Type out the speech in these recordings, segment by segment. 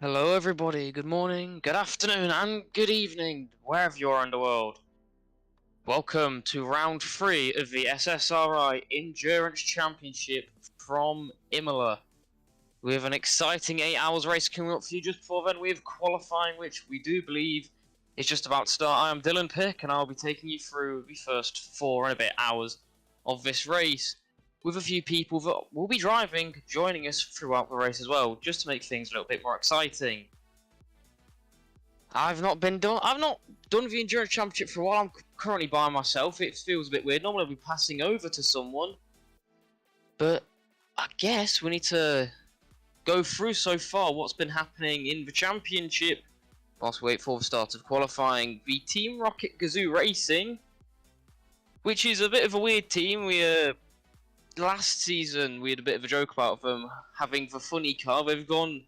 Hello everybody, good morning, good afternoon and good evening, wherever you are in the world. Welcome to round 3 of the SSRI Endurance Championship from Imola. We have an exciting 8 hours race coming up for you. Just before then we have qualifying, which we do believe is just about to start. I am Dylan Pick and I'll be taking you through the first 4 and a bit hours of this race, with a few people that will be driving joining us throughout the race as well, just to make things a little bit more exciting. I've not done the Endurance Championship for a while. I'm currently by myself. It feels a bit weird. Normally I'll be passing over to someone, but I guess we need to go through so far what's been happening in the championship whilst we wait for the start of qualifying. The Team Rocket Gazoo Racing, which is a bit of a weird team. Last season we had a bit of a joke about them having the funny car. They've gone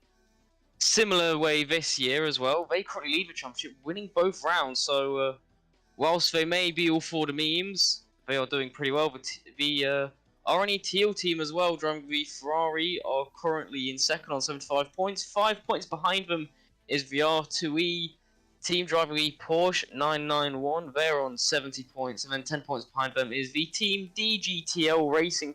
similar way this year as well. They currently lead the championship, winning both rounds. So whilst they may be all for the memes, they are doing pretty well. The RNE Teal team as well, driving the Ferrari, are currently in second on 75 points. 5 points behind them is the R2E team driving the Porsche 991. They're on 70 points, and then 10 points behind them is the Team DGTL Racing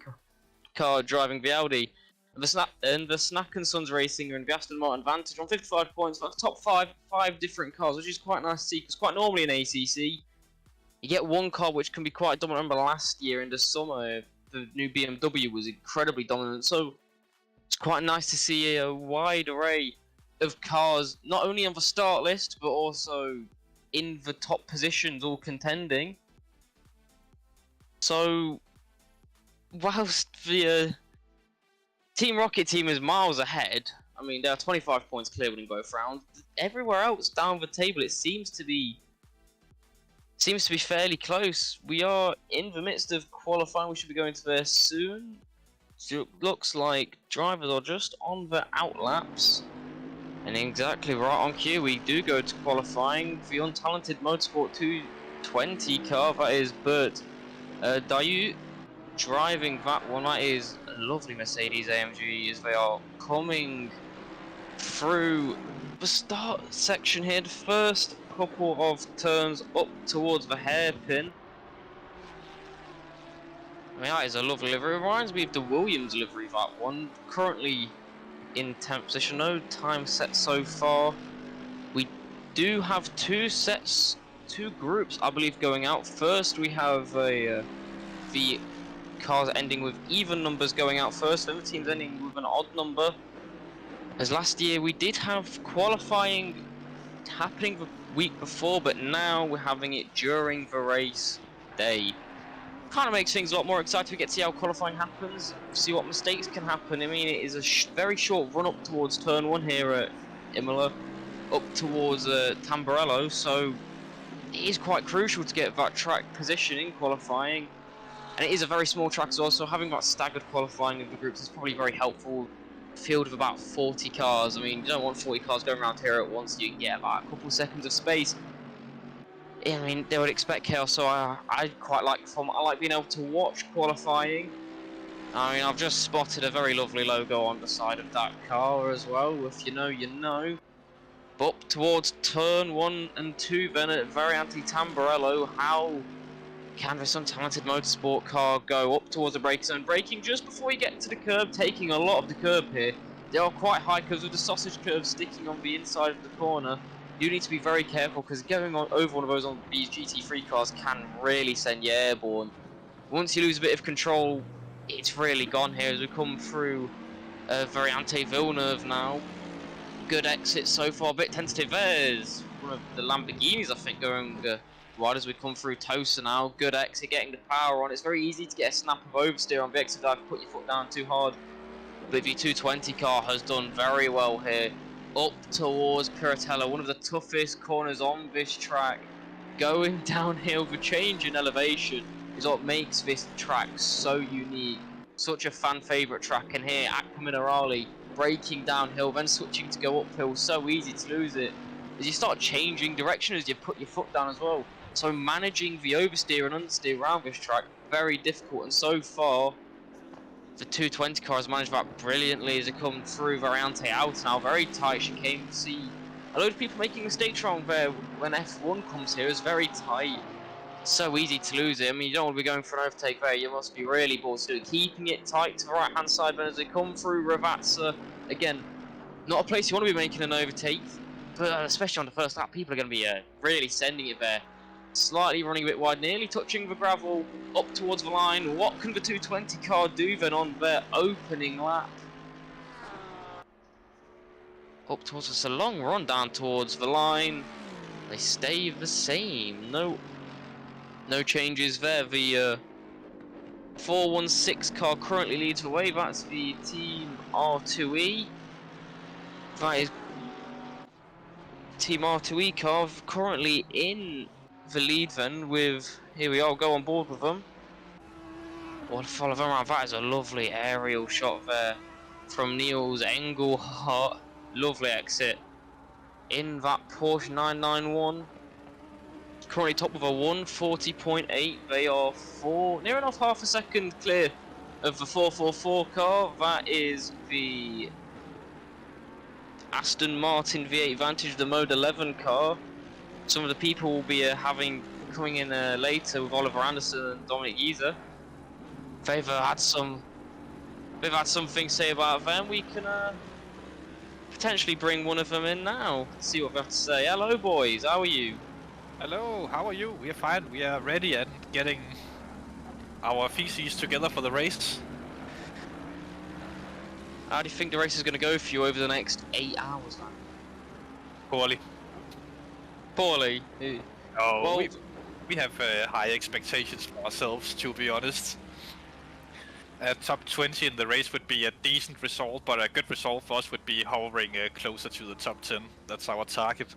car driving the Audi. And the Snack and Sons Racing are in the Aston Martin Vantage on 55 points. That's top 5 different cars, which is quite nice to see, because quite normally in ACC you get one car which can be quite dominant. I remember last year in the summer the new BMW was incredibly dominant, so it's quite nice to see a wide array of cars, not only on the start list but also in the top positions, all contending. So whilst the Team Rocket team is miles ahead, I mean, they're 25 points clear winning both rounds. Everywhere else down the table it seems to be fairly close. We are in the midst of qualifying. We should be going to there soon. So it looks like drivers are just on the outlaps. And exactly right on cue, we do go to qualifying. The untalented Motorsport 220 car, that is Bert Dayu, driving that one. That is a lovely Mercedes AMG as they are coming through the start section here. The first couple of turns up towards the hairpin. I mean, that is a lovely livery. It reminds me of the Williams livery, that one. Currently in 10th position. No time set so far. We do have two groups, I believe, going out. First, we have the cars ending with even numbers going out first. The other teams ending with an odd number. As last year, we did have qualifying happening the week before, but now we're having it during the race day. Kind of makes things a lot more exciting. We get to see how qualifying happens, see what mistakes can happen. I mean, it is a very short run up towards turn 1 here at Imola, up towards Tamburello, so it is quite crucial to get that track position in qualifying. And it is a very small track as well, so having that staggered qualifying of the groups is probably very helpful. Field of about 40 cars. I mean, you don't want 40 cars going around here at once. You get about a couple of seconds of space. I mean, they would expect chaos, so I quite like I like being able to watch qualifying. I mean, I've just spotted a very lovely logo on the side of that car as well. If you know, you know. But up towards turn 1 and 2, then at Variante Tamburello, how can this untalented motorsport car go up towards the brake zone, braking just before you get to the curb, taking a lot of the curb here. They are quite high because with the sausage curve sticking on the inside of the corner, you need to be very careful because going over one of those on these GT3 cars can really send you airborne. Once you lose a bit of control, it's really gone here as we come through Variante Villeneuve now. Good exit so far, a bit tentative. There's one of the Lamborghinis, I think, going wide as we come through Tosa now. Good exit, getting the power on. It's very easy to get a snap of oversteer on the exit dive, put your foot down too hard. But the 220 car has done very well here. Up towards Piratella, one of the toughest corners on this track. Going downhill, the change in elevation is what makes this track so unique. Such a fan favourite track, and here Acqua Minerale braking downhill, then switching to go uphill, so easy to lose it. As you start changing direction as you put your foot down as well. So managing the oversteer and understeer around this track, very difficult, and so far the 220 car has managed that brilliantly as they come through Variante out now. Very tight chicane. See a load of people making mistakes wrong there when F1 comes here. It's very tight. So easy to lose it. I mean, you don't want to be going for an overtake there. You must be really bored to do it. Keeping it tight to the right hand side then as they come through Ravazza. Again, not a place you want to be making an overtake, but especially on the first lap, people are going to be really sending it there. Slightly running a bit wide, nearly touching the gravel, up towards the line. What can the 220 car do then on their opening lap? Up towards us, a long run down towards the line. They stay the same. No changes there. The 416 car currently leads the way. That's the Team R2E. That is Team R2E car currently in the lead then with, here we are, go on board with them. We'll follow them around. That is a lovely aerial shot there from Niels Engelhardt. Lovely exit in that Porsche 991. Currently top of a 140.8. They are near enough half a second clear of the 444 car. That is the Aston Martin V8 Vantage, the Mode 11 car. Some of the people will be coming in later with Oliver Anderson and Dominic Giese. They've had something to say about them. We can potentially bring one of them in now. See what they have to say. Hello, boys. How are you? Hello. How are you? We are fine. We are ready and getting our feces together for the race. How do you think the race is going to go for you over the next 8 hours, man? Poorly. Poorly? Oh, well, we have high expectations for ourselves, to be honest. Top 20 in the race would be a decent result, but a good result for us would be hovering closer to the top 10. That's our target.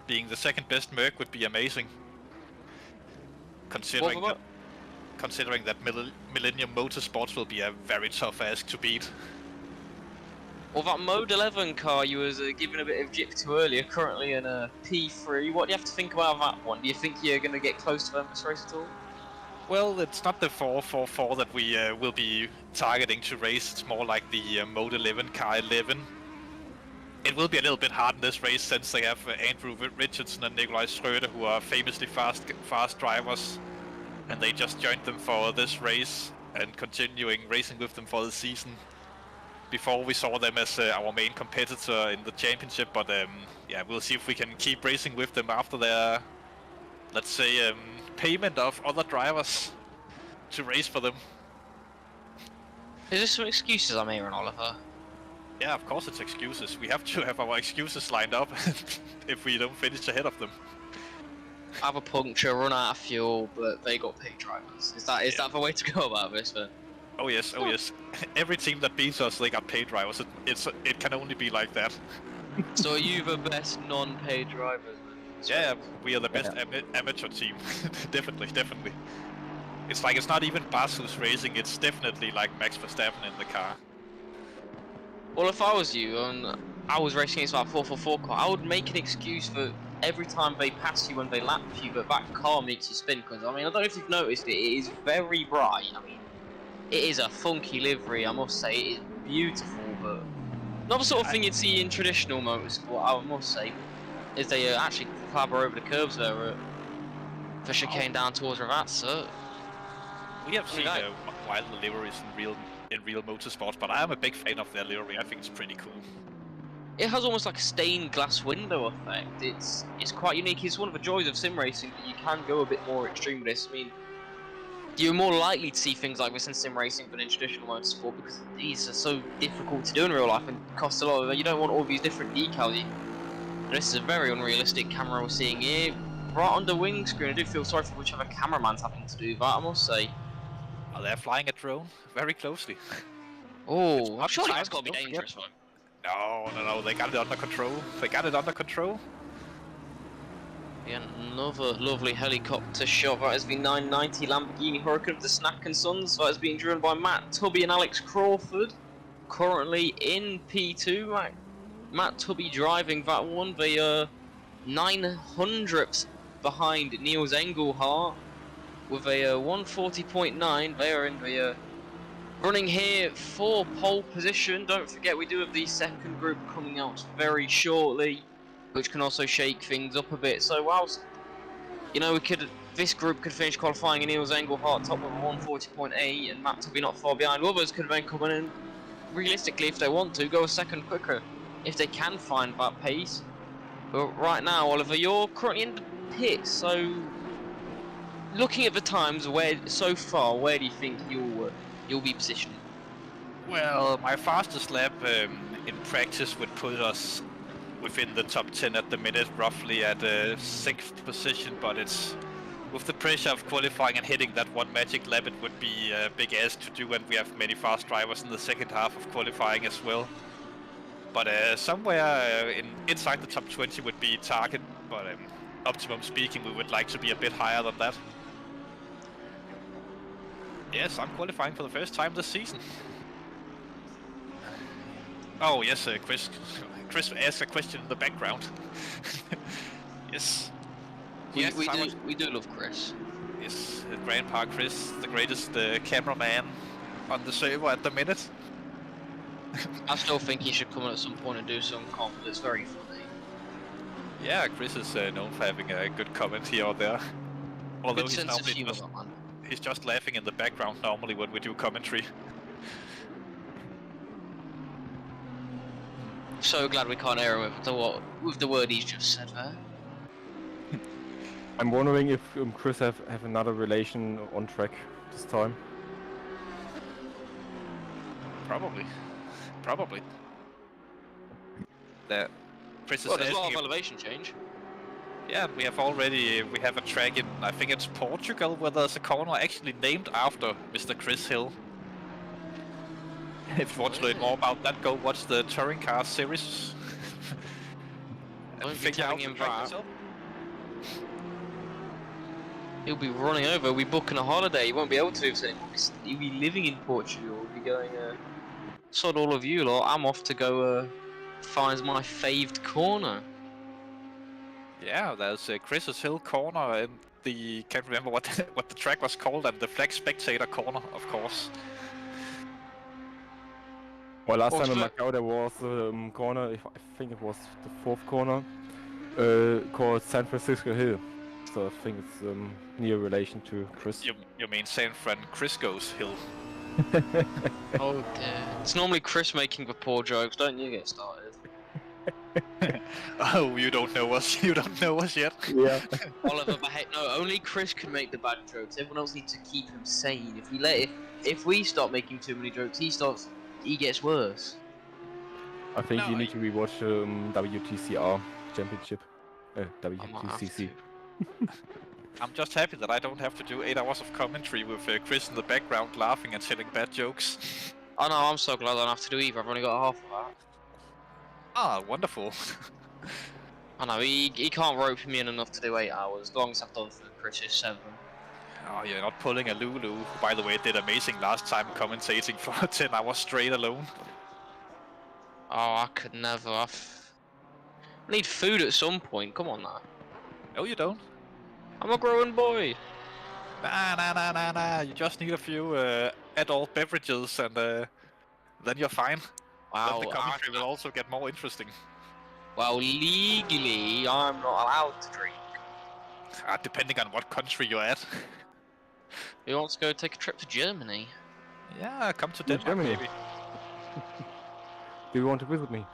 Being the second best Merc would be amazing. Considering that Millennium Motorsports will be a very tough ask to beat. Well, that Mode 11 car you was giving a bit of jip to earlier, currently in a P3. What do you have to think about that one? Do you think you're going to get close to them this race at all? Well, it's not the 444 that we will be targeting to race. It's more like the Mode 11, Car 11. It will be a little bit hard in this race since they have Andrew Richardson and Nikolai Schröder, who are famously fast drivers, and they just joined them for this race and continuing racing with them for the season. Before we saw them as our main competitor in the championship, but yeah, we'll see if we can keep racing with them after their, let's say, payment of other drivers to race for them. Is this some excuses I'm hearing, Oliver? Yeah, of course it's excuses. We have to have our excuses lined up if we don't finish ahead of them. Have a puncture, run out of fuel, but they got paid drivers. Is that the way to go about this? Then? Oh yes, oh yes. Every team that beats us, they got paid drivers. It can only be like that. So are you the best non-paid drivers? Yeah, we are the best amateur team. Definitely. It's like it's not even Bas who's racing. It's definitely like Max Verstappen in the car. Well, if I was you and I was racing against our 444 car, I would make an excuse for every time they pass you and they lap you, but that car makes you spin. Because I mean, I don't know if you've noticed it. It is very bright. I mean, it is a funky livery, I must say. It is beautiful, but not the sort of thing you'd see in traditional motorsport, I must say. Is they actually clamber over the curves there for chicane down towards Ravazza. We have seen wild liveries in real motorsports, but I am a big fan of their livery. I think it's pretty cool. It has almost like a stained glass window effect. It's quite unique. It's one of the joys of sim racing, but you can go a bit more extreme with this. I mean, you're more likely to see things like this in sim racing than in traditional motorsport because these are so difficult to do in real life and cost a lot. You don't want all these different decals. This is a very unrealistic camera we're seeing here. Right under windscreen, I do feel sorry for whichever cameraman's having to do that, I must say. Oh, they're flying a drone very closely. Oh, I'm sure that's got to be dangerous, man. No, they got it under control. Yeah, another lovely helicopter shot. That has been 990 Lamborghini Huracan of the Snack and Sons. That has been driven by Matt Tubby and Alex Crawford. Currently in P2, Matt Tubby driving that one. They are 900ths behind Niels Engelhardt with a 140.9. They are in the running here for pole position. Don't forget we do have the second group coming out very shortly, which can also shake things up a bit. So whilst, you know, this group could finish qualifying in Niels Engelhardt top of a 140.8 and Matt Tubby not far behind. Others could then come in, realistically, if they want to, go a second quicker if they can find that pace. But right now, Oliver, you're currently in the pit, so looking at the times, where do you think you'll be positioned? Well, my fastest lap in practice would put us within the top 10 at the minute, roughly at 6th position, but it's with the pressure of qualifying and hitting that one magic lap, it would be a big ask to do, and we have many fast drivers in the second half of qualifying as well. But somewhere inside the top 20 would be target, but optimum speaking, we would like to be a bit higher than that. Yes, I'm qualifying for the first time this season. Oh yes, Chris asked a question in the background. Yes. We do love Chris. Yes, Grandpa Chris, the greatest cameraman on the server at the minute. I still think he should come in at some point and do some comment. It's very funny. Yeah, Chris is known for having a good comment here or there. Although good sense of humor, man. He's just laughing in the background normally when we do commentary. So glad we can't hear him with the word he's just said there. I'm wondering if Chris have another relation on track this time. Probably. Chris is there's a lot of asking elevation change. Yeah, we have a track in, I think it's Portugal, where there's a corner actually named after Mr. Chris Hill. If you want to learn more about that, go watch the Touring Car series. Don't be telling him that. He'll be running over, we'll be booking a holiday, he won't be able to, so he'll be living in Portugal, he'll be going, sod all of you lot, I'm off to go, find my faved corner. Yeah, there's Chris's Hill corner, and the can't remember what what the track was called, and the flag spectator corner, of course. Well, last Well, time in for- Macau there was a corner, if I think it was the fourth corner, called San Francisco Hill. So I think it's near relation to Chris. You mean San Francisco's hill? Oh dear. It's normally Chris making the poor jokes, don't you get started? Oh, you don't know us. You don't know us yet. Yeah. Oliver, no, only Chris can make the bad jokes. Everyone else needs to keep him sane. If we start making too many jokes, he gets worse. I think No, you need to rewatch WTCR Championship. I might have WTCC. to. I'm just happy that I don't have to do 8 hours of commentary with Chris in the background laughing and telling bad jokes. Oh no, I'm so glad I don't have to do either. I've only got half of that. Ah, wonderful. I know, he can't rope me in enough to do 8 hours, as long as I've done for Chris's 7. Oh, you're not pulling a Lulu, who, by the way, did amazing last time commentating for 10 hours straight alone. Oh, I could never. I need food at some point, come on now. No, you don't. I'm a growing boy. Nah. You just need a few adult beverages and then you're fine. Wow, Then the commentary will also get more interesting. well, legally, I'm not allowed to drink. Depending on what country you're at. Who wants to go take a trip to Germany? Yeah, come to Yeah, Denmark, Germany. maybe. Do you want to visit me?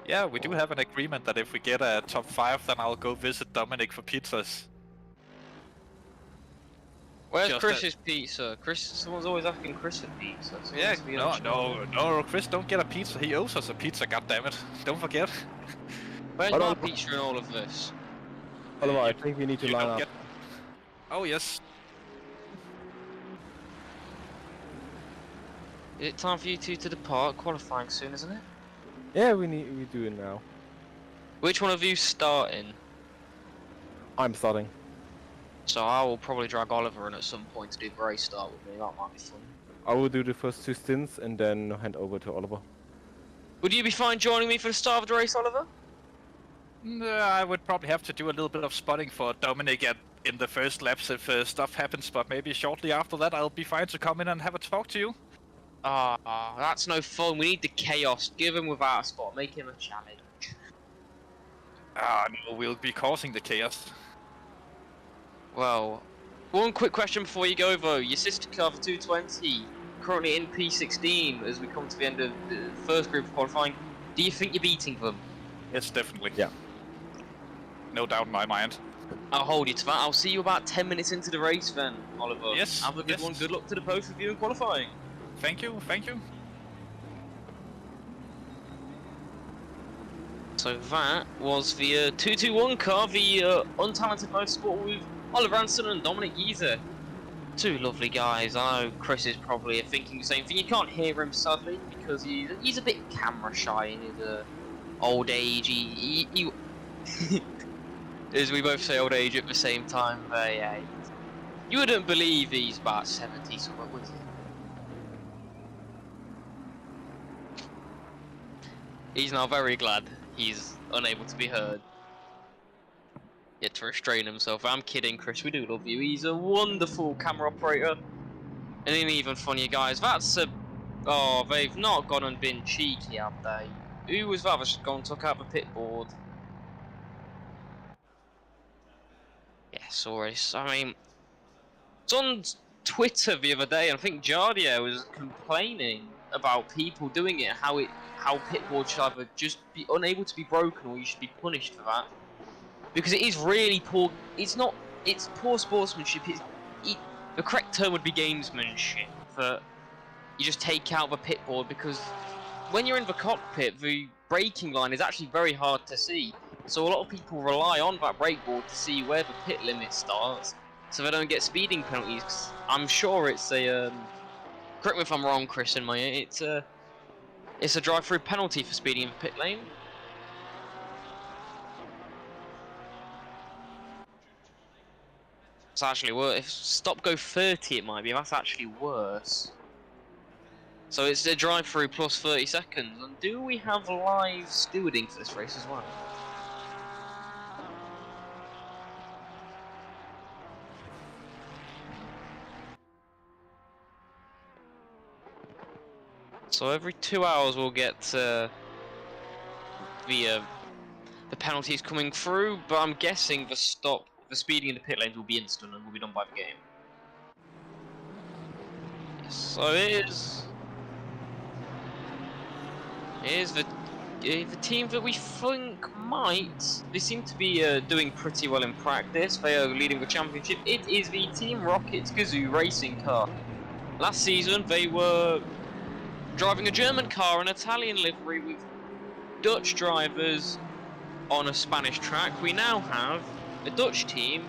Yeah, we do have an agreement that if we get a top 5, then I'll go visit Dominic for pizzas. Where's Just Chris's pizza? Someone's always asking Chris for pizza. So he Yeah, must be on the show. no, Chris, don't get a pizza. He owes us a pizza, goddammit. Don't forget. Where's Hold my on. pizza in all of this? Oliver, I think we need to You line don't up. get... Oh, yes. Is it time for you two to depart? Qualifying soon, isn't it? Yeah, we do it now. Which one of you starting? I'm starting. So I will probably drag Oliver in at some point to do the race start with me. That might be fun. I will do the first 2 stints and then hand over to Oliver. Would you be fine joining me for the start of the race, Oliver? I would probably have to do a little bit of spotting for Dominic in the first laps if stuff happens, but maybe shortly after that I'll be fine to come in and have a talk to you. That's no fun. We need the chaos. Give him without a spot. Make him a challenge. No, we'll be causing the chaos. Well, one quick question before you go, though. Your sister car for 220, currently in P16 as we come to the end of the first group of qualifying. Do you think you're beating them? Yes, definitely. Yeah. No doubt in my mind. I'll hold you to that. I'll see you about 10 minutes into the race then, Oliver. Yes, Have a good yes. one. Good luck to the both of you in qualifying. Thank you. So that was the 221 car, the untalented motorsport with Oliver Anson and Dominic Yeezer. Two lovely guys. I know Chris is probably thinking the same thing. You can't hear him sadly because he's a bit camera shy in his old age. He as we both say old age at the same time. But yeah, you wouldn't believe he's about 70 somewhere, would you? He's now very glad he's unable to be heard. Yet to restrain himself. I'm kidding, Chris, we do love you. He's a wonderful camera operator. And an even funnier, guys. That's a... Oh, they've not gone and been cheeky, have they? Who was that that's just gone and took out the pit board? Yeah, sorry. I mean... It's on Twitter the other day, and I think Jardier was complaining about people doing it, how pit boards should either just be unable to be broken or you should be punished for that. Because it is really poor. It's poor sportsmanship. The correct term would be gamesmanship. That you just take out the pit board because when you're in the cockpit, the braking line is actually very hard to see. So a lot of people rely on that brake board to see where the pit limit starts, so they don't get speeding penalties. I'm sure it's a. Correct me if I'm wrong, Chris. In my it's a drive-through penalty for speeding in the pit lane. It's actually worse. If stop go 30 it might be, that's actually worse. So it's a drive-through plus 30 seconds. And do we have live stewarding for this race as well? So every 2 hours we'll get the penalties coming through, but I'm guessing the speeding in the pit lanes will be instant and will be done by the game. So here's the team that we think might. They seem to be doing pretty well in practice. They are leading the championship. It is the Team Rocket Gazoo racing car. Last season they were driving a German car, an Italian livery with Dutch drivers on a Spanish track. We now have a Dutch team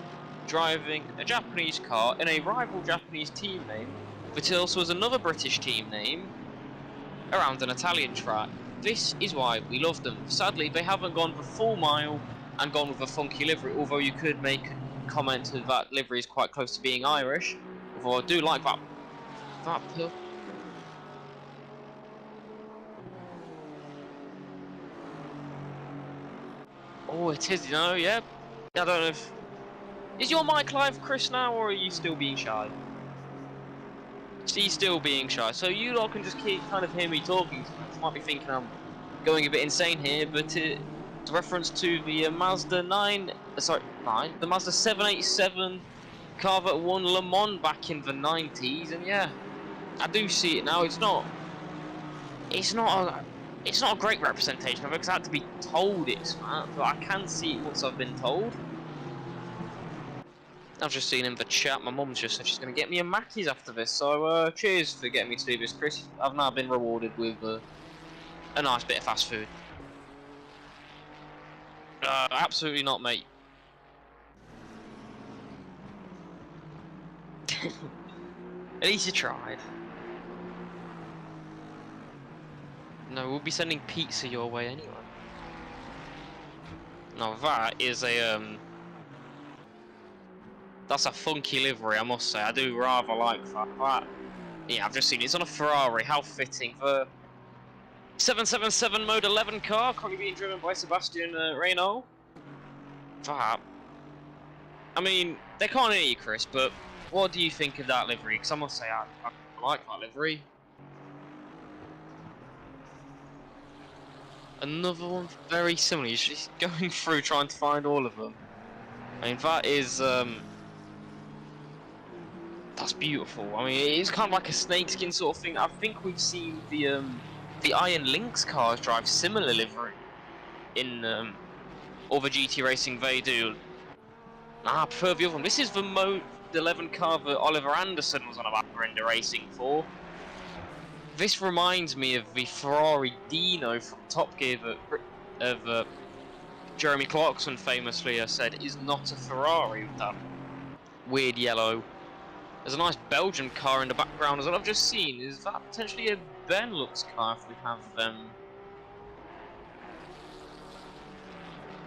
driving a Japanese car in a rival Japanese team name, but also has another British team name around an Italian track. This is why we love them. Sadly, they haven't gone the full mile and gone with a funky livery, although you could make a comment that livery is quite close to being Irish, although I do like that pill. Oh, it is, you know, yeah. I don't know if... Is your mic live, Chris, now, or are you still being shy? He's still being shy, so you lot can just keep kind of hear me talking. You might be thinking I'm going a bit insane here, but it's reference to the Mazda 9, the Mazda 787 car that won Le Mans back in the 90s, and yeah, I do see it now. It's not a great representation of it, because I had to be told it's that, but I can see it once I've been told. I've just seen in the chat, my mum's just said she's going to get me a Mackey's after this, so cheers for getting me to do this, Chris. I've now been rewarded with a nice bit of fast food. Absolutely not, mate. At least you tried. No, we'll be sending pizza your way anyway. Now that is a that's a funky livery, I must say. I do rather like that. Yeah, I've just seen it. It's on a Ferrari. How fitting. The 777 Mode 11 car, currently being driven by Sebastian Reynaud. That. I mean, they can't hear you, Chris, but what do you think of that livery? Because I must say, I like that livery. Another one very similar. You're just going through trying to find all of them. I mean, that is that's beautiful. I mean, it's kind of like a snakeskin sort of thing. I think we've seen the Iron Lynx cars drive similar livery in all the GT racing they do. Nah, I prefer the other one. This is the Mode 11 car that Oliver Anderson was on a back render racing for. This reminds me of the Ferrari Dino from Top Gear that Jeremy Clarkson famously said is not a Ferrari with that weird yellow. There's a nice Belgian car in the background as well. I've just seen. Is that potentially a Benelux car if we have them?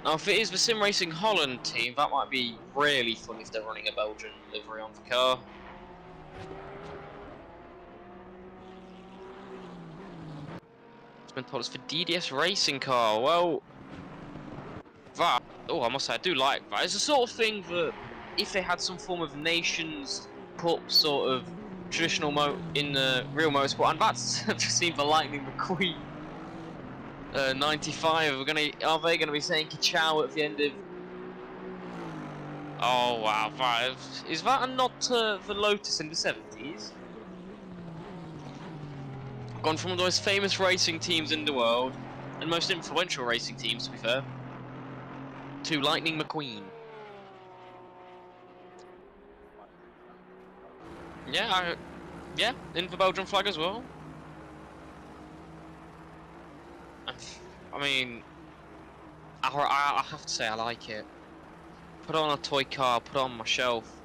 Now, if it is the Sim Racing Holland team, that might be really fun if they're running a Belgian livery on the car. It's been told it's for DDS Racing car. Well, that, oh, I must say, I do like that. It's the sort of thing that if they had some form of Nations Cup sort of traditional in real motorsport, and that's just seen the Lightning McQueen 95. Are they gonna be saying ka-chow at the end of? Oh wow, is that a nod to the Lotus in the 70s? Gone from one of the most famous racing teams in the world, and most influential racing teams, to be fair, to Lightning McQueen. Yeah, yeah, in the Belgian flag as well. I mean, I have to say I like it. Put on a toy car, put on my shelf.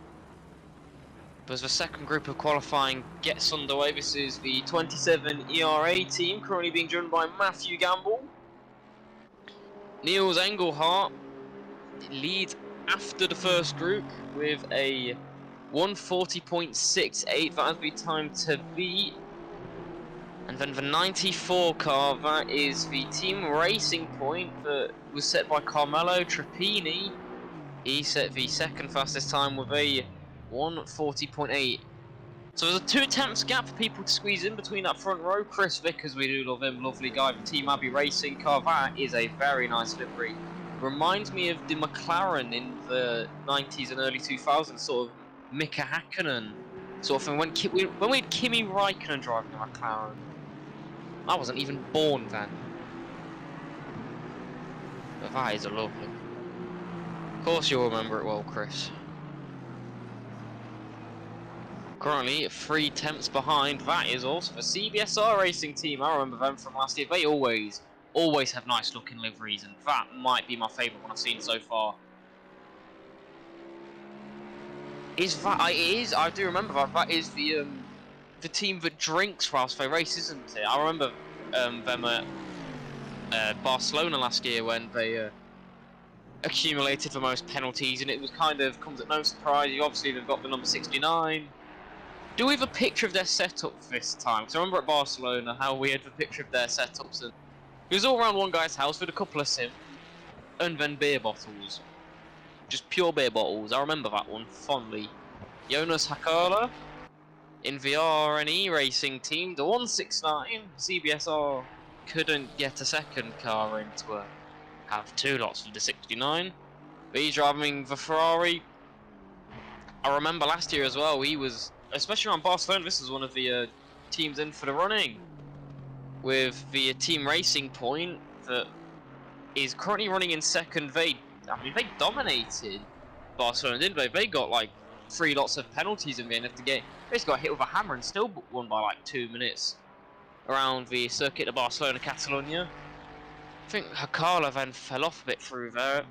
But as the second group of qualifying gets underway, this is the 27 ERA team, currently being driven by Matthew Gamble. Niels Engelhardt leads after the first group with a 140.68, that has the time to beat. And then the 94 car, that is the team racing point that was set by Carmelo Trappini. He set the second fastest time with a 140.8. So there's a 2 attempts gap for people to squeeze in between that front row. Chris Vickers, we do love him, lovely guy from Team Abbey Racing car. That is a very nice livery. Reminds me of the McLaren in the 90s and early 2000s, sort of Mika Hakkinen sort of thing. When we had Kimi Raikkonen driving the McLaren, I wasn't even born then. But that is a lovely. Of course you'll remember it well, Chris. Currently 3 tenths behind. That is also the CBSR Racing team. I remember them from last year. They always have nice looking liveries, and that might be my favourite one I've seen so far. It is. I do remember that. That is the team that drinks whilst they race, isn't it? I remember them at Barcelona last year when they accumulated the most penalties, and it was kind of comes at no surprise. Obviously, they've got the number 69. Do we have a picture of their setup this time? Because I remember at Barcelona how we had the picture of their setups, and it was all around one guy's house with a couple of sim and then beer bottles. Just pure beer bottles. I remember that one fondly. Jonas Hakala in the RNE racing team. The 169 CBSR couldn't get a second car in to have 2 lots for the 69. But he's driving the Ferrari. I remember last year as well, he was, especially around Barcelona, this was one of the teams in for the running. With the team Racing Point that is currently running in second. They dominated Barcelona, didn't they? They got like 3 lots of penalties in the end of the game. They just got hit with a hammer and still won by like 2 minutes around the circuit of Barcelona, Catalonia. I think Hakala then fell off a bit through there.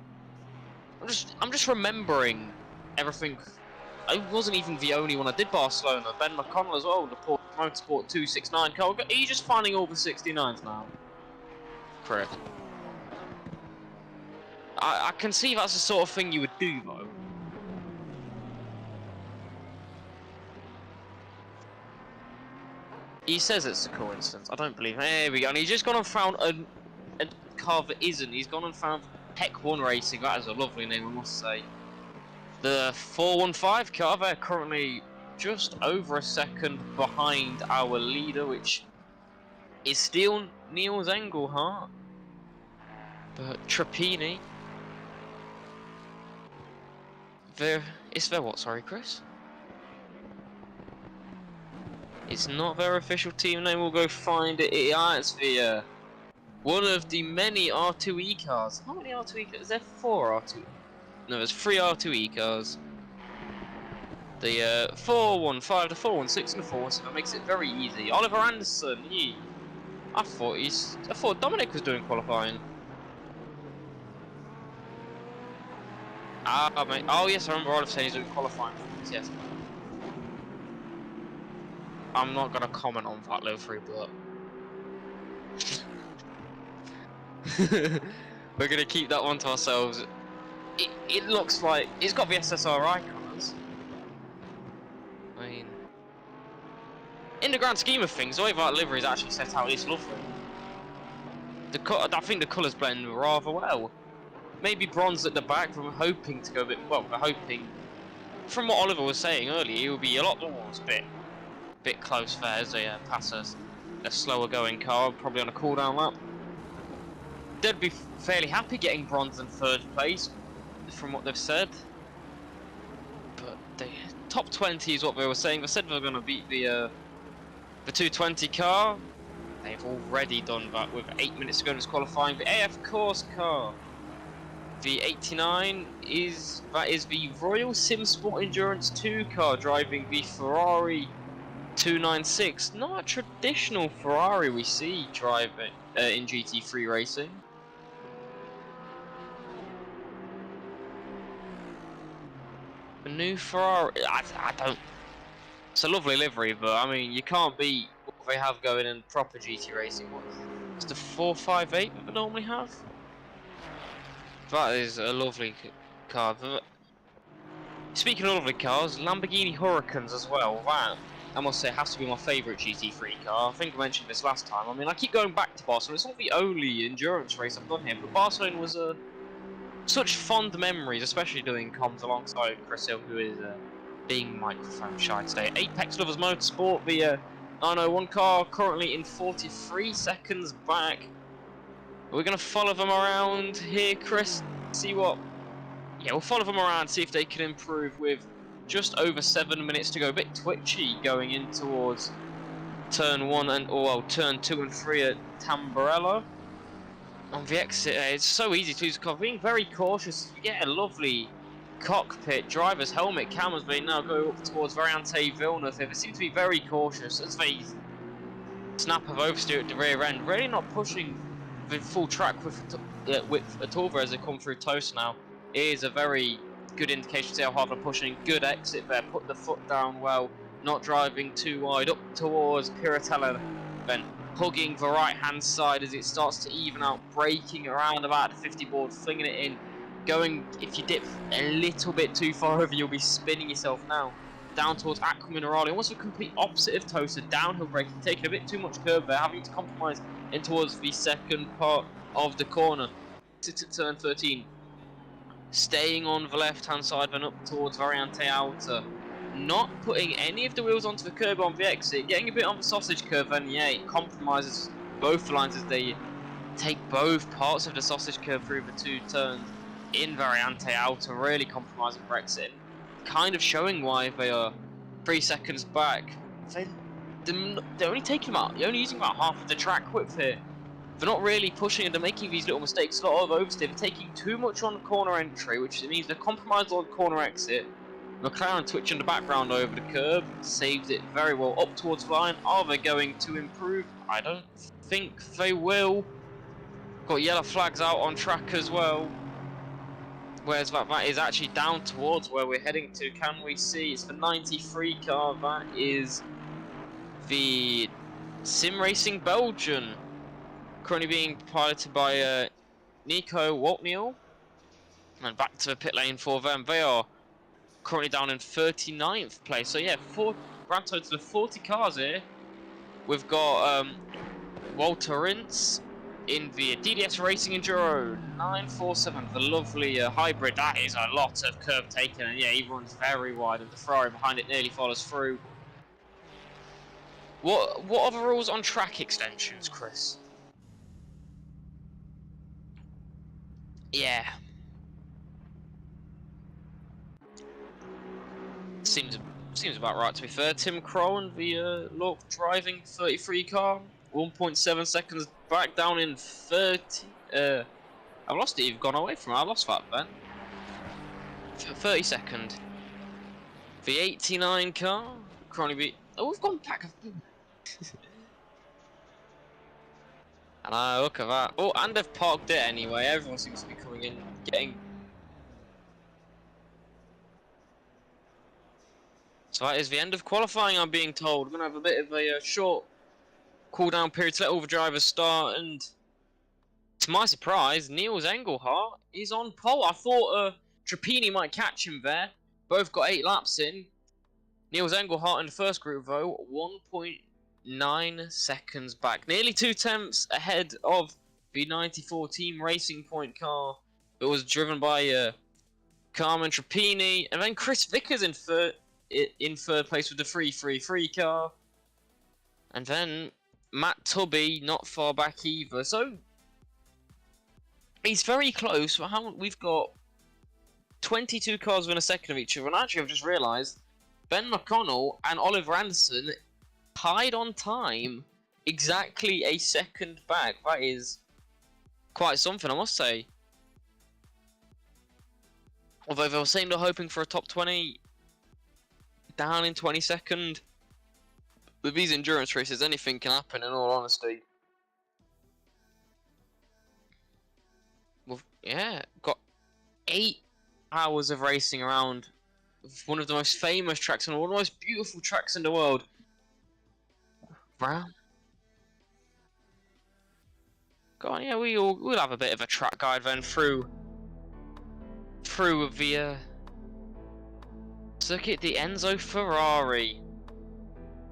I'm just remembering everything. I wasn't even the only one that did Barcelona. Ben McConnell as well, the Porsche Motorsport 269 car. Are you just finding all the 69s now? Correct. I can see that's the sort of thing you would do, though. He says it's a coincidence. I don't believe it. There we go. And he's just gone and found a car that isn't. He's gone and found Tech 1 Racing. That is a lovely name, I must say. The 415 car, they're currently just over a second behind our leader, which is still Niels Engelhardt. But Trappini. It's their what, sorry, Chris? It's not their official team name, we'll go find it. Yeah, it's the, one of the many R2E cars. How many R2E cars? Is there 4 R2E? No, there's 3 R2E cars. The 415, the 416, and the 417. That makes it very easy. Oliver Anderson, I thought Dominic was doing qualifying. Ah, mate. Oh yes, I remember Oliver saying he's doing qualifying. Yes. I'm not gonna comment on that livery, but we're gonna keep that one to ourselves. It looks like it's got the SSRI colours. I mean, in the grand scheme of things, the way that livery is actually set out is lovely. I think the colours blend rather well. Maybe bronze at the back. We're hoping to go a bit. Well, we're hoping. From what Oliver was saying earlier, it will be a lot more bit close there as they pass a slower going car, probably on a cool down lap. They'd be fairly happy getting bronze in 3rd place. From what they've said, but the top 20 is what they were saying. They said they were going to beat the 220 car. They've already done that with 8 minutes to go in this qualifying. The AF course car, the 89 is the Royal Simsport Endurance 2 car driving the Ferrari 296. Not a traditional Ferrari we see driving in GT3 racing. A new Ferrari, I don't. It's a lovely livery, but I mean, you can't beat what they have going in proper GT racing. What's the 458 that they normally have? That is a lovely car. Speaking of lovely cars, Lamborghini Huracans as well. That, I must say, has to be my favourite GT3 car. I think I mentioned this last time. I mean, I keep going back to Barcelona. It's not the only endurance race I've done here, but Barcelona was such fond memories, especially doing comms alongside Chris Hill, who is being microphone shy today. Apex Lovers Motorsport, the 901 car, currently in 43 seconds back. We're going to follow them around here, Chris, see what... Yeah, we'll follow them around, see if they can improve with just over 7 minutes to go. A bit twitchy going in towards turn 1 and, or well, turn 2 and 3 at Tamburello. On the exit, it's so easy to lose the car. Being very cautious, you get a lovely cockpit, driver's helmet, cameras, they now go up towards Variante Villeneuve. They seem to be very cautious as they snap of oversteer at the rear end, really not pushing the full track width at all as they come through Toast now. It is a very good indication to see how hard they're pushing. Good exit there, put the foot down well, not driving too wide, up towards Piratella, then hugging the right hand side as it starts to even out, braking around about the 50 board, flinging it in, going, if you dip a little bit too far over, you'll be spinning yourself now, down towards Aqua Minerale, almost the complete opposite of Toaster, downhill braking, taking a bit too much curve there, having to compromise in towards the second part of the corner, to turn 13, staying on the left hand side, then up towards Variante Outer, not putting any of the wheels onto the curb on the exit, getting a bit on the sausage curve, and yeah, it compromises both lines as they take both parts of the sausage curve through the two turns in Variante Outer, really compromising Brexit, kind of showing why they are 3 seconds back. They're only taking about, they're only using about half of the track width here. They're not really pushing and they're making these little mistakes, a lot of oversteer, they're taking too much on corner entry, which means they're compromised on corner exit. McLaren twitch in the background over the curb, saved it very well up towards the line. Are they going to improve? I don't think they will. Got yellow flags out on track as well. Whereas that is actually down towards where we're heading to. Can we see? It's the 93 car. That is the Sim Racing Belgian. Currently being piloted by Nico Waltniel. And back to the pit lane for them. They are currently down in 39th place. So yeah, grand total of 40 cars here. We've got Walter Rintz in the DDS Racing Enduro 947, the lovely hybrid. That is a lot of curve taken, and yeah, he runs very wide, and the Ferrari behind it nearly follows through. What are the rules on track extensions, Chris? Yeah. Seems about right, to be fair. Tim Crone, the Lorp driving 33 car, 1.7 seconds back, down in 30. I've lost it. You've gone away from it. I lost that, Ben. 32nd. The 89 car, currently be. Oh, we've gone back. And look at that. Oh, and they've parked it anyway. Everyone seems to be coming in, getting. So that is the end of qualifying, I'm being told. We're going to have a bit of a short cool-down period to let all the drivers start, and to my surprise, Niels Engelhardt is on pole. I thought Trappini might catch him there. Both got 8 laps in. Niels Engelhardt in the first group, though, 1.9 seconds back. Nearly 2 tenths ahead of the 94 Team Racing Point car that was driven by Carmen Trappini, and then Chris Vickers in third place with the 333 car, and then Matt Tubby not far back either. So he's very close. We've got 22 cars within a second of each other, and actually I've just realised Ben McConnell and Oliver Anderson tied on time, exactly a second back. That is quite something, I must say. Although they were saying they're hoping for a top 20, down in 22nd. With these endurance races, anything can happen, in all honesty. Well, yeah, got 8 hours of racing around one of the most famous tracks and one of the most beautiful tracks in the world. Brown. Go on, yeah, we'll have a bit of a track guide then through the circuit, the Enzo Ferrari.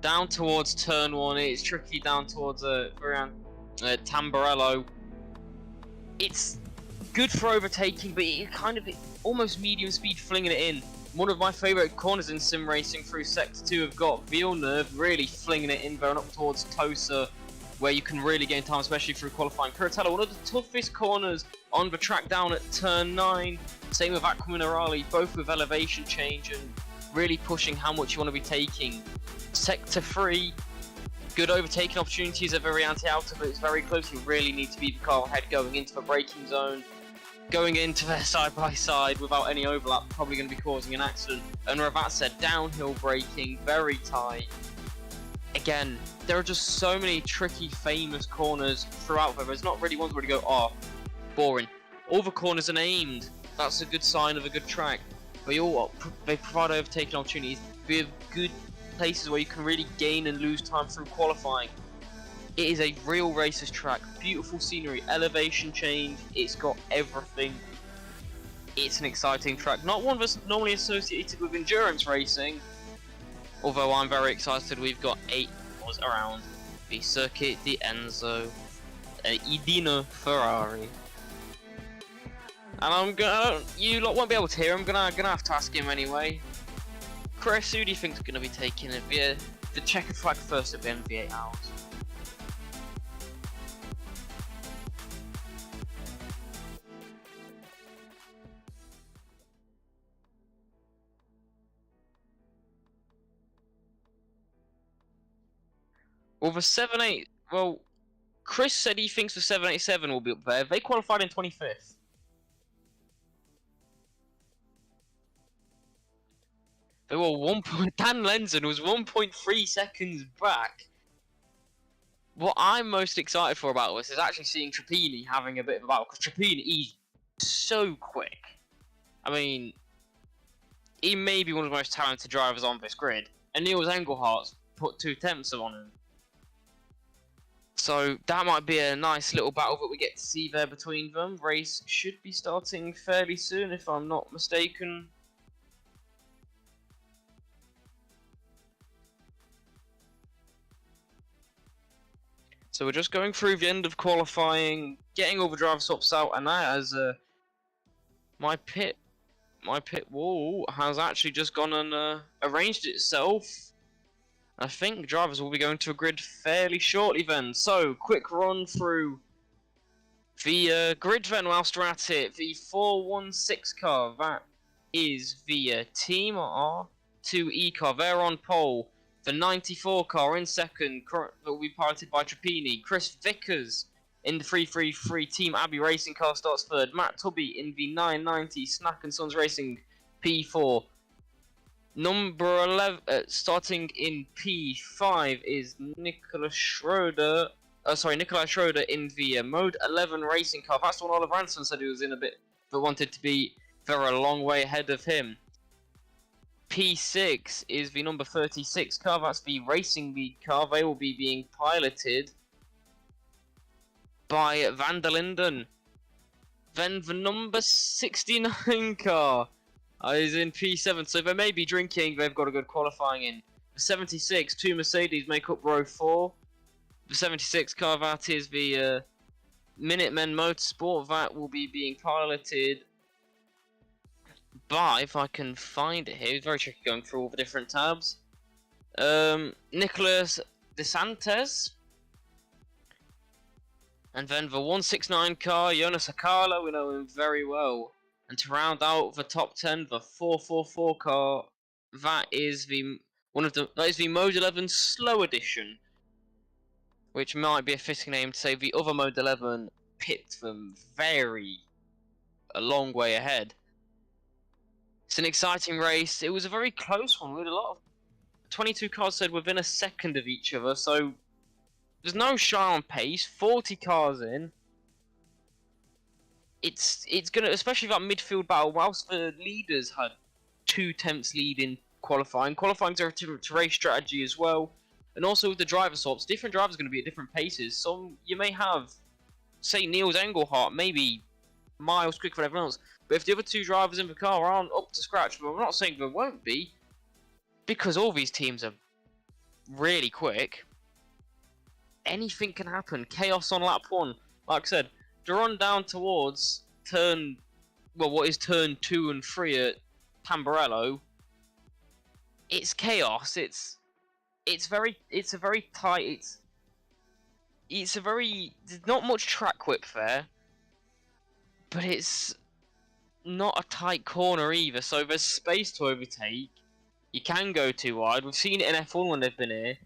Down towards turn 1, it's tricky down towards around Tamburello. It's good for overtaking, but it kind of almost medium speed flinging it in. one of my favourite corners in sim racing through Sector 2 have got Villeneuve really flinging it in going up towards Tosa, where you can really gain time, especially through qualifying. Curatello, one of the toughest corners on the track down at turn 9. Same with Aqua Minerale, both with elevation change and really pushing how much you want to be taking. Sector 3, good overtaking opportunities are very anti-outer, but it's very close. You really need to be the car ahead going into the braking zone. Going into their side-by-side without any overlap, probably going to be causing an accident. And Ravat said, downhill braking, very tight. Again, there are just so many tricky, famous corners throughout there. There's not really ones where you go, oh, boring. All the corners are named. That's a good sign of a good track. They provide overtaking opportunities. They have good places where you can really gain and lose time through qualifying. It is a real racer's track, beautiful scenery, elevation change, it's got everything. It's an exciting track, not one that's normally associated with endurance racing, although I'm very excited. We've got 8 cars around the circuit, the Enzo, Idino Ferrari. And you lot won't be able to hear, I'm gonna have to ask him anyway. Chris, who do you think's gonna be taking it via the checkered flag first at the end of the 8 hours? Well, the 7-8, well, Chris said he thinks the 787 will be up there. They qualified in 25th. They were Dan Lenzen was 1.3 seconds back. What I'm most excited for about this is actually seeing Trappini having a bit of a battle, because Trappini is so quick. I mean, he may be one of the most talented drivers on this grid, and Niels Engelhardt's put 2 tenths on him. So that might be a nice little battle that we get to see there between them. Race should be starting fairly soon, if I'm not mistaken. So we're just going through the end of qualifying, getting all the driver swaps out, and that as my pit wall has actually just gone and arranged itself. I think drivers will be going to a grid fairly shortly then. So, quick run through the grid then whilst we're at it. The 416 car, that is the Team R2E car. They're on pole. The 94 car in second, that will be piloted by Trappini. Chris Vickers in the 333 Team Abbey Racing car starts third. Matt Tubby in the 990 Snack & Sons Racing P4. Number 11, starting in P5 is Nikolai Schroeder in the Mode 11 racing car. That's the one Oliver Ranson said he was in a bit, but wanted to be very a long way ahead of him. P6 is the number 36 car. That's the Racing League car. They will be being piloted by Van der Linden. Then the number 69 car is in P7, so they may be drinking. They've got a good qualifying in. The 76, 2 Mercedes make up row 4. The 76 car, that is the Minutemen Motorsport. That will be being piloted by, if I can find it here, it's very tricky going through all the different tabs. Nicholas DeSantis. And then the 169 car, Jonas Akala, we know him very well. And to round out the top 10, the 444 car, that is the Mode 11 Slow Edition, which might be a fitting name to say the other Mode 11 pipped them a long way ahead. It's an exciting race. It was a very close one. We had a lot of 22 cars said within a second of each other, so there's no shy on pace. 40 cars in. It's gonna, especially that midfield battle, whilst the leaders had 2 tenths lead in qualifying. Qualifying's a different race strategy as well, and also with the driver swaps, different drivers are going to be at different paces. Some you may have, say Niels Engelhardt, maybe miles quicker than everyone else, but if the other 2 drivers in the car aren't up to scratch, but I'm not saying there won't be, because all these teams are really quick. Anything can happen. Chaos on lap 1, like I said. To run down towards what is turn 2 and 3 at Tamburello, it's chaos. It's a very tight. There's not much track width there, but it's not a tight corner either. So there's space to overtake. You can go too wide. We've seen it in F1 when they've been here.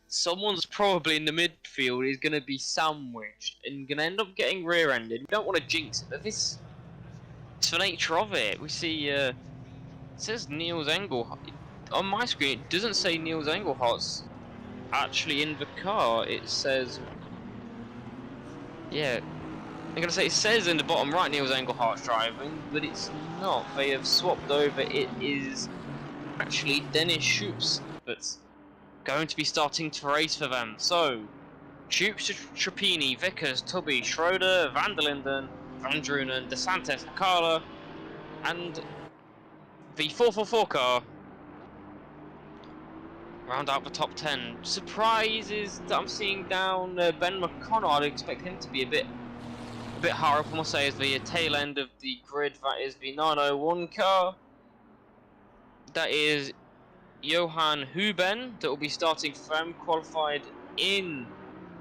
Someone's probably in the midfield is going to be sandwiched and going to end up getting rear-ended. We don't want to jinx it, but it's the nature of it. We see it says Niels Engelhardt. On my screen, it doesn't say Niels Engelhardt's actually in the car. It says, yeah, I'm going to say it says in the bottom right Niels Engelhardt's driving, but it's not. They have swapped over. It is actually Dennis Schupps that's going to be starting to race for them. So, Schupps, Trappini, Vickers, Tubby, Schroeder, Van der Linden, Van Drunen, DeSantis, Nakala, and the 444 car round out the top 10. Surprises that I'm seeing down Ben McConnell. I'd expect him to be a bit higher up, I must say, as the tail end of the grid. That is the 901 car. That is Johan Huben that will be starting for them, qualified in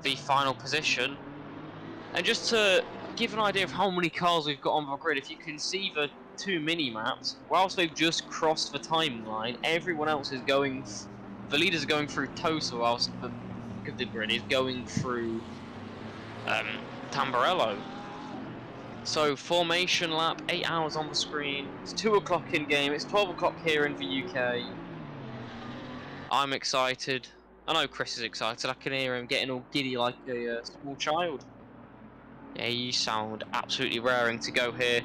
the final position. And just to give an idea of how many cars we've got on the grid, if you can see the two mini-maps, whilst they've just crossed the timeline, everyone else is going, the leaders are going through Tosa, whilst the grid is going through Tamburello. So, formation lap, 8 hours on the screen, it's 2 o'clock in game, it's 12 o'clock here in the UK. I'm excited. I know Chris is excited. I can hear him getting all giddy like a small child. Yeah, you sound absolutely raring to go here.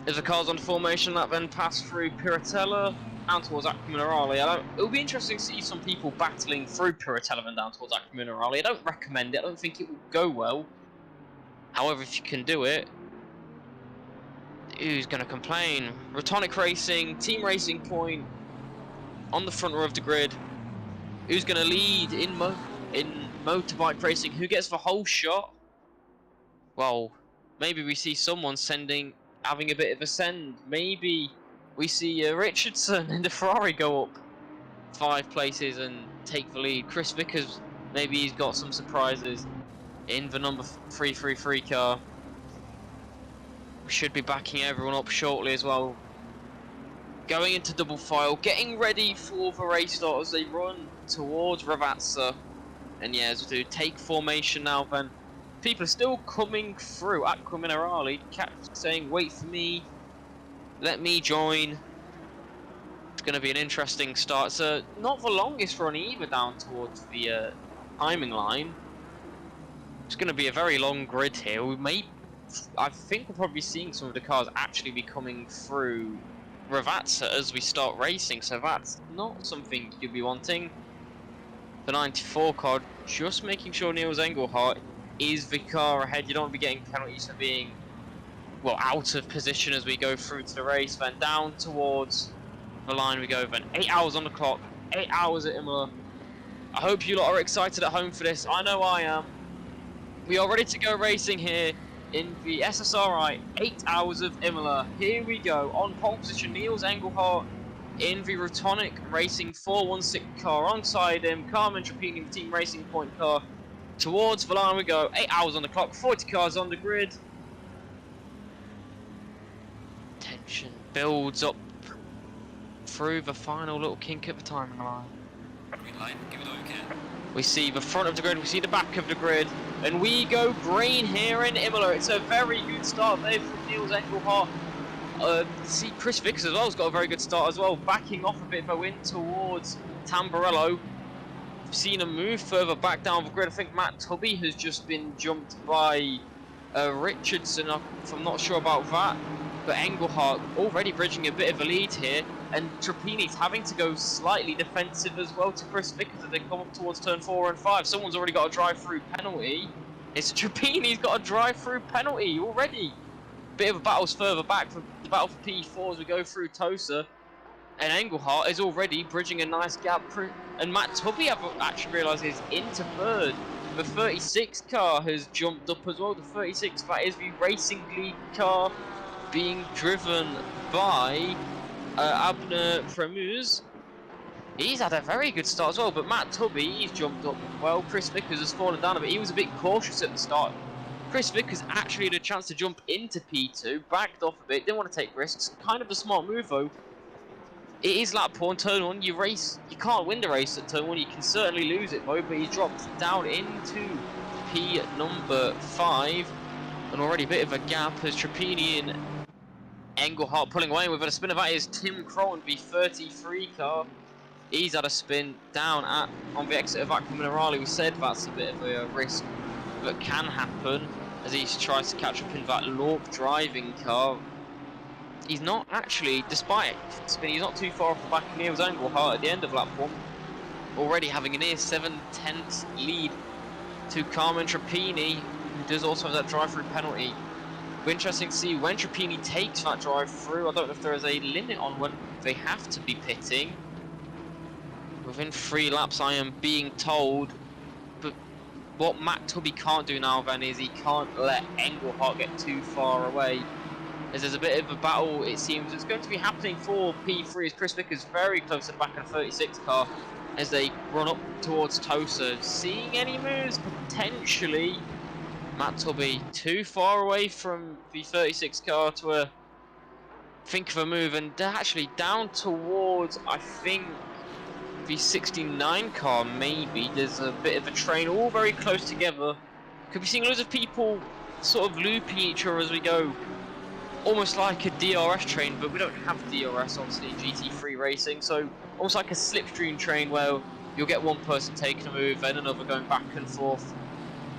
As the cars on the formation lap then pass through Piratella down towards Aquaminerale. It'll be interesting to see some people battling through Piratella and down towards Aquaminerale. I don't recommend it. I don't think it will go well. However, if you can do it, who's going to complain? Rotonic Racing, Team Racing Point, on the front row of the grid. Who's going to lead in motorbike racing? Who gets the whole shot? Well, maybe we see someone having a bit of a send. Maybe we see Richardson in the Ferrari go up 5 places and take the lead. Chris Vickers, maybe he's got some surprises in the number 333 car. We should be backing everyone up shortly as well. Going into double file, getting ready for the race start as they run towards Ravazza. And yeah, as we do take formation now then. People are still coming through Aquaminerale, saying, wait for me, let me join. It's going to be an interesting start. It's not the longest run either down towards the timing line. It's going to be a very long grid here. I think we'll probably be seeing some of the cars actually be coming through Ravazza as we start racing, so that's not something you'd be wanting. The 94 car, just making sure Niels Engelhardt is the car ahead. You don't want to be getting penalties for being, well, out of position as we go through to the race. Then down towards the line we go. Then 8 hours on the clock, 8 hours at Imola. I hope you lot are excited at home for this. I know I am. We are ready to go racing here in the SSRI 8 hours of Imola. Here we go. On pole position, Niels Engelhardt in the Rotonic Racing 416 car. Alongside him, Carmen Trappini, the Team Racing Point car. Towards the line we go. 8 hours on the clock, 40 cars on the grid. Tension builds up through the final little kink at the timing line. Green light, give it all you can. We see the front of the grid, we see the back of the grid, and we go green here in Imola. It's a very good start there from Niels Engelhardt. See Chris Vickers as well has got a very good start as well, backing off a bit of a win towards Tamburello. We've seen him move further back down the grid. I think Matt Tubby has just been jumped by Richardson. I'm not sure about that, but Engelhardt already bridging a bit of a lead here, and Trappini's having to go slightly defensive as well to Chris Vickers as they come up towards turn 4 and 5. Someone's already got a drive-through penalty. It's Trappini's got a drive-through penalty already. Bit of a battle's further back, for the battle for P4 as we go through Tosa. And Engelhardt is already bridging a nice gap. And Matt Tubby, I've actually realised, is into third. The 36 car has jumped up as well. The 36, that is the Racing League car being driven by Abner Fremuz. He's had a very good start as well, but Matt Tubby, he's jumped up well. Chris Vickers has fallen down a bit. He was a bit cautious at the start. Chris Vickers actually had a chance to jump into P2, backed off a bit, didn't want to take risks. Kind of a smart move though. It is lap one, turn one, you can't win the race at turn one, you can certainly lose it though, but he's dropped down into P number 5. And already a bit of a gap as Trappini and Engelhardt pulling away. We've had a spin of that is Tim Crowan, the 33 car. He's had a spin down on the exit of Aqua Minerale. We said that's a bit of a risk that can happen as he tries to catch up in that Lorp driving car. He's not actually, despite spinning, he's not too far off the back of Niels Engelhardt at the end of lap 1. Already having a near 7/10 lead to Carmen Trappini, who does also have that drive-through penalty. It'll be interesting to see when Trappini takes that drive-through. I don't know if there is a limit on when they have to be pitting. Within 3 laps, I am being told. But what Matt Tubby can't do now, then, is he can't let Engelhardt get too far away. As there's a bit of a battle, it seems, it's going to be happening for P3 as Chris Vickers very close to the back of the 36 car as they run up towards Tosa. Seeing any moves? Potentially. Matt Tubby too far away from the 36 car to think of a move, and actually down towards, I think, the 69 car maybe. There's a bit of a train all very close together. Could be seeing loads of people sort of looping each other as we go. Almost like a DRS train, but we don't have DRS obviously in GT3 racing, so almost like a slipstream train where you'll get one person taking a move, then another going back and forth.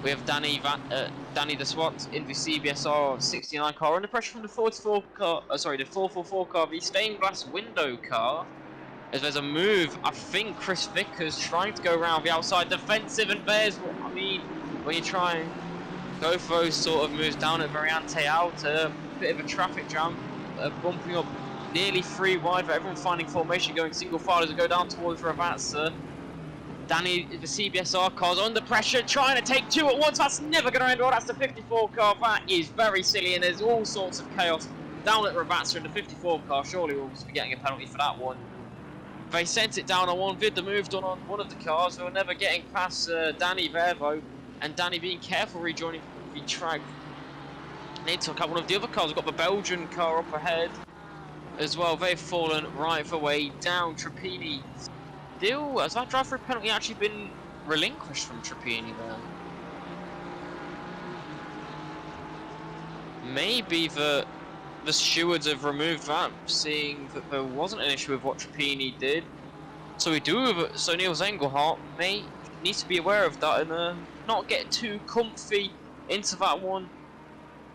We have Danny the SWAT in the CBSR 69 car under pressure from the 44 car, the 444 car, the stained glass window car. As there's a move, I think Chris Vickers trying to go around the outside defensive, and there's what I mean when you try and go for those sort of moves down at Variante Alta. Bit of a traffic jam, bumping up nearly 3 wide, but everyone finding formation, going single file as we go down towards Ravazza. Danny, the CBSR car's under pressure, trying to take 2 at once. That's never going to end well. That's the 54 car. That is very silly, and there's all sorts of chaos down at Ravazza in the 54 car. Surely we'll be getting a penalty for that one. They sent it down on one vid, the move done on one of the cars. They were never getting past Danny Vervo, and Danny being careful rejoining the track. They took out one of the other cars. We've got the Belgian car up ahead as well. They've fallen right the way down. Trappini still, has that drive-through penalty actually been relinquished from Trappini there? Maybe the stewards have removed that, seeing that there wasn't an issue with what Trappini did. So we do, so Niels Engelhardt needs to be aware of that and not get too comfy into that one.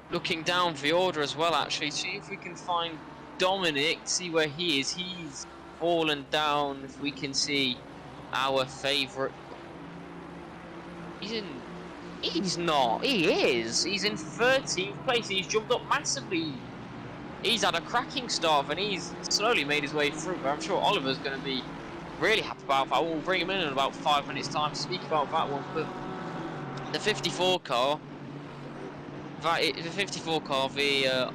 Looking down the order as well, actually, see if we can find Dominic, see where he is. He's fallen down, if we can see our favourite. He's not, he is. He's in 13th place, he's jumped up massively. He's had a cracking start and he's slowly made his way through, but I'm sure Oliver's going to be really happy about that. We'll bring him in about 5 minutes time to speak about that one. But the 54 car, the 54 car, the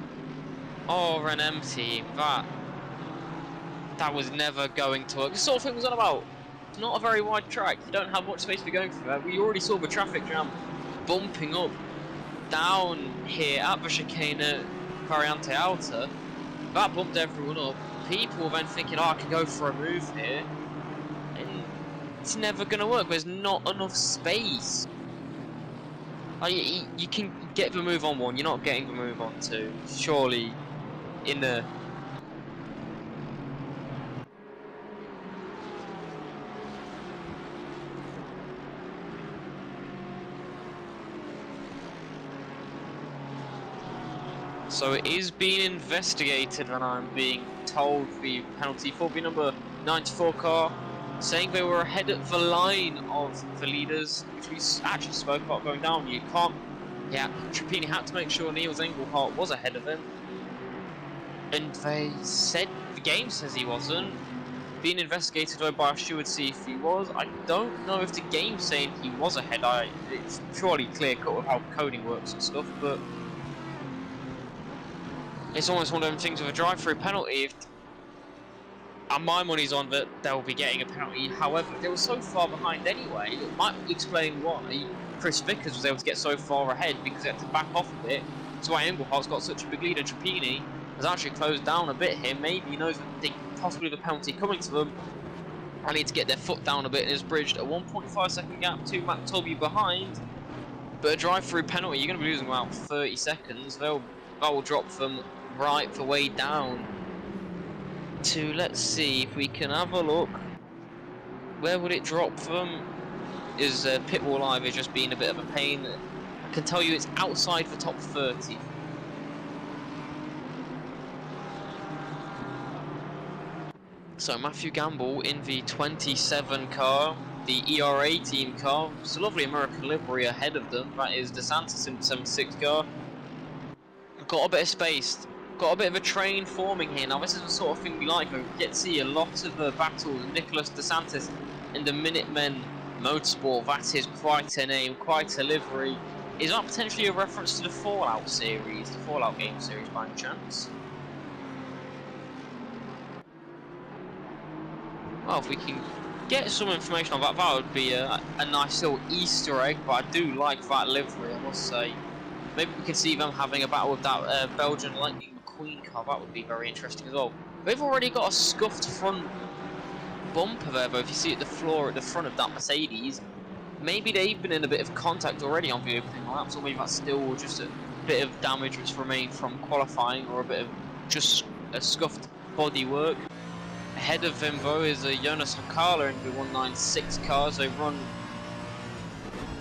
R&M team, that was never going to work. This sort of thing was on about. It's not a very wide track. You don't have much space to be going through that. We already saw the traffic jam bumping up down here at the chicane at Variante Alta. That bumped everyone up. People were then thinking, oh, I can go for a move here. And it's never going to work. There's not enough space. Like, you can get the move on one, you're not getting the move on two. Surely, in the... So it is being investigated, and I'm being told the penalty for the number 94 car, saying they were ahead of the line of the leaders, which we actually spoke about going down. You can't... Yeah, Trappini had to make sure Niels Engelhardt was ahead of him. And they said, the game says he wasn't. Being investigated though by our steward, see if he was. I don't know if the game's saying he was ahead. It's surely clear cut with how coding works and stuff, but... It's almost one of them things with a drive-through penalty. And my money's on that they'll be getting a penalty. However, they were so far behind anyway, it might explain why Chris Vickers was able to get so far ahead, because he had to back off a bit. That's why Englehart's got such a big lead, and Trappini has actually closed down a bit here. Maybe he knows that they possibly have a penalty coming to them. I need to get their foot down a bit, and is bridged a 1.5 second gap to Matt Tobey behind. But a drive-through penalty, you're going to be losing about 30 seconds. That will drop them right the way down to, let's see if we can have a look. Where would it drop them? Is Pitwall Live is just being a bit of a pain. I can tell you it's outside the top 30. So Matthew Gamble in the 27 car, the ERA team car. It's a lovely American livery ahead of them. That is DeSantis in the 76 car. Got a bit of space. Got a bit of a train forming here. Now this is the sort of thing we like. We get to see a lot of battles. Nicholas DeSantis in the Minutemen Motorsport. That is quite a name, quite a livery. Is that potentially a reference to the Fallout series, the Fallout game series by any chance? Well, if we can get some information on that, that would be a nice little Easter egg. But I do like that livery, I must say. Maybe we can see them having a battle with that Belgian Lightning McQueen car. That would be very interesting as well. They've already got a scuffed front bumper there, though. If you see at the floor at the front of that Mercedes, maybe they've been in a bit of contact already on the opening laps, or maybe that's still just a bit of damage which remained from qualifying, or a bit of just a scuffed bodywork. Ahead of them, though, is Jonas Hakala in the 196 cars. They run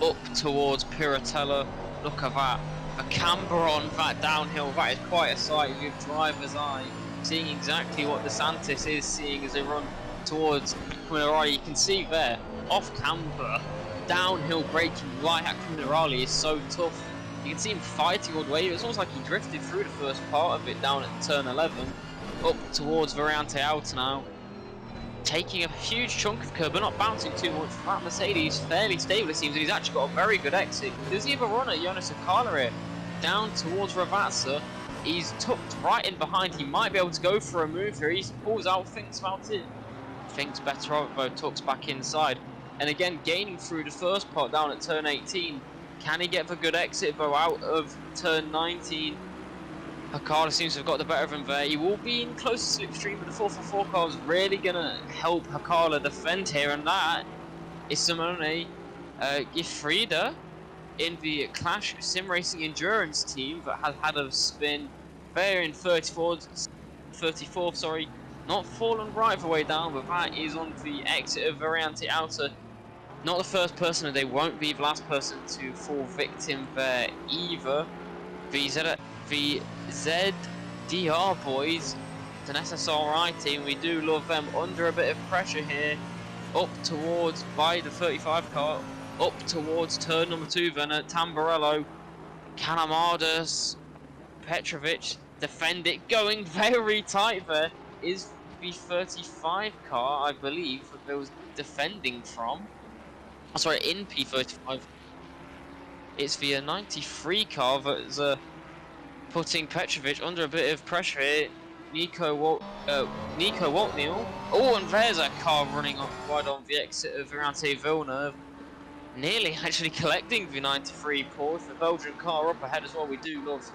up towards Piratella. Look at that. A camber on that downhill. That is quite a sight with driver's eye. Seeing exactly what DeSantis is seeing as they run towards Quinarali. You can see there, off camber, downhill braking right at Quinarali is so tough. You can see him fighting all the way. It was almost like he drifted through the first part of it down at turn 11. Up towards Variante Alta now. Taking a huge chunk of curb, but not bouncing too much. That Mercedes fairly stable, it seems, and he's actually got a very good exit. Does he have a run at Jonas Hakala here? Down towards Ravazza. He's tucked right in behind. He might be able to go for a move here. He pulls out, thinks about it. Thinks better of it, though, tucks back inside. And again, gaining through the first part down at turn 18. Can he get the good exit, though, out of turn 19? Hakala seems to have got the better of him there. He will be in close to slipstream, but the 444 car is really going to help Hakala defend here, and that is Simone Gifrida in the Clash Sim Racing Endurance team that has had a spin there in 34th, sorry. Not fallen right the way down, but that is on the exit of Variante Alta. Not the first person, and they won't be the last person to fall victim there either. The ZDR boys, it's an SSRI team, we do love them, under a bit of pressure here, up towards, by the 35 car, up towards turn number 2 then at Tamburello, Calamardas, Petrovic, defend it, going very tight there, is the 35 car, I believe, that they was defending from, oh, sorry, in P35, it's the 93 car that's putting Petrovic under a bit of pressure here. Nico Waltneel. Oh, and there's a car running off wide on the exit of Variante Villeneuve. Nearly actually collecting the 93 Porsche. The Belgian car up ahead as well. We do love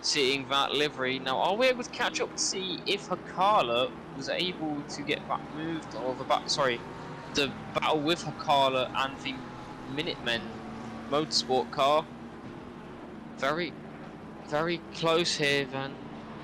seeing that livery. Now, are we able to catch up to see if Hakala was able to get that moved, or the battle with Hakala and the Minutemen Motorsport car? Very close here then,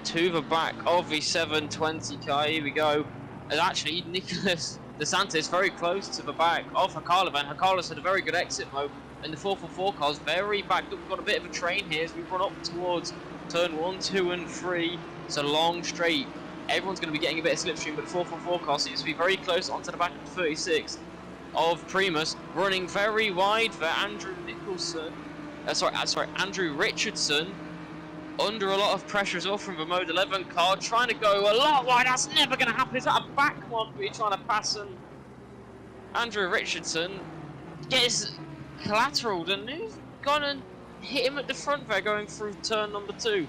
to the back of the 720 car. Here we go. And actually, Nicholas DeSantis very close to the back of Hakala then. Hakala's had a very good exit mode, and the 444 car's very backed up. We've got a bit of a train here as we run up towards turn 1, 2 and 3. It's a long straight. Everyone's going to be getting a bit of slipstream, but the 444 car seems to be very close onto the back of the 36 of Primus. Running very wide for Andrew Richardson. Under a lot of pressure as well from the Mode 11 car, trying to go a lot wide. That's never going to happen. Is that a back one? We're trying to pass him. Andrew Richardson gets collateraled, and who's gone and hit him at the front there going through turn number 2?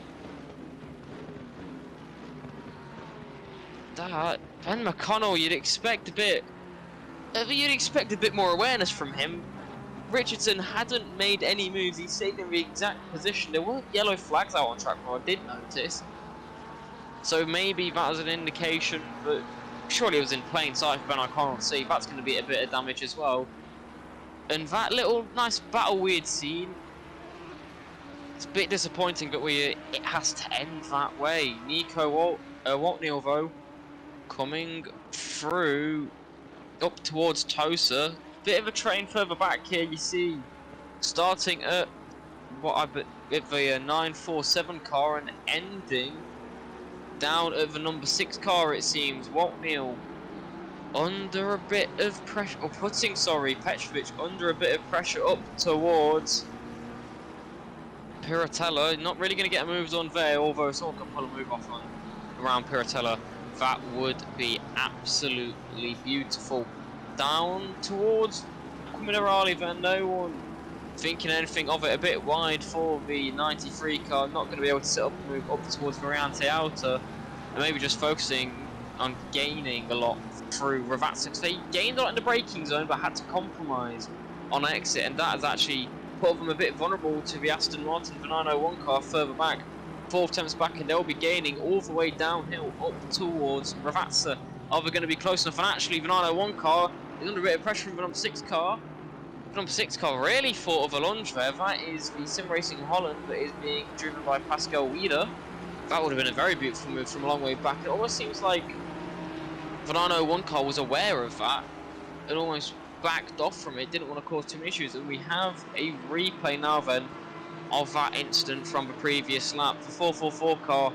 That Ben McConnell, you'd expect a bit more awareness from him. Richardson hadn't made any moves. He stayed in the exact position. There weren't yellow flags out on track, I did notice. So maybe that was an indication, but surely it was in plain sight for Ben O'Connell to see. That's going to be a bit of damage as well. And that little nice battle we'd seen, it's a bit disappointing, but it has to end that way. Nico Waltney, though, coming through up towards Tosa. Bit of a train further back here, you see, starting at with the 947 car and ending down at the number 6 car, it seems. Waltney under a bit of pressure, or putting, Petrovic under a bit of pressure up towards Piratella. Not really going to get moves on there, although someone can pull a move off on around Piratella. That would be absolutely beautiful. Down towards Minerali, then no one thinking anything of it. A bit wide for the 93 car, not going to be able to set up a move up towards Variante Alta, and maybe just focusing on gaining a lot through Ravazza. They gained a lot in the braking zone but had to compromise on exit, and that has actually put them a bit vulnerable to the Aston Martin the 901 car further back. 4 attempts back, and they'll be gaining all the way downhill up towards Ravazza. Are they going to be close enough? And actually the 901 car is under a bit of pressure from the number 6 car. The number 6 car really thought of a lunge there. That is the Sim Racing Holland that is being driven by Pascal Wieder. That would have been a very beautiful move from a long way back. It almost seems like the 901 car was aware of that and almost backed off from it, didn't want to cause too many issues. And we have a replay now then of that incident from the previous lap. The 444 car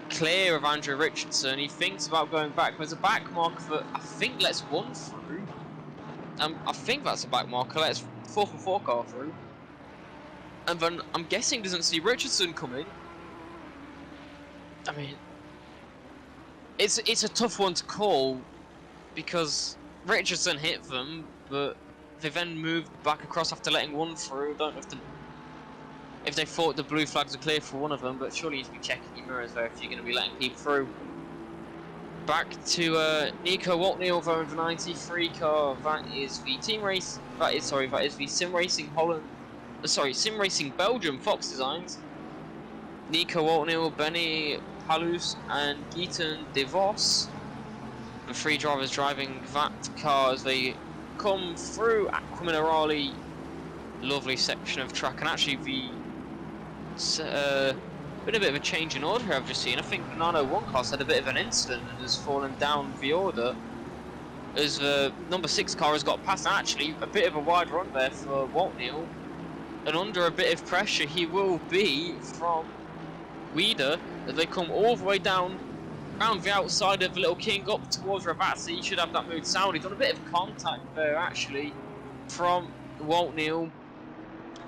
clear of Andrew Richardson. He thinks about going back. There's a back marker that I think lets one through. I think that's a back marker, lets 444 car through. And then I'm guessing doesn't see Richardson coming. I mean, it's a tough one to call because Richardson hit them, but they then moved back across after letting one through. Don't know if they thought the blue flags were clear for one of them, but surely you should be checking your mirrors there if you're going to be letting people through. Back to Nico Waltney over the 93 car. That is the team race. That is the Sim Racing Holland. Sim Racing Belgium Fox Designs. Nico Waltney, Benny Palus, and Geeton De Vos. The 3 drivers driving that car as they come through Aqua Minerali. Lovely section of track, and actually been a bit of a change in order here I've just seen. I think the 901 car had a bit of an incident and has fallen down the order as the number 6 car has got past. Actually, a bit of a wide run there for Waltney, and under a bit of pressure he will be from Wieder as they come all the way down around the outside of the Little King up towards Ravazza. He should have that move sound. He's done a bit of contact there actually from Waltney,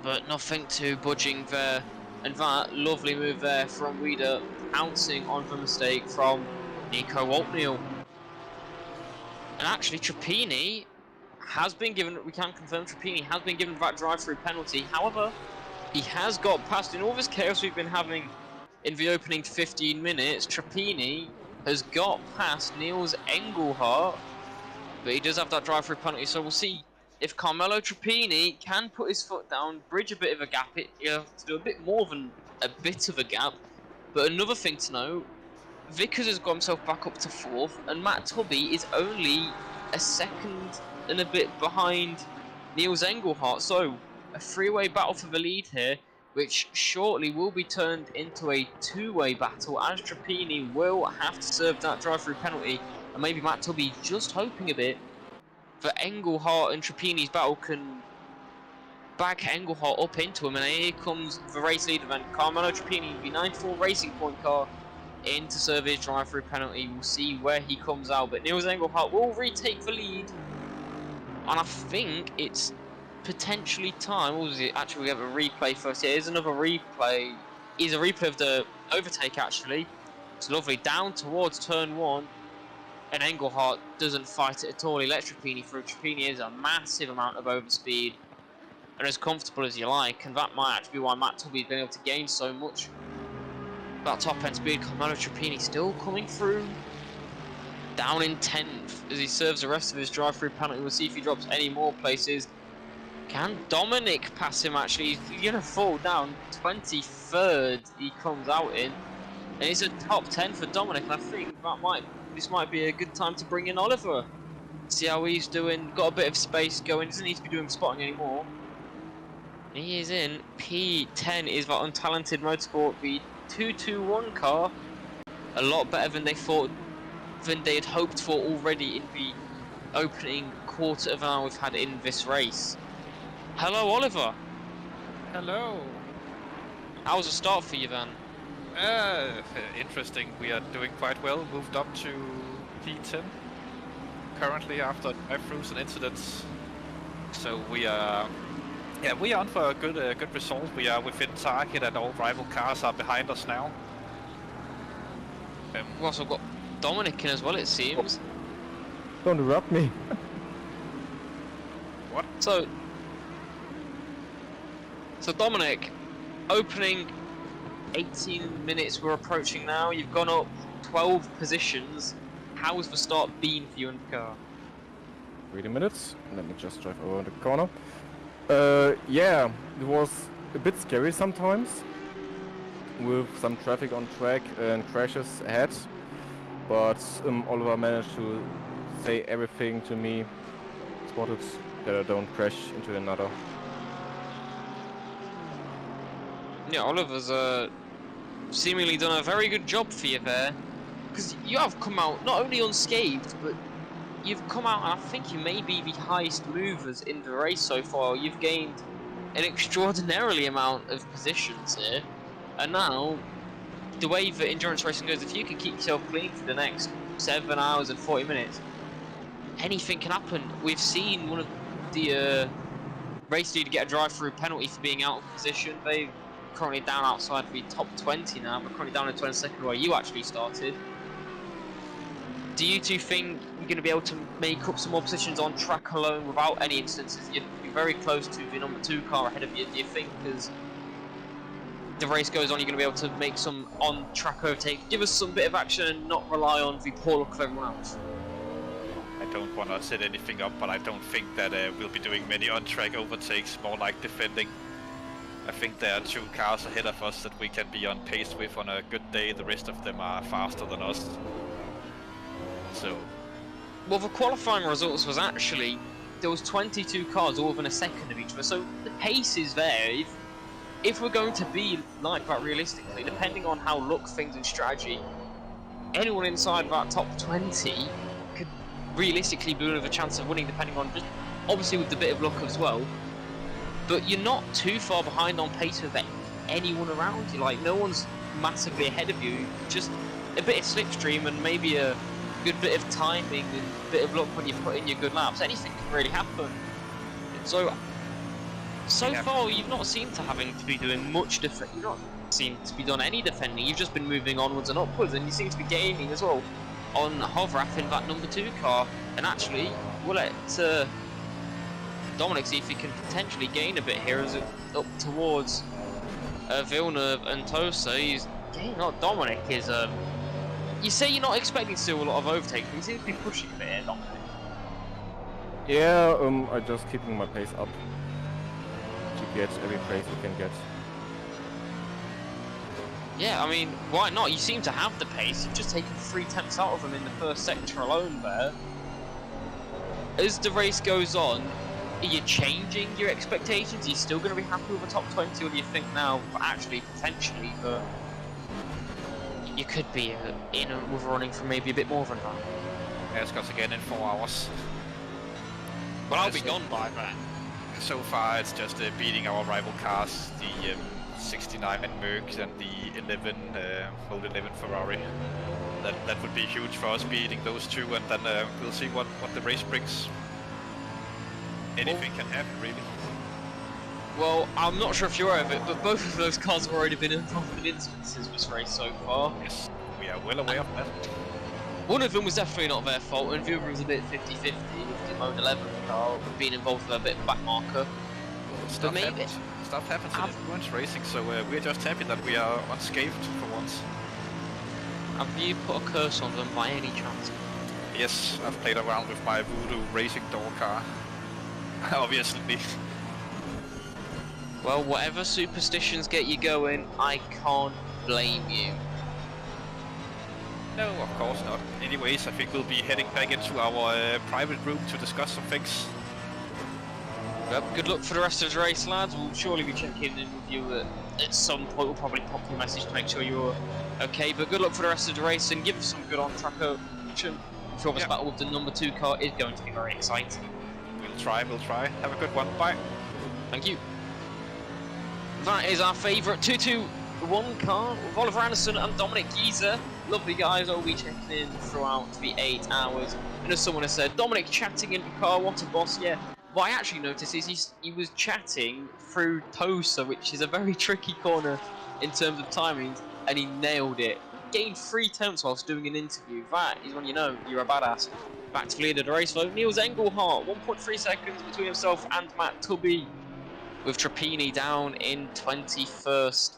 but nothing too budging there. And that lovely move there from Wieder, pouncing on the mistake from Nico Waltney. And actually Trappini has been given, we can confirm Trappini has been given that drive-through penalty. However, he has got past, in all this chaos we've been having in the opening 15 minutes, Trappini has got past Niels Engelhardt, but he does have that drive-through penalty, so we'll see if Carmelo Trappini can put his foot down, bridge a bit of a gap. He'll have to do a bit more than a bit of a gap. But another thing to know, Vickers has got himself back up to 4th, and Matt Tubby is only a second and a bit behind Niels Engelhardt. So, a 3-way battle for the lead here, which shortly will be turned into a 2-way battle, as Trappini will have to serve that drive-through penalty, and maybe Matt Tubby just hoping a bit that Engelhardt and Trappini's battle can back Engelhardt up into him. And here comes the race leader then, Carmelo Trappini, the 94 Racing Point car, in to serve his drive-through penalty. We'll see where he comes out, but Niels Engelhardt will retake the lead, and I think it's potentially time. What was it? Actually, we have a replay first. Yeah, here's another replay. Here's a replay of the overtake actually. It's lovely, down towards turn 1. And Engelhardt doesn't fight it at all. He lets Trappini through. Trappini is a massive amount of overspeed and as comfortable as you like, and that might actually be why Matt Tubby's been able to gain so much. That top end speed, Carmelo Trappini still coming through down in 10th as he serves the rest of his drive-through penalty. We'll see if he drops any more places. Can Dominic pass him actually? He's going to fall down. 23rd he comes out in. And it's a top 10 for Dominic, and I think this might be a good time to bring in Oliver. See how he's doing. Got a bit of space going. Doesn't need to be doing spotting anymore. He is in P10. Is that untalented Motorsport, the 221 car. A lot better than they thought, than they had hoped for already in the opening quarter of an hour we've had in this race. Hello, Oliver. Hello. How was the start for you, then? Interesting. We are doing quite well. Moved up to P10 currently after drive-throughs and incidents. So we are on for a good result. We are within target, and all rival cars are behind us now. We've also got Dominic in as well, it seems. Don't interrupt me. What? So Dominic, opening 18 minutes we're approaching now. You've gone up 12 positions. How's the start been for you in the car? 30 minutes. Let me just drive over the corner. Yeah, it was a bit scary sometimes, with some traffic on track and crashes ahead. But Oliver managed to say everything to me, spotted that I don't crash into another. Yeah, Oliver's seemingly done a very good job for you there, because you have come out not only unscathed, but you've come out, and I think you may be the highest movers in the race so far. You've gained an extraordinarily amount of positions here, and now the way that endurance racing goes, if you can keep yourself clean for the next 7 hours and 40 minutes, anything can happen. We've seen one of the race leader get a drive-through penalty for being out of position. They're currently down outside the top 20 now, but currently down in 22nd where you actually started. Do you two think you're going to be able to make up some more positions on track alone without any instances? You're very close to the number 2 car ahead of you. Do you think as the race goes on, you're going to be able to make some on-track overtake? Give us some bit of action and not rely on the poor luck of everyone else. I don't want to set anything up, but I don't think that we'll be doing many on-track overtakes, more like defending. I think there are 2 cars ahead of us that we can be on pace with on a good day. The rest of them are faster than us. So, well, the qualifying results was actually there was 22 cars all within a second of each other, so the pace is there. If we're going to be like that realistically, depending on how luck, things and strategy, anyone inside that top 20 could realistically be with a chance of winning, depending on just obviously with the bit of luck as well. But you're not too far behind on pace with anyone around you. Like, no one's massively ahead of you. Just a bit of slipstream and maybe a good bit of timing and a bit of luck when you put in your good laps. Anything can really happen. So far, you've not seemed to having to be doing much defending. You've not seemed to be done any defending. You've just been moving onwards and upwards, and you seem to be gaining as well on Hovrath in that number 2 car. And actually, we'll let Dominic see if he can potentially gain a bit here as it up towards Villeneuve and Tosa. He's not Dominic is. You say you're not expecting to do a lot of overtaking, but he seems to be pushing a bit here, Dominic. Yeah, I'm just keeping my pace up to get every place we can get. Yeah, I mean, why not? You seem to have the pace. You've just taken 3 tenths out of them in the first sector alone there. As the race goes on, are you changing your expectations? Are you still going to be happy with the top 20, or do you think now, actually, potentially, that you could be with running for maybe a bit more than that? Ask us again in 4 hours. Well, I'll be gone by then. So far, it's just beating our rival cars, the 69 Merc and the 11, Mode 11 Ferrari. That would be huge for us, beating those 2, and then we'll see what the race brings. Anything can happen, really. Well, I'm not sure if you're aware of it, but both of those cars have already been involved in instances this race so far. Yes, we are well aware of that. One of them was definitely not their fault, and the other was a bit 50-50 with the Mode 11 car being involved with a bit of back marker. Stuff happens in endurance racing, so we're just happy that we are unscathed for once. Have you put a curse on them by any chance? Yes, I've played around with my Voodoo racing door car. Obviously. Well, whatever superstitions get you going, I can't blame you. No, of course not. Anyways, I think we'll be heading back into our private room to discuss some things. Well, good luck for the rest of the race, lads. We'll surely be checking in with you at some point. We'll probably pop you a message to make sure you're okay. But good luck for the rest of the race and give us some good on-track action. I'm sure this battle with the number 2 car is going to be very exciting. We'll try. Have a good one. Bye. Thank you. That is our favourite 2-2-1 car with Oliver Anderson and Dominic Gieser. Lovely guys, I'll be checking in throughout the 8 hours. And as someone has said, Dominic chatting in the car, what a boss, yeah. What I actually noticed is he was chatting through Tosa, which is a very tricky corner in terms of timings, and he nailed it. Gained 3 tenths whilst doing an interview. That is when you know you're a badass. Back to the lead of the race though, Niels Engelhardt, 1.3 seconds between himself and Matt Tubby, with Trappini down in 21st.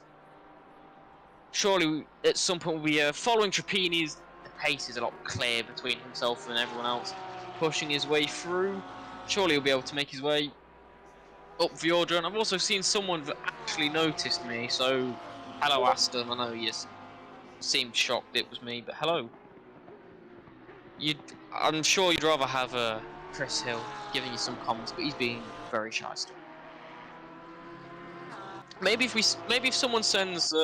Surely at some point we'll be following Trappini's. The pace is a lot clearer between himself and everyone else, pushing his way through. Surely he'll be able to make his way up the order. And I've also seen someone that actually noticed me, so hello Aston. I know you seemed shocked it was me, but hello. I'm sure you'd rather have Chris Hill giving you some comments, but he's being very shy still. Maybe if someone sends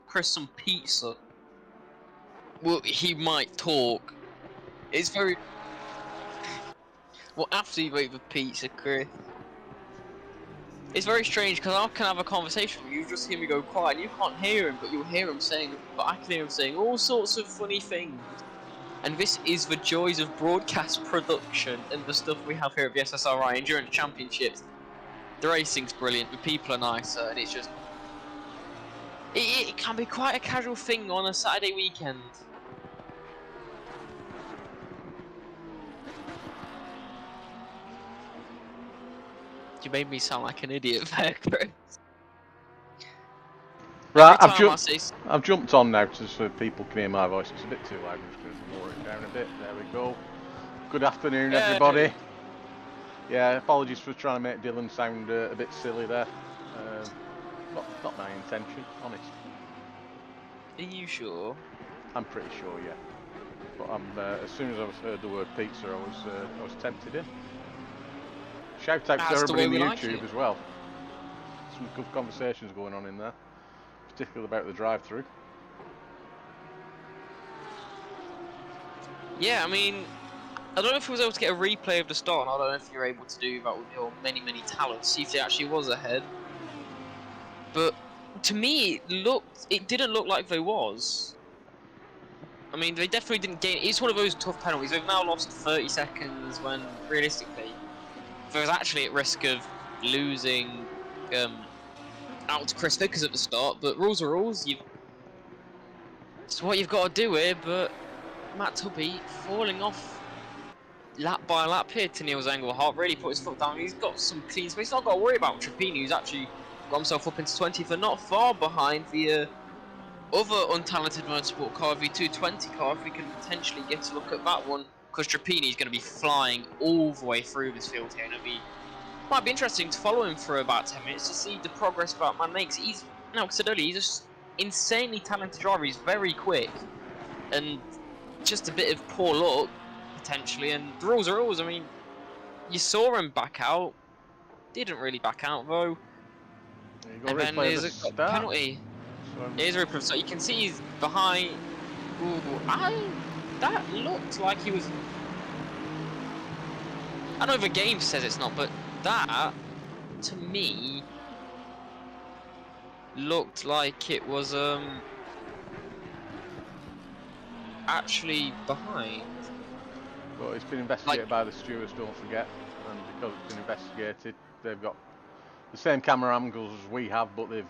Chris some pizza, well, he might talk. It's very well after you eat the pizza, Chris. It's very strange because I can have a conversation with you, just hear me go quiet, and you can't hear him, but you'll hear him saying. But I can hear him saying all sorts of funny things. And this is the joys of broadcast production and the stuff we have here at the SSRI Endurance Championships. The racing's brilliant, the people are nicer, and it's just... It can be quite a casual thing on a Saturday weekend. You made me sound like an idiot there, Chris. Right, I've jumped on now so people can hear my voice. It's a bit too loud. I'm just going to lower it down a bit. There we go. Good afternoon, everybody. Yeah, apologies for trying to make Dylan sound a bit silly there. Not my intention, honest. Are you sure? I'm pretty sure, yeah. But as soon as I heard the word pizza, I was tempted in. Shout out to everybody on the YouTube as well. Some good conversations going on in there, particularly about the drive-through. Yeah, I mean, I don't know if he was able to get a replay of the start. I don't know if you're able to do that with your many talents. See if he actually was ahead. But to me, it didn't look like they was. I mean, they definitely didn't gain. It's one of those tough penalties. They've now lost 30 seconds when realistically, they was actually at risk of losing out to Chris Vickers at the start. But rules are rules. It's what you've got to do here. But Matt Tubby falling off lap by lap here to Niels Engelhardt. Really put his foot down. He's got some clean space. He's not got to worry about Trappini, who's actually got himself up into 20th and not far behind the other untalented motorsport car, the 220 car. If we can potentially get a look at that one, because Trappini is going to be flying all the way through this field here, and might be interesting to follow him for about 10 minutes to see the progress that man makes. He's, like I said earlier, he's just insanely talented driver. He's very quick, and just a bit of poor luck potentially. And the rules are rules. I mean, you saw him back out. Didn't really back out though. And then there's a penalty. Here's a replay. So you can see he's behind. Ooh, that looked like he was. I know the game says it's not, but that to me looked like it was actually behind. Well, it's been investigated by the stewards, don't forget, and because it's been investigated, they've got the same camera angles as we have, but they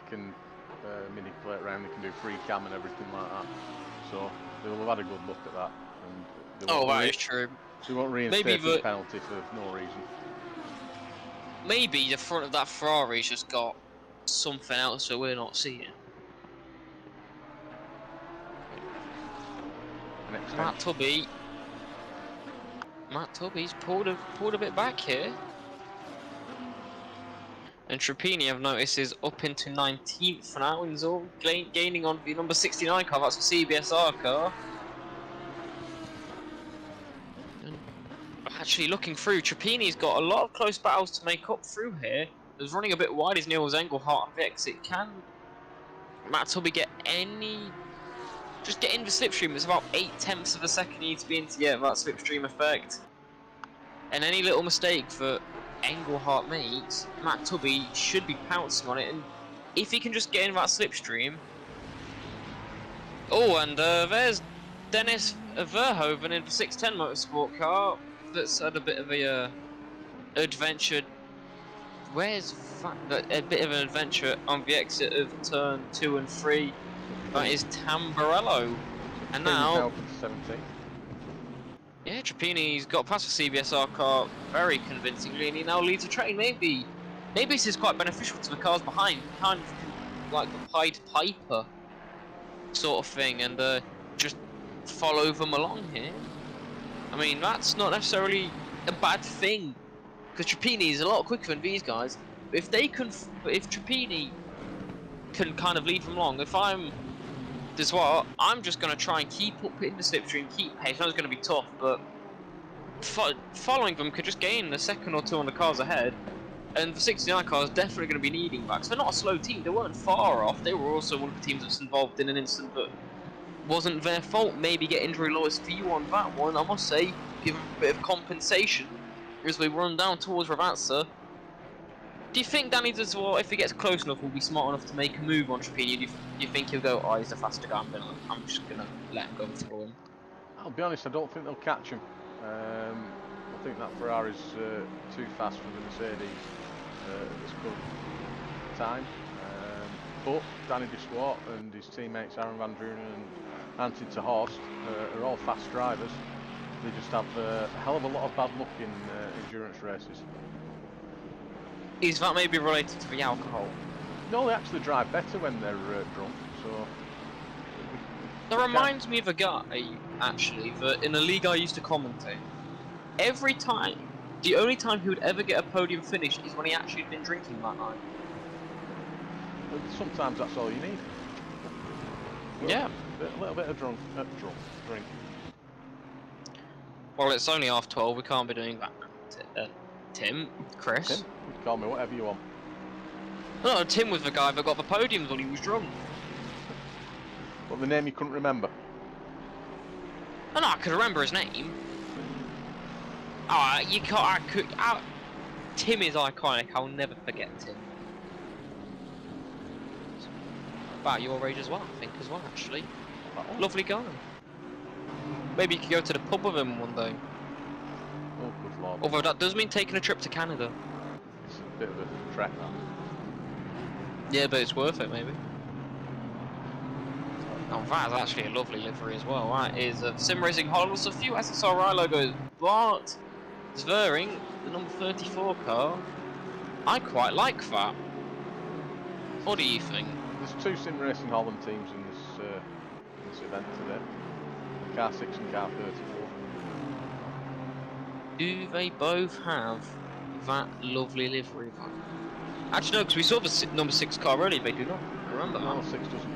can manipulate around. They can do free cam and everything like that. So they'll have had a good look at that. And that is true. They won't reinstate the penalty for no reason. Maybe the front of that Ferrari's just got something else that we're not seeing. Matt Tubby Matt Tubby's pulled a bit back here. And Trappini, I've noticed, is up into 19th now. He's all gaining on the number 69 car. That's a CBSR car. And actually, looking through, Trappini's got a lot of close battles to make up through here. He's running a bit wide as Niels Engelhardt on the exit. Can Matt Tubby get any... Just get in the slipstream? It's about 8/10 of a second he needs to be in to get that slipstream effect. And any little mistake that Engelhardt makes, Matt Tubby should be pouncing on it. And if he can just get in that slipstream... Oh, and there's Dennis Verhoeven in the 610 motorsport car that's had a bit of a adventure. Where's that? A bit of an adventure on the exit of turn 2 and 3. That is Tamburello. And now 17. yeah, Trappini's got past the CBSR car very convincingly, and he now leads a train. Maybe this is quite beneficial to the cars behind, kind of like the Pied Piper sort of thing, and just follow them along here. I mean, that's not necessarily a bad thing, because Trappini is a lot quicker than these guys. But if Trappini can kind of lead them along, if I'm this what, I'm just going to try and keep up in the slipstream, keep pace. I know it's going to be tough, but following them could just gain a second or two on the cars ahead. And the 69 car is definitely going to be needing back. So they're not a slow team, they weren't far off. They were also one of the teams that's involved in an incident that wasn't their fault. Maybe get injury lawyers for you on that one. I must say, give them a bit of compensation as we run down towards Ravazza. Do you think Danny does well, if he gets close enough, will be smart enough to make a move on Trappini? Do you think he'll go, oh, he's the faster guy, I'm just going to let him go through him? I'll be honest, I don't think they'll catch him. I think that Ferrari's too fast for the Mercedes at this current time. But Danny Deswart and his teammates Aaron Van Drunen and Anton ter Horst are all fast drivers. They just have a hell of a lot of bad luck in endurance races. Is that maybe related to the alcohol? No, they actually drive better when they're drunk, so... That reminds me of a guy, actually, that in a league I used to commentate. Every time, the only time he would ever get a podium finish is when he actually had been drinking that night. But sometimes that's all you need. Well, Yeah. A little bit of drink. Well, it's only 12:30, we can't be doing that. Tim? Chris? Tim, you can call me whatever you want. No, Tim was the guy that got the podiums when he was drunk. But the name you couldn't remember? Oh, no, I could remember his name. Oh, you can't, Tim is iconic, I'll never forget Tim. About your age as well, I think, actually. Lovely guy. Maybe you could go to the pub with him one day. Oh, good lord. Although that does mean taking a trip to Canada. It's a bit of a trek, that. Yeah, but it's worth it, maybe. Oh, that is actually a lovely livery as well. That is Sim Racing Holland with a few SSRI logos. Bart Svering, the number 34 car. I quite like that. What do you think? There's two Sim Racing Holland teams in this event today. Car 6 and car 34. Do they both have that lovely livery? Actually, no, because we saw the number 6 car earlier. They do not. Remember that. No, 6 doesn't.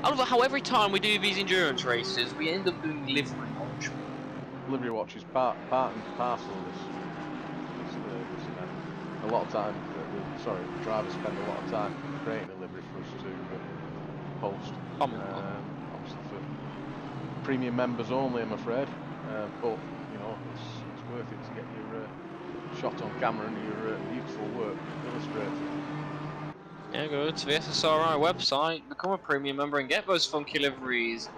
I love how every time we do these endurance races, we end up doing livery watch. Livery watch is part and parcel of this event. A lot of time, the drivers spend a lot of time creating a livery for us to post. Obviously for premium members only, I'm afraid. But you know, it's worth it to get your shot on camera and your beautiful work illustrated. Yeah, go to the SSRI website, become a premium member and get those funky liveries.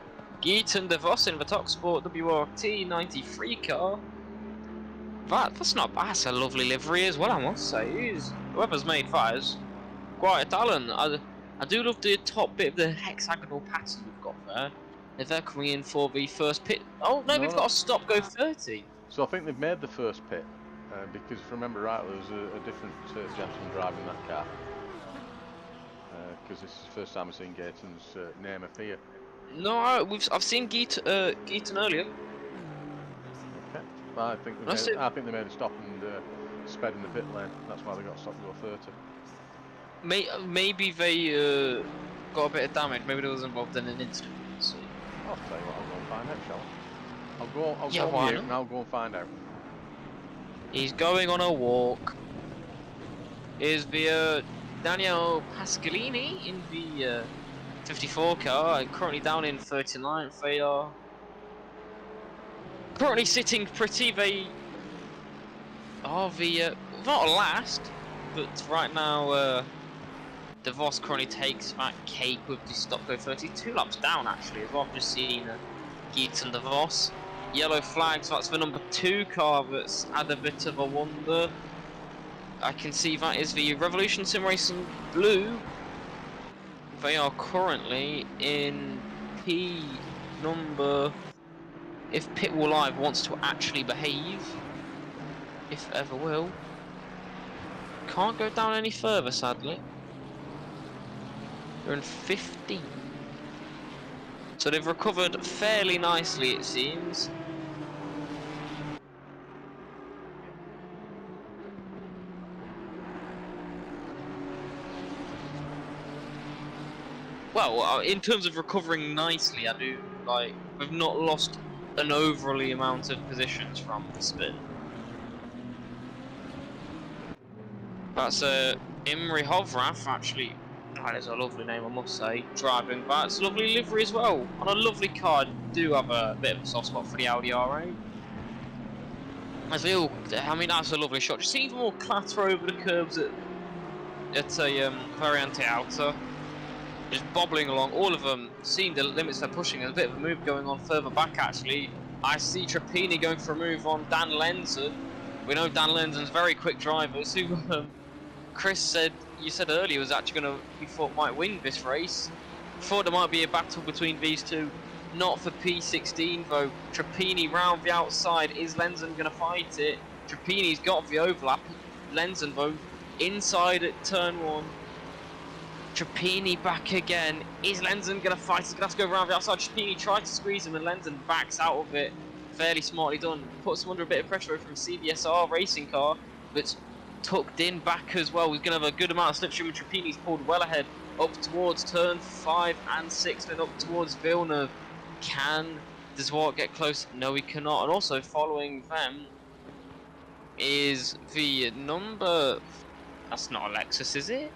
Geaton DeVos in the TalkSport WRT 93 car. That's not bad, that's a lovely livery as well, I must say. Whoever's made that is quite a talent. I do love the top bit of the hexagonal pattern we've got there. If they're coming in for the first pit. Oh no, we've got a stop go 30. So I think they've made the first pit because if I remember rightly, there was a different gentleman driving that car. Because this is the first time I've seen Gayton's name appear. No, I've seen Geaton earlier. I think they made a stop and sped in the pit lane. That's why they got stopped to go 30. Maybe they got a bit of damage. Maybe they was involved in an incident. So. I'll tell you what, I'll go and find out, shall I? I'll Yeah, go why on mute not? and I'll go and find out. He's going on a walk. Is the Daniel Pasqualini in the 54 car, currently down in 39th. They are currently sitting pretty. They are the not last, but right now De Vos currently takes that cake with the stop go 32 laps down actually as well. I've just seen Geets and De Vos. Yellow flag, so that's the number 2 car that's had a bit of a wonder. I can see that is the Revolution Sim Racing Blue. They are currently in P number, if Pitwall Live wants to actually behave, if ever will. Can't go down any further sadly. They're in 15. So they've recovered fairly nicely it seems. Well, in terms of recovering nicely, I do like we've not lost an overly amount of positions from the spin. That's Imre Hovrath actually. That is a lovely name, I must say. Driving that, it's a lovely livery as well. On a lovely car, I do have a bit of a soft spot for the Audi R8. As they all, I mean, that's a lovely shot. Just see even more clatter over the curbs at a Variante Alta. Just bobbling along, all of them seeing the limits they're pushing. There's a bit of a move going on further back actually. I see Trappini going for a move on Dan Lenzen. We know Dan Lenzen's very quick driver, who Chris said, you said earlier, was actually going to, he thought might win this race. Thought there might be a battle between these two. Not for P16 though. Trappini round the outside. Is Lenzen going to fight it? Trappini's got the overlap. Lenzen though, inside at turn 1. Trappini back again. Is Lenzen going to fight? He's going to have to go around the outside. Trappini tried to squeeze him and Lenzen backs out of it. Fairly smartly done. Puts him under a bit of pressure from a CBSR racing car, but tucked in back as well. He's going to have a good amount of slipstream. Trappini's pulled well ahead up towards turn 5 and 6 and up towards Villeneuve. Can Deswart get close? No, he cannot. And also following them is the number... That's not a Lexus, is it?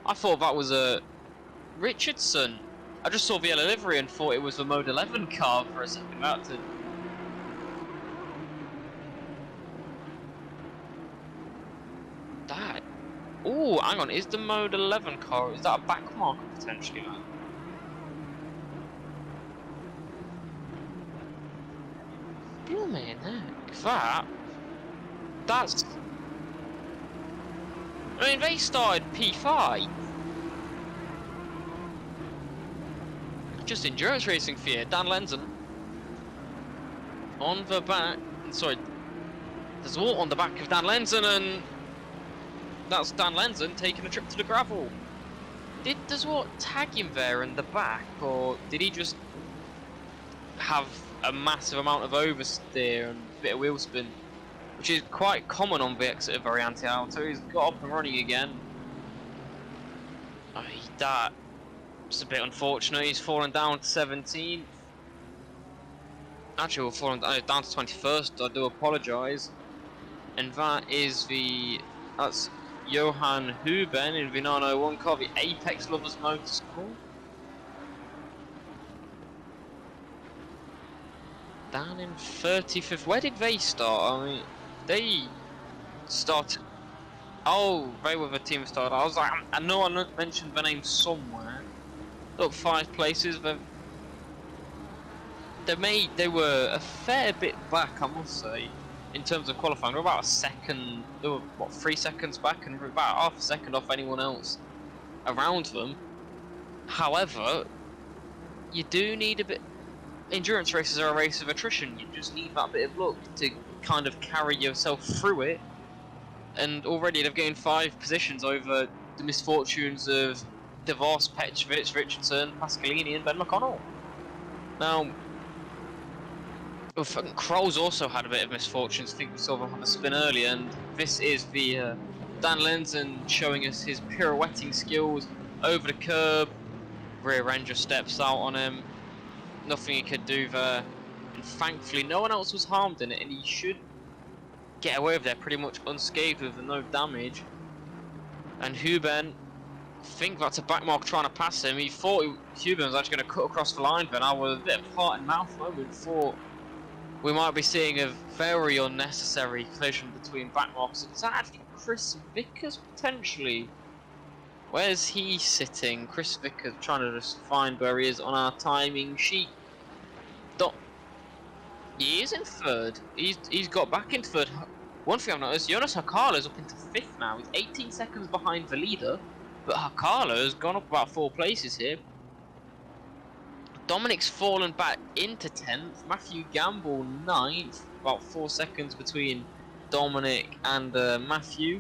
I thought that was a Richardson. I just saw the yellow livery and thought it was the Mode 11 car for a second. That. Oh, hang on. Is the Mode 11 car? Is that a back marker potentially, man? Blooming heck. That's. I mean, they started P5. Just endurance racing for you. Dan Lenzen on the back. Sorry, there's all on the back of Dan Lenzen, and that's Dan Lenzen taking a trip to the gravel. Did Deswart tag him there in the back, or did he just have a massive amount of oversteer and a bit of wheel spin? Which is quite common on the exit of Variante Alto. He's got up and running again. Oh, that's a bit unfortunate. He's fallen down to 17th. Actually, we're falling down to 21st. I do apologise. And that's Johan Huben in the 901 car, the Apex Lovers Motorsport. Down in 35th. Where did they start? I mean, they started. Oh, they were the team started. I was like, I know I mentioned the name somewhere. Look, 5 places. They were a fair bit back, I must say, in terms of qualifying. They were about a second. They were what, 3 seconds back, and about half a second off anyone else around them. However, you do need a bit. Endurance races are a race of attrition. You just need that bit of luck to kind of carry yourself through it. And already they've gained 5 positions over the misfortunes of De Vos, Petrovic, Richardson, Pasqualini and Ben McConnell. Now, Kroll's also had a bit of misfortunes. I think we saw him have a spin earlier, and this is the Dan Lenzen showing us his pirouetting skills over the curb. Rear end just steps out on him. Nothing he could do there. And thankfully, no one else was harmed in it, and he should get away with that pretty much unscathed with no damage. And Huben, I think that's a backmark trying to pass him. He thought Huben was actually going to cut across the line, but I was a bit of heart and mouth moment. Thought we might be seeing a very unnecessary collision between backmarks. Is that actually Chris Vickers potentially? Where's he sitting? Chris Vickers, trying to just find where he is on our timing sheet. He is in third. He's got back in third. One thing I've noticed, Jonas Hakala's up into 5th now. He's 18 seconds behind the leader, but Hakala has gone up about 4 places here. Dominic's fallen back into 10th. Matthew Gamble 9th, about 4 seconds between Dominic and Matthew.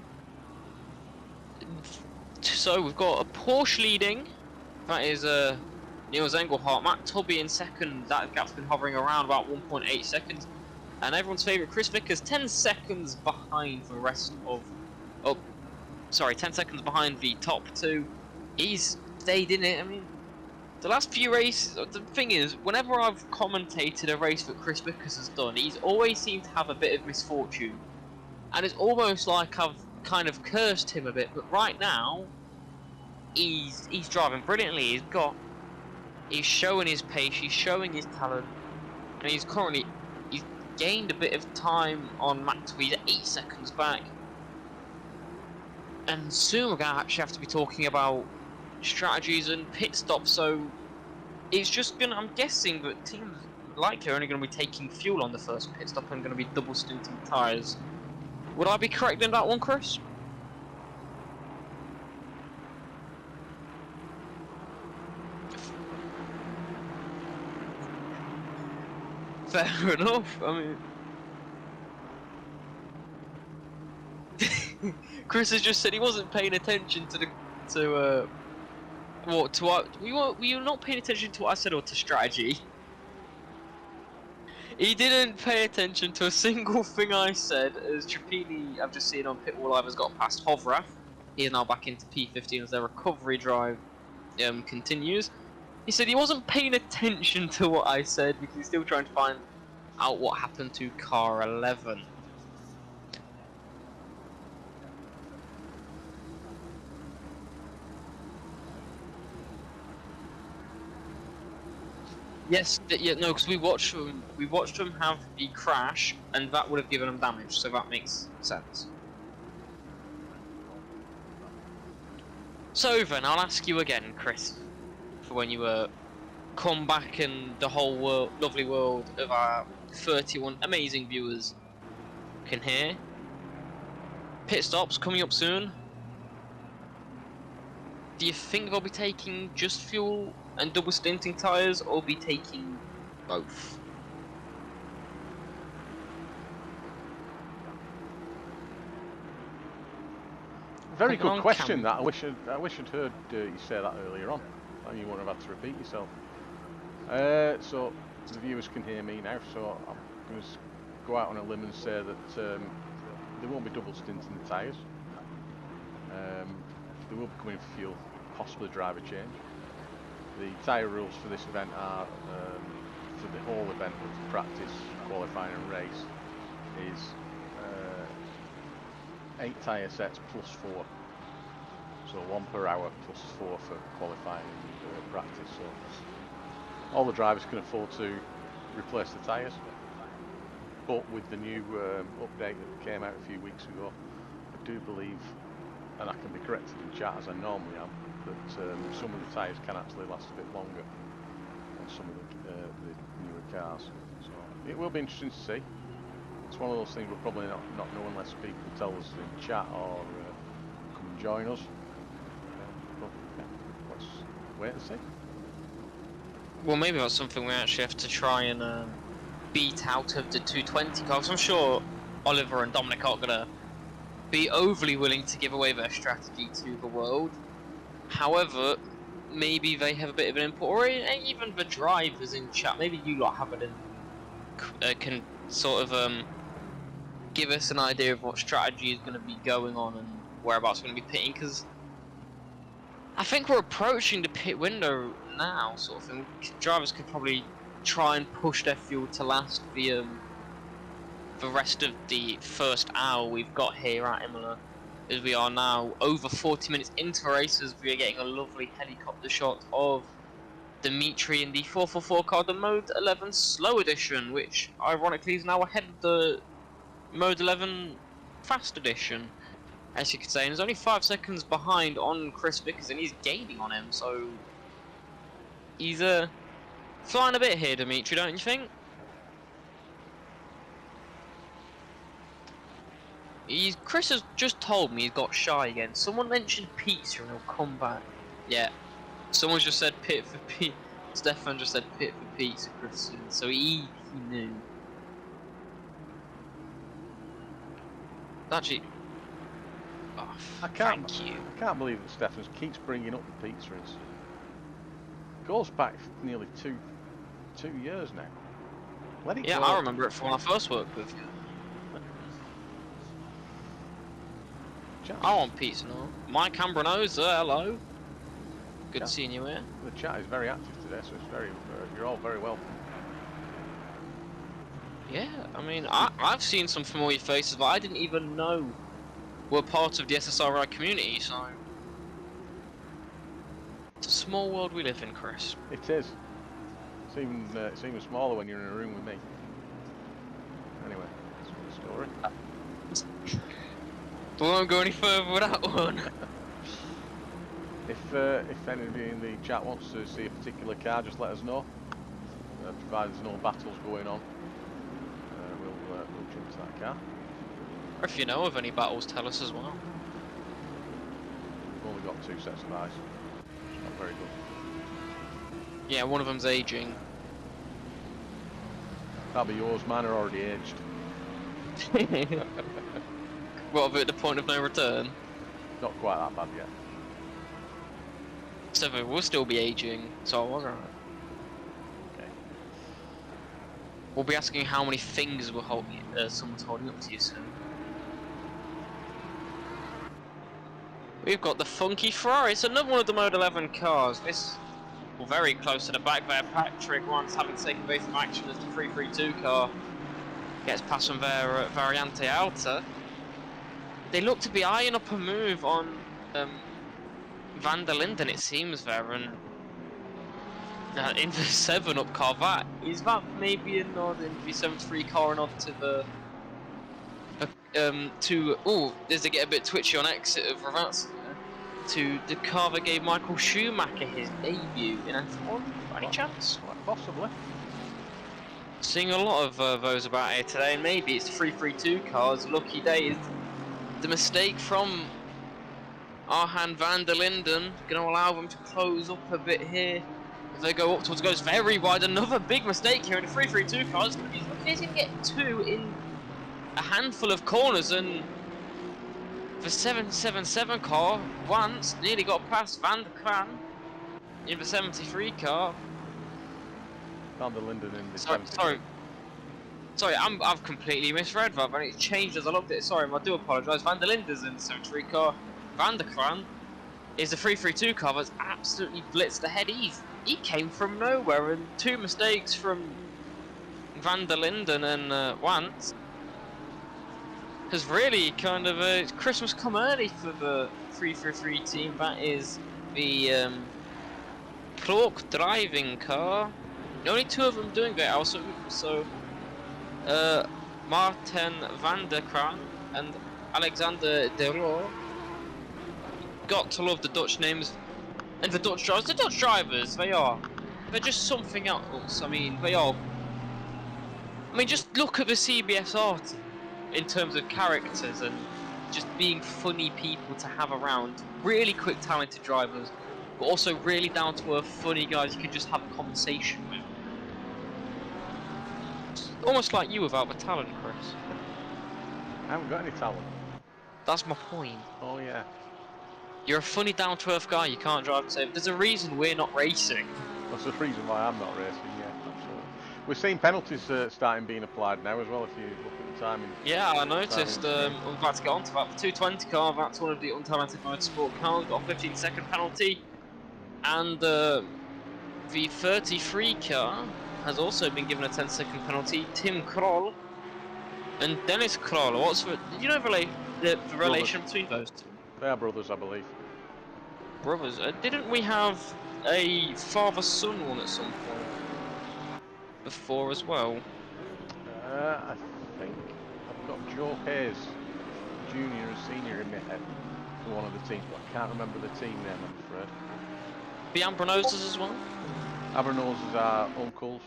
So we've got a Porsche leading. That is Niels Engelhardt. Matt Tubby in second. That gap's been hovering around about 1.8 seconds. And everyone's favourite Chris Vickers 10 seconds behind the rest of... 10 seconds behind the top 2. He's stayed in it. I mean, the last few races... The thing is, whenever I've commentated a race that Chris Vickers has done, he's always seemed to have a bit of misfortune. And it's almost like I've kind of cursed him a bit. But right now, he's driving brilliantly. He's showing his pace, he's showing his talent, and he's gained a bit of time on Matt Tweed at 8 seconds back. And soon we're going to actually have to be talking about strategies and pit stops, so it's just going to, I'm guessing that teams likely are only going to be taking fuel on the first pit stop and going to be double stinting tyres. Would I be correct in that one, Chris? Fair enough. I mean, Chris has just said he wasn't paying attention to were you not paying attention to what I said or to strategy? He didn't pay attention to a single thing I said. As Trapini, I've just seen on Pit Wall Live, has got past Hovrath. He is now back into P15 as their recovery drive continues. He said he wasn't paying attention to what I said because he's still trying to find out what happened to car 11. Yes, yeah, no, because we watched them have the crash, and that would have given them damage, so that makes sense. So then, I'll ask you again, Chris, for when you come back and the whole world, lovely world of our 31 amazing viewers can hear. Pit stops coming up soon. Do you think they'll be taking just fuel and double stinting tyres, or be taking both? Very good question. That I wish I'd heard you say that earlier on. And you wouldn't have had to repeat yourself. So the viewers can hear me now. So I'm going to go out on a limb and say that there won't be double stinting the tyres. They will be coming for fuel, possibly driver change. The tyre rules for this event are, for the whole event of practice, qualifying and race, is 8 tyre sets plus 4. So 1 per hour plus 4 for qualifying and practice. So all the drivers can afford to replace the tyres. But with the new update that came out a few weeks ago, I do believe, and I can be corrected in chat as I normally am, that some of the tyres can actually last a bit longer on some of the newer cars. So it will be interesting to see. It's one of those things we'll probably not know unless people tell us in chat or come and join us. But yeah, let's wait and see. Well, maybe that's something we actually have to try and beat out of the 220 cars. I'm sure Oliver and Dominic aren't going to be overly willing to give away their strategy to the world. However, maybe they have a bit of an input, or even the drivers in chat. Maybe you lot have it can sort of give us an idea of what strategy is going to be going on and whereabouts we're going to be pitting, because I think we're approaching the pit window now, sort of thing. Drivers could probably try and push their fuel to last the rest of the first hour we've got here at Imola, as we are now over 40 minutes into races. We are getting a lovely helicopter shot of Dimitri in the 444 car, the Mode 11 Slow Edition, which ironically is now ahead of the Mode 11 Fast Edition, as you could say, and is only 5 seconds behind on Chris Vickers, and he's gaining on him, so he's flying a bit here, Dimitri, don't you think? Chris has just told me he's got shy again. Someone mentioned pizza and he'll come back. Yeah. Someone just said pit for pizza. Stefan just said pit for pizza, Christian. So he knew. Actually. Oh, thank you. I can't believe that Stefan keeps bringing up the pizza. It goes back nearly two years now. Let it yeah, go. I remember it from when I first worked with you. I want pizza now. Mike Ambranosa, hello. Good seeing you here. The chat is very active today, so it's very, you're all very welcome. Yeah, I mean, I've seen some familiar faces that I didn't even know were part of the SSRI community, so it's a small world we live in, Chris. It is. It's even smaller when you're in a room with me. Anyway, that's the story. We won't go any further with that one. If anybody in the chat wants to see a particular car, just let us know. Provided there's no battles going on, we'll jump to that car. Or if you know of any battles, tell us as well. We've only got 2 sets of eyes. It's not very good. Yeah, one of them's aging. That'll be yours. Mine are already aged. What, at the point of no return? Not quite that bad yet. So we'll still be aging, so I was alright. Okay. We'll be asking how many fingers someone's holding up to you soon. We've got the funky Ferrari. It's another one of the Mode 11 cars. This, well, very close to the back there. Patrick once having taken away from action as the 332 car gets past from their Variante Alta. They look to be eyeing up a move on Van der Linden, it seems there, and in the 7-up car. Is that maybe a nod in the 73 car, a nod to the does they get a bit twitchy on exit of Ravazza, to the car that gave Michael Schumacher his debut in F1, by any chance? Possibly. Seeing a lot of those about here today, and maybe it's the 332 cars. Lucky days. The mistake from Arjan van der Linden going to allow them to close up a bit here. If they go up towards, goes very wide. Another big mistake here in the 332 car. It's going to get 2 in a handful of corners, and the 777 car once nearly got past Van der Kran in the 73 car. Van der Linden in the Sorry, I've completely misread that, and it's changed as I looked at it. Sorry, I do apologise. Van der Linden's in the 73 car. Van der Kran is the 332 car that's absolutely blitzed ahead. He came from nowhere, and 2 mistakes from Van der Linden and Wantz has really kind of Christmas come early for the 333 team. That is the Clark driving car. Only 2 of them doing that also. So Martin van der Kran and Alexander de Roo. Got to love the Dutch names and the Dutch drivers. The Dutch drivers, they're just something else. I mean, just look at the CBSR team in terms of characters and just being funny people to have around. Really quick, talented drivers, but also really down to earth, funny guys you can just have a conversation with. Almost like you without the talent, Chris. I haven't got any talent. That's my point. Oh yeah. You're a funny, down-to-earth guy. You can't drive and say, there's a reason we're not racing. That's the reason why I'm not racing, yeah, absolutely. We're seeing penalties starting being applied now as well. If you look at the timing. Yeah, I noticed. I'm about to get onto that. The 220 car, that's one of the untalented motorsport cars, got a 15-second penalty. And the 33 car has also been given a 10-second penalty. Tim Kroll and Dennis Kroll. What's the, do you know the relation between those two? They are brothers, I believe. Brothers. Didn't we have a father-son one at some point before as well? I think I've got Joe Hayes, junior and senior in my head for one of the teams, but I can't remember the team name, I'm afraid. The Ambronoses as well? Ambronoses are uncles.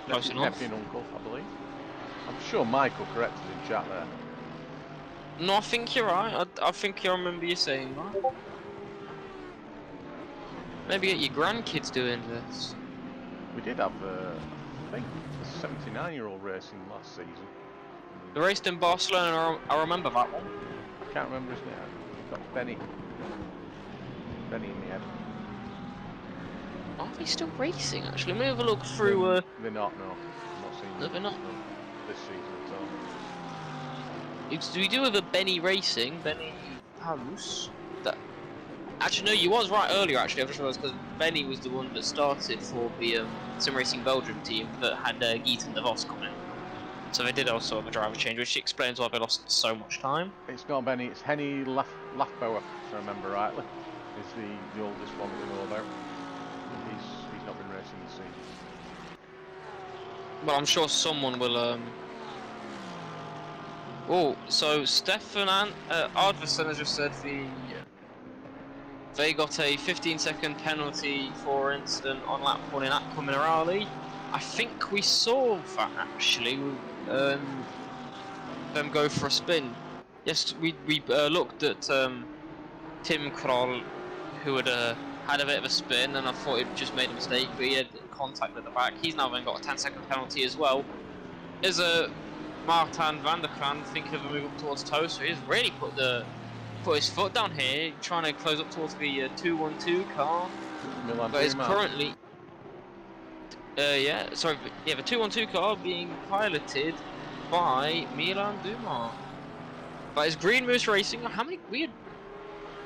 Close enough. Nephew and uncle, I believe. I'm sure Michael corrected in chat there. No, I think you're right. I think I remember you saying that. Maybe get your grandkids doing this. We did have, I think, a 79-year-old racing last season. They raced in Barcelona, I remember that one. I can't remember his name. I've got Benny. Benny in my head. Are they still racing actually? Let me have a look through. They're not, no. I'm not seeing No, they're not. this season at all. Do we do with a Benny Racing? Benny Palus? That. Actually, no, you was right earlier. Actually, I just realised because Benny was the one that started for the Sim Racing Belgium team that had Geeten de Vos come in. So they did also have a driver change, which explains why they lost so much time. It's not Benny, it's Henny Lafbauer, if I remember rightly. Is the oldest one that we know about. He's not been racing this season. Well, I'm sure someone will. Oh, so Stefan Ardverson has just said they got a 15-second penalty for incident on lap 1 in Aqua Minerale. I think we saw that actually. Them go for a spin. Yes, we looked at Tim Kroll, who had had a bit of a spin, and I thought he'd just made a mistake, but he had contact at the back. He's now then got a 10-second penalty as well. There's a Martin van der Kran thinking of a move up towards Toaster. He's really put his foot down here, trying to close up towards the 212 car. Milan But it's Dumas. currently the 212 car being piloted by Milan Dumas. But it's Green Moose Racing. How many weird?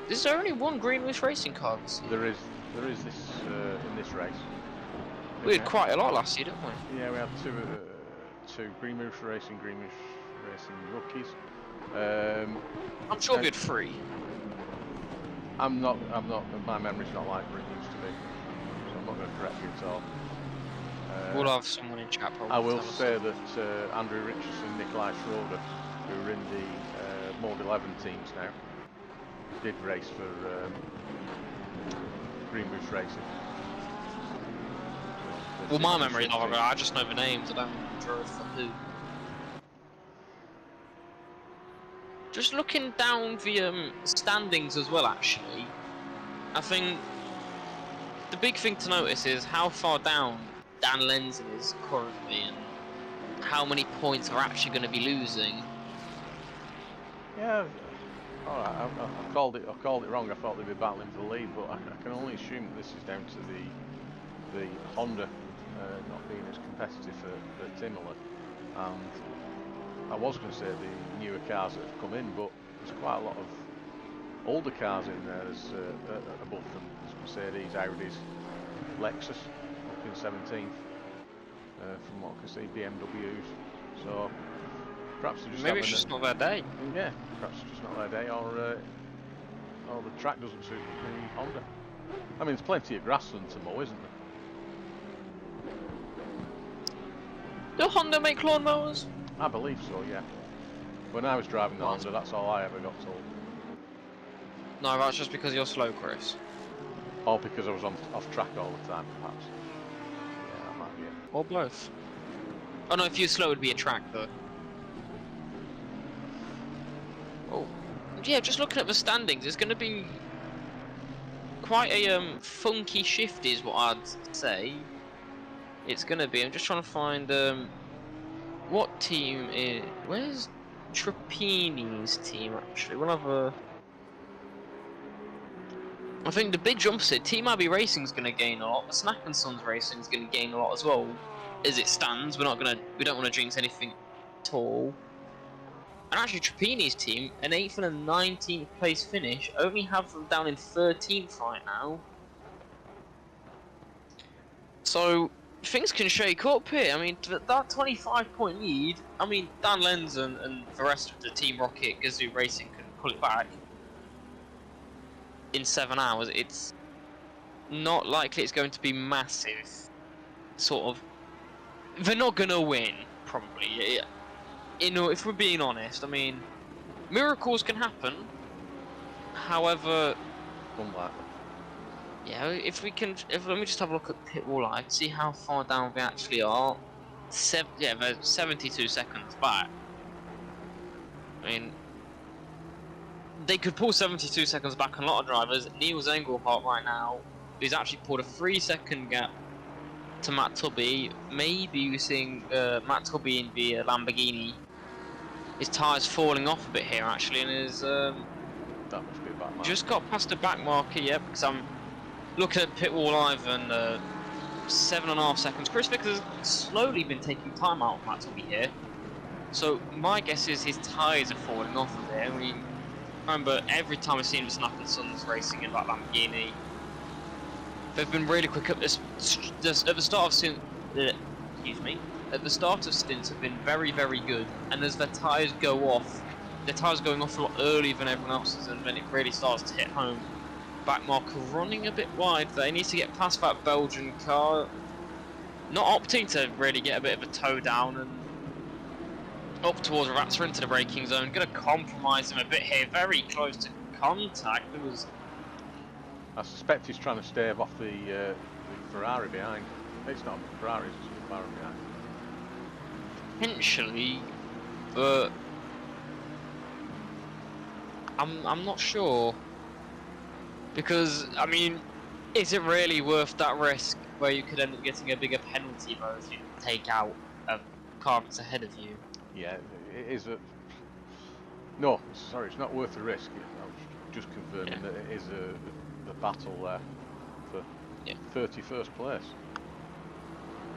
Is there only one Green Moose Racing car this year? There is this in this race. We had quite a lot last year, didn't we? Yeah, we had two Green Moose Racing rookies. I'm sure we had 3. I'm not. My memory's not like it used to be, so I'm not going to correct you at all. We'll have someone in chat probably. I will tell us. say that Andrew Richardson, Nikolai Schroeder, who are in the Mode 11 teams now, did race for Green Moose Racing. Well, my memory's not good. I just know the names. I don't remember for who. Just looking down the standings as well, actually, I think the big thing to notice is how far down Dan Lenzen is currently and how many points are actually going to be losing. Yeah, all right. I called it wrong. I thought they'd be battling for the lead, but I can only assume that this is down to the Honda not being as competitive at Imola. And I was going to say the newer cars that have come in, but there's quite a lot of older cars in there above them. There's Mercedes, Audis, Lexus up in 17th, from what I can see, BMWs. So perhaps they're just Maybe it's just not their day. Yeah, perhaps it's just not their day, or the track doesn't suit the Honda. I mean, there's plenty of grassland to mow, isn't there? Do Honda make lawnmowers? I believe so, yeah. When I was driving the Honda, that's all I ever got told. No, that's just because you're slow, Chris. Or because I was off track all the time, perhaps. Yeah, that might be it. Or both. Oh no, if you're slow, it'd be a track, though. Oh, yeah. Just looking at the standings, it's going to be quite a funky shift, is what I'd say. It's going to be. I'm just trying to find what team is. Where's Trappini's team actually? We'll have a. I think the big jump is Team Abbey Racing's going to gain a lot. The Snack and Sons Racing's going to gain a lot as well. As it stands, we don't want to jinx anything at all. And actually, Trapini's team, an 8th and a 19th place finish, only have them down in 13th right now. So things can shake up here. I mean, that 25-point lead. I mean, Dan Lenz and the rest of the Team Rocket Gazoo Racing can pull it back in 7 hours. It's not likely it's going to be massive. Sort of. They're not going to win, probably. You know, if we're being honest, I mean, miracles can happen. However, yeah, if let me just have a look at pit wall live, see how far down we actually are. They're 72 seconds back. I mean, they could pull 72 seconds back on a lot of drivers. Niels Engelhardt right now, he's actually pulled a 3-second gap to Matt Tubby. Maybe we're seeing Matt Tubby in the Lamborghini. His tyres falling off a bit here actually, and his that must be a back marker. Just got past the back marker, yeah, because I'm looking at pit wall live and 7.5 seconds. Chris Vickers has slowly been taking time out of Matt Tubby here, so my guess is his tyres are falling off of there. I mean, remember every time I've seen him Snack and Sons racing in that Lamborghini, they've been really quick up this at the start of at the start of stints have been very, very good, and as their tyres go off, their tyres going off a lot earlier than everyone else's, and then it really starts to hit home. Back marker running a bit wide there. He needs to get past that Belgian car. Not opting to really get a bit of a toe down and up towards Ratzer into the braking zone. Going to compromise him a bit here. Very close to contact. There was. I suspect he's trying to stave off the Ferrari behind. It's not a Ferrari, it's a Ferrari behind. Potentially, but I'm not sure, because I mean, is it really worth that risk where you could end up getting a bigger penalty though if you take out a car that's ahead of you? Yeah, it is a. No, sorry, it's not worth the risk. I was just confirming that it is a battle there for 31st place.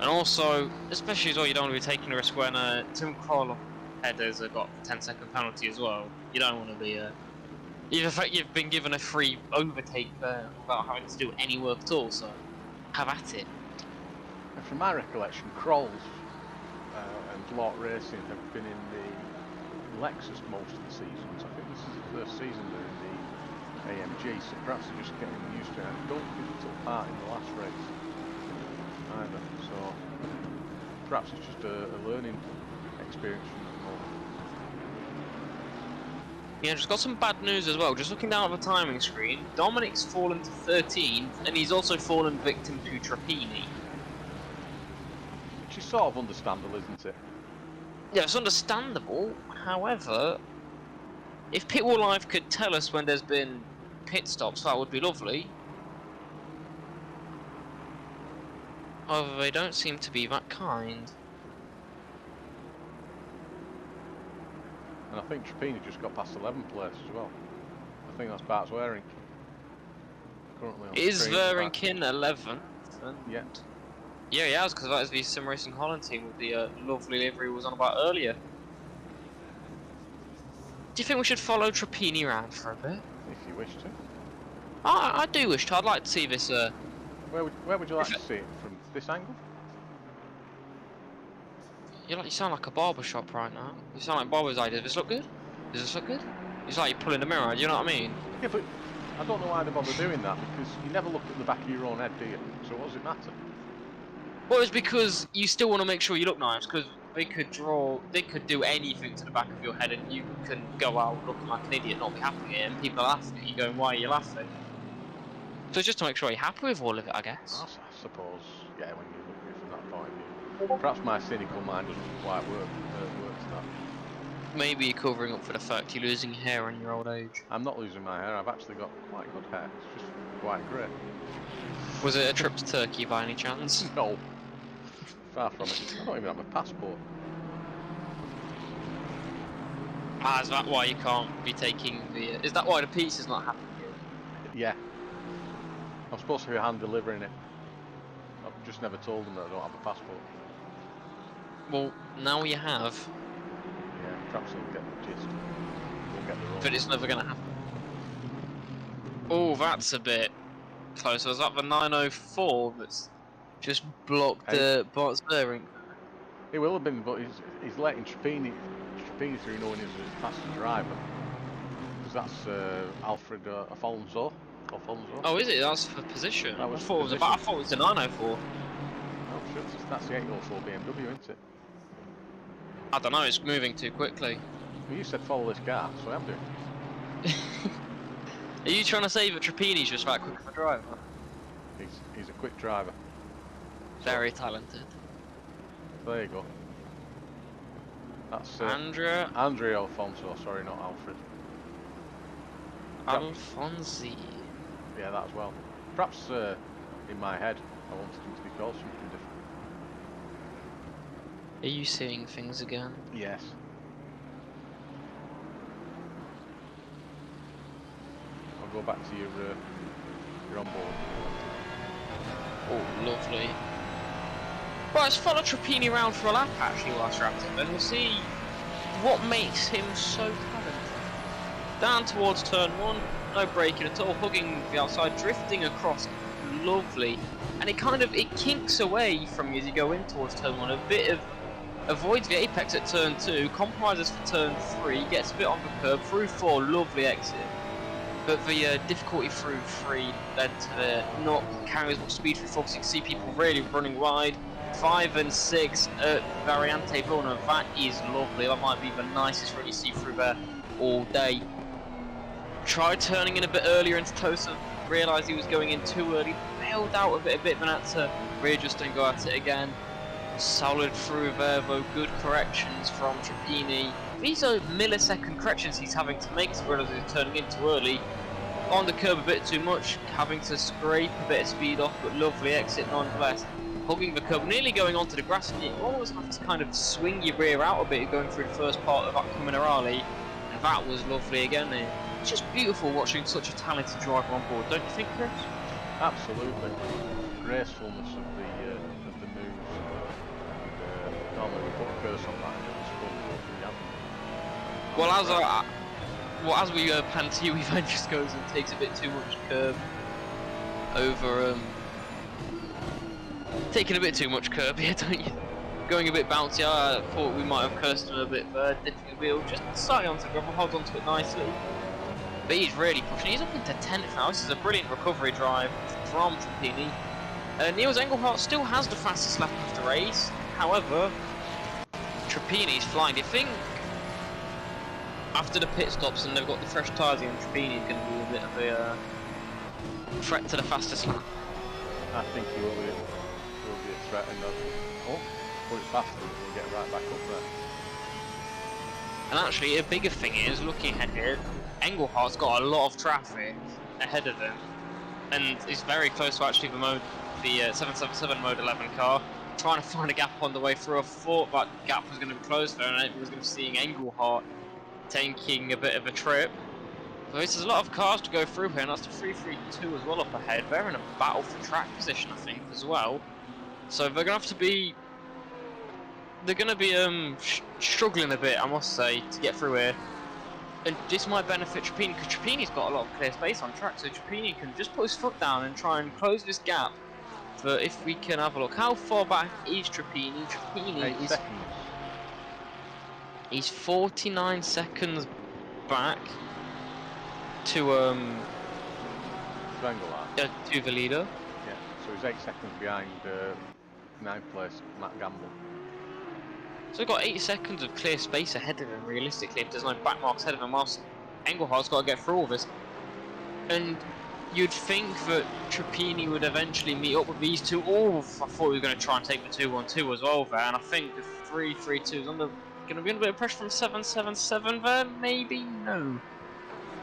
And also, especially as well, you don't want to be taking a risk when Tim Kroll headers have got a 10-second penalty as well. You don't want to be you've been given a free overtake without having to do any work at all, so have at it. And from my recollection, Krolls and Lort Racing have been in the Lexus most of the seasons. I think this is the first season they're in the AMG, so perhaps they're just getting used to it. I don't think they took part in the last race either, so perhaps it's just a learning experience from the moment. Yeah, just got some bad news as well. Just looking down at the timing screen, Dominic's fallen to 13th, and he's also fallen victim to Trapini. Which is sort of understandable, isn't it? Yeah, it's understandable. However, if Pit Wall Live could tell us when there's been pit stops, that would be lovely. However, they don't seem to be that kind. And I think Trapini just got past 11th place as well. I think that's Bart Zwerin. Currently on Is screen, Zwerin 11th? Yeah. Yeah, he has, because that is the Sim Racing Holland team with the lovely livery we was on about earlier. Do you think we should follow Trapini around for a bit? If you wish to. I do wish to. I'd like to see this. Where would you like to see it? From this angle? You sound like a barber shop right now. You sound like barber's eye. Does this look good? Does this look good? It's like you're pulling the mirror. Do you know what I mean? Yeah, but I don't know why they bother doing that, because you never look at the back of your own head, do you? So what does it matter? Well, it's because you still want to make sure you look nice, because they could do anything to the back of your head, and you can go out looking like an idiot, not be happy, and people are laughing at you, going, "Why are you laughing?" So it's just to make sure you're happy with all of it, I guess. I suppose, yeah, when you look at it from that point of view. Perhaps my cynical mind doesn't quite work to that. Maybe you're covering up for the fact you're losing hair in your old age. I'm not losing my hair, I've actually got quite good hair. It's just quite grey. Was it a trip to Turkey by any chance? No. Far from it. I don't even have my passport. Ah, is that why you can't be taking the... is that why the pizza's not happening? Yeah. I'm supposed to be hand delivering it. I've just never told them that I don't have a passport. Well, now you have, Yeah, perhaps they'll get the gist. They'll get the road. but it's never going to happen. Oh, that's a bit close. Was that the 904 that's just blocked the Bart's bearing? He will have been, but he's letting Trappini through knowing he's a faster driver. Because that's Alfred Afonso. Oh, is it? That's for position. That was I thought position. I thought it was the 904. Oh, sure, that's the 804 BMW, isn't it? I don't know. It's moving too quickly. Well, you said follow this car, so I'm doing. Are you trying to say that Trappini's just that quick of a driver? He's a quick driver. Very talented. There you go. That's Andrea Alfonso, sorry, not Alfred. Alfonsi. Yeah, that as well. Perhaps in my head, I wanted him to be called something different. Are you seeing things again? Yes. I'll go back to your on board. Oh, lovely. Well, let's follow Trappini around for a lap actually whilst we're at it, and we'll see what makes him so talented. Down towards turn 1, no braking at all, hugging the outside, drifting across, lovely. And it kinks away from you as you go in towards turn 1, a bit of, avoids the apex at turn 2, compromises for turn 3, gets a bit on the curb, through 4, lovely exit. But the difficulty through 3 led to the not carrying as much speed through 4, because you can see people really running wide. 5 and 6 at Variante Verona, that is lovely. That might be the nicest run you see through there all day. Tried turning in a bit earlier into Tosa, realised he was going in too early, bailed out of it a bit, then had to readjust and go at it again. Solid through there though, good corrections from Trappini. These are millisecond corrections he's having to make to realise he's turning in too early. On the curb a bit too much, having to scrape a bit of speed off, but lovely exit nonetheless. Hugging the curb, nearly going onto the grass, and you always have to kind of swing your rear out a bit going through the first part of that Minerale, and that was lovely again. It's just beautiful watching such a talented driver on board, don't you think, Chris? Absolutely. Gracefulness of the moves. Normally we put a curse on that and it was fun, but we haven't. Well, as we pan to you, Ivan just goes and takes a bit too much curb over taking a bit too much curb here, don't you? Going a bit bouncy. I thought we might have cursed him a bit there, dipping the wheel, just slightly onto the gravel, holds onto it nicely. But he's really pushing. He's up into 10th now. This is a brilliant recovery drive from Trappini. Niels Engelhardt still has the fastest lap of the race. However, Trappini's flying. Do you think after the pit stops and they've got the fresh tyres in, Trappini's going to be a bit of a threat to the fastest lap? I think he will be a threat, and put it faster and we'll get right back up there. And actually, a bigger thing is, looking ahead here, Engelhardt's got a lot of traffic ahead of him, and he's very close to actually the 777 Mode 11 car, trying to find a gap on the way through. I thought that gap was going to be closed there, and everyone was going to be seeing Engelhardt taking a bit of a trip. So there's a lot of cars to go through here, and that's the 332 as well up ahead. They're in a battle for track position, I think, as well. So they're going to have to be... They're going to be struggling a bit, I must say, to get through here. And this might benefit Trappini, because Trappini's got a lot of clear space on track, so Trappini can just put his foot down and try and close this gap. But if we can have a look, how far back is Trappini? Trappini 8 is... seconds. He's 49 seconds back to to the leader. Yeah, so he's 8 seconds behind 9th place, Matt Gamble. So we've got 8 seconds of clear space ahead of him, realistically, if there's no back marks ahead of him, whilst Engelhardt's got to get through all this. And you'd think that Trappini would eventually meet up with these two. Oh, I thought we were going to try and take the 2-1-2 as well there, and I think the 3-3-2 is going to be under a bit of pressure from 777 there, maybe? No.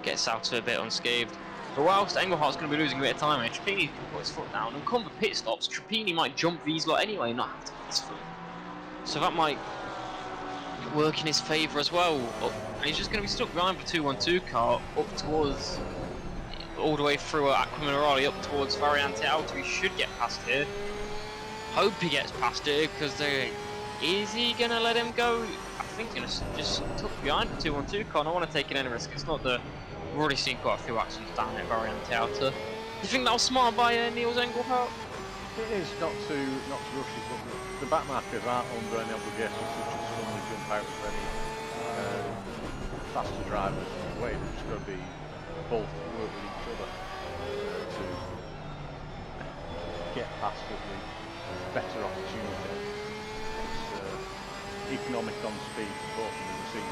Gets out to a bit unscathed. But whilst Engelhardt's going to be losing a bit of time here, Trappini can put his foot down, and come the pit stops, Trappini might jump these lot anyway, not have to put his foot. So that might work in his favour as well. And he's just going to be stuck behind the 2-1-2 car up towards all the way through Aquamaroli up towards Variante Alto. He should get past here. Hope he gets past here because is he gonna let him go? I think he's gonna just tuck behind the 212 car. I don't want to take any risk. It's not the. We've already seen quite a few accidents down at Variante Alto. Do you think that was smart by Niels Engelhardt? It is not to rush it, but the back markers aren't under any obligation to just suddenly jump out of any faster drivers. The way they've just got to be both work with each other to get past the better opportunity. It's economic on speed. Unfortunately, we see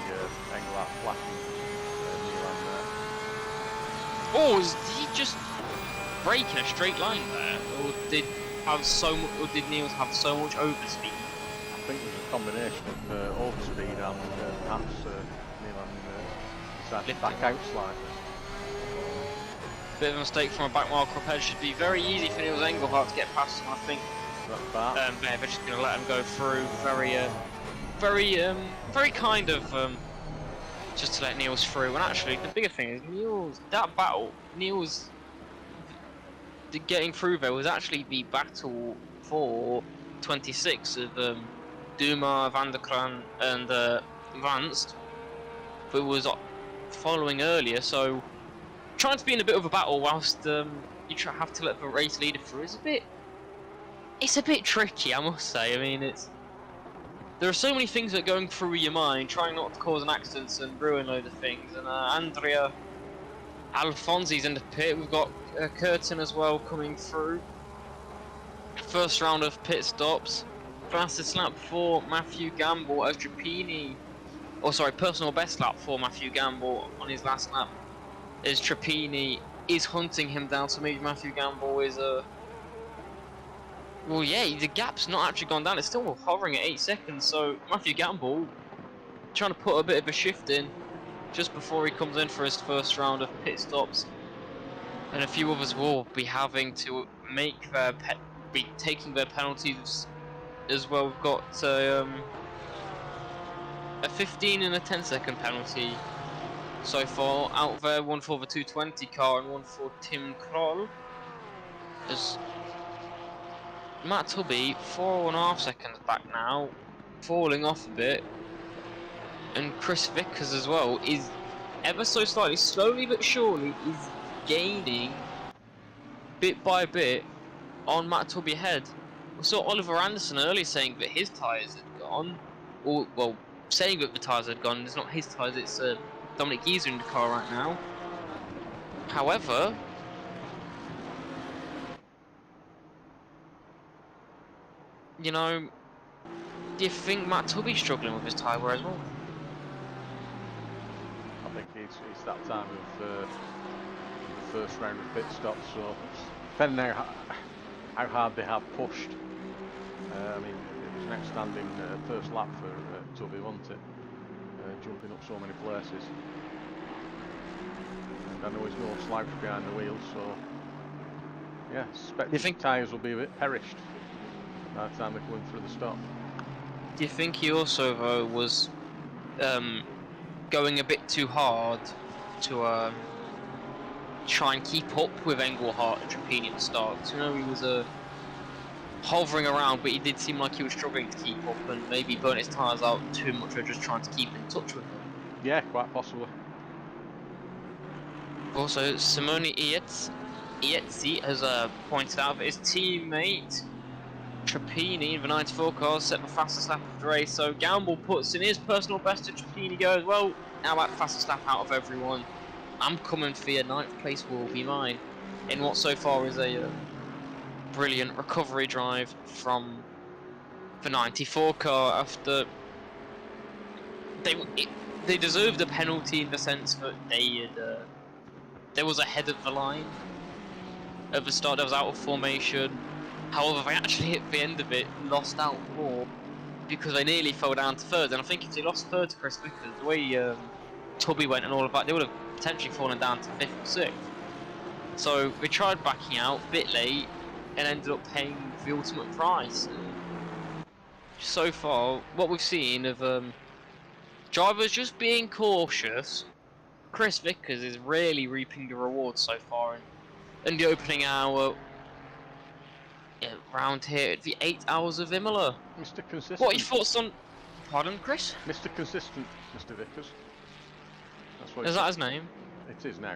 Engelhardt flashing Milan there. Oh, is he just breaking a straight line there, or did Niels have so much overspeed? I think there's a combination of overspeed and perhaps Milan decided to back out slightly. Bit of a mistake from a back marker up ahead. Should be very easy for Niels Engelhardt to get past him, I think. They're just going to let him go through. Very kind of just to let Niels through. And actually, the bigger thing is Niels getting through there was actually the battle for 26 of Duma, Van der Kran and Vanst, who was following earlier, so trying to be in a bit of a battle whilst you have to let the race leader through is it's a bit tricky, I must say. I mean, there are so many things that are going through your mind, trying not to cause an accident and ruin loads of things, and Andrea Alfonsi's in the pit. We've got Curtin as well coming through. First round of pit stops. Fastest lap for Matthew Gamble as Trappini. Oh, sorry, personal best lap for Matthew Gamble on his last lap. As Trappini is hunting him down, so maybe Matthew Gamble is well, yeah, the gap's not actually gone down. It's still hovering at 8 seconds. So Matthew Gamble trying to put a bit of a shift in just before he comes in for his first round of pit stops, and a few others will be having to make be taking their penalties as well. We've got a 15 and a 10-second penalty so far out there. One for the 220 car and one for Tim Kroll. As Matt Tubby 4.5 seconds back now, falling off a bit. And Chris Vickers as well is ever so slightly, slowly but surely, is gaining bit by bit on Matt Tubby ahead. We saw Oliver Anderson earlier saying that his tyres had gone, or well, saying that the tyres had gone. It's not his tyres, it's Dominic Gieser in the car right now. However, you know, do you think Matt Tubby's struggling with his tyre wear as well? I think it's that time of the first round of pit stops, so depending on how hard they have pushed. I mean, it was an outstanding first lap for Tubby, wasn't it? Jumping up so many places. And I know he's no slouch behind the wheel, so yeah, I suspect his tyres will be a bit perished by the time they're going through the stop. Do you think he also, though, was going a bit too hard to try and keep up with Engelhardt and Trappini at the start? Because, you know, he was hovering around, but he did seem like he was struggling to keep up and maybe burnt his tyres out too much, or just trying to keep in touch with them. Yeah, quite possibly. Also, Simone Ietzi has pointed out that his teammate Trappini in the 94 car set the fastest lap of the race, so Gamble puts in his personal best, and Trappini goes, well, now about fastest lap out of everyone. I'm coming for your 9th place will be mine, in what so far is a brilliant recovery drive from the 94 car after they deserved a penalty in the sense that there was ahead of the line at the start. There was out of formation. However, they actually hit the end of it, lost out more because they nearly fell down to third. And I think if they lost third to Chris Vickers, the way Tubby went and all of that, they would have potentially fallen down to 5th or 6th. So they tried backing out a bit late and ended up paying the ultimate price. So far, what we've seen of drivers just being cautious Chris Vickers is really reaping the rewards so far. In the opening hour, around here, it'd be 8 hours of Imola. Mr. Consistent. What are your thoughts on... Pardon, Chris? Mr. Consistent, Mr. Vickers. That's what Is that his name? It is now.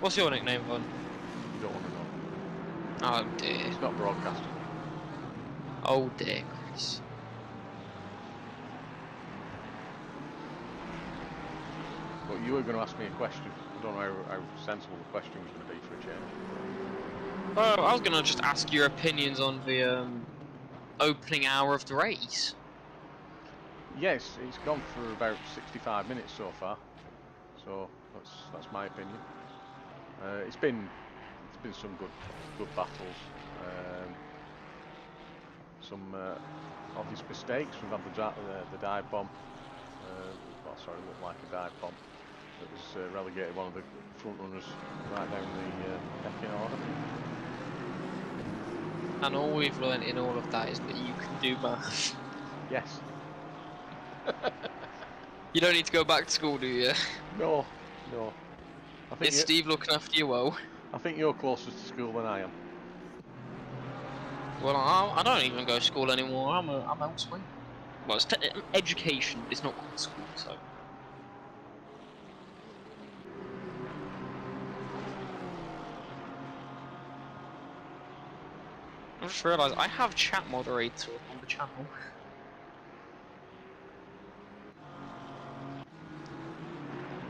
What's your nickname, Von? You don't want to know. Oh dear. It's not broadcasted. Oh dear, Chris. But you were going to ask me a question. I don't know how sensible the question was going to be for a change. Oh, I was going to just ask your opinions on the opening hour of the race. Yes, it's gone for about 65 minutes so far. So that's my opinion. It's been some good battles. Some obvious mistakes. We've had the dive bomb. Well, sorry, it looked like a dive bomb. That was relegated one of the front runners right down the pecking order. And all we've learned in all of that is that you can do math. Yes. You don't need to go back to school, do you? No. I think Is Steve looking after you well? I think you're closer to school than I am. Well, I don't even go to school anymore. I'm elsewhere. Well, it's education, but it's not called school, so. I just realised I have chat moderator on the channel.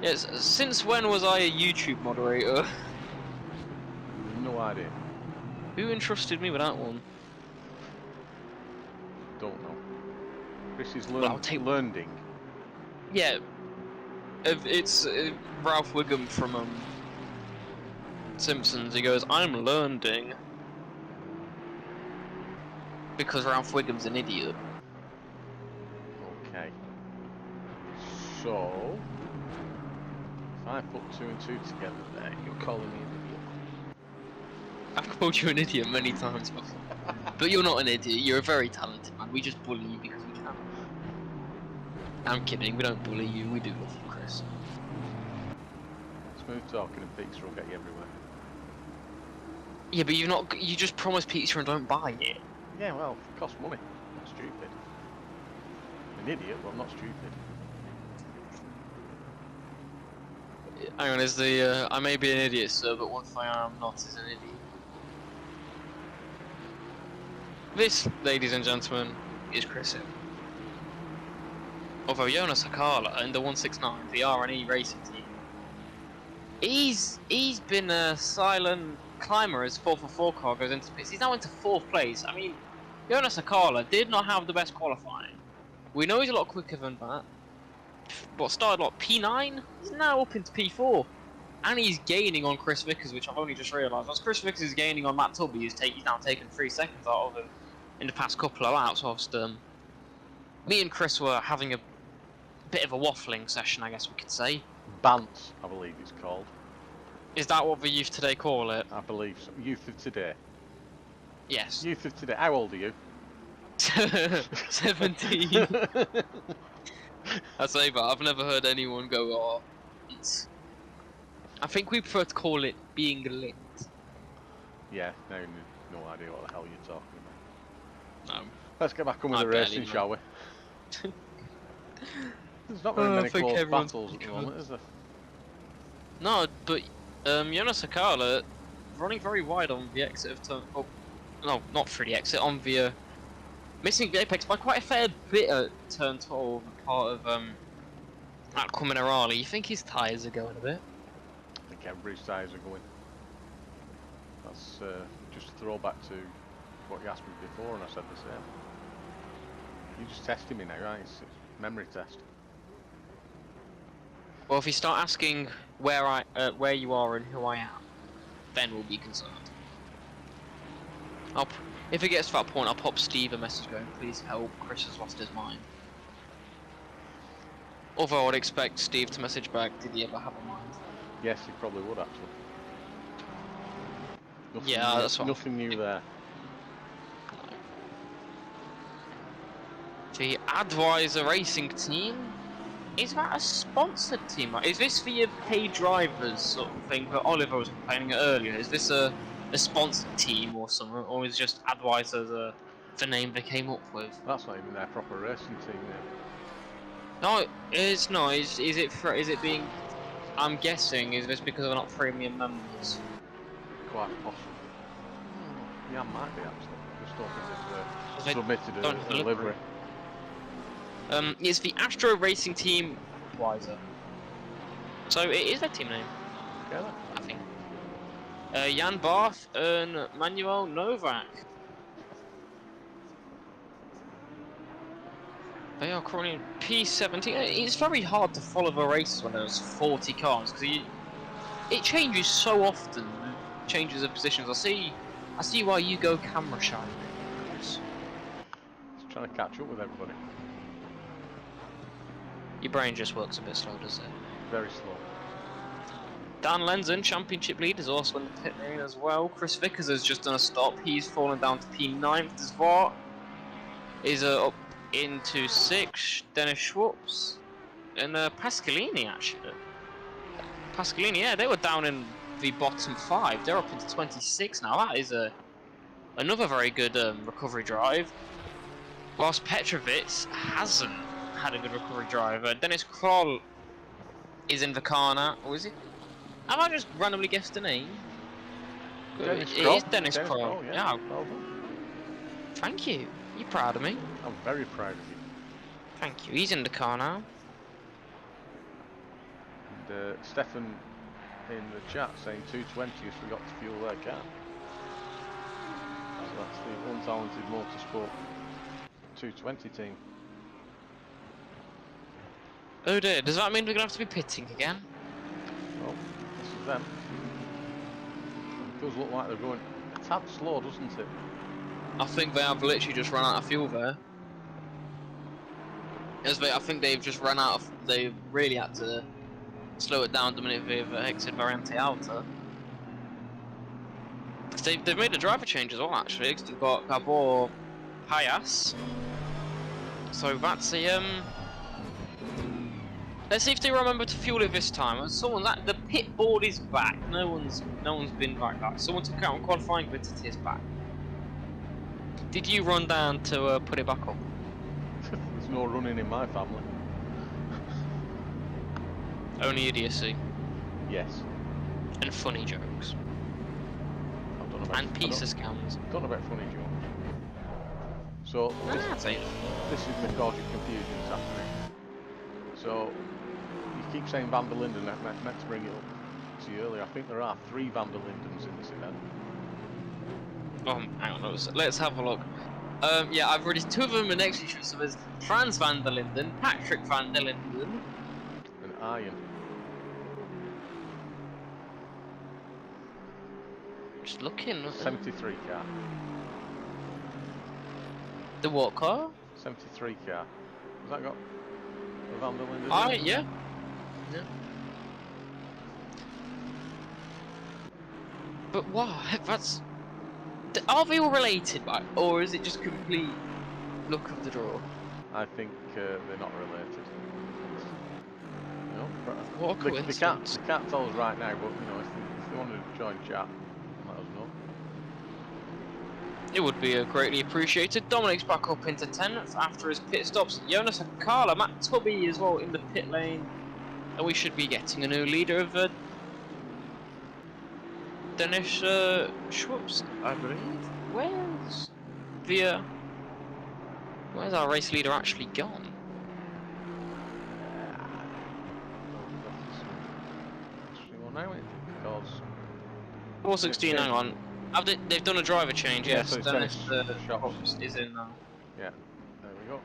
Yes, since when was I a YouTube moderator? No idea. Who entrusted me with that one? Don't know. Chris is Well, I'll take- learning. Yeah, it's Ralph Wiggum from Simpsons. He goes, "I'm learning," because Ralph Wiggum's an idiot. Okay. So, if I put 2 and 2 together there, you're calling me an idiot. I've called you an idiot many times before, but you're not an idiot. You're a very talented man. We just bully you because we can. I'm kidding. We don't bully you. We do love you, Chris. Smooth talking and pizza will get you everywhere. Yeah, but you just promise pizza and don't buy it. Yeah, well, it costs money. Not stupid. An idiot, well, not stupid. Hang on, is the I may be an idiot, sir, but one thing I am not is an idiot. This, ladies and gentlemen, is Chris Hill. Although Jonas Sakala in the 169, the RNE racing team, he's been a silent climber as 444 car goes into pits. He's now into 4th place. I mean, Jonas Sakala did not have the best qualifying. We know he's a lot quicker than that. What started like P9? He's now up into P4. And he's gaining on Chris Vickers, which I've only just realised. As Chris Vickers is gaining on Matt Tubby, he's now taken 3 seconds out of him in the past couple of laps. Whilst me and Chris were having a bit of a waffling session, I guess we could say. Bants, I believe it's called. Is that what the youth today call it? I believe so. Youth of today. Yes. Youth of today. How old are you? 17. I say that, I've never heard anyone go, "Oh, it's..." I think we prefer to call it being lit. Yeah, no idea what the hell you're talking about. No. Let's get back on with I the barely racing, know. shall we? There's not very many I think close everyone's battles at the moment, is there? No, but Jonas Sakala running very wide on the exit of turn... Oh, no, not through the exit, on the... missing the apex by quite a fair bit at turn 12, part of Aqua Minerale. You think his tyres are going a bit? I think everybody's tyres are going. That's just a throwback to what you asked me before, and I said the same. You're just testing me now, right? It's a memory test. Well, if you start asking where you are and who I am, then we'll be concerned. If it gets to that point, I'll pop Steve a message going, "Please help, Chris has lost his mind." Although I'd expect Steve to message back, "Did he ever have a mind?" Yes, he probably would actually. Nothing Yeah, new, that's what nothing new there. The Advisor Racing Team Is that a sponsored team? Is this for your paid drivers sort of thing that Oliver was complaining earlier? Is this a sponsored team or something, or is it just advised as the name they came up with? That's not even their proper racing team name. No, it's not. Is it being? I'm guessing is this because they're not premium members? Quite possible. Yeah, might be actually. Just don't think they've They submitted don't a deliver livery. it. It's the Astro Racing Team Wiser. So it is their team name, Okay then. I think. Jan Barth and Manuel Novak. They are currently in P17. It's very hard to follow the races when there's 40 cars because it changes so often. Changes of positions. I see why you go camera shy. Just trying to catch up with everybody. Your brain just works a bit slow, does it? Very slow. Dan Lenzen, championship lead, is also in the pit lane as well. Chris Vickers has just done a stop. He's fallen down to P9th. Desvart is up into 6th. Dennis Schwartz and Pascalini actually. Pascalini, yeah, they were down in the bottom 5. They're up into 26 now. That is another very good recovery drive. Whilst Petrovic hasn't had a good recovery drive. Dennis Kroll is in the car now. Or is it? Have I just randomly guessed the name? Dennis It Kroll. is Dennis Kroll. Yeah. Well done. Thank you. You proud of me? I'm very proud of you. Thank you. He's in the car now. And Stefan in the chat saying 220 has forgot to fuel their car. So that's the untalented Motorsport 220 team. Oh dear, does that mean we're going to have to be pitting again? Well, this is them. It does look like they're going a tad slow, doesn't it? I think they have literally just run out of fuel there. I think they've just run out of... They really had to slow it down the minute they've exited Variante Alta. They've made a driver change as well, actually, because they've got Gabor Hayas. So that's a... Let's see if they remember to fuel it this time. The pit board is back. No one's been like that. Someone took out on qualifying, but it is back. Did you run down to put it back up? There's no running in my family. Only idiocy Yes. and funny jokes I've done about, and pizza scams. I've done about funny jokes. So That's it. this is the cause of confusion this afternoon. So you keep saying Van der Linden. I meant to bring it up to you earlier. I think there are 3 Van der Lindens in this event. Hang on, let's have a look. Yeah, I've already 2 of them are next to each other. So there's Frans van der Linden, Patrick van der Linden, And Iron. just looking. 73 car. The what car? 73 car. Has that got a Van der Linden? Yeah. But why? Are they all related, right? Or is it just complete luck of the draw? I think they're not related. No, What a they coincidence. can't tell us right now, but you know, if they want to join chat, let us know. It would be greatly appreciated. Dominic's back up into 10th after his pit stops. Jonas Akala, Matt Tubby as well in the pit lane. And we should be getting a new leader of Dennis Schwartz, I believe. Where's our race leader actually gone? 416, hang on. They've done a driver change, Yeah, yes. so it's Dennis Dennis Schwartz is in now. Yeah, there we go.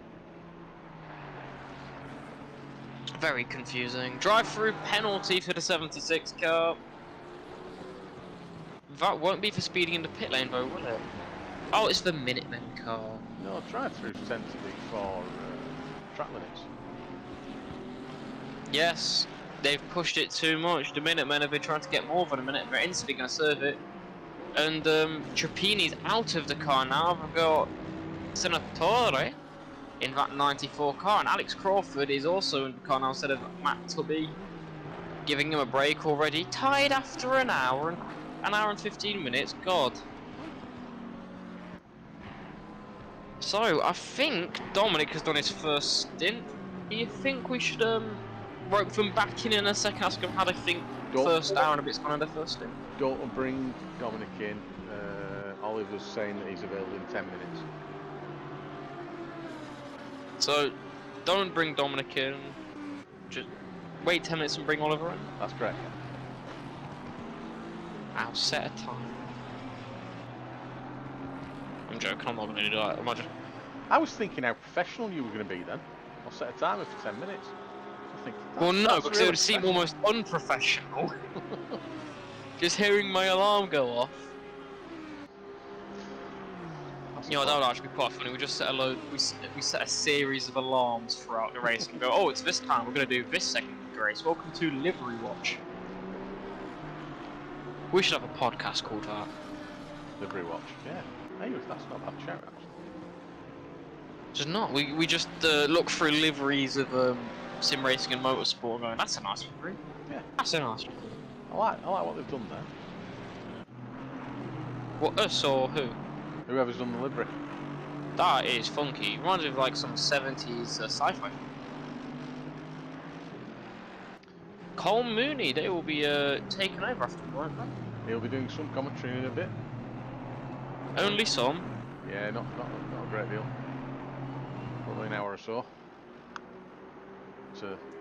Very confusing. Drive-through penalty for the 76 car. That won't be for speeding in the pit lane though, will it? Oh, it's the Minutemen car. No, drive-throughs tend to be for track limits. Yes, they've pushed it too much. The Minutemen have been trying to get more than a minute. They're instantly going to serve it. And Trapini's out of the car now. We've got Senatore in that 94 car, and Alex Crawford is also in the car now instead of Matt Tubby, giving him a break already. Tied after an hour and 15 minutes. God. So I think Dominic has done his first stint. Do you think we should rope them back in a second? Ask them how they think first hour and a bit's gone on their first stint. Don't bring Dominic in. Oliver's saying that he's available in 10 minutes. So, don't bring Dominic in. Just wait 10 minutes and bring Oliver in. That's correct. I'll set a time. I'm joking, I'm not going to do that. I was thinking how professional you were going to be then. I'll set a timer for 10 minutes. I think well, no, because really it would seem almost unprofessional. Just hearing my alarm go off. You know, that would actually be quite funny. We just set a load. We set a series of alarms throughout the race and go, oh, it's this time. We're going to do this segment of the race. Welcome to Livery Watch. We should have a podcast called that. Livery Watch. Yeah. Hey, that's not a bad shout actually. Just not. We just look through liveries of sim racing and motorsport, going, that's a nice livery. Yeah. That's a nice livery. I like what they've done there. What, us or who? Whoever's done the livery. That is funky. Reminds me of like some 70s sci-fi. Cole Mooney, they will be taken over after the won't they? He'll be doing some commentary in a bit. Only some. Yeah, not a great deal. Probably an hour or so.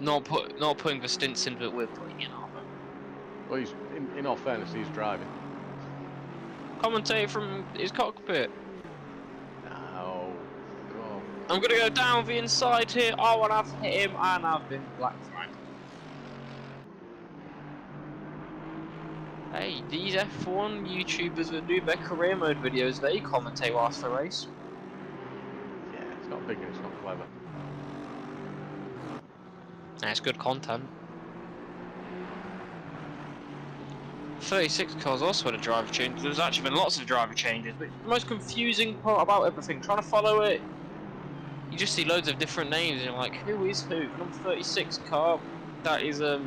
Not putting the stints in that we're putting in, are we? Well, he's in all fairness, he's driving. Commentate from his cockpit. No. Oh. I'm gonna go down the inside here. Oh, and I've hit him, and I've been black flagged. Hey, these F1 YouTubers that do their career mode videos, they commentate whilst the race. Yeah, it's not big and it's not clever. Yeah, it's good content. 36 cars also had a driver change. There's actually been lots of driver changes, but the most confusing part about everything, trying to follow it, you just see loads of different names and you're like, who is who? The number 36 car, that is the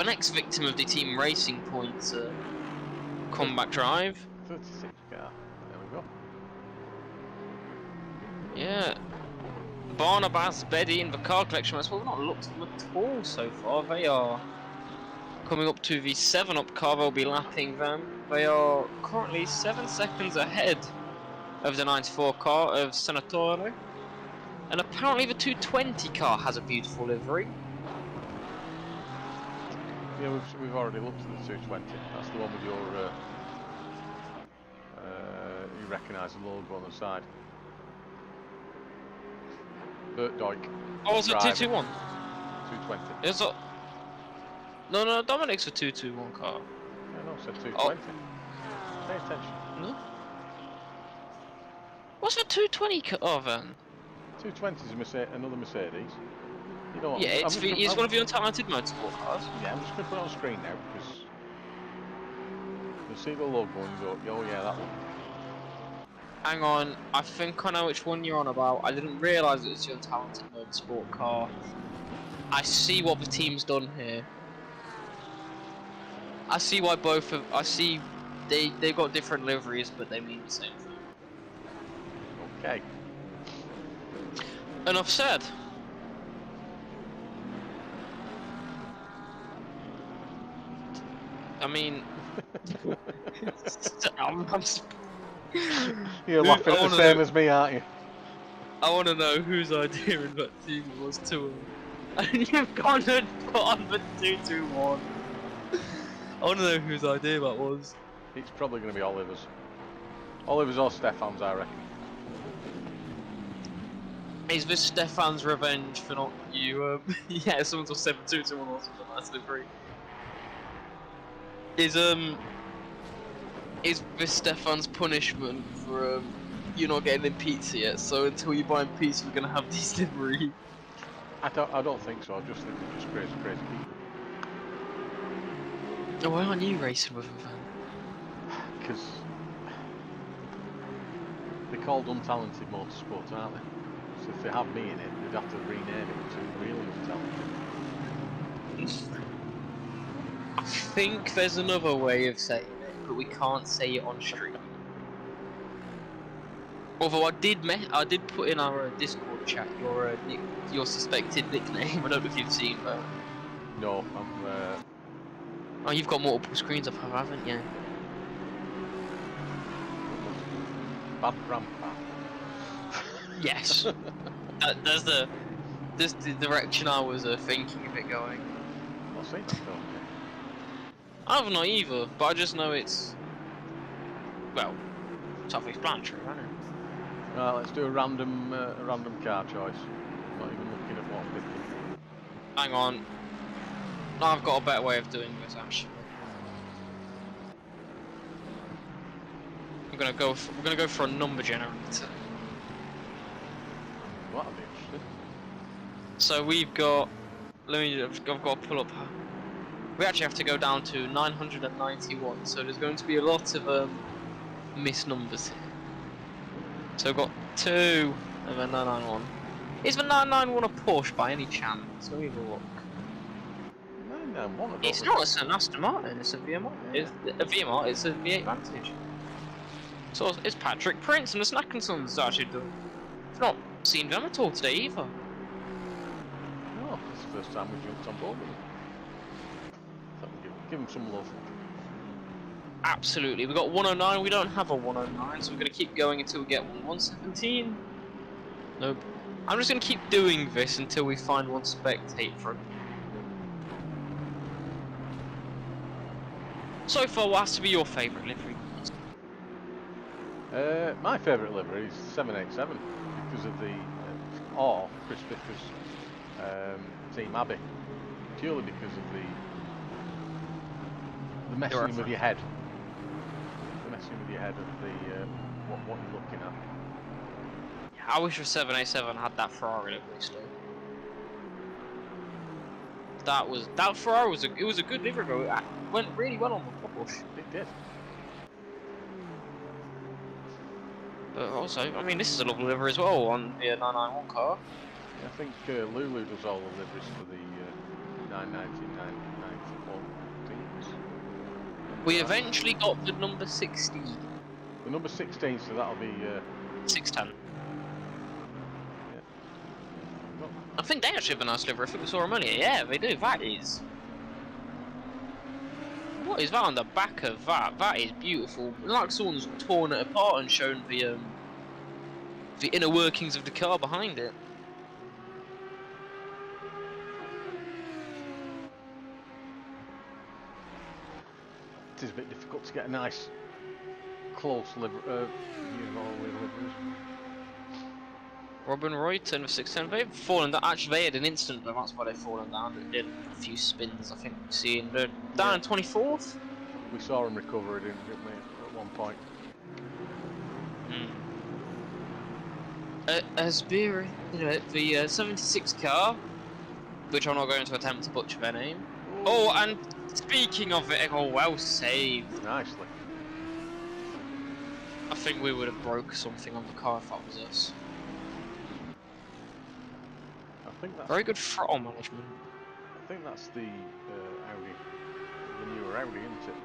next victim of the Team Racing Points comeback drive. 36 car, there we go. Yeah. Barnabas, Betty and the car collection, well, we've not looked at them at all so far. They are coming up to the 7-up car, they'll be lapping them. They are currently 7 seconds ahead of the 94 car of Senatore. And apparently the 220 car has a beautiful livery. Yeah, we've already looked at the 220. That's the one with your you recognise the logo on the side. Bert Doik. Oh, was it 221? 220. It's a... No, Dominic's a 221 car. Yeah, no, I said 220. Pay attention. No? What's a 220 car? Oh, then. 220 is another Mercedes. You know what? Yeah, it's one of the untalented motorsport cars. Yeah, I'm just going to put it on screen now because you'll see the logo and go, oh yeah, that one. Hang on, I think I know which one you're on about. I didn't realise it was the untalented motorsport car. I see what the team's done here. I see why both of... I see they've got different liveries, but they mean the same thing. Okay. Enough said. I mean... You're laughing at the same as me, aren't you? I want to know whose idea in that team it was to... And you've gone and put on the 221. I want to know whose idea that was. It's probably going to be Oliver's. Oliver's or Stefan's, I reckon. Is this Stefan's revenge for not you? Yeah, someone's on 7-2-2-1 or something. That's the agree. Is this Stefan's punishment for you not getting in pizza yet? So until you buy pizza, we're gonna have these livery. I don't think so. I just think they're just crazy people. Oh, why aren't you racing with them then? Because they're called untalented motorsports, aren't they? So if they have me in it, they'd have to rename it to really intelligent. I think there's another way of saying it, but we can't say it on stream. Although I did put in our Discord chat your suspected nickname. I don't know if you've seen that. No, I'm. Oh, you've got multiple screens up, haven't you? Bad grandpa. Yes. There's the direction I was thinking of it going. I've not seen that film yet. I've not either, but I just know it's well, self-explanatory, isn't it? Right, let's do a random car choice. Not even looking at what I'm picking. Hang on. I've got a better way of doing this actually. We're gonna go for a number generator. Well, that'll be interesting. So we've got. I've got to pull up. We actually have to go down to 991. So there's going to be a lot of missed numbers here. So we've got 2 and then 991. Is the 991 a Porsche by any chance? Let me have a look. 991. It's not an Aston Martin. It's a VMR. It's a VMR. It's a V8 Vantage. So it's Patrick Prince and the Snack and Sons actually done. I've not seen them at all today either. No, it's the first time we jumped on board with them. So give them some love. Absolutely. We got 109. We don't have a 109, so we're gonna keep going until we get 117. Nope. I'm just gonna keep doing this until we find one spectate for. So far, what has to be your favourite livery? My favourite livery is 787 because of the or Chris Vickers' Team Abbey, purely because of the messing with your head. The messing with your head of the what you're looking at. I wish the 787 had that Ferrari livery still. That Ferrari was a good livery, bro. It went really well on the Porsche. It did. But also, I mean, this is a lovely livery as well on the 991 car. I think Lulu does all the liveries for the 990, 991 teams. We eventually got the number 16. The number 16, so that'll be 610. yeah. Well, I think they actually have a nice livery. I think we saw them earlier. Yeah, they do. That is. What is that on the back of that? That is beautiful. Like someone's torn it apart and shown the inner workings of the car behind it. it is a bit difficult to get a nice close view of all the liveries. Robin Roy, turn of 610. They've fallen down. Actually, they had an instant, but that's why they've fallen down. They did a few spins, I think we've seen. They're down in 24th. We saw him recover, didn't we, at one point? Asbury, the 76 car, which I'm not going to attempt to butcher their name. Ooh. Oh, and speaking of it, oh, well saved. Nicely. I think we would have broke something on the car if that was us. I think that's Very good throttle management. I think that's the Audi, the newer Audi, isn't it?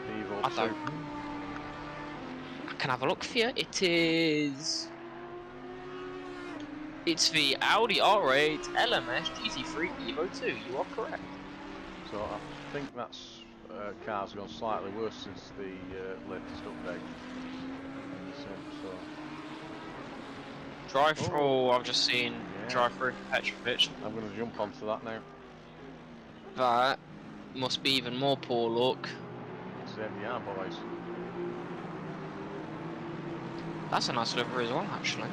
The Evo I don't. 2. I can have a look for you. It is. It's the Audi R8 LMS GT3 Evo 2. You are correct. So I think that's car's gone slightly worse since the latest update. So Drive through. Oh. I've just seen Yeah. drive through Petrovich. I'm going to jump onto that now. That must be even more poor luck. It's the MDR boys. That's a nice livery as well, actually.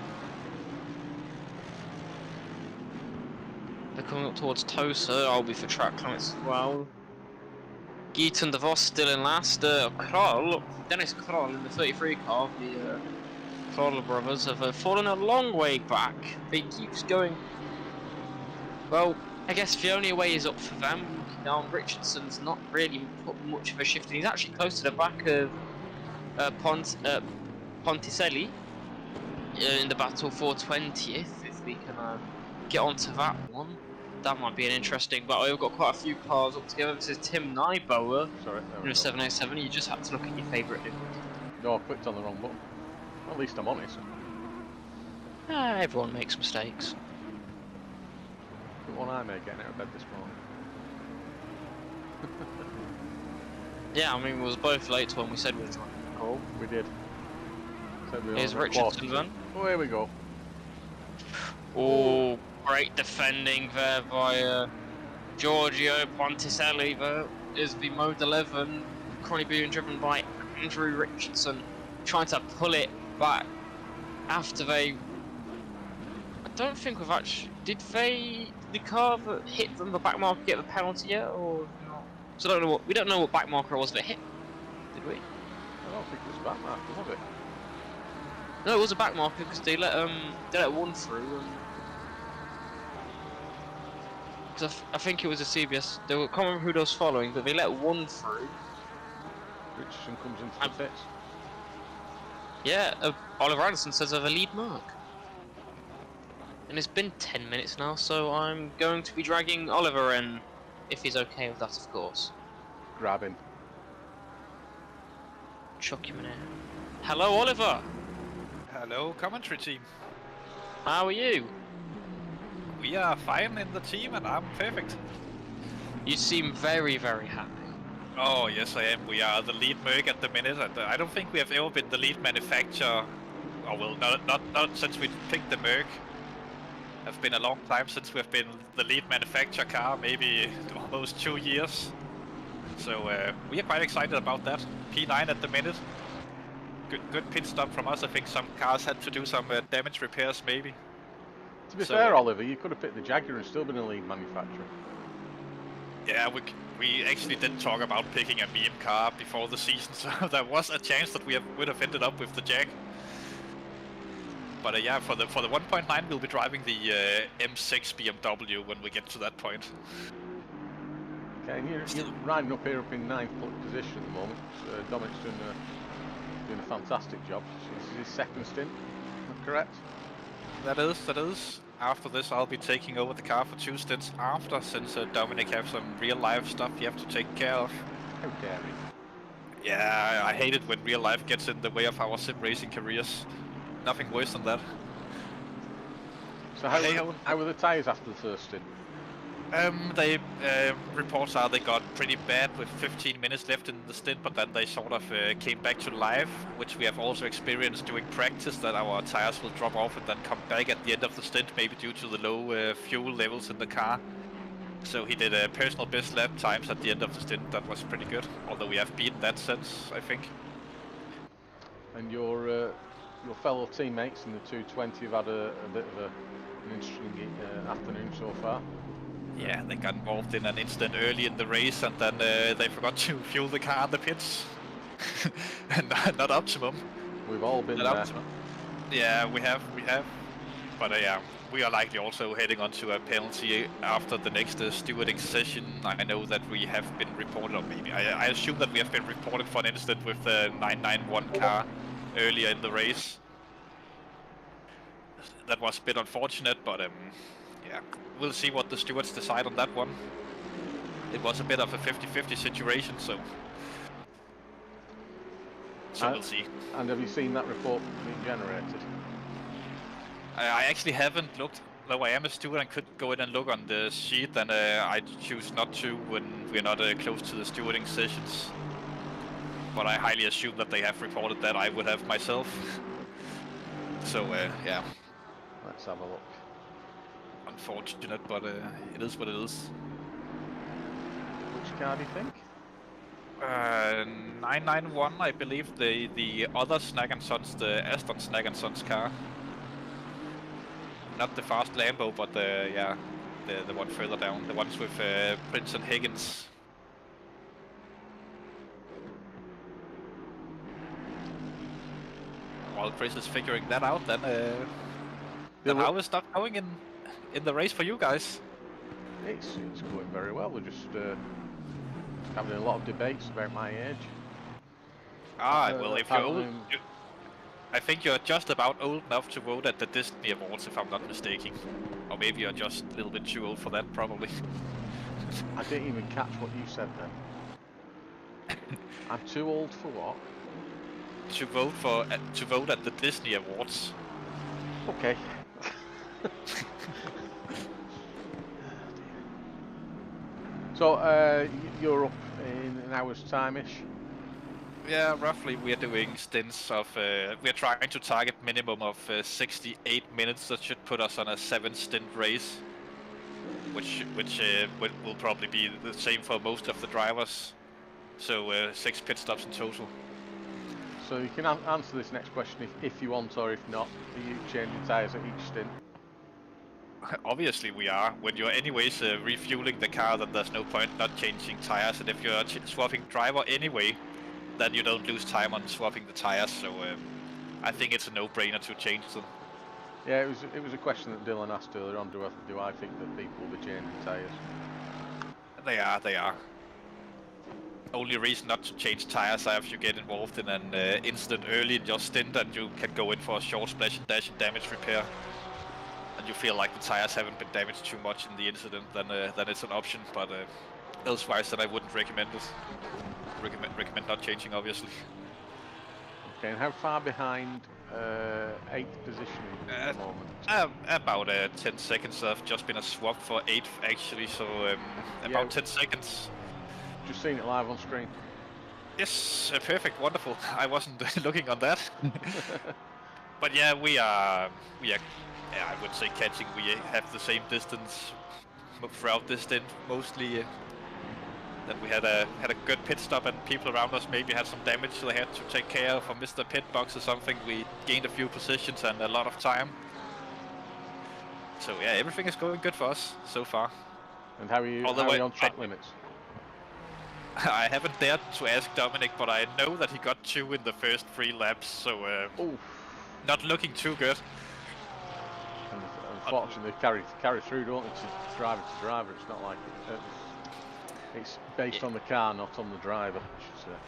They're coming up towards Tosa. I'll be for track limits as well. Geeton DeVos still in last. Dennis Kroll in the 33 car. The Kroll brothers have fallen a long way back. They keeps going. Well, I guess the only way is up for them. Now Richardson's not really put much of a shift in. He's actually close to the back of Ponticelli. in the battle for 20th. If we can get onto that one, that might be an interesting battle. We've got quite a few cars up together. This is Tim Nyboer in a 707. You just had to look at your favourite, didn't you? No, I clicked on the wrong button. At least I'm honest. Everyone makes mistakes. The one I made getting out of bed this morning. Yeah, I mean, we was both late when we said we were trying to call. We did. Said we were Here's on a Richardson quarter. then. Oh, here we go. Oh, great defending there by Giorgio Ponticelli. There is the Mode 11, currently being driven by Andrew Richardson, trying to pull it back after they... I don't think we've actually... Did the car that hit them, the back marker, get the penalty yet, or not? So I don't know what... We don't know what back marker it was that hit, did we? I don't think it was back marker, was it? No, it was a back marker because they let one through. Cause I think it was a CBS. They were, I can't remember who they was following, but they let one through. Richardson comes into the pits. Yeah, Oliver Anderson says of a lead mark. And it's been 10 minutes now, so I'm going to be dragging Oliver in, if he's okay with that, of course. Grab him. Chuck him in there. Hello, Oliver. Hello, commentary team. How are you? We are fine in the team and I'm perfect. You seem very, very happy. Oh yes I am. We are the lead Merc at the minute, and I don't think we have ever been the lead manufacturer. Oh well, not since we picked the Merc. It's been a long time since we've been the lead manufacturer car, maybe almost 2 years. So we are quite excited about that. P9 at the minute. Good pit stop from us. I think some cars had to do some damage repairs maybe. To be fair, Oliver, you could have picked the Jaguar and still been a lead manufacturer. Yeah, we actually didn't talk about picking a meme car before the season, so there was a chance that we would have ended up with the Jag. But yeah, for the 1.9 we'll be driving the M6 BMW when we get to that point. Okay, and you're riding up here up in 9th position at the moment. Dominic's doing a fantastic job. This is his second stint, am I correct? That is. After this I'll be taking over the car for 2 stints after, since Dominic has some real life stuff you have to take care of. How dare he? Yeah, I hate it when real life gets in the way of our sim racing careers. Nothing worse than that. So how were the tyres after the first stint? Reports are they got pretty bad with 15 minutes left in the stint, but then they sort of came back to life, which we have also experienced during practice, that our tires will drop off and then come back at the end of the stint, maybe due to the low fuel levels in the car. So he did personal best lap times at the end of the stint. That was pretty good, although we have beaten that since, I think. And your fellow teammates in the 220 have had a bit of an interesting afternoon so far. Yeah, they got involved in an incident early in the race, and then they forgot to fuel the car in the pits. Not optimum. We've all been Not there. optimum. Yeah, we have. But yeah, we are likely also heading onto a penalty after the next stewarding session. I know that we have been reported, or maybe I assume that we have been reported for an incident with the 991 car earlier in the race. That was a bit unfortunate, but yeah, we'll see what the stewards decide on that one. It was a bit of a 50-50 situation, so we'll see. And have you seen that report being generated? I actually haven't looked, though I am a steward and could go in and look on the sheet, and I choose not to when we're not close to the stewarding sessions. But I highly assume that they have reported that. I would have myself. So yeah. Let's have a look. Unfortunate, but it is what it is. Which car do you think? 991, I believe, the other Snag & Sons, the Aston Snag & Sons car. Not the fast Lambo, but yeah, the one further down, the ones with Prince and Higgins. While Chris is figuring that out, then how is stuff going in the race for you guys? It's going very well. We're just having a lot of debates about my age. Well, if I think you're just about old enough to vote at the Disney Awards, if I'm not mistaken. Or maybe you're just a little bit too old for that, probably. I didn't even catch what you said then. I'm too old for what? To vote at the Disney Awards. Okay. So, you're up in an hour's time-ish? Yeah, roughly we are doing stints of, we are trying to target minimum of 68 minutes. That should put us on a 7-stint race, which will probably be the same for most of the drivers. So 6 pit stops in total. So you can answer this next question if you want, or if not. Are you changing tyres at each stint? Obviously we are. When you're anyways refueling the car, then there's no point not changing tires. And if you're swapping driver anyway, then you don't lose time on swapping the tires. So I think it's a no-brainer to change them. Yeah, it was a question that Dylan asked earlier on. Do I think that people will be changing tyres? They are. Only reason not to change tires are if you get involved in an incident early in your stint and you can go in for a short splash and dash and damage repair. And you feel like the tires haven't been damaged too much in the incident, then it's an option. But elsewise, then I wouldn't recommend it. Recommend not changing, obviously. Okay, and how far behind 8th position at the moment? About 10 seconds. I've just been a swap for 8th actually, so about 10 seconds. Just seen it live on screen. Yes, perfect, wonderful. I wasn't looking on that. But yeah, we are. Yeah, I would say catching. We have the same distance throughout this stint, mostly. Then we had a good pit stop, and people around us maybe had some damage they had to take care of, or missed the pit box or something. We gained a few positions and a lot of time. So yeah, everything is going good for us so far. And how are you on track limits? I haven't dared to ask Dominic, but I know that he got 2 in the first 3 laps, so not looking too good. And unfortunately, carry through, don't it, to driver to driver. It's not like it's based on the car, not on the driver, I should say.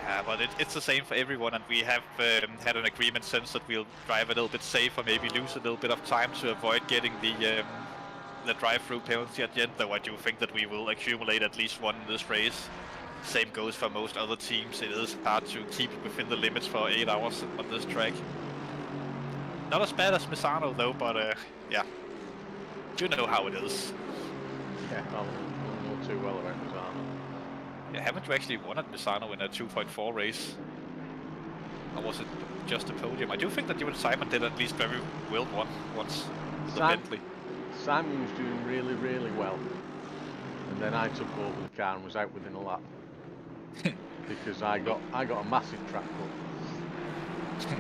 Yeah, but it's the same for everyone, and we have had an agreement since that we'll drive a little bit safer, maybe lose a little bit of time to avoid getting the drive-through penalty at the end, though I do think that we will accumulate at least 1 in this race. Same goes for most other teams. It is hard to keep within the limits for 8 hours on this track. Not as bad as Misano though, but yeah, you know how it is. Yeah, I don't know too well about Misano. Yeah, haven't you actually won at Misano in a 2.4 race? Or was it just a podium? I do think that you and Simon did at least very well once. The Bentley. Simon was doing really, really well, and then I took over the car and was out within a lap because I got a massive track cut.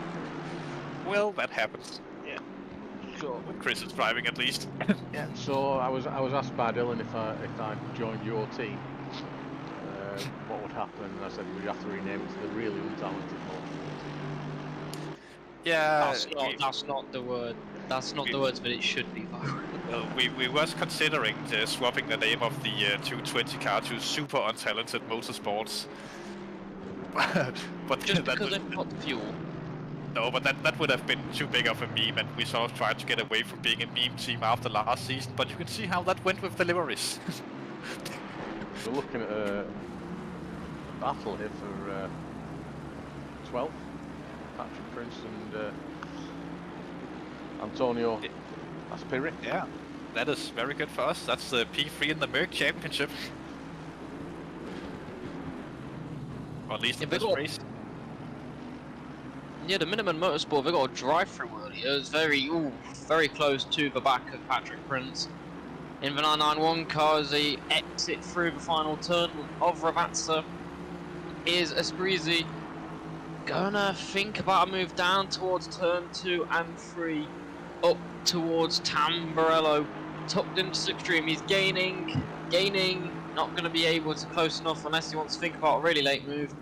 Well, that happens. Yeah. So when Chris is driving, at least. Yeah. So I was asked by Dylan if I joined your team, what would happen, and I said we'd have to rename it to the Really Untalented Motor. Yeah. That's not the word. That's not the words, but it should be. Well, we was considering swapping the name of the 220 car to Super Untalented Motorsports. But just because they've got the fuel. No, but that would have been too big of a meme, and we sort of tried to get away from being a meme team after last season. But you can see how that went with deliveries. We're looking at a battle here for 12th. Patrick Prince and Antonio Aspiri. Yeah, that is very good for us. That's the P3 in the Merc Championship. Or at least in this race. Yeah, the Minimum Motorsport, they got a drive-through earlier. It was very close to the back of Patrick Prince. In the 991 car, as they exit through the final turn of Ravazza, is Esprisi gonna think about a move down towards turn 2 and 3, up towards Tamburello, tucked into slipstream. He's gaining, not gonna be able to close enough unless he wants to think about a really late move.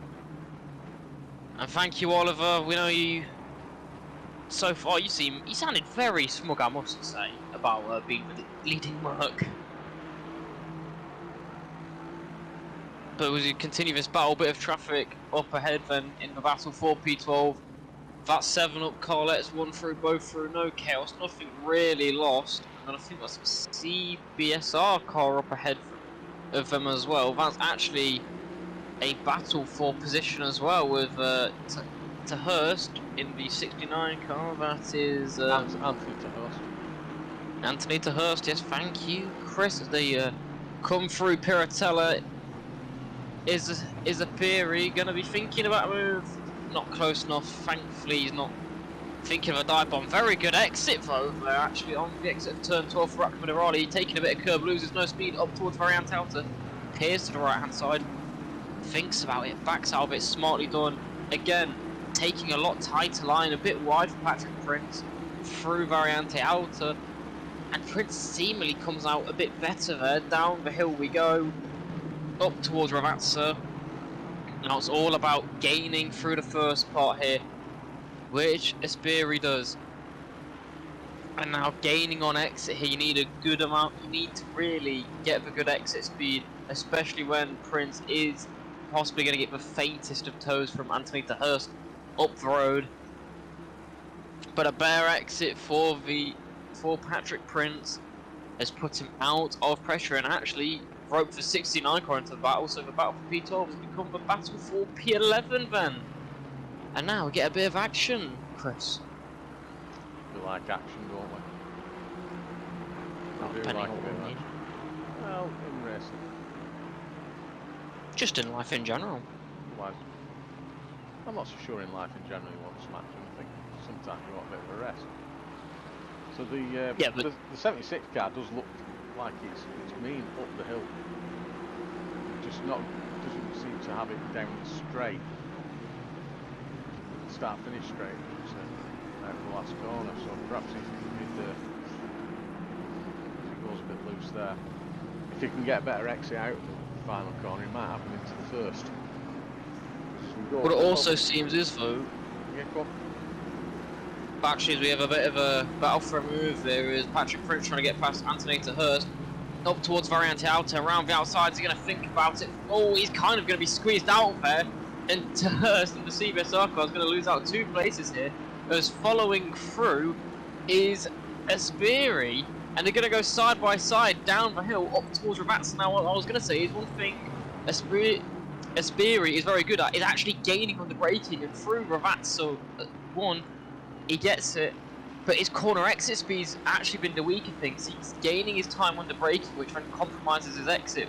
And thank you, Oliver. We know you so far. You sounded very smug, I must say, about being the leading Merc. But as we continue this battle, bit of traffic up ahead then in the battle for P12. that 7-up car lets one through, both through, no chaos, nothing really lost. And I think that's a CBSR car up ahead of them as well. That's actually a battle for position as well with to Hurst in the 69 car. That is Anthony to Hurst. Anthony to Hurst. Yes, thank you, Chris. As they come through, Piratella is a Peary going to be thinking about a move? Not close enough. Thankfully, he's not thinking of a dive bomb. Very good exit though. They're actually on the exit of turn 12 for Rally, taking a bit of curb, loses no speed up towards Variant Outer. Peers to the right hand side. Thinks about it, backs out of it, smartly done. Again, taking a lot tighter line, a bit wide for Patrick Prince through Variante Outer, and Prince seemingly comes out a bit better there. Down the hill we go, up towards Ravazza. Now it's all about gaining through the first part here, which Espiri does. And now gaining on exit here, you need a good amount, you need to really get the good exit speed, especially when Prince is possibly going to get the faintest of toes from Anthony to Hurst up the road. But a bare exit for Patrick Prince has put him out of pressure and actually roped the 69 car into the battle. So the battle for P12 has become the battle for P11 then. And now we get a bit of action, Chris. We like action, don't we? Well, We do depending like on a bit what of we need. action. Well, in racing. Just in life in general. Otherwise, I'm not so sure in life in general you want some action. I think sometimes you want a bit of a rest. So the 76 car does look like it's mean up the hill. Just doesn't seem to have it down straight. Start finish straight. So out the last corner. So perhaps if he goes a bit loose there. If he can get a better exit out of the final corner, he might have him into the first. What it also seems is though, Yeah, go on. actually we have a bit of a battle for a move. There is Patrick Prince trying to get past Anthony to Hurst. Up towards Variante Outer, around the outside, he's going to think about it. Oh, he's kind of going to be squeezed out there. And to Hurst and the CBSR car is going to lose out 2 places here. As following through is Espiri. And they're going to go side by side down the hill up towards Ravazza. Now, what I was going to say is one thing Espiri is very good at is actually gaining on the braking, and through Ravazza, one, he gets it. But his corner exit speed's actually been the weaker thing. So he's gaining his time on the braking, which then compromises his exit.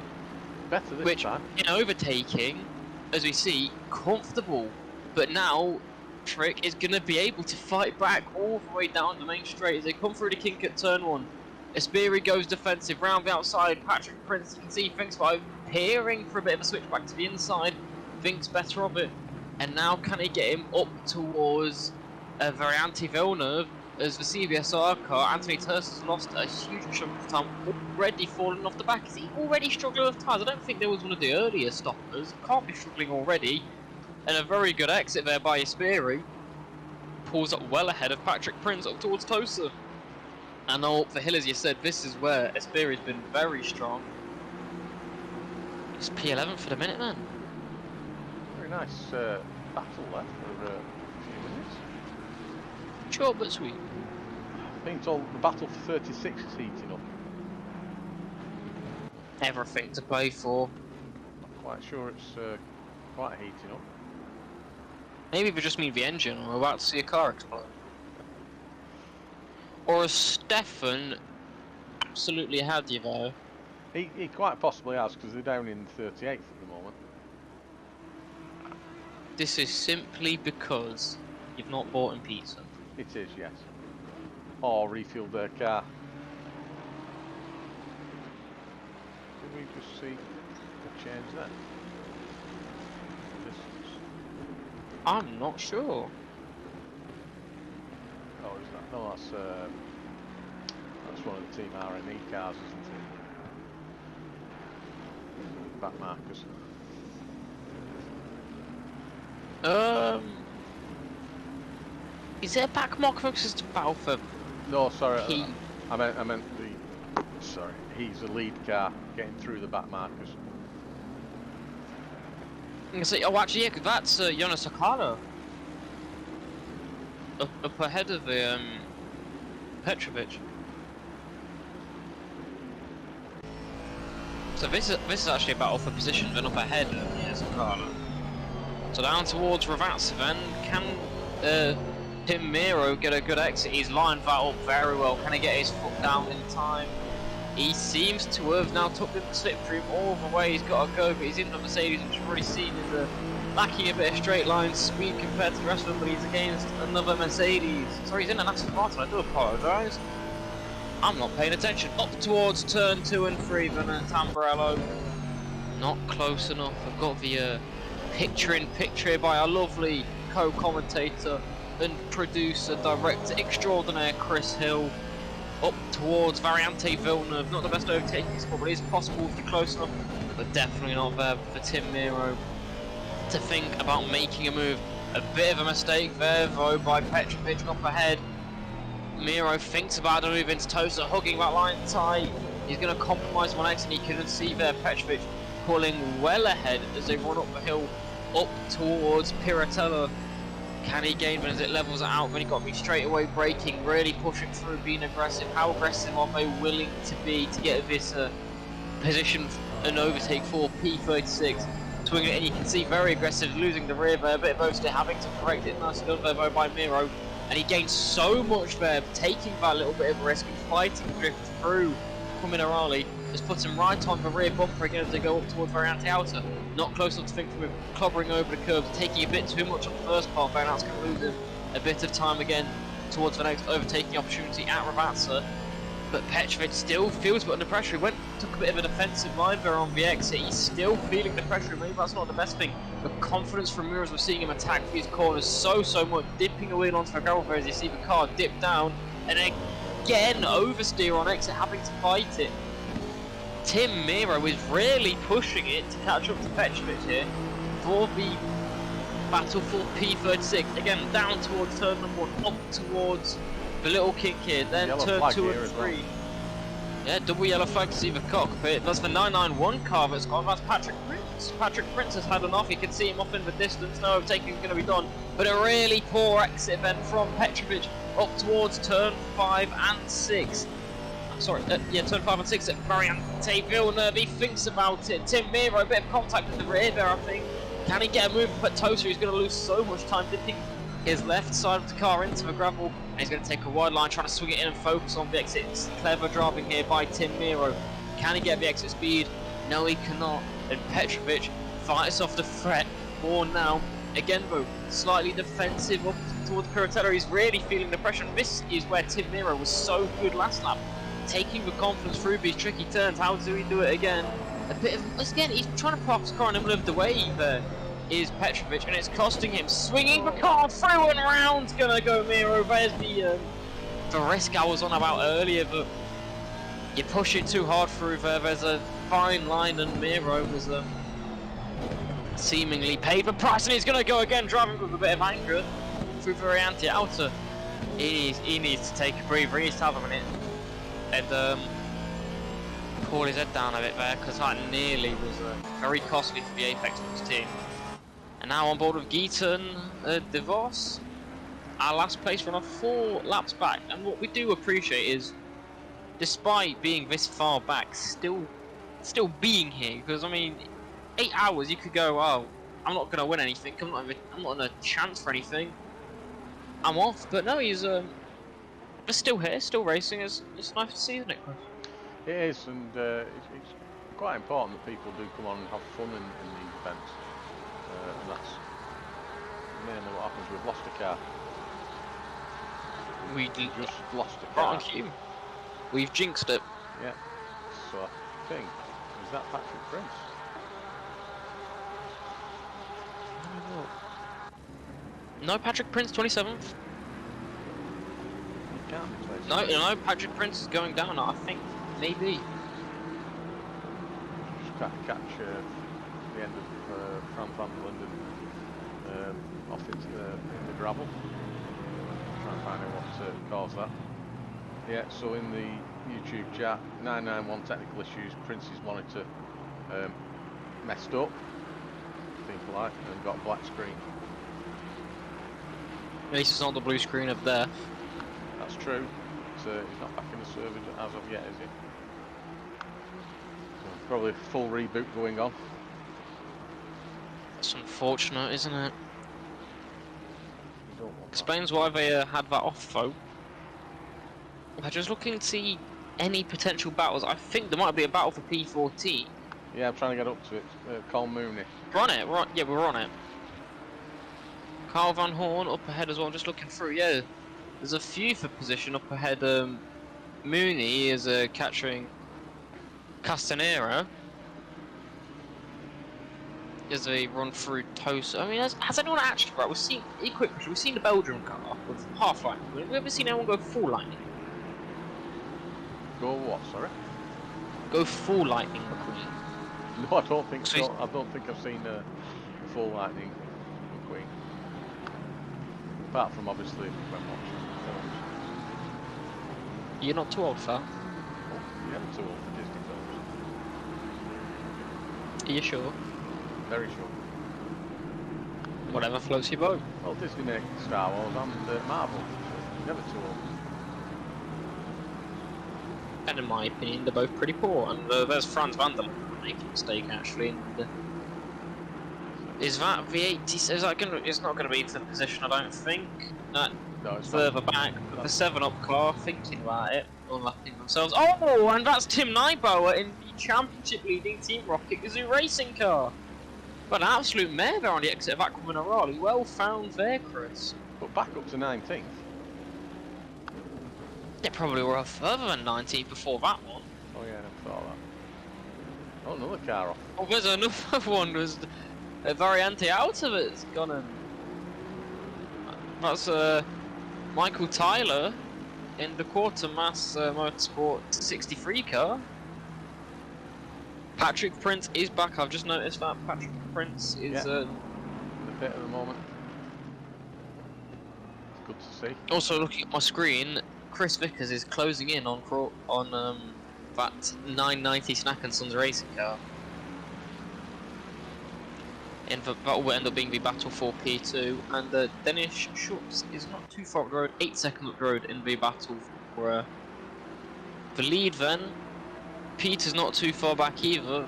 Better this Which, time. in overtaking, as we see, comfortable. But now, Trick is going to be able to fight back all the way down the main straight as they come through the kink at turn 1. Espiri goes defensive, round the outside. Patrick Prince, you can see, thinks about peering for a bit of a switch back to the inside. Thinks better of it. And now can he get him up towards Variante Villeneuve? As the CBSR car, Anthony Hurst has lost a huge chunk of time, already falling off the back. Is he already struggling with tyres? I don't think there was one of the earlier stoppers. Can't be struggling already. And a very good exit there by Espiri. Pulls up well ahead of Patrick Prince up towards Tosa. And now up the hill, as you said, this is where Espiri's been very strong. It's P11 for the minute then. Very nice battle left for a few minutes. Short but sweet. Being told the battle for 36 is heating up. Everything to play for. Not quite sure it's quite heating up. Maybe we just mean the engine, or we're about to see a car explode. Or has Stefan absolutely had you though? He quite possibly has, because they're down in 38th at the moment. This is simply because you've not bought in pizza. It is, yes. Or refueled their car. Did we just see a change there? Distance. I'm not sure. Oh, is that? No, that's one of the Team RME cars, isn't it? Back markers. Is there a back mark focus to battle for? No, sorry. He. I meant the. Sorry, he's a lead car getting through the back markers. I say, oh, actually, yeah, 'cause that's Jonas Sakara. up ahead of the Petrovic. So this is actually a battle for position, then up ahead of Carlo. So down towards Ravazza then, can Tim Miro get a good exit? He's lined that up very well. Can he get his foot down in time? He seems to have now took the slipstream all the way. He's got to go, but he's in the Mercedes, which we've already seen is lacking a bit of straight line speed compared to the rest of them, but he's against another Mercedes. Sorry, he's in an Aston Martin, I do apologise. I'm not paying attention. Up towards turn 2 and 3, then Tamburello. Not close enough. I've got the picture here by our lovely co-commentator and producer, director extraordinaire Chris Hill. Up towards Variante Villeneuve. Not the best overtaking spot, but it is possible if you're close enough. But definitely not there for Tim Miro to think about making a move. A bit of a mistake there though by Petrovic up ahead. Miro thinks about a move into Tosa, hugging that line tight. He's going to compromise one exit, and you can see there Petrovic pulling well ahead as they run up the hill up towards Piratella. Can he gain as it levels it out? Then he got to be straight away braking, really pushing through, being aggressive. How aggressive are they willing to be to get this position and overtake for P36? Swinging it, and you can see very aggressive, losing the rear there, a bit of oversteer, having to correct it. Nice done there by Miro, and he gains so much there, taking that little bit of risk and fighting drift through Minerali. Has put him right on the rear bumper again as they go up towards Variante Outer. Not close enough to think from him, clobbering over the curbs, taking a bit too much on the first part there, and that's going to lose him a bit of time again towards the next overtaking opportunity at Ravazza. But Petrovic still feels but under pressure. He took a bit of a defensive line there on the exit. He's still feeling the pressure. Maybe that's not the best thing. The confidence from Miro as we're seeing him attack these corners so much, dipping a wheel onto the gravel there as you see the car dip down, and again oversteer on exit, having to fight it. Tim Miro is really pushing it to catch up to Petrovic here for the battle for P36. Again, down towards turn number 1, up towards the little kink here, then yellow turn 2 and well. 3. Yeah, double yellow flag to see the cockpit. That's the 991 car that's gone. That's Patrick Prince. Patrick Prince has had enough. You can see him off in the distance. No overtaking is going to be done. But a really poor exit then from Petrovic up towards turn 5 and 6. Sorry, yeah, turn 5 and 6 at Variante Villeneuve. He thinks about it. Tim Miro, a bit of contact with the rear there, I think. Can he get a move up at Tosa? He's going to lose so much time dipping his left side of the car into the gravel. And he's going to take a wide line, trying to swing it in and focus on the exit. It's clever driving here by Tim Miro. Can he get the exit speed? No, he cannot. And Petrovic fights off the threat more now. Again, though, slightly defensive up towards Piratella. He's really feeling the pressure. And this is where Tim Miro was so good last lap. Taking the confidence through these tricky turns. How do we do it again? A bit of, again, he's trying to park his car in the middle of the way there. Is Petrovic, and it's costing him. Swinging the car through and around. Gonna go Miro. There's the risk I was on about earlier, but you push it too hard through there. There's a fine line, and Miro was seemingly paid the price, and he's gonna go again, driving with a bit of anger through Variante Outer. He needs to take a breather. He needs to have a minute and pull his head down a bit there, because that nearly was very costly for the Apex Plus team. And now on board with Geaton DeVos, our last place runner 4 laps back. And what we do appreciate is, despite being this far back, still being here. Because I mean, 8 hours you could go, oh, I'm not going to win anything. I'm not in a chance for anything. I'm off. But no, he's still here, still racing. It's nice to see, isn't it, Chris? It is, and it's quite important that people do come on and have fun in these events. And that's mainly what happens. We've lost a car. We just lost a car. On cue. We've jinxed it. Yeah. So I think, is that Patrick Prince? No, Patrick Prince, 27th. He can't be 27th. No, Patrick Prince is going down. I think maybe. Just trying to catch the end of Fran van der Linden off into the gravel. Trying to find out what caused that. Yeah, so in the YouTube chat, 991 technical issues, Prince's monitor messed up, being polite, and got a black screen. At least it's not the blue screen up there. That's true. He's not back in the service as of yet, is he? So probably full reboot going on. That's unfortunate, isn't it? You don't want that. Explains why they had that off, though. I'm just looking to see any potential battles. I think there might be a battle for P14. Yeah, I'm trying to get up to it. Cole Mooney. We're on it. Yeah, we're on it. Carl Van Horn up ahead as well. I'm just looking through. Yeah, there's a few for position up ahead. Mooney is capturing Castanera as they run through Toast. I mean, has anyone actually? Right, we've seen equipment. We've seen the Belgian car with half lightning. Have we ever seen anyone go full lightning? Go what? Sorry. Go full lightning McQueen. No, I don't think So so. I don't think I've seen a full lightning McQueen. Apart from obviously when watching films. You're not too old for that. Oh, yeah, I'm too old for Disney films. Are you sure? Very sure. Whatever floats your boat. Well, Disney make Star Wars and Marvel. So never too old. And in my opinion, they're both pretty poor. And there's Franz van der Leyen making a mistake actually. And, is that V8? Is that gonna? It's not going to be for the position, I don't think. No, it's Further not. back, the 7-Up car, thinking about it, unlapping themselves. Oh, and that's Tim Neibauer in the championship leading Team Rocket Gazoo racing car. But an absolute mare there on the exit of Aqua Minerale. Well found there, Chris. But back up to 19th. They probably were further than 19th before that one. Oh yeah, I never thought of that. Oh, another car off. Oh, there's another one. Was a Variante out of it's gone and that's Michael Tyler in the Quartermass Motorsport 63 car. Patrick Prince is back. I've just noticed that Patrick Prince is in the pit at the moment. It's good to see. also looking at my screen. Chris Vickers is closing in on that 990 Snack and Sons racing car. And that will end up being the battle for P2, and Dennis Schultz is not too far up the road, 8 seconds up the road in the battle for the lead then. Peter's not too far back either.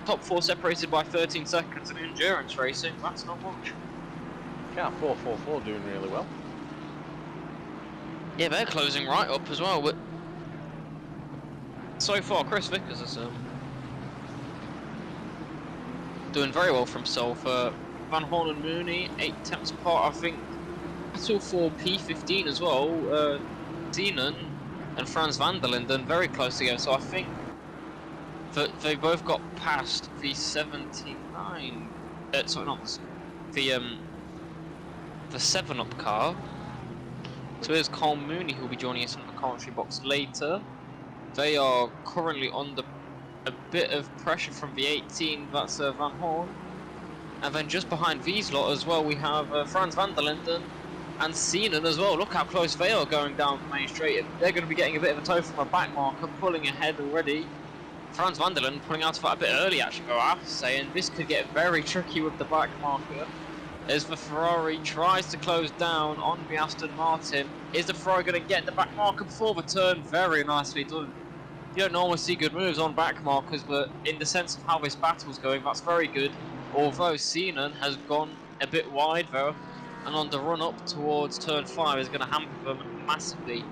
Top 4 separated by 13 seconds in endurance racing, that's not much. Car 444 doing really well. Yeah, they're closing right up as well, but so far Chris Vickers is doing very well for himself. Van Horn and Mooney, 8 tenths apart, I think. Battle for P15 as well. Zenon and Franz van der Linden very close together, so I think that they both got past the 79. Sorry, not the 7-Up car. So here's Cole Mooney, who'll be joining us in the commentary box later. They are currently under a bit of pressure from the 18, that's Van Horn. And then just behind these lot as well, we have Franz van der Linden and Zenon as well. Look how close they are going down the main straight. They're going to be getting a bit of a tow from a back marker, pulling ahead already. Franz van der Linden pulling out of that a bit early actually, I have to say, and this could get very tricky with the back marker. As the Ferrari tries to close down on the Aston Martin. Is the Ferrari going to get the back marker before the turn? Very nicely done. You don't normally see good moves on back markers, but in the sense of how this battle's going, that's very good. Although Zenon has gone a bit wide though, and on the run up towards turn 5 is going to hamper them massively.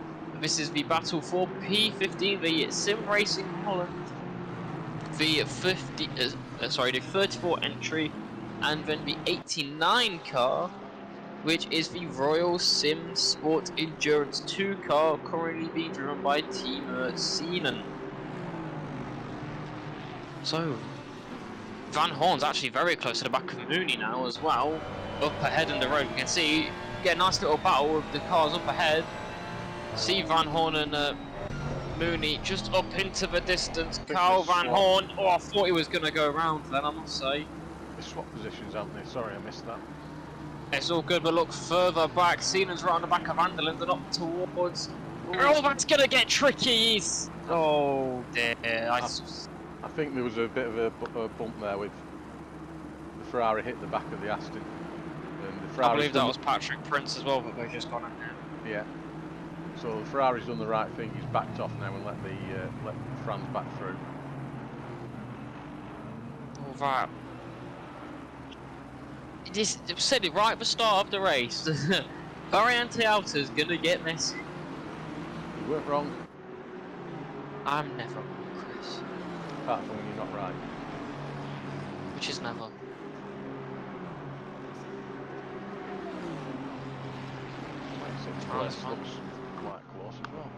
This is the battle for P15, the Sim Racing Holland, the 34 entry, and then the 89 car, which is the Royal Simsport Endurance 2 car, currently being driven by Team Zenon. So, Van Horn's actually very close to the back of Mooney now as well. Up ahead in the road, you can see, get a nice little battle with the cars up ahead. See Van Horn and Mooney just up into the distance. Carl Van Horn, oh, I thought he was going to go around then, I must say. They swap positions, haven't they? Sorry, I missed that. It's all good, but look further back. Zenon's right on the back of van der Linden up towards. Oh, that's gonna get tricky. Oh dear. I think there was a bit of a bump there with the Ferrari hit the back of the Aston, and the I believe that was Patrick Prince as well, but they've just gone in now. Yeah. So Ferrari's done the right thing. He's backed off now and let Franz back through. All right. This said it right at the start of the race. Variante Alta's gonna get messy. You weren't wrong. I'm never wrong, Chris. Apart from when you're not right. Which is never. 26th place looks quite close as well.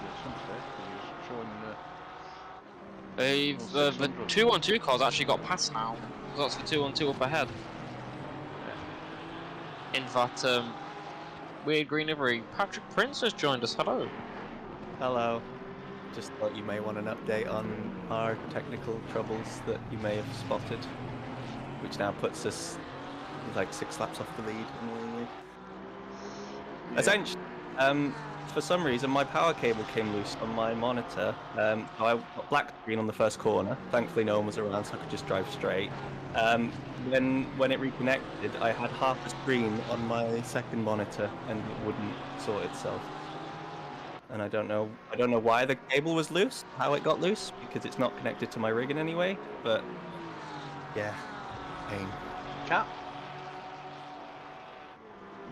At some stage, because he was showing. The 2-1-2 car's actually got past now. That's the 2-1-2 up ahead. In that weird green livery. Patrick Prince has joined us. Hello. Hello. Just thought you may want an update on our technical troubles that you may have spotted, which now puts us like 6 laps off the lead, annoyingly. Yeah. Essentially, for some reason my power cable came loose on my monitor. I got black screen on the first corner. Thankfully no one was around, so I could just drive straight. When it reconnected, I had half a screen on my second monitor and it wouldn't sort itself. And I don't know why the cable was loose, how it got loose, because it's not connected to my rig in any way, but yeah, pain. Cat?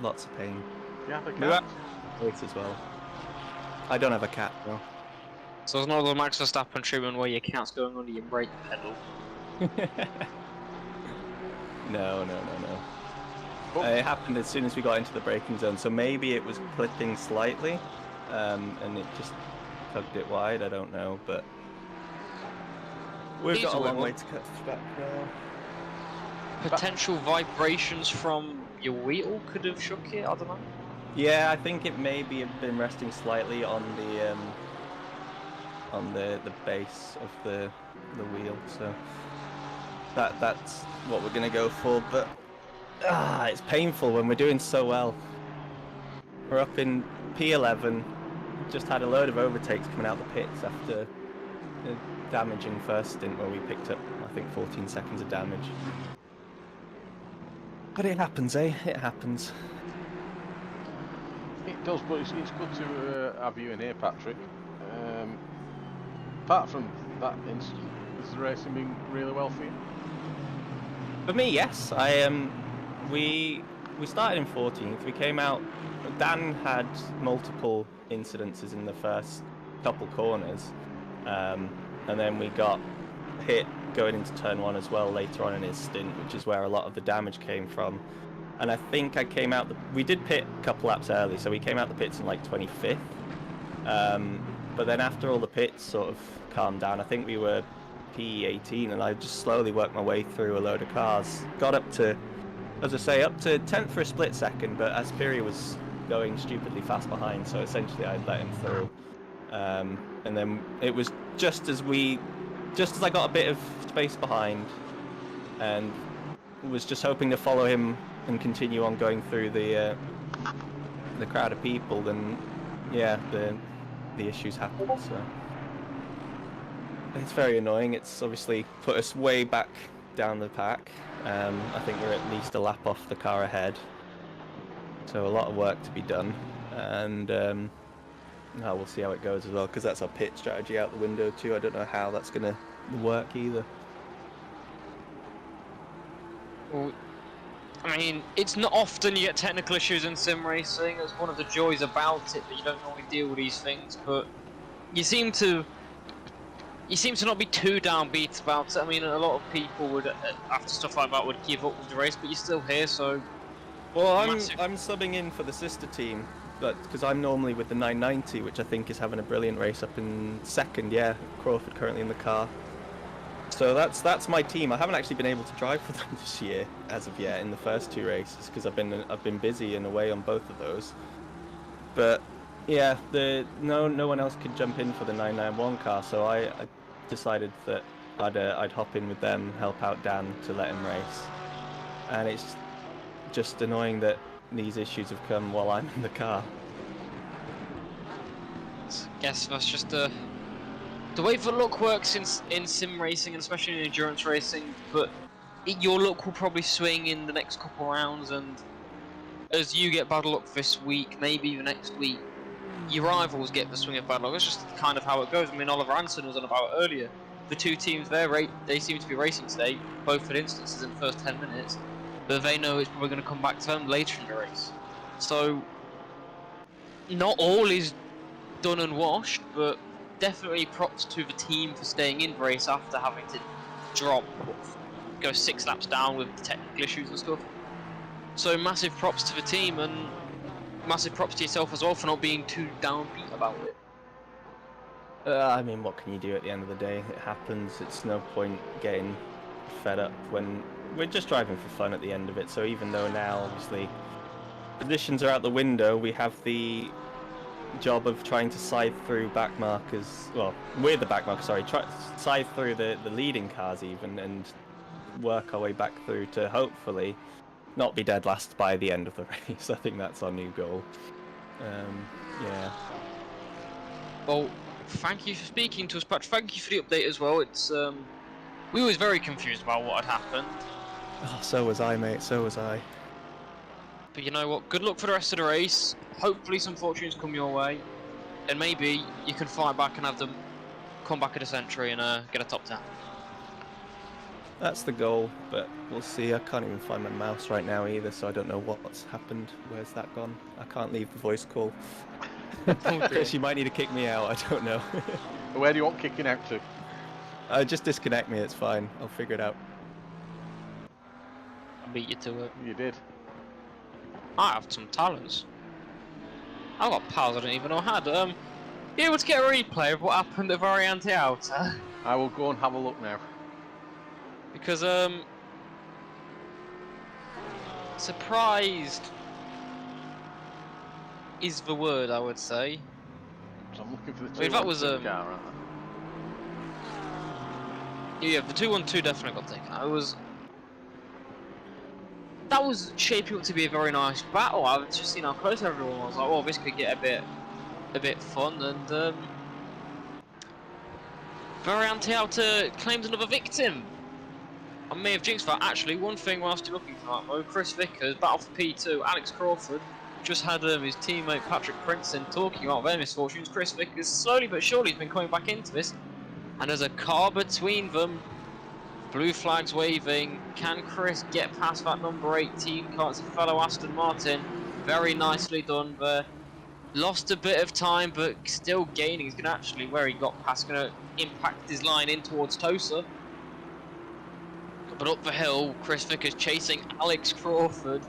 Lots of pain. Yeah, the cat. Voice as well. I don't have a cat though. So there's not the Max Verstappen treatment where your cat's going under your brake pedal. No. It happened as soon as we got into the braking zone, so maybe it was clipping slightly, and it just tugged it wide, I don't know, but we've got a long way to cut back now. Potential vibrations from your wheel could have shook it, I don't know. Yeah, I think it maybe have been resting slightly on the base of the wheel, so that's what we're gonna go for. But it's painful when we're doing so well. We're up in P11, just had a load of overtakes coming out the pits after a damaging first stint where we picked up, I think, 14 seconds of damage. But it happens, eh? It happens. It does, but it's good to have you in here, Patrick. Apart from that incident, has the racing been really well for you? For me, yes. We started in 14th. We came out. Dan had multiple incidences in the first couple corners, and then we got hit going into turn 1 as well later on in his stint, which is where a lot of the damage came from. And I think I came out. We did pit a couple laps early, so we came out the pits in like 25th. But then after all the pits sort of calmed down, I think we were P18, and I just slowly worked my way through a load of cars. Got up to, as I say, up to 10th for a split second, but Aspiria was going stupidly fast behind, so essentially I'd let him through. And then it was just as I got a bit of space behind, and was just hoping to follow him and continue on going through the crowd of people, then yeah, the issues happened. So it's very annoying. It's obviously put us way back down the pack. I think we're at least a lap off the car ahead, so a lot of work to be done, and we'll see how it goes as well, because that's our pit strategy out the window too. I don't know how that's going to work either. Well, I mean, it's not often you get technical issues in sim racing. It's one of the joys about it that you don't normally deal with these things, but you seem to not be too downbeat about it. I mean, a lot of people would, after stuff like that, would give up with the race, but you're still here, so... Well, I'm subbing in for the sister team, but because I'm normally with the 990, which I think is having a brilliant race up in second. Yeah, Crawford currently in the car. So that's my team. I haven't actually been able to drive for them this year as of yet in the first 2 races, because I've been busy and away on both of those. But yeah, no one else could jump in for the 991 car, so I decided that I'd hop in with them, help out Dan to let him race. And it's just annoying that these issues have come while I'm in the car. I guess that's just the way the luck works in sim racing, and especially in endurance racing. But your luck will probably swing in the next couple rounds, and as you get bad luck this week, maybe even next week, your rivals get the swing of bad luck. That's just kind of how it goes. I mean, Oliver Anson was on about it earlier. The two teams there, they seem to be racing today, both at instances in the first 10 minutes, but they know it's probably going to come back to them later in the race. So, not all is done and washed, but definitely props to the team for staying in the race after having to go 6 laps down with technical issues and stuff. So massive props to the team, and massive props to yourself as well for not being too downbeat about it. I mean, what can you do at the end of the day? It happens. It's no point getting fed up when we're just driving for fun at the end of it. So even though now, obviously, positions are out the window, we have the job of trying to scythe through back markers. Well, we're the back markers, sorry. Scythe through the leading cars even, and work our way back through to hopefully not be dead last by the end of the race. I think that's our new goal. Yeah. Well, thank you for speaking to us, Patrick. Thank you for the update as well. It's we was very confused about what had happened. Oh, so was I, mate. So was I. But you know what? Good luck for the rest of the race. Hopefully some fortunes come your way, and maybe you can fight back and have them come back at a century and get a top 10. That's the goal, but we'll see. I can't even find my mouse right now either, so I don't know what's happened. Where's that gone? I can't leave the voice call. She might need to kick me out, I don't know. Where do you want kicking out to? Just disconnect me, it's fine. I'll figure it out. I beat you to it. You did. I have some talents. I've got pals I didn't even know I had. You able to get a replay of what happened at Variante Outer? I will go and have a look now. Because, surprised is the word, I would say. So I'm looking for the 212 that was, car, aren't I? Yeah, the 212 definitely got taken out. That was shaping up to be a very nice battle. I've just seen how close everyone was. Like, oh, this could get a bit fun, and Variante Outer claims another victim. I may have jinxed that. Actually, one thing whilst you're looking for that, though, Chris Vickers, battle for P2, Alex Crawford just had his teammate Patrick Princeton talking about their misfortunes. Chris Vickers slowly but surely has been coming back into this, and there's a car between them. Blue flags waving. Can Chris get past that number 18 car? It's a fellow Aston Martin. Very nicely done there. Lost a bit of time, but still gaining. He's going to actually, where he got past, going to impact his line in towards Tosa. But up the hill, Chris Vickers chasing Alex Crawford.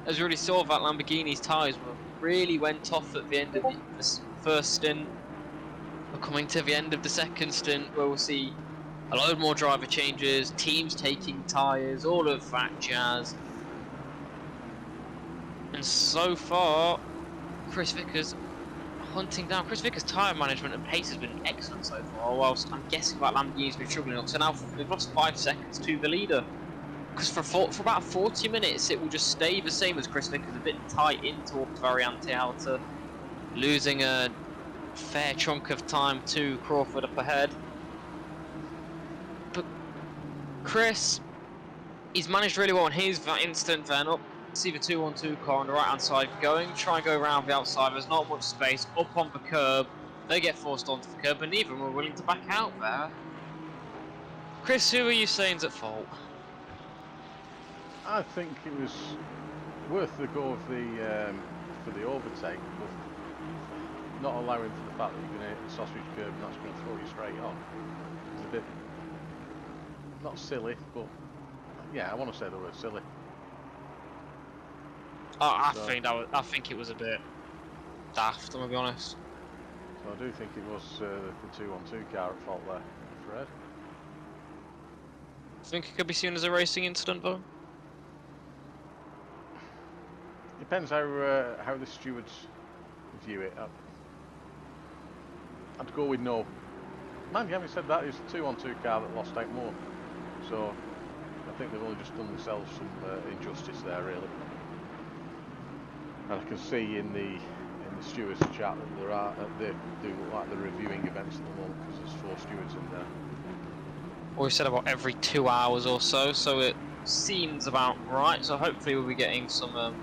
As we really saw, that Lamborghini's tyres really went off at the end of the first stint. We're coming to the end of the second stint, where we'll see a load more driver changes, teams taking tyres, all of that jazz. And so far, Chris Vickers hunting down. Chris Vickers' tyre management and pace has been excellent so far, whilst I'm guessing that Lamborghini's been struggling up. So now they've lost 5 seconds to the leader. Because for about 40 minutes it will just stay the same as Chris Vickers, a bit tight in towards Variante Outer, losing a fair chunk of time to Crawford up ahead. But Chris, he's managed really well on his instant then up. See the 212 car on the right hand side going, try and go around the outside. There's not much space up on the curb. They get forced onto the curb, and neither of them were willing to back out there. Chris, who are you saying's at fault? I think it was worth the go of for the overtake, but not allowing for the fact that you're going to hit the sausage curb and that's going to throw you straight on. It's a bit not silly, but yeah, I want to say the word silly. I think it was a bit daft, I'm gonna be honest. So I do think it was the 212 car at fault there, Fred. Think it could be seen as a racing incident though? Depends how the stewards view it. I'd go with no. Man, having said that, it's the 212 car that lost out more. So I think they've only just done themselves some injustice there, really. And I can see in the stewards chat that they do look like they're reviewing events at the moment because there's 4 stewards in there. Or we said about every 2 hours or so, so it seems about right, so hopefully we'll be getting some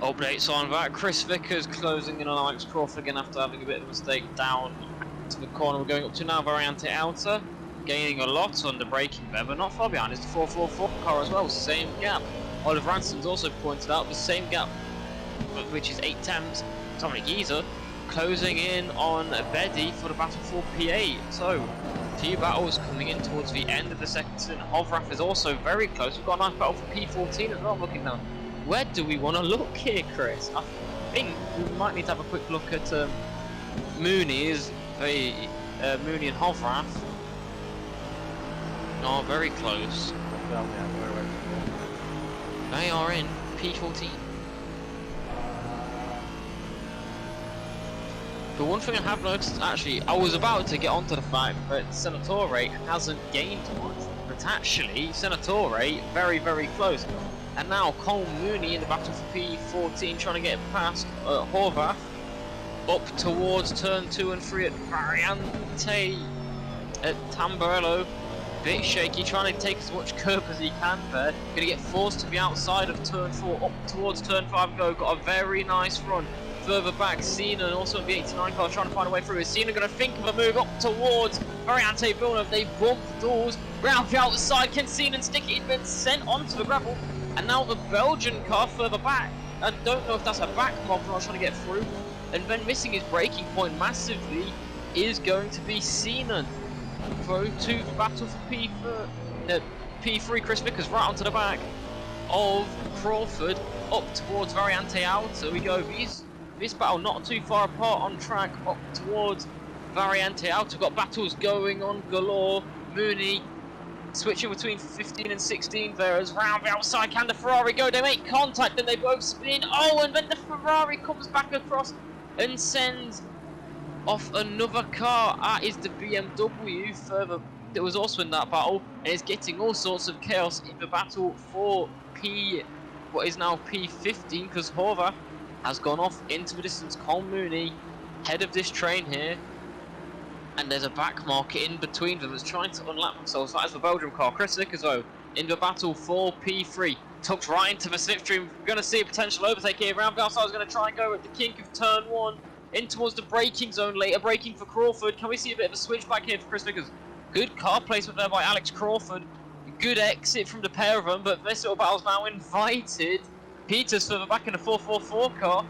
updates on that. Chris Vickers closing in on Alex Crawford again after having a bit of a mistake down to the corner we're going up to now. Variante Outer gaining a lot under braking there, but not far behind is the 444 car as well, same gap. Oliver Anson's also pointed out the same gap, which is 8 tenths. Dominic Geezer closing in on Beddy for the battle for P8. So, few battles coming in towards the end of the section. Hovrath is also very close. We've got a nice battle for P14 as well. I'm looking now. Where do we want to look here, Chris? I think we might need to have a quick look at Mooney and Hovrath. Oh, very close. They are in P14. But one thing I have noticed, actually, I was about to get onto the fact that Senatore hasn't gained much, but actually, Senatore very, very close. And now Cole Mooney in the battle for P14 trying to get past Horvath up towards turn 2 and 3 at Variante at Tamburello. Bit shaky, trying to take as much curb as he can there. Gonna get forced to the outside of turn 4, up towards turn 5 go. Got a very nice run. Further back, Cena and also the 89 car trying to find a way through. Is Cena going to think of a move up towards Variante Villeneuve? They bump doors round the outside. Can Cena stick it? He's been sent onto the gravel. And now the Belgian car further back. I don't know if that's a back mob not trying to get through. And then missing his braking point massively is going to be Cena. Throw to the battle for P3. Chris Vickers right onto the back of Crawford up towards Variante Outer. We go. This battle not too far apart on track up towards Variante Outer. We've got battles going on galore. Mooney switching between 15 and 16 there as round the outside. Can the Ferrari go? They make contact and they both spin. Oh, and then the Ferrari comes back across and sends off another car. That is the BMW further that was also in that battle, and it's getting all sorts of chaos in the battle for what is now P15, because Horvath has gone off into the distance. Cole Mooney, head of this train here, and there's a back market in between them that's trying to unlap themselves. That is the Belgium car. Chris Vickers though in the battle for P3, tucked right into the slipstream. We're going to see a potential overtake here. Round the outside is going to try and go at the kink of turn 1 in towards the braking zone. Later braking for Crawford. Can we see a bit of a switch back here for Chris Vickers? Good car placement there by Alex Crawford. Good exit from the pair of them, but this little battle's now invited. Peters further back in the 444 car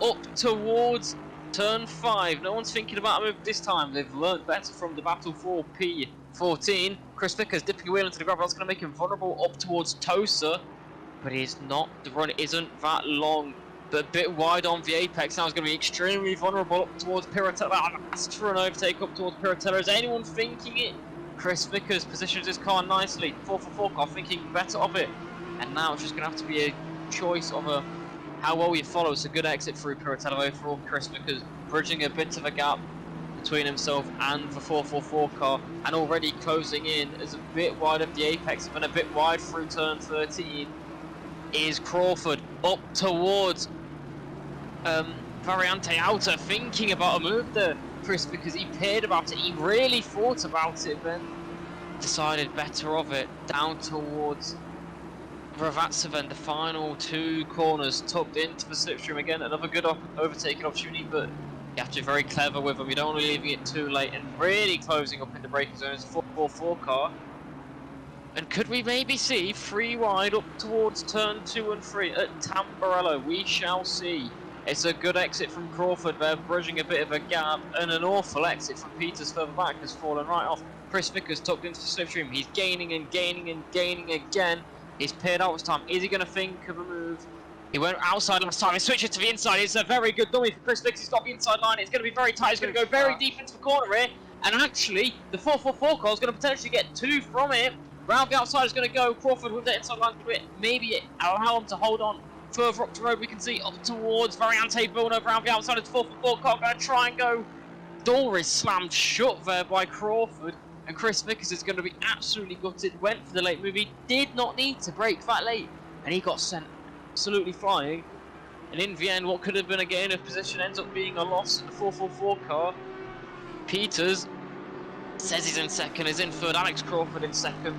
up towards turn 5. No one's thinking about a move this time. They've learnt better from the battle for P14. Chris Vickers dipping a wheel into the gravel. That's going to make him vulnerable up towards Tosa, but he's not. The run isn't that long, but a bit wide on the apex. Now he's going to be extremely vulnerable up towards Piratella. Last for an overtake up towards Piratella. Is anyone thinking it? Chris Vickers positions his car nicely. 444 car thinking better of it, and now it's just going to have to be a choice of how well you follow. It's a good exit through Piratella overall. Chris Vickers bridging a bit of a gap between himself and the 444 car, and already closing in as a bit wide of the apex and a bit wide through turn 13 is Crawford up towards Variante Outer, thinking about a move there. Chris, because he peered about it, he really thought about it, then decided better of it down towards Ravazov. The final 2 corners tucked into the slipstream again. Another good overtaking opportunity, but you have to be very clever with them. You don't want to be leaving it too late and really closing up in the braking zone. It's a 444 car. And could we maybe see 3 wide up towards turn 2 and 3 at Tamburello? We shall see. It's a good exit from Crawford there, bridging a bit of a gap, and an awful exit from Peters further back has fallen right off. Chris Vickers tucked into the slipstream. He's gaining and gaining and gaining again. He's paired out this time. Is he going to think of a move? He went outside last time. He switches to the inside. It's a very good dummy for Chris Vickers. He's got the inside line. It's going to be very tight. He's going to go very deep into the corner here. And actually, the 444 car is going to potentially get 2 from it. Round the outside is going to go. Crawford with that inside line. Maybe allow him to hold on. Further up the road, we can see up towards Variante Villeneuve. Round the outside, it's 444 car going to try and go. Door is slammed shut there by Crawford. And Chris Vickers is going to be absolutely gutted. Went for the late move. He did not need to brake that late. And he got sent absolutely flying. And in the end, what could have been a gain of position ends up being a loss in the 444 car. Peters says he's in second, is in third. Alex Crawford in second.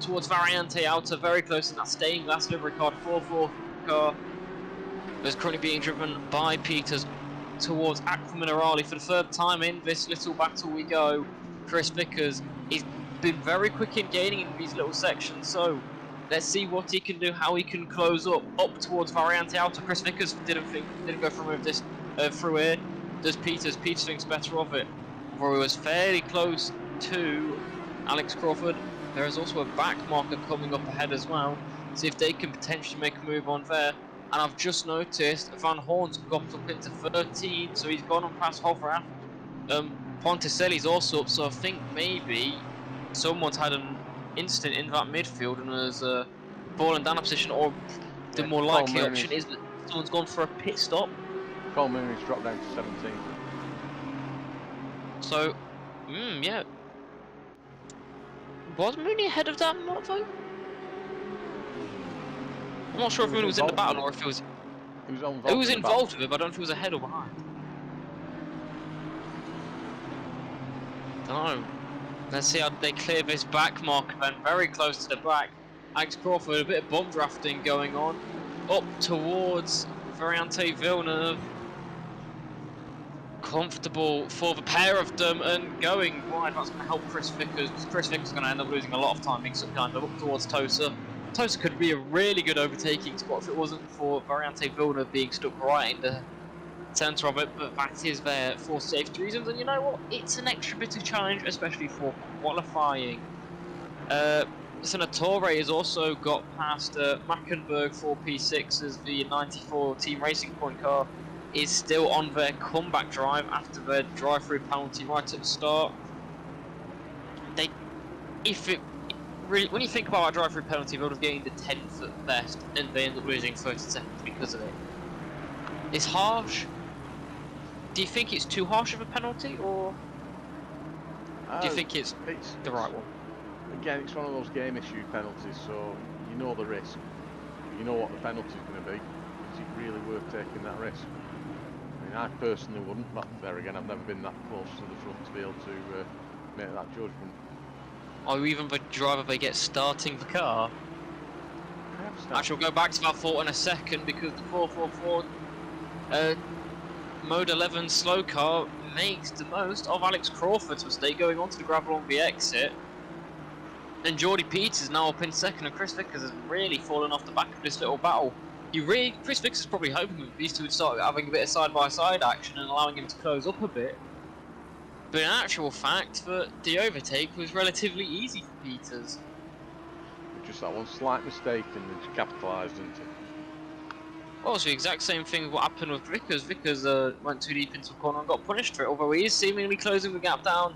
towards Variante Outer, very close in that stained glass livery card 4-4 car. Is currently being driven by Peters towards Aqua Minerali for the third time in this little battle we go. Chris Vickers, he's been very quick in gaining in these little sections, so let's see what he can do, how he can close up towards Variante Outer. Chris Vickers didn't go for a move this through here. Does Peters? Peters thinks better of it. Although he was fairly close to Alex Crawford. There is also a back marker coming up ahead as well. See if they can potentially make a move on there. And I've just noticed Van Horn's got up into 13, so he's gone on past Hovrath. Ponticelli's also up, so I think maybe someone's had an incident in that midfield and has fallen down a position, or the more likely option is that someone's gone for a pit stop. Cole Mooney's dropped down to 17. So, yeah. Was Mooney ahead of that though? I'm not sure if Mooney was in the battle or if he was. He was involved with it, but I don't know if he was ahead or behind. Don't know. Let's see how they clear this back mark then. Very close to the back. Alex Crawford, a bit of bump drafting going on. Up towards Variante Villeneuve. Comfortable for the pair of them and going wide. That's going to help Chris Vickers. Chris Vickers is going to end up losing a lot of time being some kind of up towards Tosa. Tosa could be a really good overtaking spot if it wasn't for Variante Villeneuve being stuck right in the centre of it, but that is there for safety reasons, and you know what? It's an extra bit of challenge, especially for qualifying. Senatore has also got past Mackenberg for P6 as the 94 Team Racing Point car is still on their comeback drive after their drive-through penalty right at the start. When you think about our drive-through penalty, they would have gained the 10th at best, and they end up losing 30 seconds because of it. It's harsh. Do you think it's too harsh of a penalty, or do you think it's the right one? Again, it's one of those game issue penalties, so you know the risk. You know what the penalty's going to be. Is it really worth taking that risk? I mean, I personally wouldn't, but there again, I've never been that close to the front to be able to make that judgment. Or even the driver they get starting the car. Actually, we'll go back to that thought in a second, because the 444 Mode 11 slow car makes the most of Alex Crawford's mistake going onto the gravel on the exit. And Jordy Peters is now up in second, and Chris Vickers has really fallen off the back of this little battle. Chris Vickers is probably hoping that these two would start having a bit of side-by-side action and allowing him to close up a bit. But in actual fact, the overtake was relatively easy for Peters. Just that one slight mistake and they capitalised, didn't it? Well, it's the exact same thing what happened with Vickers. Vickers went too deep into a corner and got punished for it, although he is seemingly closing the gap down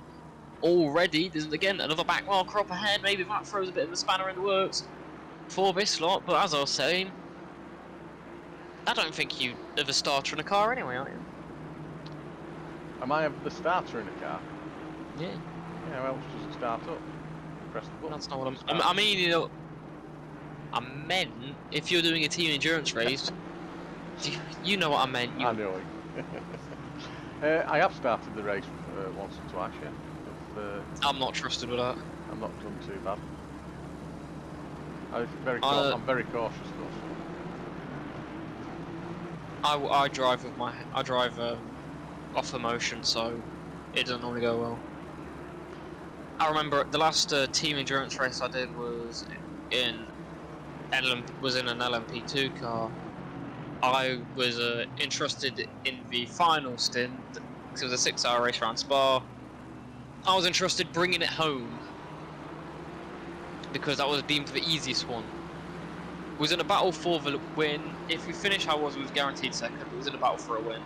already. There's again another back marker up ahead. Maybe that throws a bit of a spanner in the works for this lot, but as I was saying, I don't think you are the starter in a car anyway, are you? Am I the starter in a car? Yeah. Yeah, well, it doesn't start up. Press the button. That's not what I mean, you know, I meant if you're doing a team endurance race, you know what I meant. I know it. I have started the race once or twice, yeah. I'm not trusted with that. I'm not done too bad. I'm very cautious though. I drive off emotion, so it doesn't normally go well. I remember the last team endurance race I did was in an LMP2 car. I was interested in the final stint because it was a 6-hour race around Spa. I was interested bringing it home because that was deemed the easiest one. It was in a battle for the win. If we finish how it was guaranteed second. It was in a battle for a win.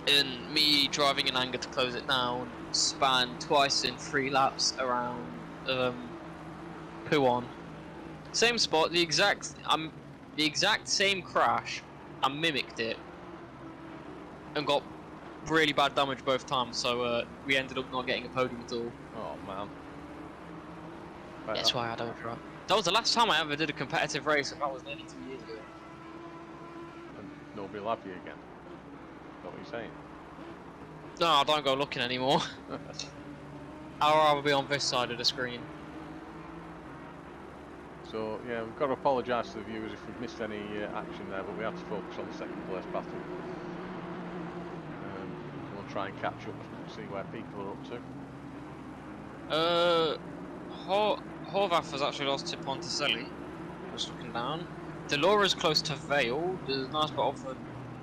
And me driving in anger to close it down, span twice in 3 laps around Puon. Same spot, the exact same crash. I mimicked it and got really bad damage both times. So we ended up not getting a podium at all. Oh man. That's why I don't drive. That was the last time I ever did a competitive race, and that was nearly 2 years ago. And nobody will have you again. Is that what you're saying? No, I don't go looking anymore. I'd rather be on this side of the screen. So yeah, we've got to apologise to the viewers if we've missed any action there, but we have to focus on the second place battle. We'll try and catch up and see where people are up to. Horvath has actually lost to Ponticelli. Just looking down. Delora's close to Vale. There's a nice battle for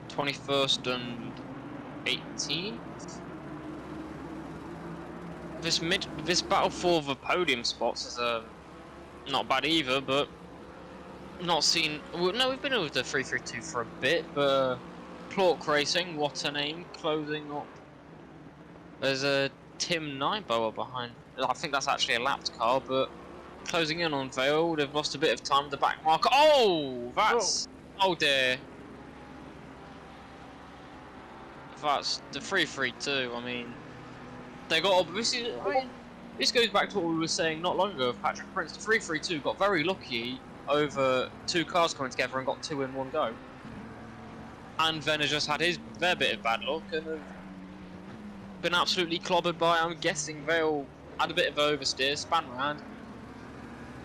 21st and 18th. This battle for the podium spots is not bad either, but not seen. Well, no, we've been over the 332 for a bit, but Plork Racing, what a name, closing up. There's a Tim Nyboer behind. I think that's actually a lapped car, but closing in on Vale. They've lost a bit of time. The back marker. Oh, that's. Oh dear. That's the 332. I mean, they got. This goes back to what we were saying not long ago of Patrick Prince. The 332 got very lucky over two cars coming together and got two in one go. And then has just had their bit of bad luck and have been absolutely clobbered by, I'm guessing, Vale had a bit of oversteer, span round.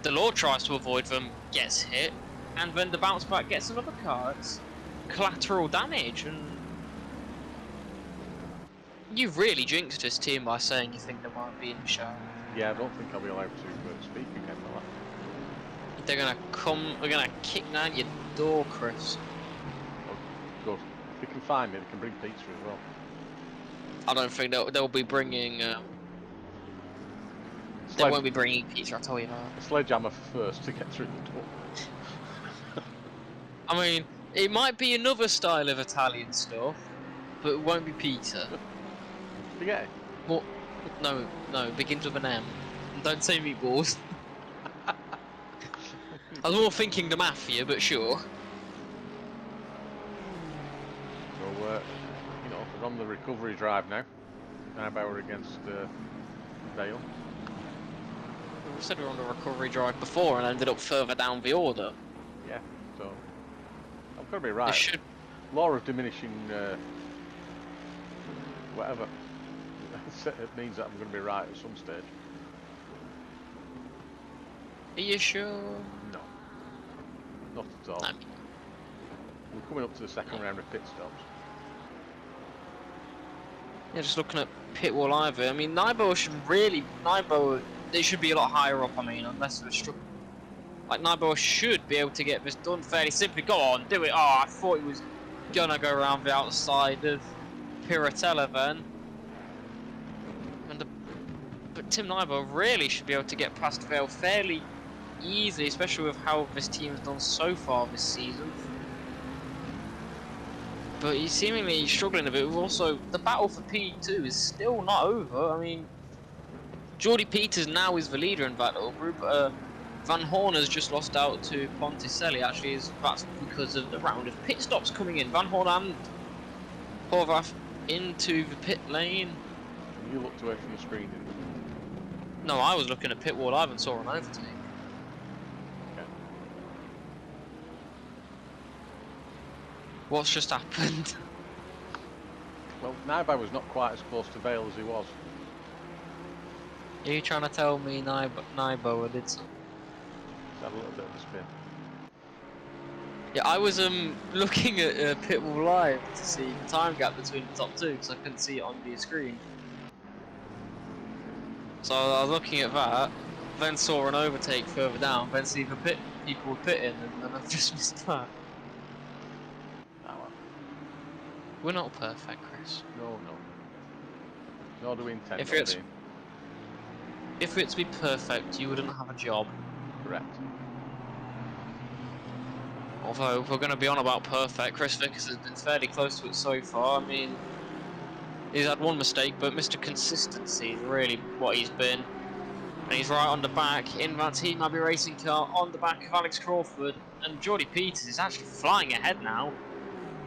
Delors tries to avoid them, gets hit, and then the bounce back gets another car. It's collateral damage, and you really jinxed this team by saying you think they might be in the show. Yeah, I don't think I'll be allowed to speak again, will I? They're gonna kick down your door, Chris. Oh, good. If they can find me, they can bring pizza as well. I don't think they'll be bringing. They won't be bringing pizza. I'll tell you that. A sledgehammer first to get through the door. I mean, it might be another style of Italian stuff, but it won't be pizza. Spaghetti? What? No, begins with an M. Don't say meatballs. I was more thinking the mafia, but sure. So, we're on the recovery drive now. Nyboer against Vale. We said we were on the recovery drive before and ended up further down the order. Yeah, so I've got to be right. They should. Law of diminishing whatever. It means that I'm going to be right at some stage. Are you sure? No. Not at all. No. We're coming up to the second round of pit stops. Yeah, just looking at pit wall either. I mean, they should be a lot higher up. I mean, unless we're struck. Like Nyboer should be able to get this done fairly simply. Go on, do it. Oh, I thought he was gonna go around the outside of Piratella then. But Tim Nyboer really should be able to get past Vale fairly easily, especially with how this team has done so far this season. But he's seemingly struggling a bit. Also, the battle for P2 is still not over. I mean, Jordy Peters now is the leader in that little group. Van Horn has just lost out to Ponticelli. Actually, that's because of the round of pit stops coming in. Van Horn and Horvath into the pit lane. You looked away from the screen, didn't you? No, I was looking at pit wall. I haven't saw an overtake. Okay. What's just happened? Well, Nyboer was not quite as close to Vale as he was. Are you trying to tell me Nyboer did something? He's had a little bit of a spin. Yeah, I was looking at pit wall live to see the time gap between the top two because I couldn't see it on the screen. So I was looking at that, then saw an overtake further down, then see the people were pitting, and then I've just missed that. Ah, well. We're not perfect, Chris. No. Nor do we intend If on it's- being. If it's to be perfect, you wouldn't have a job. Correct. Although, if we're going to be on about perfect, Chris Vickers has been fairly close to it so far. I mean, he's had one mistake, but Mr. Consistency is really what he's been. And he's right on the back, in that Team Abbey racing car, on the back of Alex Crawford. And Jordy Peters is actually flying ahead now.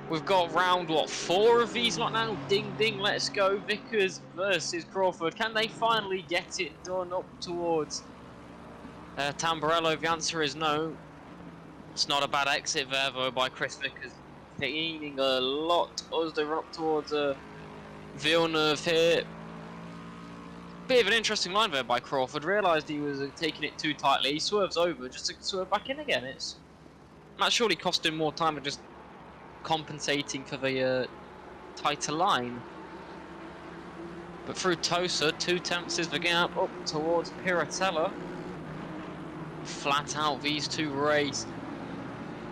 We've got round, 4 of these lot now? Ding ding, let's go. Vickers versus Crawford. Can they finally get it done up towards Tamburello? The answer is no. It's not a bad exit there, though, by Chris Vickers. Gaining a lot as they run up towards Villeneuve here. Bit of an interesting line there by Crawford. Realised he was taking it too tightly. He swerves over just to swerve back in again. That surely cost him more time of just compensating for the tighter line. But through Tosa, 2/10 is the gap up towards Piratella. Flat out, these two race.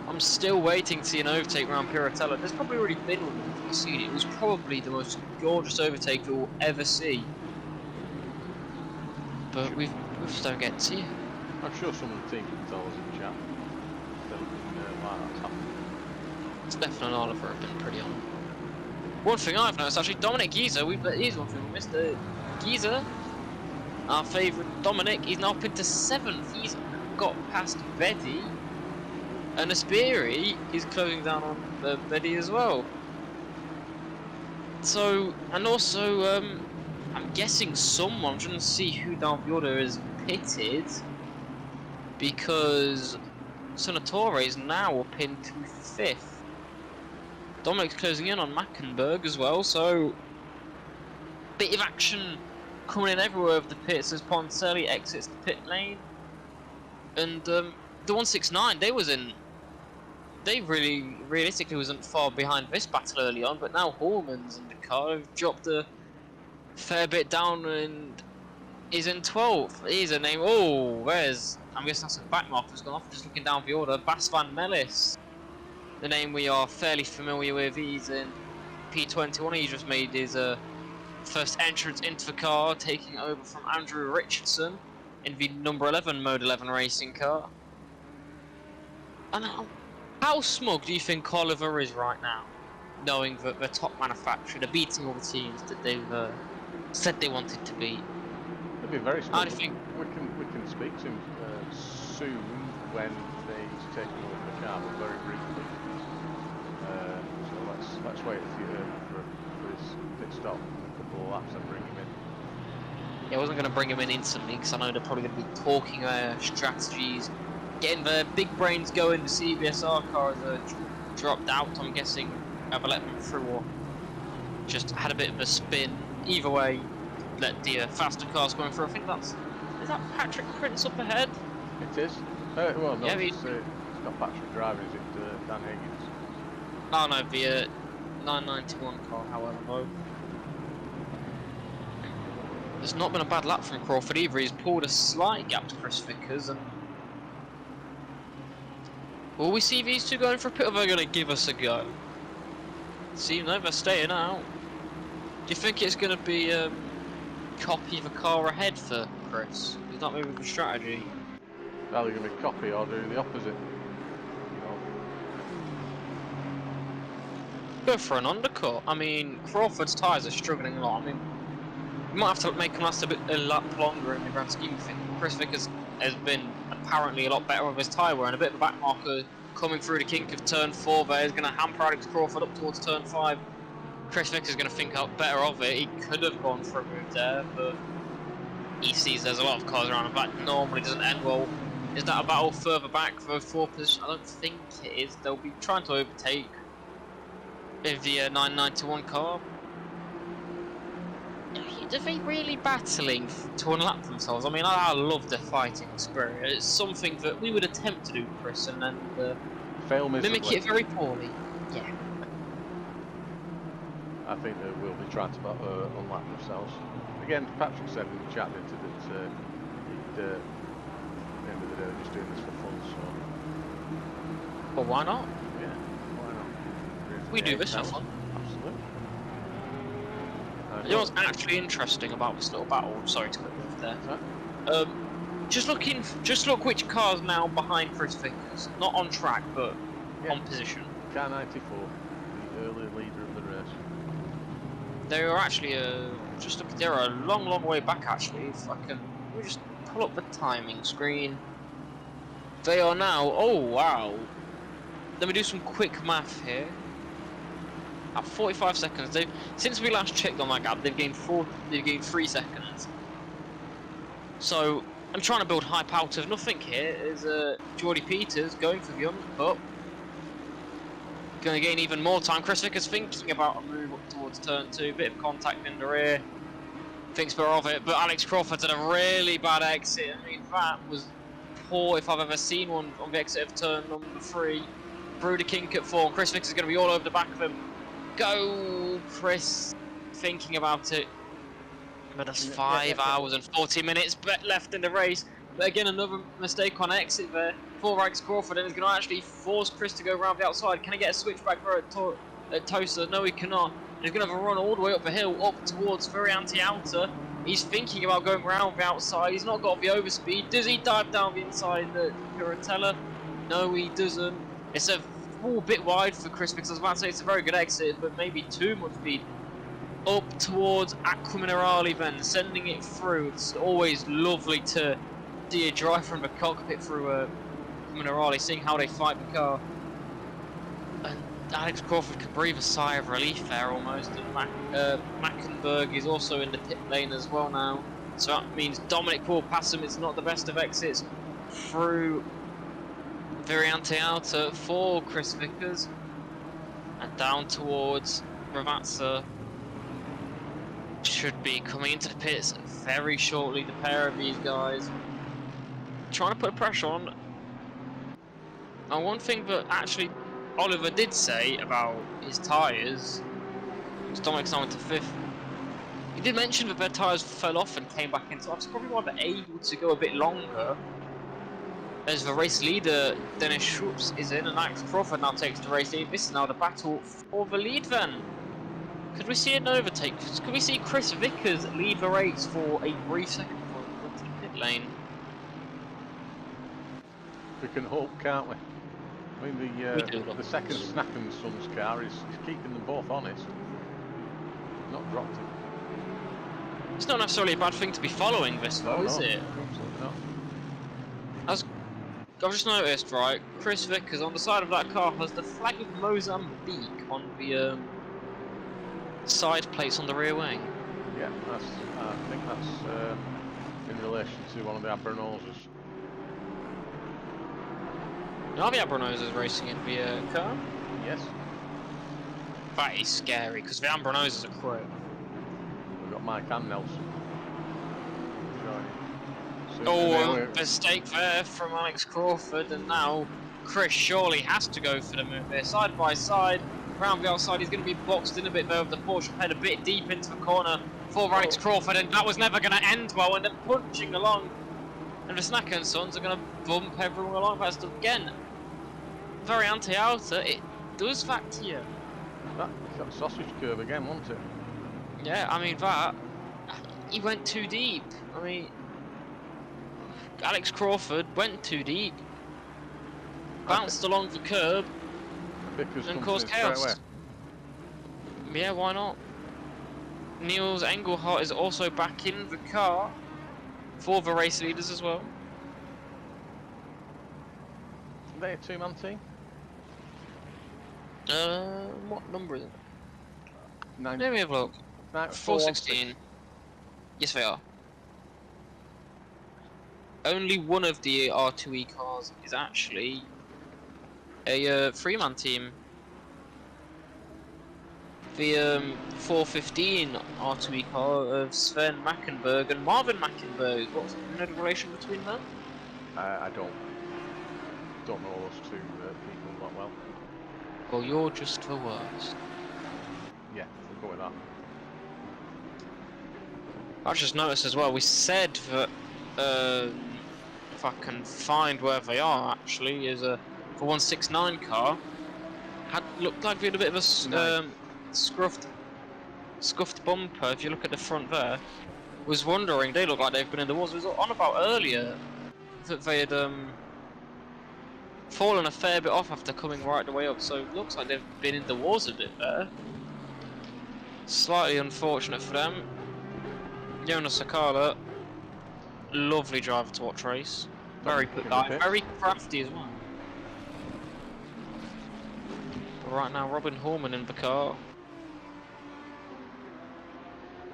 I'm still waiting to see an overtake around Piratella. There's probably already been one if you've seen it. It was probably the most gorgeous overtake you'll ever see. But we just don't get to see it. I'm sure some of the team can tell us in chat. Why that's happened. Stefan and Oliver have been pretty on. One thing I've noticed actually, Dominic Giza, here's one thing we missed. Giza, our favourite Dominic, he's now up into 7th. He's got past Betty, and Aspiri is closing down on Betty as well. So, and also, I'm guessing someone, I'm trying to see who down the order is pitted, because Senatore is now up into 5th. Dominic's closing in on Mackenberg as well, so bit of action coming in everywhere of the pits as Poncelli exits the pit lane. And the 169, they really realistically wasn't far behind this battle early on, but now Hallman's in the car, have dropped a fair bit down and is in 12th. Here's a name, I'm guessing that's a back marker's gone off, just looking down the order, Bas van Mellis. The name we are fairly familiar with. He's in P21. He just made his first entrance into the car, taking over from Andrew Richardson in the number 11 Mode 11 racing car. And how smug do you think Oliver is right now, knowing that the top manufacturer, they're beating all the teams that they've said they wanted to beat? It'd be very smug. How do you think? We can speak to him soon when he's taking over the car, but very briefly. So let's wait for his pit stop and a couple of laps and bring him in. Yeah, I wasn't going to bring him in instantly because I know they're probably going to be talking strategies, getting their big brains going. The CBSR cars dropped out. I'm guessing either let them through or just had a bit of a spin. Either way, let the faster cars going through. I think is that Patrick Prince up ahead? It is. Well, no, Yeah, it's not Patrick driving, is it? Dan Higgins. Oh no, the 991 car, however, though. There's not been a bad lap from Crawford either. He's pulled a slight gap to Chris Vickers. And will we see these two going for a pit, or are they going to give us a go? See, no, they're staying out. Do you think it's going to be copy the car ahead for Chris? He's not moving the strategy. Are they going to copy or do the opposite? Go for an undercut. I mean, Crawford's tyres are struggling a lot. I mean, you might have to make them last a lap longer in the grand scheme of things. Chris Vickers has been apparently a lot better with his tyre wear, and a bit of a back marker coming through the kink of turn 4 there is going to hamper Alex Crawford up towards turn 5. Chris Vickers is going to think out better of it. He could have gone for a move there, but he sees there's a lot of cars around the back. Normally doesn't end well. Is that a battle further back for 4th position? I don't think it is. They'll be trying to overtake with the 991 car. Are they really battling to unlap themselves? I mean, I love the fighting spirit. It's something that we would attempt to do, Chris, and then fail miserably. mimic it very poorly. Yeah. I think they will be trying to unlap themselves. Again, Patrick said in the chat that he'd, at the end of the day, just doing this for fun, so... Well, why not? Yeah, why not? We do this for fun. Absolutely. You know what's actually interesting about this little battle? Sorry to cut you off there. Just look which car's now behind Chris Vickers. Not on track, but on position. Car 94, the early leader of the race. They are actually they're a long way back actually. If I can, we just pull up the timing screen. They are now. Oh wow! Let me do some quick math here. At 45 seconds, since we last checked on that gap, they've gained 3 seconds. So I'm trying to build hype out of nothing here. Is Jordy Peters going for the undercut? Going to gain even more time. Chris Vickers thinking about a move up towards turn 2. Bit of contact in the rear. thinks better of it, but Alex Crawford did a really bad exit. I mean, that was poor if I've ever seen one on the exit of turn number 3. Bruder Kink at 4, and Chris Vickers is going to be all over the back of him. Go, Chris, thinking about it. But there's 5 hours and 40 minutes left in the race. But again, another mistake on exit there for Alex Crawford, and it's going to actually force Chris to go around the outside. Can he get a switchback for at Tosa? No, he cannot. He's going to have a run all the way up the hill, up towards very anti-outer. He's thinking about going around the outside. He's not got the overspeed. Does he dive down the inside the Piratella? No, he doesn't. It's a small bit wide for Chris, because I was about to say it's a very good exit, but maybe too much speed. Up towards Aqua Minerale then, sending it through. It's always lovely to see a drive from the cockpit through Aqua Minerale, seeing how they fight the car. And Alex Crawford can breathe a sigh of relief there almost. And Mackenberg is also in the pit lane as well now. So that means Dominic will pass him. It's not the best of exits through Viriante Outer for Chris Vickers. And down towards Ravazza. Should be coming into the pits very shortly, the pair of these guys. Trying to put pressure on. And one thing that actually Oliver did say about his tyres, Dominic's now into 5th. He did mention that their tyres fell off and came back into. That's probably why they're able to go a bit longer. As the race leader, Dennis Schultz, is in, and Alex Crawford now takes the race lead. This is now the battle for the lead then. Could we see an overtake? Could we see Chris Vickers lead the race for a brief second before he went to the pit lane? We can hope, can't we? I mean, the second Snack and Sons car is keeping them both honest. Not dropped him. It's not necessarily a bad thing to be following this though, is it? Absolutely not. I've just noticed, right, Chris Vickers on the side of that car has the flag of Mozambique on the side plates on the rear wing. Yeah, I think that's in relation to one of the Abronoses. Are the Abronoses racing in the car? Yes. That is scary, because the Abronoses are quick. We've got Mike and Nelson. Oh, mistake there from Alex Crawford, and now Chris surely has to go for the move there. Side by side, round the outside, he's going to be boxed in a bit there with the Porsche head a bit deep into the corner for Alex Crawford, and that was never going to end well, and they're punching along. And the Snacker and Sons are going to bump everyone along. That's again very anti-outer. It does factor you. That sausage curve again, wasn't it? Yeah, I mean that. He went too deep. I mean, Alex Crawford went too deep. Bounced along the curb and caused chaos. Yeah, why not? Niels Engelhardt is also back in the car for the race leaders as well. Are they a two-man team? What number is it? Nine. Let me have a look. 416. Yes, they are. Only one of the R2E cars is actually a three-man team. The 415 R2E car of Sven Mackenberg and Marvin Mackenberg. What's the relation between them? I don't know those two people that well. Well, you're just the worst. Yeah, we'll go with that. I just noticed as well, we said that, if I can find where they are actually, is a 169 car. Had looked like we had a bit of a scuffed bumper, if you look at the front there. Was wondering, they look like they've been in the wars. It was on about earlier that they had fallen a fair bit off after coming right the way up, so it looks like they've been in the wars a bit there. Slightly unfortunate for them. Jonas Sakala, lovely driver to watch race. Very put guy, very crafty as well. But right now, Robin Horman in the car.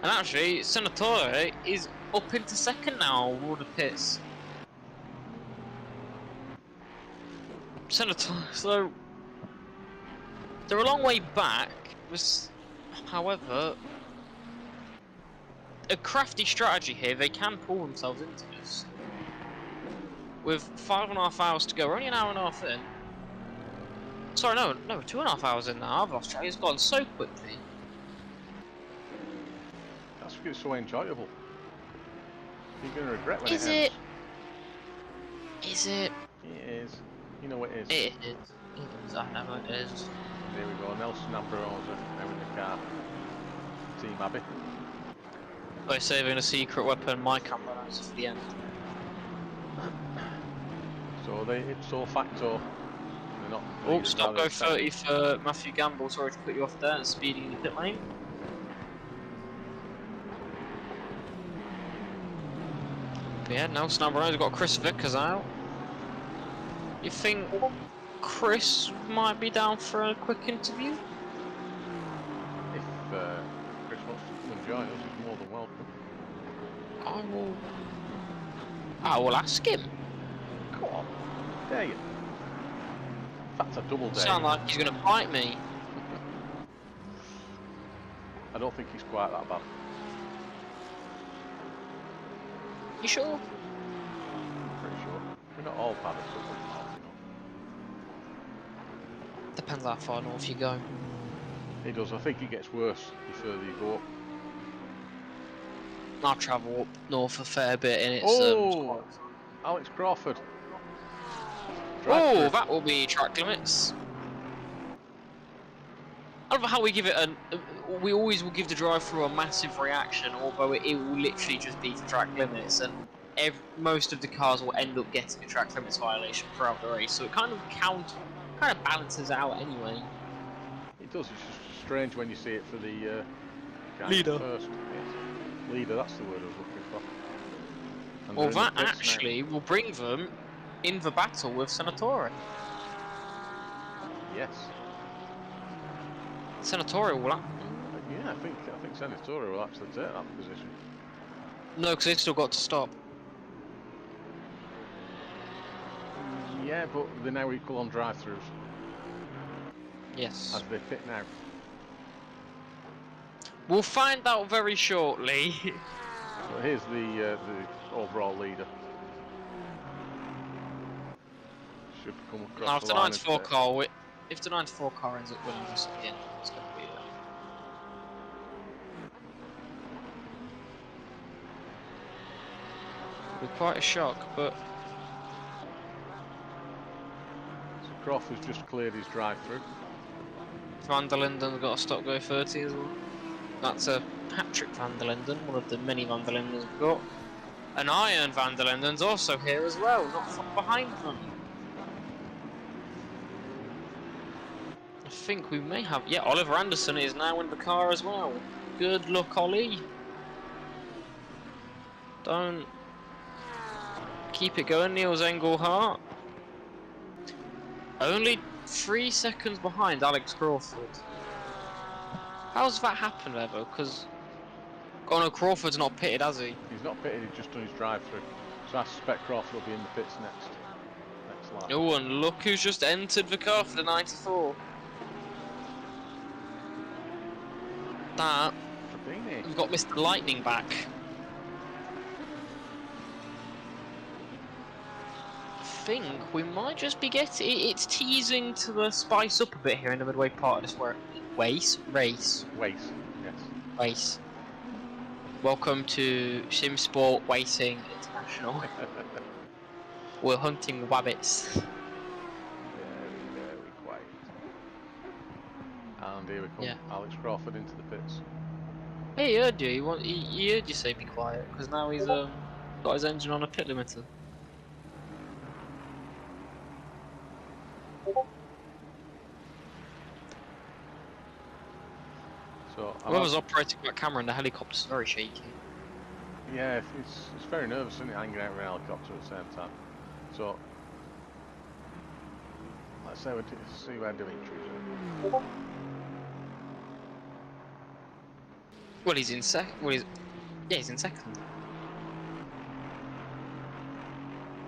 And actually, Senatore is up into second now, all the pits. Senatore, so they're a long way back. However, a crafty strategy here. They can pull themselves into this. With 5.5 hours to go, we're only an hour and a half in. Sorry, no, 2.5 hours in now. I've lost track. It's gone so quickly. That's because it's so enjoyable. You're going to regret when Is it it? ends. Is it? It is. You know it is. It is. It is. I know it is. There we go. Nelson Ambrosa now in the car. Team Abbey. By saving a secret weapon, my camera knows for the end. So they ipso facto. They're not. Oh, stop, go 30 for Matthew Gamble. Sorry to cut you off there. Speeding in the pit lane. But yeah, Nelson Ambrosa's got Chris Vickers out. You think Chris might be down for a quick interview? If Chris wants to come and join us, he's more than welcome. I will ask him. Come on. Dare you? In fact, a double dare. Sound like he's gonna bite me. I don't think he's quite that bad. You sure? Pretty sure. We're not all bad at football, you know. Depends how far north you go. It does. I think it gets worse the further you go up. I'll travel up north a fair bit and it's Oh! Alex Crawford. Oh, that will be track limits. I don't know how we give it we always will give the drive-through a massive reaction, although it will literally just be for track limits, and most of the cars will end up getting a track limits violation throughout the race, so it kind of balances out anyway. It does. It's just strange when you see it for the Leader. First. Yes. Leader, that's the word I was looking for. And Well, they're in that the pits actually will bring them in the battle with Senatore. now. Yes. Senatore will. Yeah, I think Senatore will actually take that position. No, because they've still got to stop. Yeah, but they're now equal on drive-throughs Yes. as they fit now. We'll find out very shortly. So here's the overall leader. Should come across Now, if the the line 94 and car, if the 94 car ends up winning this again, it's going to be it'll be quite a shock, but So Crawford's just cleared his drive-through. Van der Linden's got a stop go 30 as well. That's a Patrick Van der Linden, one of the many Van der Lindens we've got. An Iron Van der Linden's also here as well, not far behind them. I think we may have... Yeah, Oliver Anderson is now in the car as well. Good luck, Ollie. Don't... Keep it going, Niels Engelhardt. Only 3 seconds behind Alex Crawford. How's that happened, Evo? Because... Oh no, Crawford's not pitted, has he? He's not pitted, he's just done his drive-through. So I suspect Crawford will be in the pits next lap. Oh, and look who's just entered the car for the 94. That... Trabini. We've got Mr. Lightning back. I think we might just be getting... It's teasing to spice up a bit here in the midway part of this race. Waste, yes. Race. Welcome to Simsport Racing International. We're hunting wabbits. Very quiet. And here we come, Yeah. Alex Crawford into the pits. Hey, he heard you. He heard you say be quiet, because now he's got his engine on a pit limiter. So Whoever's operating that camera in the helicopter's very shaky. yeah, it's very nervous, isn't it, hanging out with an helicopter at the same time. So let's see where Dimitri's at. Well, he's in second. Well, he's in second.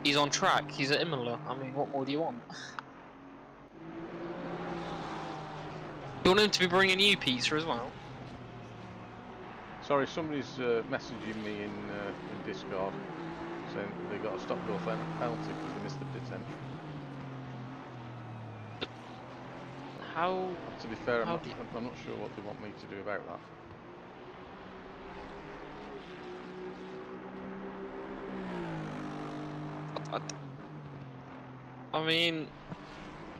He's on track. He's at Imola. I mean, what more do you want? You want him to be bringing you pizza as well? Sorry, somebody's messaging me in Discord saying they got a stop-go penalty because they missed the pit entry. How? To be fair, I'm How not, do you- I'm not sure what they want me to do about that. I mean,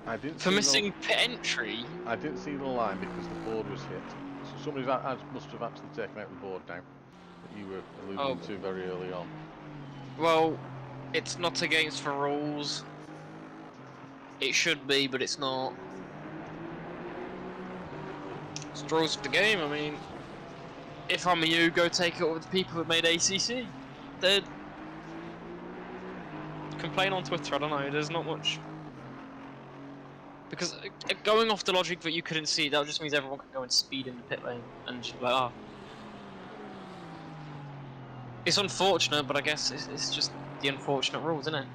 I didn't for see missing pit entry. I didn't see the line because the board was hit. So somebody must have actually taken out the board now that you were alluding to very early on. Well, it's not against the rules. It should be, but it's not. It's the rules of the game. I mean, if I'm you, go take it up with the people that made ACC. They'd complain on Twitter. I don't know. There's not much. Because going off the logic that you couldn't see, that just means everyone can go and speed in the pit lane and just be like, ah. It's unfortunate, but I guess it's just the unfortunate rules, isn't it?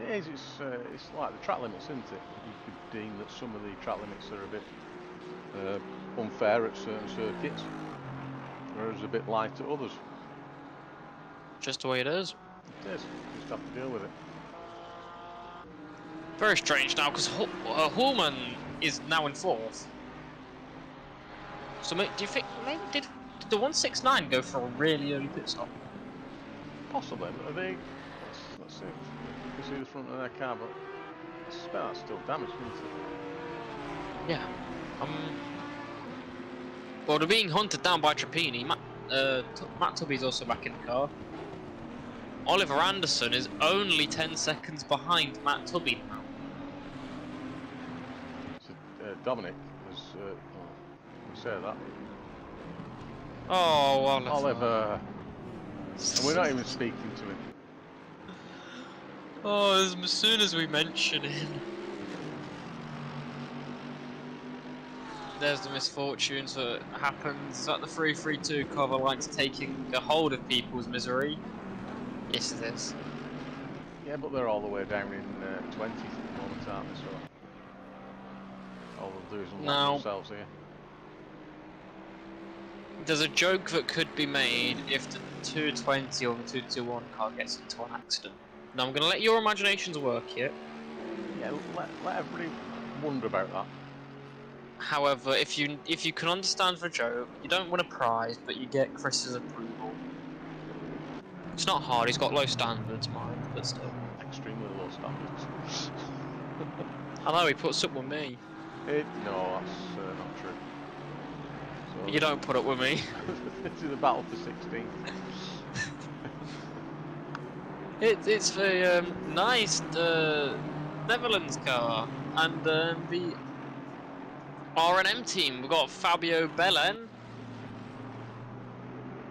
It is. It's like the track limits, isn't it? You could deem that some of the track limits are a bit unfair at certain circuits, whereas a bit light at others. Just the way it is. It is. You just have to deal with it. Very strange now, because Hallman is now in 4th. So do you think maybe did the 169 go for a really early pit stop? Possibly. Are they? Let's see. You can see the front of their car, but I suspect that's still damaged, isn't it? Yeah. Well, they're being hunted down by Trappini. Matt Tubby's also back in the car. Oliver Anderson is only 10 seconds behind Matt Tubby now. So, Dominic has. Say that. Oh, Oliver. And we're not even speaking to him. Oh, as soon as we mention him. There's the misfortunes that happens. Is that the 332 cover likes taking a hold of people's misery? Yes, it is. Yeah, but they're all the way down in 20th at the moment, aren't they? So all they'll do is unlock themselves here. There's a joke that could be made if the 220 or the 221 car gets into an accident. Now I'm going to let your imaginations work here. Yeah, let everybody wonder about that. However, if you can understand the joke, you don't win a prize, but you get Chris's approval. It's not hard. He's got low standards, mind, but still. Extremely low standards. I know he puts up with me. No, that's not true. So You don't put up with me. It's in the battle for 16. It's the nice Netherlands car and the R&M team. We've got Fabio Belen.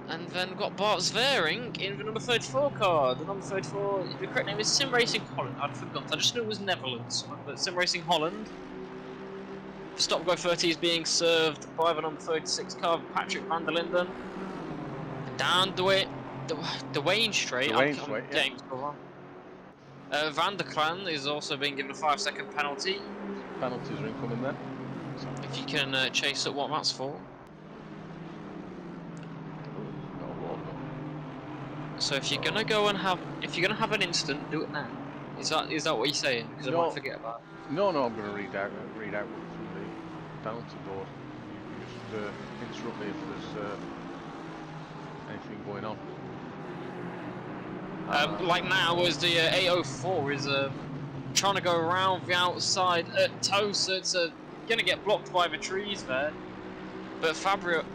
And then we've got Bart Svering in the number 34 car. The number 34, the correct name is Sim Racing Holland. I'd forgot. I just knew it was Netherlands. But Sim Racing Holland. The stop-go 30 is being served by the number 36 car, Patrick van der Linden. And down the Wayne Straight. Wayne Straight, yeah. Van der Klan is also being given a 5-second penalty. Penalties are incoming there. If you can chase up what that's for. So if you're gonna go and have an instant, do it now. Is that what you're saying? Because I might forget about it. No, I'm going to read out from the penalty board. You just interrupt me if there's anything going on. Like now, as the 804 is trying to go around the outside at Tosa, it's gonna get blocked by the trees there. But Fabio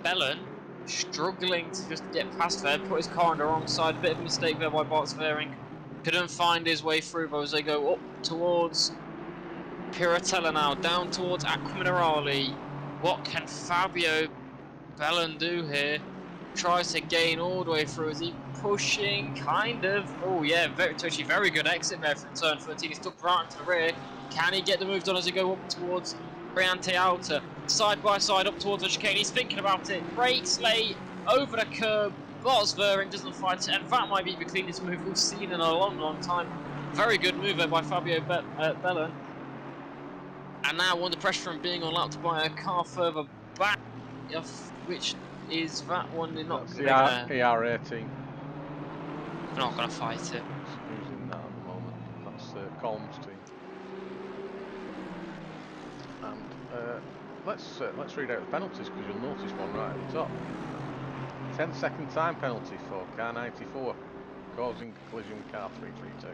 Belen struggling to just get past there, put his car on the wrong side. Bit of a mistake there by Bart Svering. Couldn't find his way through those. They go up towards Piratella now, down towards Acqua Minerale. What can Fabio Belen do here? Tries to gain all the way through. Is he pushing? Kind of. Oh yeah, very touchy, very good exit there from turn 13. He's stuck right into the rear. Can he get the move done as he go up towards Briante Alta? Side by side up towards the chicane. He's thinking about it. Brakes late, over the curb. Bart Svering doesn't fight it, and that might be the cleanest move we've seen in a long time. Very good move there by Fabio Belen. And now under pressure from being unlapped by a car further back which is that one? They're not That's gonna, the AR-18. they're not gonna fight it. Who's in that at the moment? That's Colm's team. And let's read out the penalties, because you'll notice one right at the top. 10-second time penalty for car 94, causing collision with car 332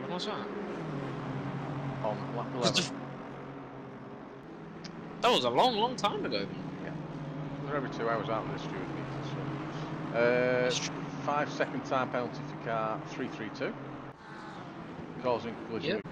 When was that? on lap 11. That was a long time ago. Yeah, they're every 2 hours out of the steward meter. So, 5-second time penalty for car 332, causing collision. Yep.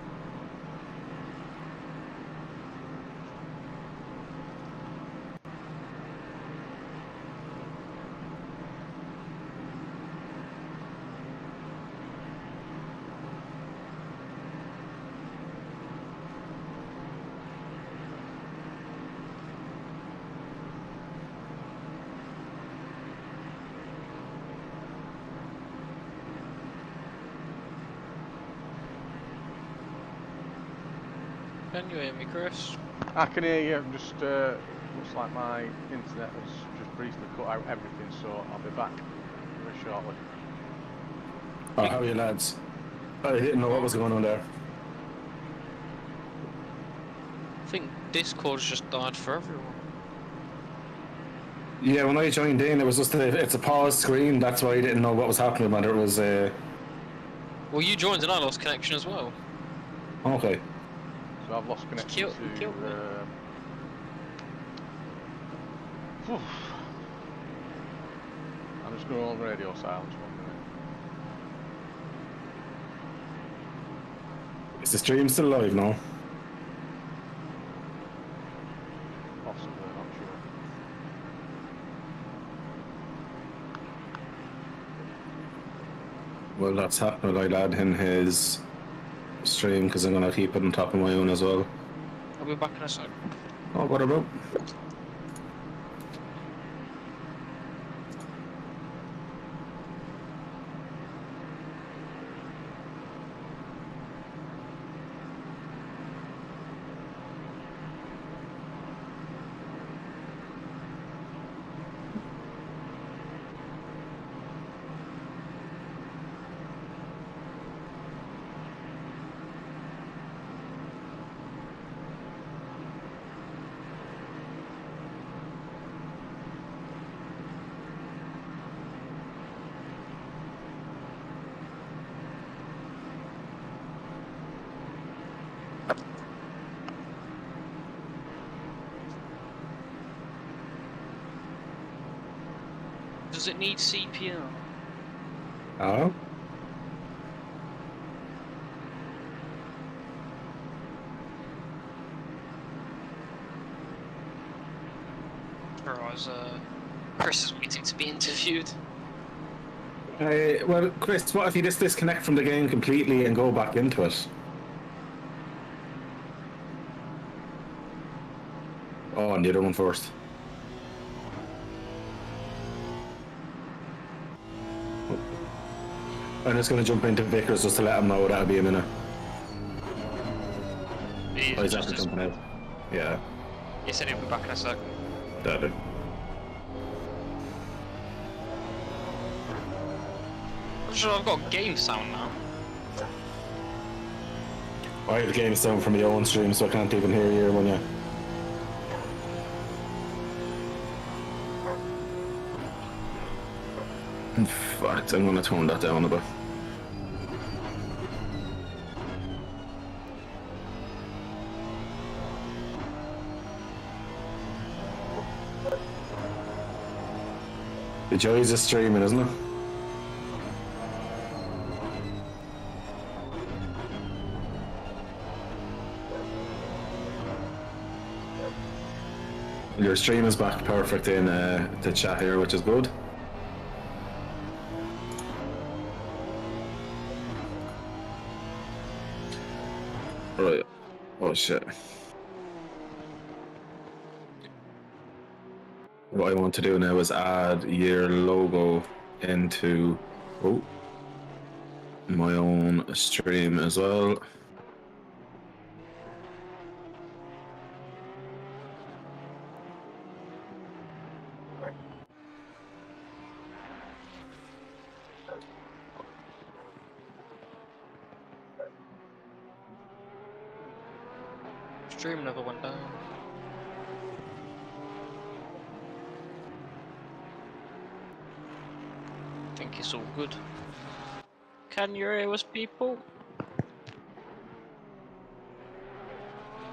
With Can you hear me, Chris? I can hear you. Just looks like my internet has just briefly cut out everything, so I'll be back very shortly. Oh, how are you, lads? I didn't know what was going on there. I think Discord's just died for everyone. Yeah, when I joined in, it was just it's a pause screen. That's why I didn't know what was happening. Whether it was Well, you joined and I lost connection as well. okay. So I've lost connection killed me. I'm just going on radio silence 1 minute. Is the stream still live now? Possibly, not sure. Well, that's happening. I'll add in his stream because I'm gonna keep it on top of my own as well. I'll be back in a sec. Oh, what about? Does it need CPR? Oh. Or was Chris is waiting to be interviewed. Well, Chris, what if you just disconnect from the game completely and go back into it? Oh, and the other one first. I'm just going to jump into Vickers just to let him know that'll be a minute. Oh, he's after jumping out. Yeah. He said he'll be back in a sec. That it. I'm sure I've got game sound now. I have the game sound from my own stream, so I can't even hear you when you. In fact, I'm gonna turn that down a bit. The joys of streaming, isn't it? Your stream is back perfect in the chat here, which is good. Right. Oh shit. What I want to do now is add your logo into my own stream as well. Stream never went down. I think it's all good. Can you hear us, people?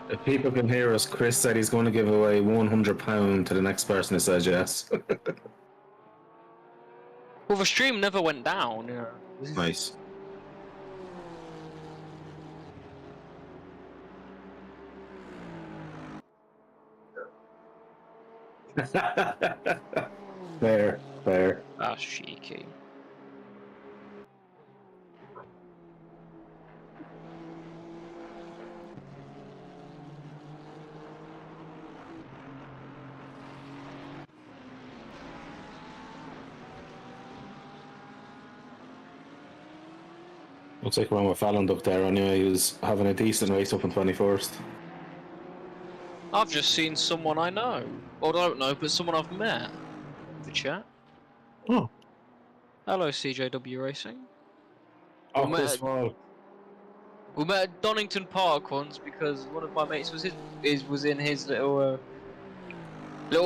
If people can hear us, Chris said he's going to give away £100 to the next person who says yes. Well, the stream never went down, you know. Nice. Fair. That's cheeky. Looks like we're on with Fallon up there anyway. He was having a decent race up in 21st. I've just seen someone I know. Or I don't know, but someone I've met. The chat. Oh. Hello, CJW Racing. Oh, We met Chris at- Wall. We met at Donington Park once because one of my mates was in his little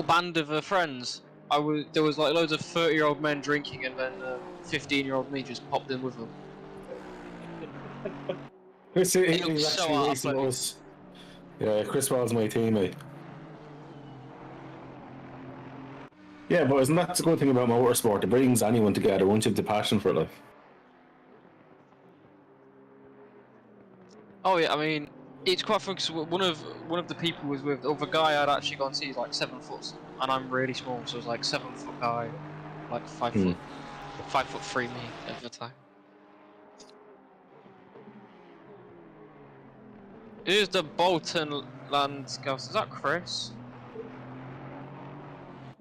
band of friends. There was like loads of 30-year-old men drinking, and then 15-year-old me just popped in with them. Chris, It he's looks so actually out of racing place. us. Yeah, Chris Wall's my teammate. Yeah, but isn't that the good thing about motorsport? It brings anyone together once you have the passion for it. Like. Oh yeah, I mean, it's quite fun because one of the people was with the guy I'd actually gone to see is like 7 foot, and I'm really small, so it was like 7 foot guy, like 5 foot, 5'3" me at the time. Here's the Bolton Land Scouts. Is that Chris?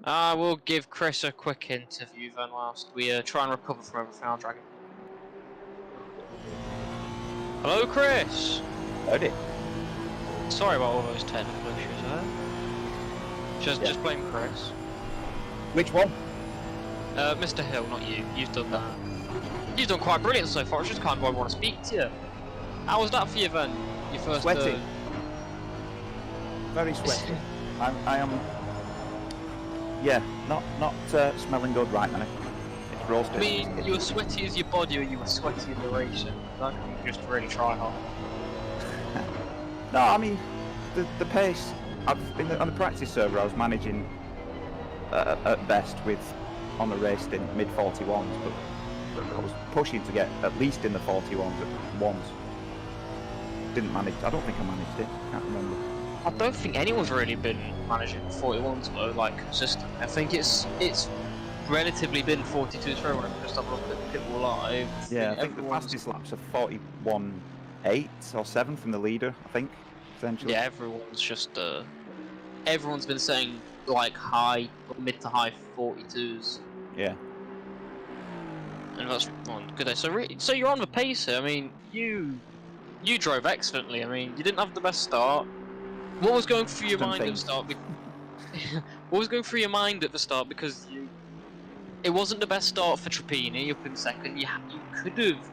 We'll give Chris a quick interview then whilst we try and recover from everything I'll drag him. Hello, Chris! Howdy. Sorry about all those technical issues there. Just blame Chris. Which one? Mr. Hill, not you. You've done that. You've done quite brilliant so far. It's just kind of why I want to speak to you. How was that for you then? Your first. Sweaty. Very sweaty. I am. Yeah, not smelling good right now. It's roasted. I mean, you were sweaty as your body, or you were sweaty in the racing. That can just really try hard. No, I mean the pace. On the practice server, I was managing at best on the race in mid 41s, but I was pushing to get at least in the 41s at once. Didn't manage. I don't think I managed it. Can't remember. I don't think anyone's really been managing 41s though, like consistent. I think it's relatively been 42s for everyone. Just have a look at people live. Yeah, I think the fastest laps are 41.8 or 7 from the leader. I think essentially. Yeah, everyone's just everyone's been saying like high, mid to high 42s. Yeah. And that's one good day. So you're on the pace here. I mean, you drove excellently. I mean, you didn't have the best start. What was going through your mind at the start? What was going through your mind at the start? Because it wasn't the best start for Trappini up in second. You could have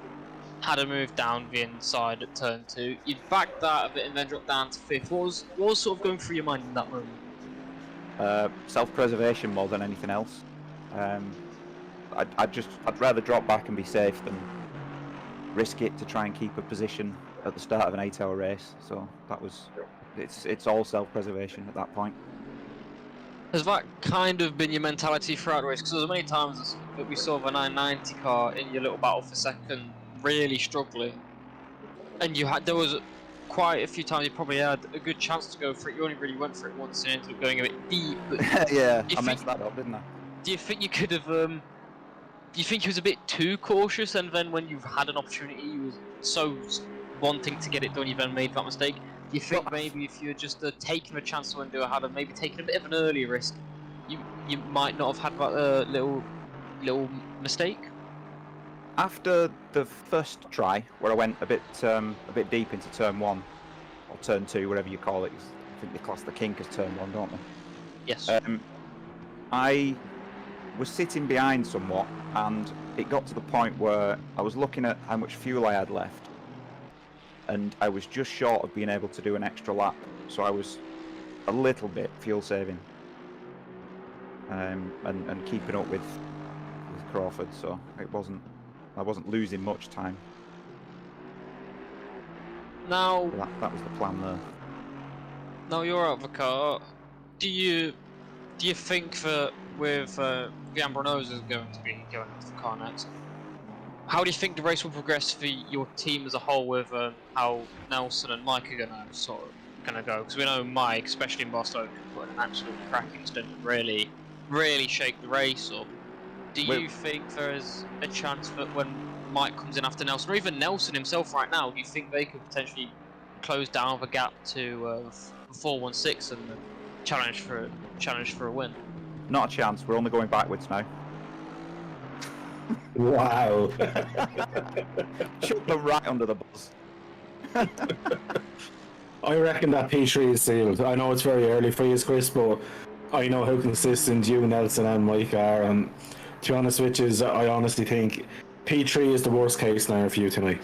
had a move down the inside at turn 2. You backed that a bit and then dropped down to 5th. What was sort of going through your mind in that moment? Self-preservation more than anything else. I'd rather drop back and be safe than risk it to try and keep a position at the start of an 8-hour race. So that was, it's all self-preservation at that point. Has that kind of been your mentality throughout the race? Because there was many times that we saw the 990 car in your little battle for second really struggling, and there was quite a few times you probably had a good chance to go for it. You only really went for it once and ended up going a bit deep. But yeah, I messed that up, didn't I? Do you think you could have? Do you think you was a bit too cautious, and then when you've had an opportunity, you was so wanting to get it done, you then made that mistake? Do you think maybe if you had just taken a chance to undo it, maybe taken a bit of an early risk, you might not have had that little mistake? After the first try, where I went a bit deep into turn 1 or turn 2, whatever you call it, I think they class the kink as turn 1, don't they? Yes. I was sitting behind somewhat, and it got to the point where I was looking at how much fuel I had left, and I was just short of being able to do an extra lap. so I was a little bit fuel saving, and keeping up with Crawford, so I wasn't losing much time. Now, So that was the plan there. now you're out of the car. Do you think that with Gambronosa is going to be going into the car next? How do you think the race will progress for your team as a whole, with how Nelson and Mike are gonna go? Because we know Mike, especially in Barcelona, put in an absolute cracking stint and really shake the race up. Do you think there is a chance that when Mike comes in after Nelson, or even Nelson himself right now, do you think they could potentially close down the gap to 416 and challenge for a win? Not a chance. We're only going backwards now. Wow. Chuck them right under the bus. I reckon that P3 is sealed. I know it's very early for you, Chris, but I know how consistent you, Nelson, and Mike are. And to be honest with you, I honestly think P3 is the worst case scenario for you tonight.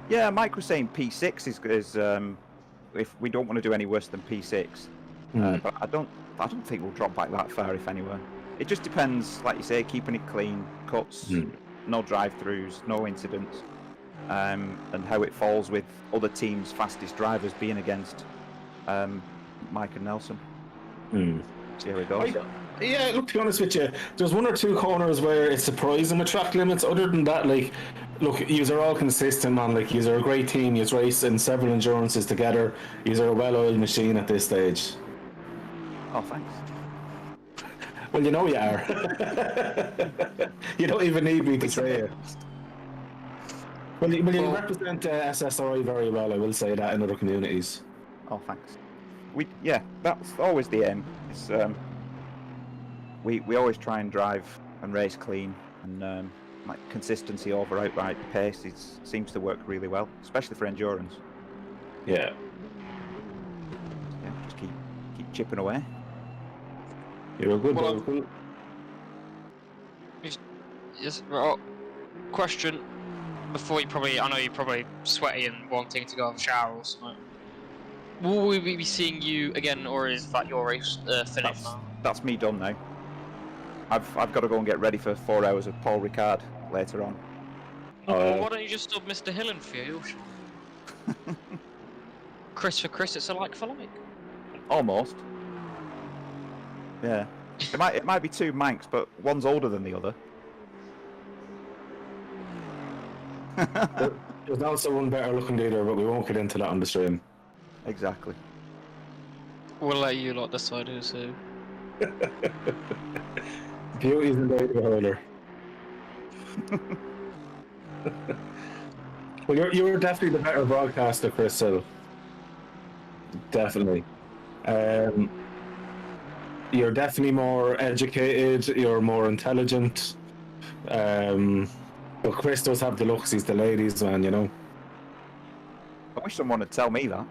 Yeah, Mike was saying P6 is if we don't want to do any worse than P6. But I don't think we'll drop back that far, if anywhere. It just depends, like you say, keeping it clean, cuts, no drive-throughs, no incidents, and how it falls with other teams' fastest drivers being against Mike and Nelson. See how it goes. Yeah, look, to be honest with you, there's one or two corners where it's surprising with track limits. Other than that, like, look, yous are all consistent, man. Like, yous are a great team. Yous race in several endurances together. Yous are a well-oiled machine at this stage. Oh, thanks. Well, you know you are. You don't even need me to say it. Well, you represent SSRI very well, I will say that, in other communities. Oh, thanks. Yeah, that's always the aim. It's, we always try and drive and race clean, and like consistency over outright pace seems to work really well, especially for endurance. Yeah. Yeah, just keep chipping away. You're a good one. Yes. Question. Before I know you're probably sweaty and wanting to go have a shower or something. Will we be seeing you again, or is that your race finished now? That's me done now. I've got to go and get ready for 4 hours of Paul Ricard later on. Well, why don't you just stop Mr. Hillen for you? Chris for Chris, it's a like for like. Almost. Yeah. It might be two Manx, but one's older than the other. There's also one better looking leader, but we won't get into that on the stream. Exactly. We'll let you lot decide who's who. Beauty's in the beholder. Well, you're definitely the better broadcaster, Chris Hill. Definitely. You're definitely more educated, you're more intelligent. But Chris does have the looks, he's the ladies' man, you know. I wish someone would tell me that.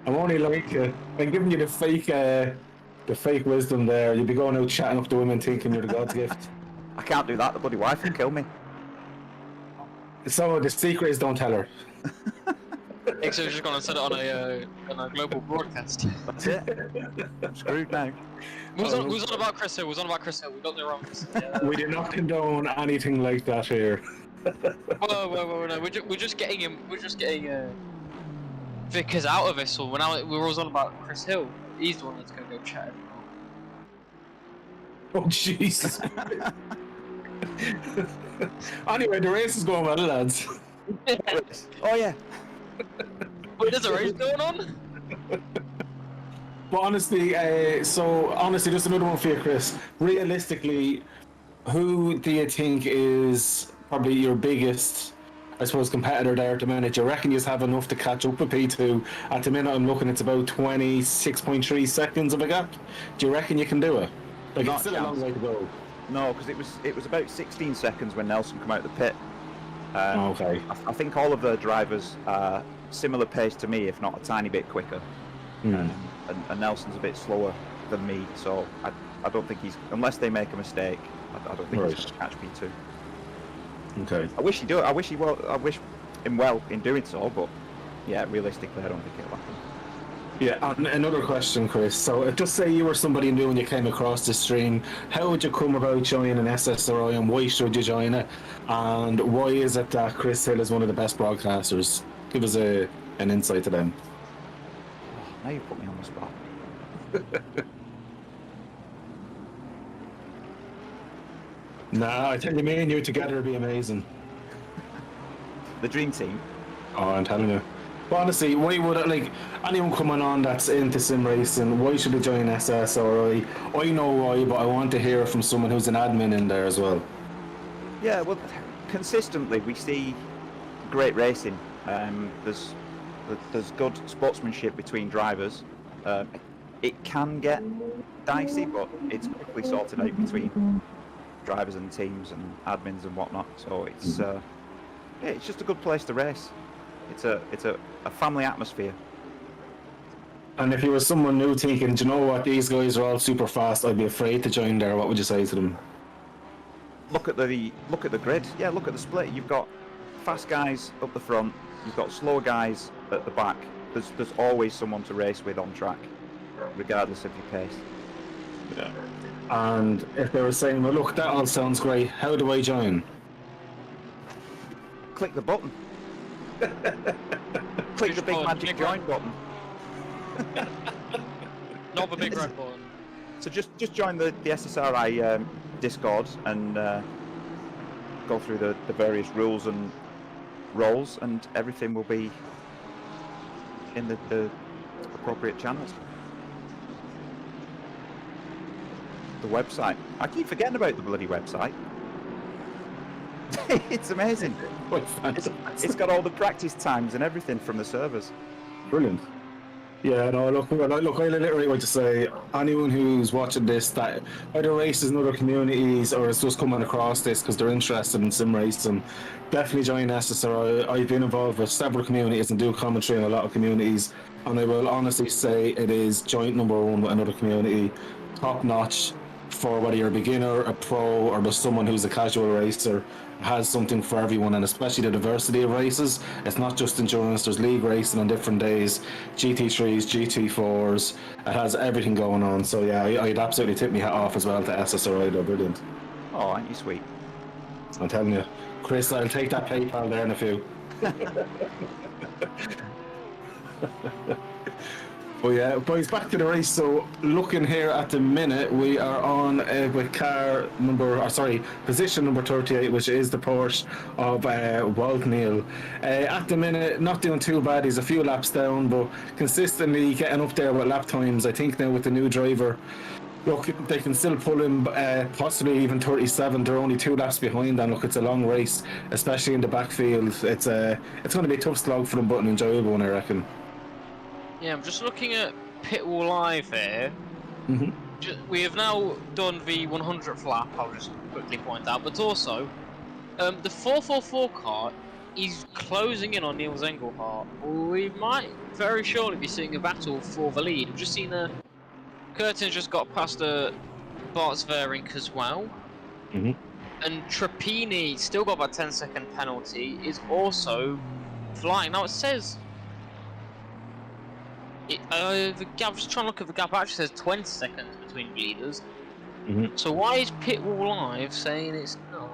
I'm only like, I'm giving you the fake wisdom there. You'd be going out chatting up to women thinking you're the God's gift. I can't do that, the bloody wife will kill me. So the secret is don't tell her. Except you're just going to set it on a global broadcast. That's it. I'm screwed now. Who's on about Chris Hill? Who's on about Chris Hill? We got the wrong. Yeah. We do not condone anything like that here. Whoa, no. We're just getting him. We're just getting Vickers out of this one. We're all on about Chris Hill. He's the one that's going to go chat. Oh Jesus. Anyway, the race is going well, lads. Oh yeah. Wait, there's a race going on? But honestly, just another one for you, Chris. Realistically, who do you think is probably your biggest, I suppose, competitor there at the minute? Do you reckon you have enough to catch up with P2? At the minute, I'm looking, it's about 26.3 seconds of a gap. Do you reckon you can do it? Like, Not it's still a long way to go. No, because it was about 16 seconds when Nelson came out of the pit. Okay. I think all of the drivers are similar pace to me, if not a tiny bit quicker. And Nelson's a bit slower than me, so I don't think unless they make a mistake, I don't think he's going to catch P2. Okay. I wish he do. I wish him well in doing so, but yeah, realistically, I don't think it'll happen. Yeah, and another question, Chris. So, just say you were somebody new and you came across the stream. How would you come about joining an SSRI, and why should you join it? And why is it that Chris Hill is one of the best broadcasters? Give us an insight to them. Now you put me on the spot. Nah, I tell you, me and you together would be amazing. The dream team. Oh, I'm telling you. But honestly, why would anyone coming on that's into sim racing, why should they join SSRI? I know why, but I want to hear from someone who's an admin in there as well. Yeah, well, consistently we see great racing. There's good sportsmanship between drivers. It can get dicey, but it's quickly sorted out between drivers and teams and admins and whatnot. So it's it's just a good place to race. It's a family atmosphere. And if you were someone new thinking, do you know what, these guys are all super fast, I'd be afraid to join there, what would you say to them? Look at the grid. Yeah, look at the split. You've got fast guys up the front. You've got slow guys at the back. There's always someone to race with on track, regardless of your pace. Yeah. And if they were saying, well, look, that all sounds great, how do I join? Click the button. Click the big magic join button. Not the big red button. So just join the SSRI Discord and go through the various rules and roles, and everything will be in the appropriate channels. The website. I keep forgetting about the bloody website. It's amazing. It's got all the practice times and everything from the servers. Brilliant. Yeah, no, look, I literally want to say, anyone who's watching this that either races in other communities or is just coming across this because they're interested in sim racing, definitely join SSRI. I've been involved with several communities and do commentary in a lot of communities, and I will honestly say it is joint number one with another community, top notch for whether you're a beginner, a pro, or just someone who's a casual racer. Has something for everyone, and especially the diversity of races. It's not just endurance, there's league racing on different days, GT3s, GT4s, it has everything going on. So yeah, I'd absolutely tip my hat off as well to SSRI, they're brilliant. Oh, aren't you sweet? I'm telling you. Chris, I'll take that PayPal there in a few. But yeah, boys, back to the race. So looking here at the minute, we are on with position number 38, which is the Porsche of Walt Neal. At the minute, not doing too bad. He's a few laps down, but consistently getting up there with lap times. I think now with the new driver, look, they can still pull him, possibly even 37. They're only 2 laps behind, and look, it's a long race, especially in the backfield. It's going to be a tough slog for them, but an enjoyable one, I reckon. Yeah, I'm just looking at Pitwall Live here. Mm-hmm. We have now done the 100th lap, I'll just quickly point out, but also, the 444 car is closing in on Niels Engelhardt. We might very surely be seeing a battle for the lead. We've just seen Curtin's just got past Bart Sverink as well. Mm-hmm. And Trappini still got that 10-second penalty, is also flying. Now it says... the gap, just trying to look at the gap, actually says 20 seconds between leaders. Mm-hmm. So why is Pitwall Live saying it's not?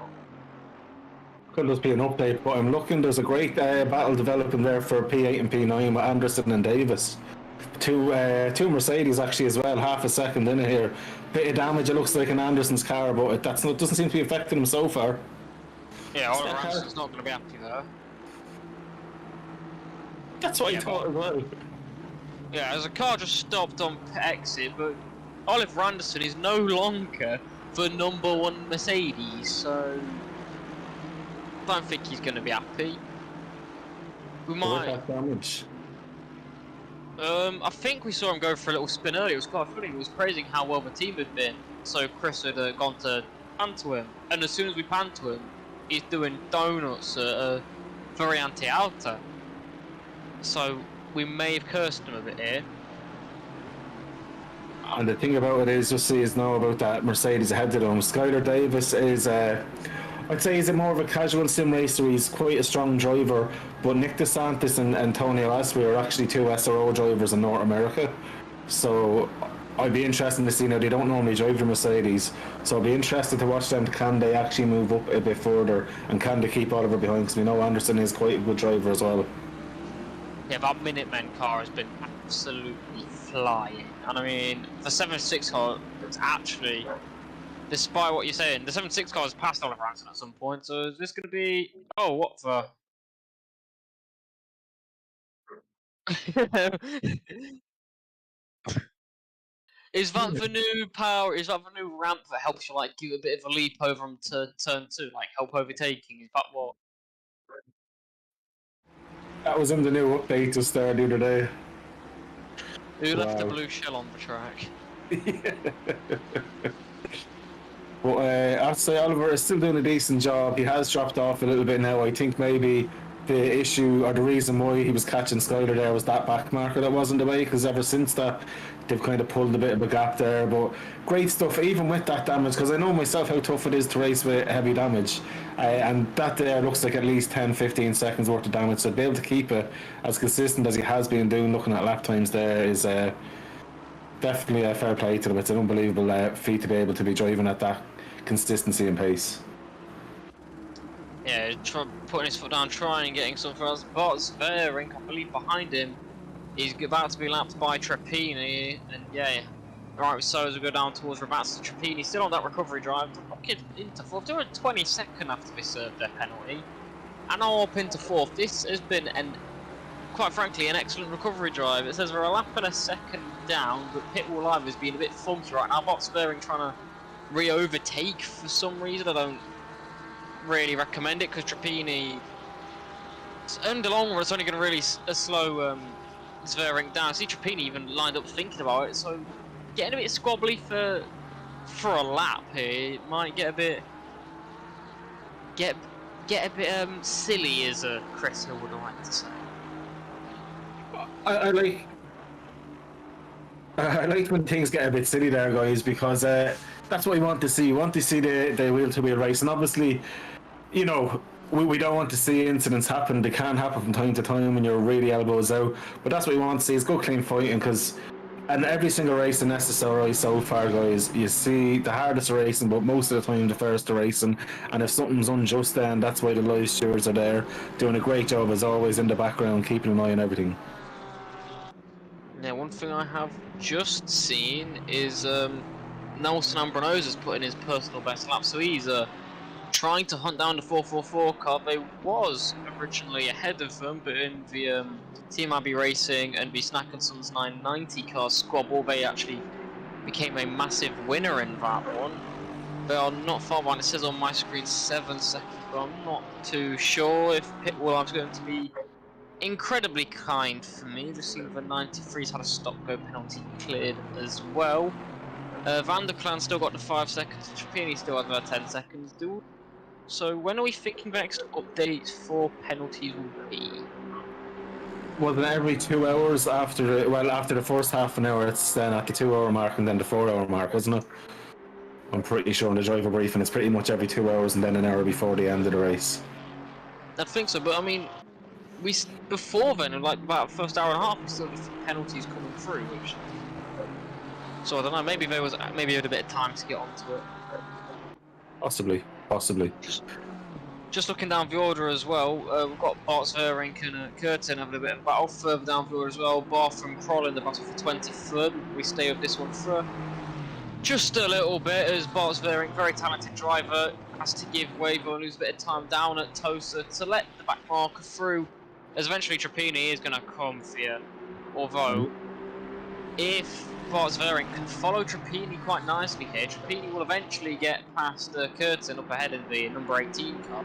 Could just be an update, but I'm looking, there's a great battle developing there for P8 and P9 with Anderson and Davis. Two Mercedes actually as well, half a second in it here. Bit of damage, it looks like in Anderson's car, but it doesn't seem to be affecting him so far. Yeah, Oliver Anderson's not going to be happy there. That's what I thought as well. Yeah, as a car just stopped on exit, but Oliver Anderson is no longer the #1 Mercedes, so I don't think he's going to be happy. We might. Damage. I think we saw him go for a little spin earlier. It was quite funny. He was praising how well the team had been, so Chris had gone to pan to him, and as soon as we pan to him, he's doing donuts at Variante Alta. So we may have cursed him a bit here. And the thing about it is, just see is now about that Mercedes ahead of them. Skylar Davis is I'd say he's a more of a casual sim racer. He's quite a strong driver, but Nick DeSantis and Antonio Asprey are actually two SRO drivers in North America. So I'd be interested to see. Now they don't normally drive the Mercedes, so I'd be interested to watch them. Can they actually move up a bit further, and can they keep Oliver behind? Because we know Anderson is quite a good driver as well. Yeah, that Minutemen car has been absolutely flying. And I mean, the 7.6 car is actually, despite what you're saying, the 7.6 car has passed Oliver Anderson at some point. So is this going to be? Oh, what the? Is that the new power? Is that the new ramp that helps you like give a bit of a leap over him to turn 2, like help overtaking? Is that what? That was in the new update just there the other day. Who left the Wow. blue shell on the track? But I'd say Oliver is still doing a decent job. He has dropped off a little bit now. I think maybe the issue or the reason why he was catching Skyler there was that back marker that wasn't the way, because ever since that they've kind of pulled a bit of a gap there. But great stuff, even with that damage, because I know myself how tough it is to race with heavy damage, and that there looks like at least 10-15 seconds worth of damage. So to be able to keep it as consistent as he has been doing, looking at lap times there, is definitely a fair play to them. It's an unbelievable feat to be able to be driving at that consistency and pace. Yeah, putting his foot down, trying and getting something else. Bottas Vering, I believe, behind him. He's about to be lapped by Trappini, and yeah, right. So as we go down towards Rabazza, Trappini still on that recovery drive. Looking into fourth, doing 22nd after they served their penalty, and now up into fourth. This has been quite frankly, an excellent recovery drive. It says we're a lap and a second down, but pit wall live has been a bit funky right now. Bottas Vering trying to re-overtake for some reason. I don't really recommend it because Trappini, in the long run, it's only going to really slow Vering down. I see Trappini even lined up thinking about it, so getting a bit squabbly for a lap here. It might get a bit silly, as Chris Hill would like to say. I like when things get a bit silly there, guys, because that's what you want to see. You want to see the wheel-to-wheel race, and obviously, you know, we don't want to see incidents happen. They can happen from time to time when you're really elbows out, but that's what you want to see is good, clean fighting, because and every single race in SSRI so far, guys, you see the hardest racing, but most of the time the fairest racing, and if something's unjust, then that's why the live stewards are there, doing a great job as always in the background, keeping an eye on everything. Yeah, one thing I have just seen is Nelson Ambrose put in his personal best lap, so he's trying to hunt down the 444 car. They was originally ahead of them, but in the Team Abbey Racing and the Snack and Sons 990 car squabble, they actually became a massive winner in that one. They are not far behind. It says on my screen 7 seconds, but I'm not too sure if Pit Wall is going to be incredibly kind for me. Just seen the 93's had a stop-go penalty cleared as well. Van der Klaan still got the 5 seconds. Trappini still has about 10 seconds. So when are we thinking the next updates for penalties will be? Well, then every 2 hours after the first half an hour, it's then at the 2 hour mark and then the 4 hour mark, isn't it? I'm pretty sure in the driver briefing it's pretty much every 2 hours and then an hour before the end of the race. I think so, but I mean, before then, like about the first hour and a half, we still had penalties coming through, which. So I don't know. Maybe they had a bit of time to get onto it. Possibly. Just looking down the order as well, we've got Bart Verink and Curtin having a bit of battle further down the order as well. Barth and Kroll in the battle for 23rd. We stay with this one for just a little bit, as Bart Verink, very talented driver, has to give way or lose a bit of time down at Tosa to let the back marker through, as eventually Trappini is going to come for you. Although, if Bart Verink can follow Trappini quite nicely here, Trappini will eventually get past Curtin up ahead of the number 18 car.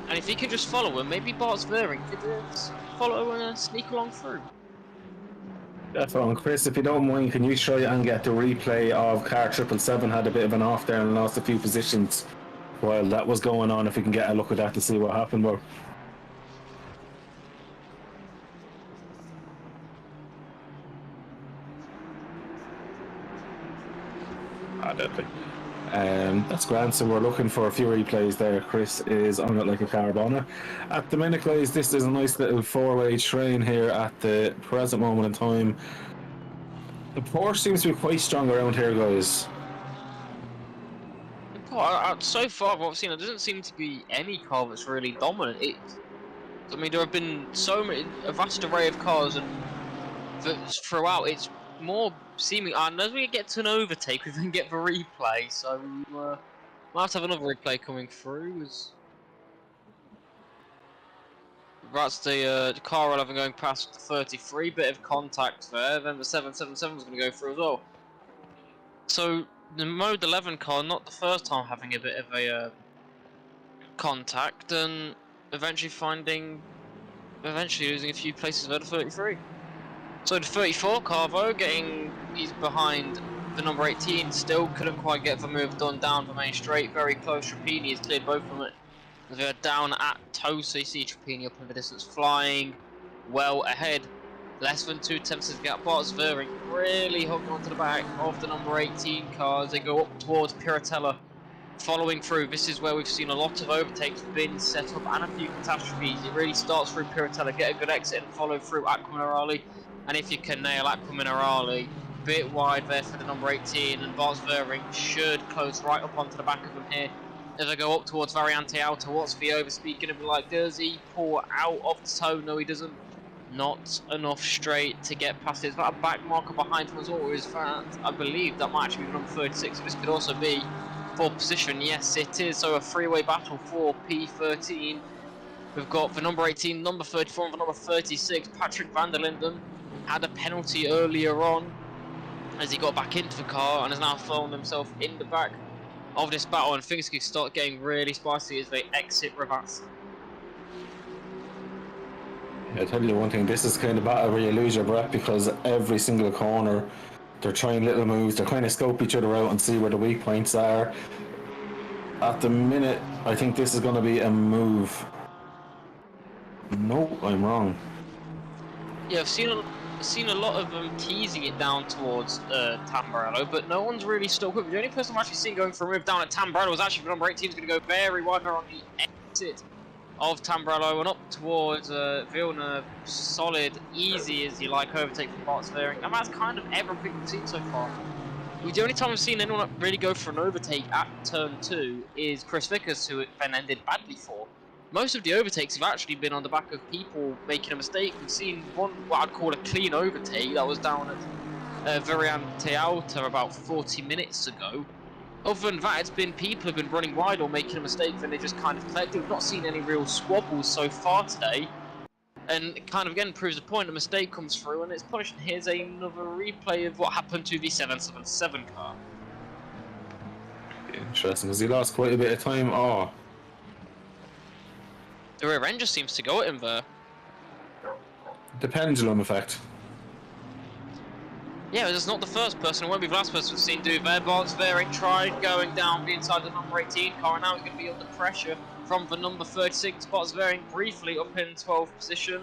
And if he could just follow him, maybe Bart Verink could follow and sneak along through. Definitely. Chris, if you don't mind, can you try and get the replay of car 777 had a bit of an off there and lost a few positions while that was going on, if we can get a look at that to see what happened there. Definitely. That's grand. So we're looking for a few replays there. Chris is on it like a carbona. At the minute, guys, this is a nice little four-way train here at the present moment in time. The Porsche seems to be quite strong around here, guys. So far, what I've seen, there doesn't seem to be any car that's really dominant. I mean, there have been a vast array of cars, and throughout, it's more seeming. And as we get to an overtake, we then get the replay. So we'll have to have another replay coming through. That's the car 11 going past the 33, bit of contact there. Then the 777 is going to go through as well. So the mode 11 car, not the first time having a bit of a contact, and eventually losing a few places over the 33. So the 34 car though, he's behind the number 18, still couldn't quite get the move done down the main straight, very close. Trapini has cleared both of them. They're down at Tosa. You see Trapini up in the distance, flying well ahead. Less than 2 tenths to get Bart Svering really hooked onto the back of the number 18 car as they go up towards Piratella. Following through, this is where we've seen a lot of overtakes been set up and a few catastrophes. It really starts through Piratella, get a good exit and follow through Aqua Minerali. And if you can nail Aqua Minerali, bit wide there for the number 18, and Bart Svering should close right up onto the back of them here. As I go up towards Variante Alta, what's the overspeed going to be like? Does he pull out of the toe? No, he doesn't. Not enough straight to get past it. Is that a back marker behind him as well? Or is that, I believe that might actually be number 36. This could also be for position. Yes, it is. So a three-way battle for P13. We've got the number 18, number 34, and the number 36. Patrick van der Linden had a penalty earlier on as he got back into the car and has now thrown himself in the back of this battle, and things could start getting really spicy as they exit Ravazza. I tell you one thing, this is kind of battle where you lose your breath because every single corner they're trying little moves, they're kind of scope each other out and see where the weak points are. At the minute, I think this is going to be a move. No, I'm wrong. Yeah, I've seen a lot of them teasing it down towards Tamburello, but no one's really stuck with it. The only person I've actually seen going for a move down at Tamburello was actually the number 18 is going to go very wide there on the exit of Tamburello and up towards Vilna. Solid, easy as you like overtake from Bart Svering, and that's kind of everything we've seen so far. The only time I've seen anyone really go for an overtake at turn 2 is Chris Vickers, who it then ended badly for. Most of the overtakes have actually been on the back of people making a mistake. We've seen one, what I'd call a clean overtake, that was down at Variante Alta about 40 minutes ago. Other than that, it's been people who've been running wide or making a mistake, and they just kind of collected. We've not seen any real squabbles so far today. And it kind of again proves the point, a mistake comes through and it's punished. Here's another replay of what happened to the 777 car. Interesting, because he lost quite a bit of time. Oh. The rear end just seems to go at him there. The pendulum effect. Yeah, it's not the first person, it won't be the last person we've seen do there. Bart Svering tried going down the inside the number 18 car, and now he's going to be under pressure from the number 36. Bart Svering briefly up in 12th position.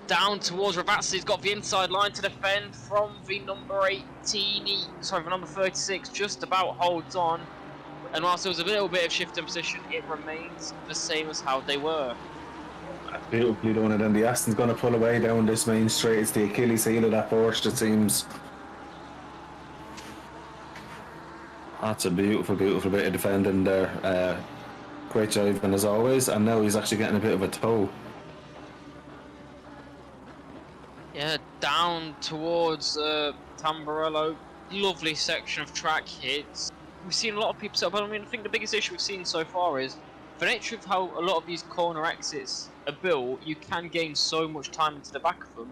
Down towards Ravazza, he's got the inside line to defend from the number 18, the number 36 just about holds on. And whilst there was a little bit of shift in position, it remains the same as how they were. Beautifully done, and then the Aston's going to pull away down this main straight. It's the Achilles heel of that Porsche, it seems. That's a beautiful, beautiful bit of defending there. Great driving as always, and now he's actually getting a bit of a toe. Yeah, down towards Tamburello. Lovely section of track hits. We've seen a lot of people set up, but I mean, I think the biggest issue we've seen so far is the nature of how a lot of these corner exits are built. You can gain so much time into the back of them,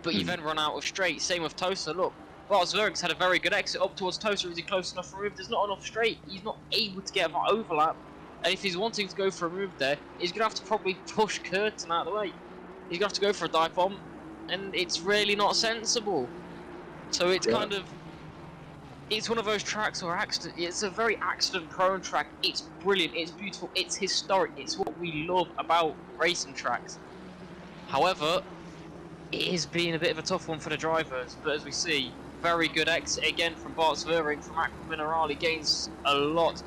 but you then run out of straight. Same with Tosa. Look, Bart Svering's had a very good exit up towards Tosa. Is he close enough for a move? There's not enough straight. He's not able to get that overlap. And if he's wanting to go for a move there, he's going to have to probably push Curtin out of the way. He's going to have to go for a dive bomb, and it's really not sensible. So it's kind of... It's one of those tracks where it's a very accident-prone track. It's brilliant, it's beautiful, it's historic, it's what we love about racing tracks. However, it is being a bit of a tough one for the drivers, but as we see, Very good exit again from Bart Svering from Aqua Minerale. Gains a lot.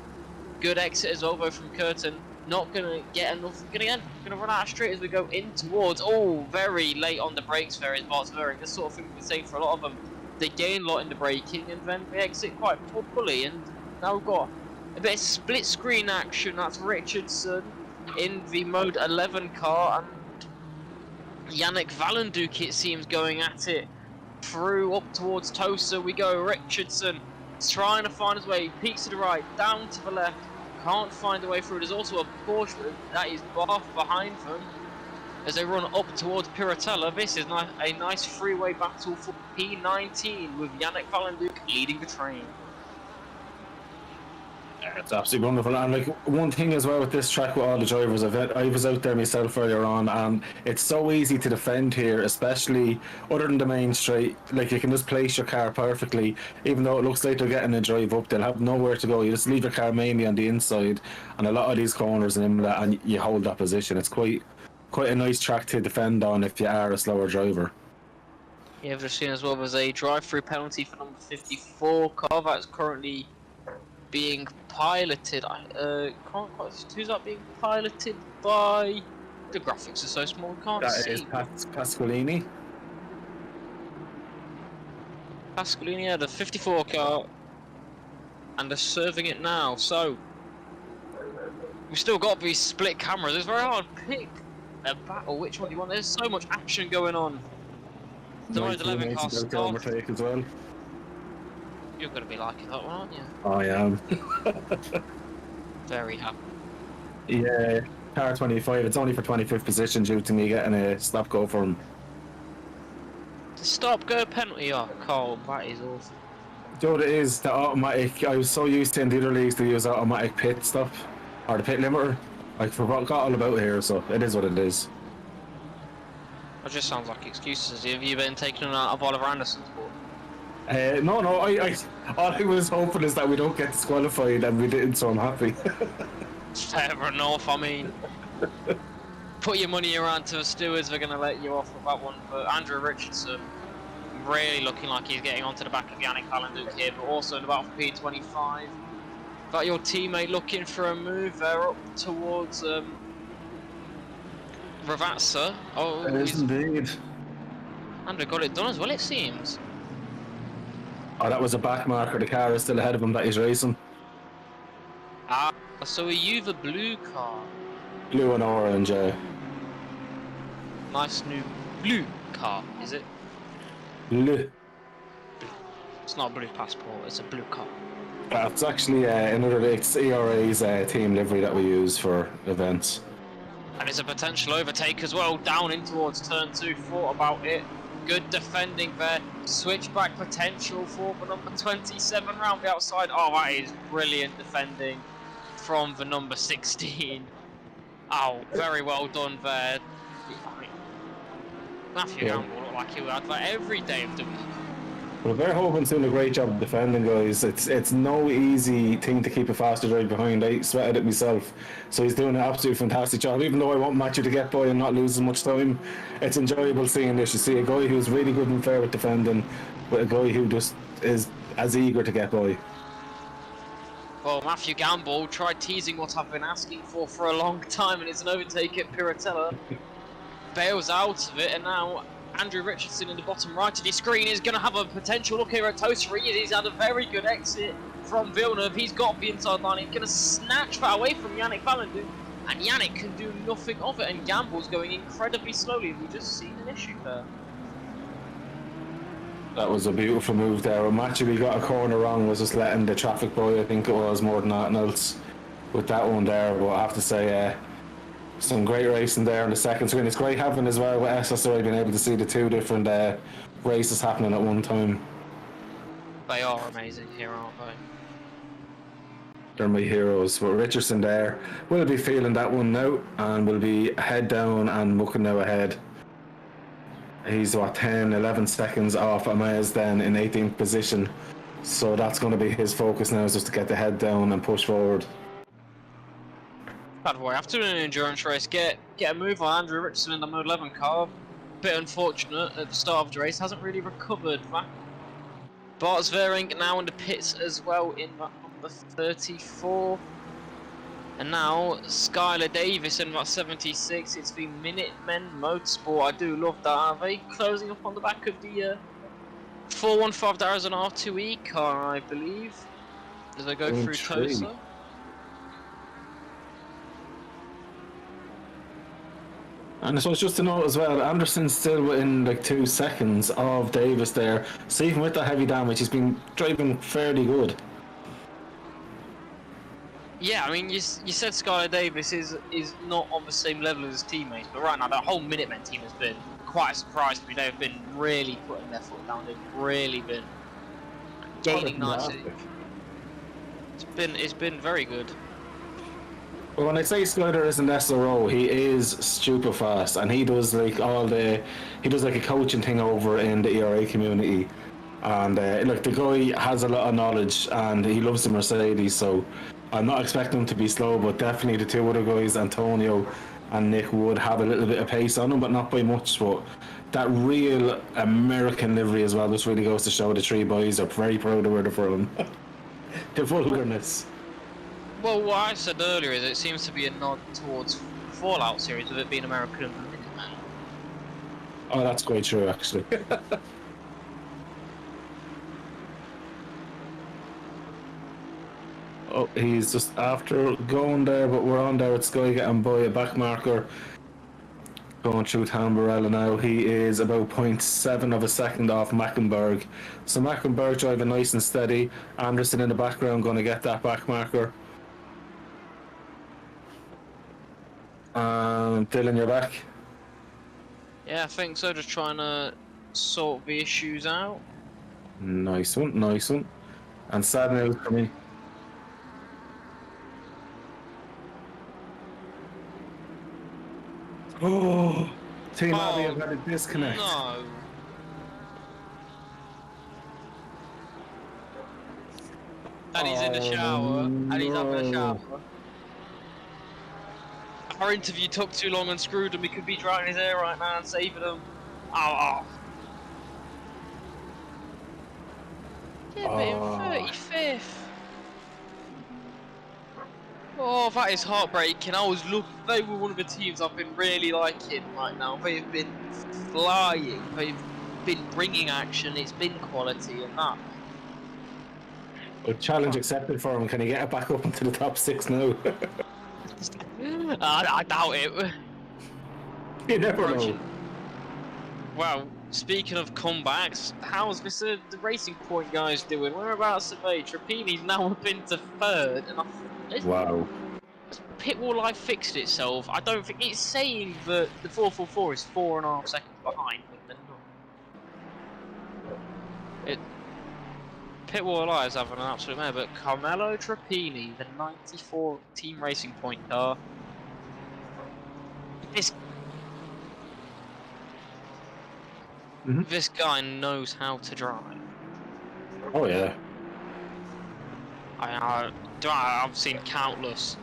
Good exit as well, both from Curtin. Not going to get enough. Going to run out of straight as we go in towards. Oh, very late on the brakes there is Bart Svering. This sort of thing we say for a lot of them. They gain a lot in the braking and then they exit quite poorly. And now we've got a bit of split screen action. That's Richardson in the mode 11 car. And Yannick Valenduc, it seems, going at it through up towards Tosa. We go. Richardson trying to find his way. Peaks to the right, down to the left. Can't find a way through. There's also a Porsche that is Bath behind them as they run up towards Piratella. This is a nice freeway battle for P19 with Yannick Valenduc leading the train. It's absolutely wonderful, and like one thing as well with this track with all the drivers, I was out there myself earlier on, and it's so easy to defend here, especially other than the main straight. Like you can just place your car perfectly, even though it looks like they're getting a drive up, they'll have nowhere to go. You just leave your car mainly on the inside, and a lot of these corners in Imola, and you hold that position. It's quite a nice track to defend on if you are a slower driver. Yeah, we've just seen as well there's a drive-through penalty for number 54 car that's currently being piloted. Can't quite. Who's that being piloted by? The graphics are so small, we can't see. That is Pasqualini. Pasqualini had a 54 car, and they're serving it now. So we've still got these split cameras. It's very hard to pick a battle. Which one do you want? There's so much action going on. The mode 11 car started. As well. You're going to be liking that one, aren't you? I am. Very happy. Yeah, car 25. It's only for 25th position due to me getting a stop go for him. The stop go penalty, oh, Carl, that is awful. Do you know what it is? The automatic. I was so used to in the other leagues to use automatic pit stop or the pit limiter. I forgot all about here, so it is what it is. It just sounds like excuses. Have you been taken out of Oliver Anderson's board? No. I all I was hoping is that we don't get disqualified, and we didn't, so I'm happy. Fair enough. I mean, put your money around to the stewards. They're going to let you off with that one. But Andrew Richardson really looking like he's getting onto the back of Yannick Valenduc here, but also in the battle for P25. Got your teammate looking for a move there up towards Ravazza. Oh, It is indeed. Andrew got it done as well, it seems. Oh, that was a back marker. The car is still ahead of him that he's racing. Ah, so are you the blue car? Blue and orange, Nice new blue car, is it? Blue. It's not a blue passport, it's a blue car. It's actually it's ERA's team livery that we use for events. And it's a potential overtake as well, down in towards turn 2, thought about it. Good defending there, switchback potential for the number 27 round the outside. Oh, that is brilliant defending from the number 16. Oh, very well done there. I mean, Matthew Gamble looked like he would have that every day of the week. Well, Verhoeven's doing a great job of defending, guys. It's no easy thing to keep a faster drive behind. I sweated it myself. So he's doing an absolutely fantastic job. Even though I want Matthew to get by and not lose as much time, it's enjoyable seeing this. You see a guy who's really good and fair with defending, with a guy who just is as eager to get by. Well, Matthew Gamble tried teasing what I've been asking for a long time, and it's an overtake at Piratella. Bails out of it, and now Andrew Richardson in the bottom right of your screen is going to have a potential look here at Tosa. He's had a very good exit from Villeneuve. He's got the inside line. He's going to snatch that away from Yannick Valenduc, and Yannick can do nothing of it, and Gamble's going incredibly slowly. We've just seen an issue there. That was a beautiful move there. When Matthew got a corner wrong, was just letting the traffic by. I think it was more than anything else with that one there. But I have to say, some great racing there on the second screen. It's great having as well with SSRI being able to see the two different races happening at one time. They are amazing here, aren't they? They're my heroes. But Richardson there will be feeling that one now, and will be head down and looking now ahead. He's 10-11 seconds off Amaz then in 18th position, so that's going to be his focus now, is just to get the head down and push forward. Bad boy, after an endurance race, get a move on Andrew Richardson in the mode 11 car. Bit unfortunate at the start of the race, hasn't really recovered Bart's Vering now in the pits as well in that number 34. And now Skylar Davis in that 76. It's the Minutemen Motorsport. I do love that. Are they closing up on the back of the 415 the Arizona R2E car, I believe, as they go through Tosa? And so it's just to note as well, Anderson's still within like 2 seconds of Davis there. So even with that heavy damage, he's been driving fairly good. Yeah, I mean, you said Skylar Davis is not on the same level as his teammates, but right now that whole Minutemen team has been quite a surprise to me. They've been really putting their foot down. They've really been gaining nicely. It's been very good. Well, when I say Skyler is an SRO, he is super fast, and he does like he does like a coaching thing over in the ERA community, and look, the guy has a lot of knowledge, and he loves the Mercedes, so I'm not expecting him to be slow, but definitely the two other guys, Antonio and Nick, would have a little bit of pace on him, but not by much. But that real American livery as well just really goes to show the three boys are very proud of where they're from. The vulgarness. Well, what I said earlier is it seems to be a nod towards the Fallout series of it being American and the Minutemen. Oh, that's quite true, actually. Oh, he's just after going there, but we're on there with Sky getting by a back marker. Going through Tamburella now. He is about 0.7 of a second off Mackenberg. So Mackenberg driving nice and steady. Anderson in the background going to get that back marker. Dylan, you're back. Yeah, I think so. Just trying to sort the issues out. Nice one, nice one. And sad news for me. Oh, Team Abby have had a disconnect. No. And he's in the shower. And he's having a shower. Our interview took too long and screwed him. He could be drying his hair right now and saving him. Oh. Yeah, but in 35th. Oh, that is heartbreaking. They were one of the teams I've been really liking right now. They've been flying. They've been bringing action. It's been quality and that. A challenge accepted for him. Can he get it back up into the top 6 now? I doubt it. You never know. Well, speaking of comebacks, how's the Racing Point guys doing? Whereabouts are they? Trapini's now up into 3rd. And wow. Pit Wall Life fixed itself. I don't think it's saying that the 444 is 4.5 seconds behind. Pit Wall Life is having an absolute mare, but Carmelo Trapini, the 94 Team Racing Point car. This guy knows how to drive. Oh yeah. I've seen countless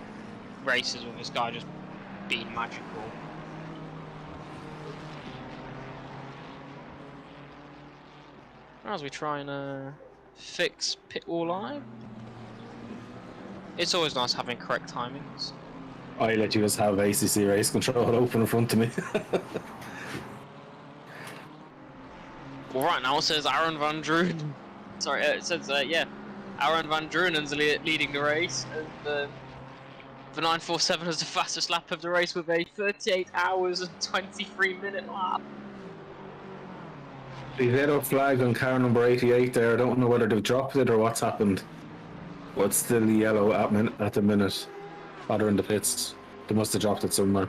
races with this guy just being magical. As we try and fix Pit Wall Live. It's always nice having correct timings. I let you just have ACC race control open in front of me. Well, right now it says Aaron Van Drunen. Sorry, it says Aaron Van Drunen's leading the race, and the 947 has the fastest lap of the race with a 38 hours and 23 minute lap. The yellow flag on car number 88 there. I don't know whether they've dropped it or what's happened, but it's still yellow at the minute. They're in the pits. They must have dropped it somewhere.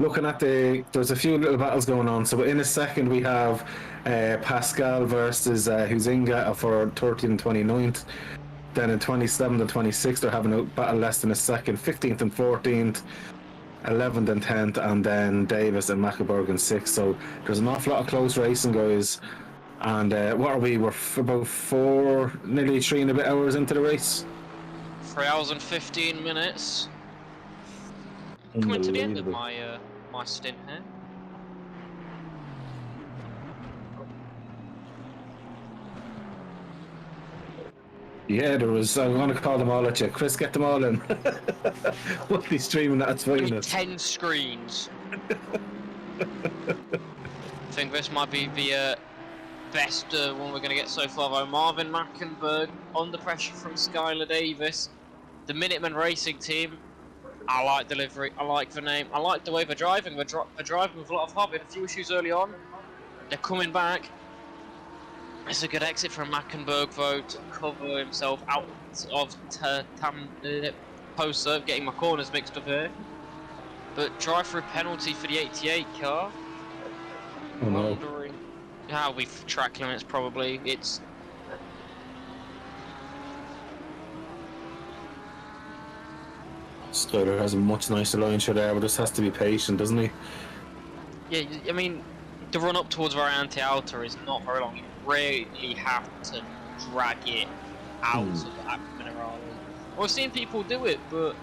Looking at there's a few little battles going on. So in a second we have Pascal versus Huizinga for 13th and 29th. Then in 27th and 26th they're having a battle less than a second. 15th and 14th, 11th and 10th, and then Davis and Mackenberg in 6th. So there's an awful lot of close racing, guys. And what are we? We're about nearly 3 and a bit hours into the race. 3 hours and 15 minutes. Coming to the end of my my stint here. Yeah, there was. I'm going to call them all at you. Chris, get them all in. We'll be streaming that. It's Only fine. 10 screens. I think this might be the best one we're going to get so far, though. Marvin Mackenberg under pressure from Skylar Davis. The Minutemen Racing Team. I like delivery. I like the name. I like the way they're driving. They're driving with a lot of heart. We had a few issues early on. They're coming back. It's a good exit from Mackenberg, though, to cover himself out of post serve, getting my corners mixed up here. But drive-through penalty for the 88 car. Oh no. Wondering how we track limits. Probably it's. Skyler has a much nicer line shot there, but just has to be patient, doesn't he? Yeah, I mean, the run up towards Variante Alta is not very long. You really have to drag it out of that mineral. We've seen people do it, but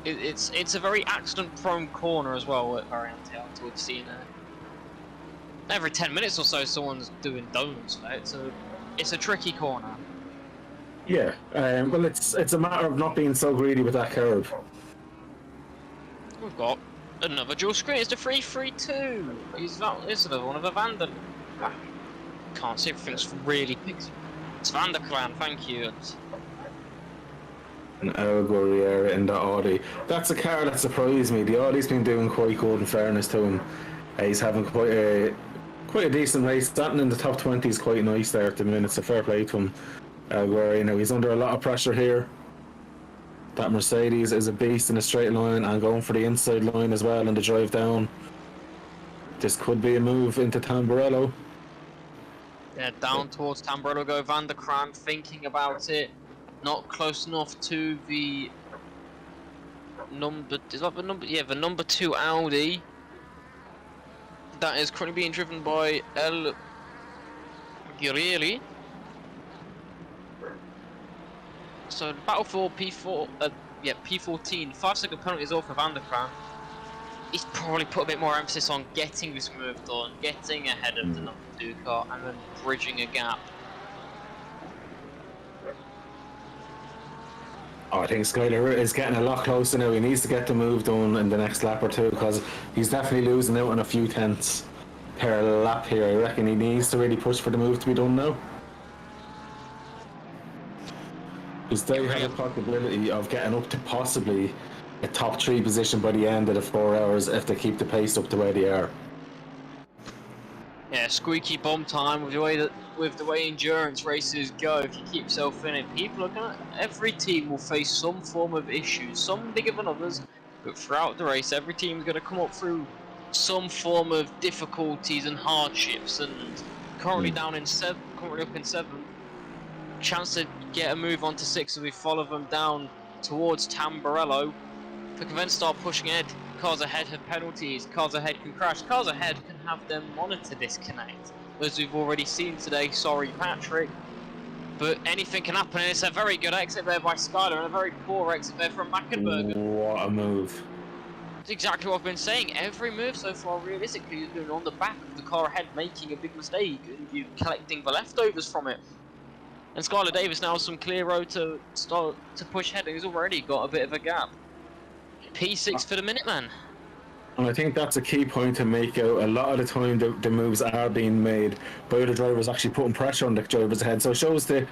it's a very accident-prone corner as well at Variante Alta. We've seen every 10 minutes or so someone's doing donuts. Right? It's a tricky corner. Yeah. Well, it's a matter of not being so greedy with that curve. We've got another dual screen. It's the 332. Is another one of the Vanden. Can't see, everything's really pixel. It's Vanderklaan, thank you. An Alguerre in the Audi. That's a car that surprised me. The Audi's been doing quite good, in fairness to him. He's having quite a decent race. Starting in the top 20 is quite nice there at the minute. It's a fair play to him. Where he's under a lot of pressure here. That Mercedes is a beast in a straight line and going for the inside line as well in the drive down. This could be a move into Tamburello. Yeah, down towards Tamburello go Van der Krank, thinking about it. Not close enough to the number. Is that the number? Yeah, the number 2 Audi. That is currently being driven by El Guerrieri. So battle for P4, P14, 5-second penalty is all for Van der Krank. He's probably put a bit more emphasis on getting this move done, getting ahead of the number 2 car, and then bridging a gap. Oh, I think Skyler is getting a lot closer now. He needs to get the move done in the next lap or two because he's definitely losing out on a few tenths per lap here. I reckon he needs to really push for the move to be done now. Because they have a possibility of getting up to possibly a top 3 position by the end of the 4 hours if they keep the pace up the way they are. Yeah, squeaky bum time with the way endurance races go. If you keep yourself in it, every team will face some form of issues, some bigger than others. But throughout the race, every team's going to come up through some form of difficulties and hardships. And currently down in currently up in 7th. Chance to get a move onto 6 as we follow them down towards Tamburello. If we can then start pushing ahead, cars ahead have penalties, cars ahead can crash, cars ahead can have their monitor disconnect, as we've already seen today. Sorry, Patrick, but anything can happen. And it's a very good exit there by Skyler and a very poor exit there from Mackenberg. What a move. That's exactly what I've been saying. Every move so far, realistically, has been on the back of the car ahead, making a big mistake and you collecting the leftovers from it. And Skylar Davis now has some clear road to start to push ahead, and he's already got a bit of a gap. P6 for the Minuteman. And I think that's a key point to make out. A lot of the time the moves are being made by the drivers actually putting pressure on the drivers ahead. So it shows the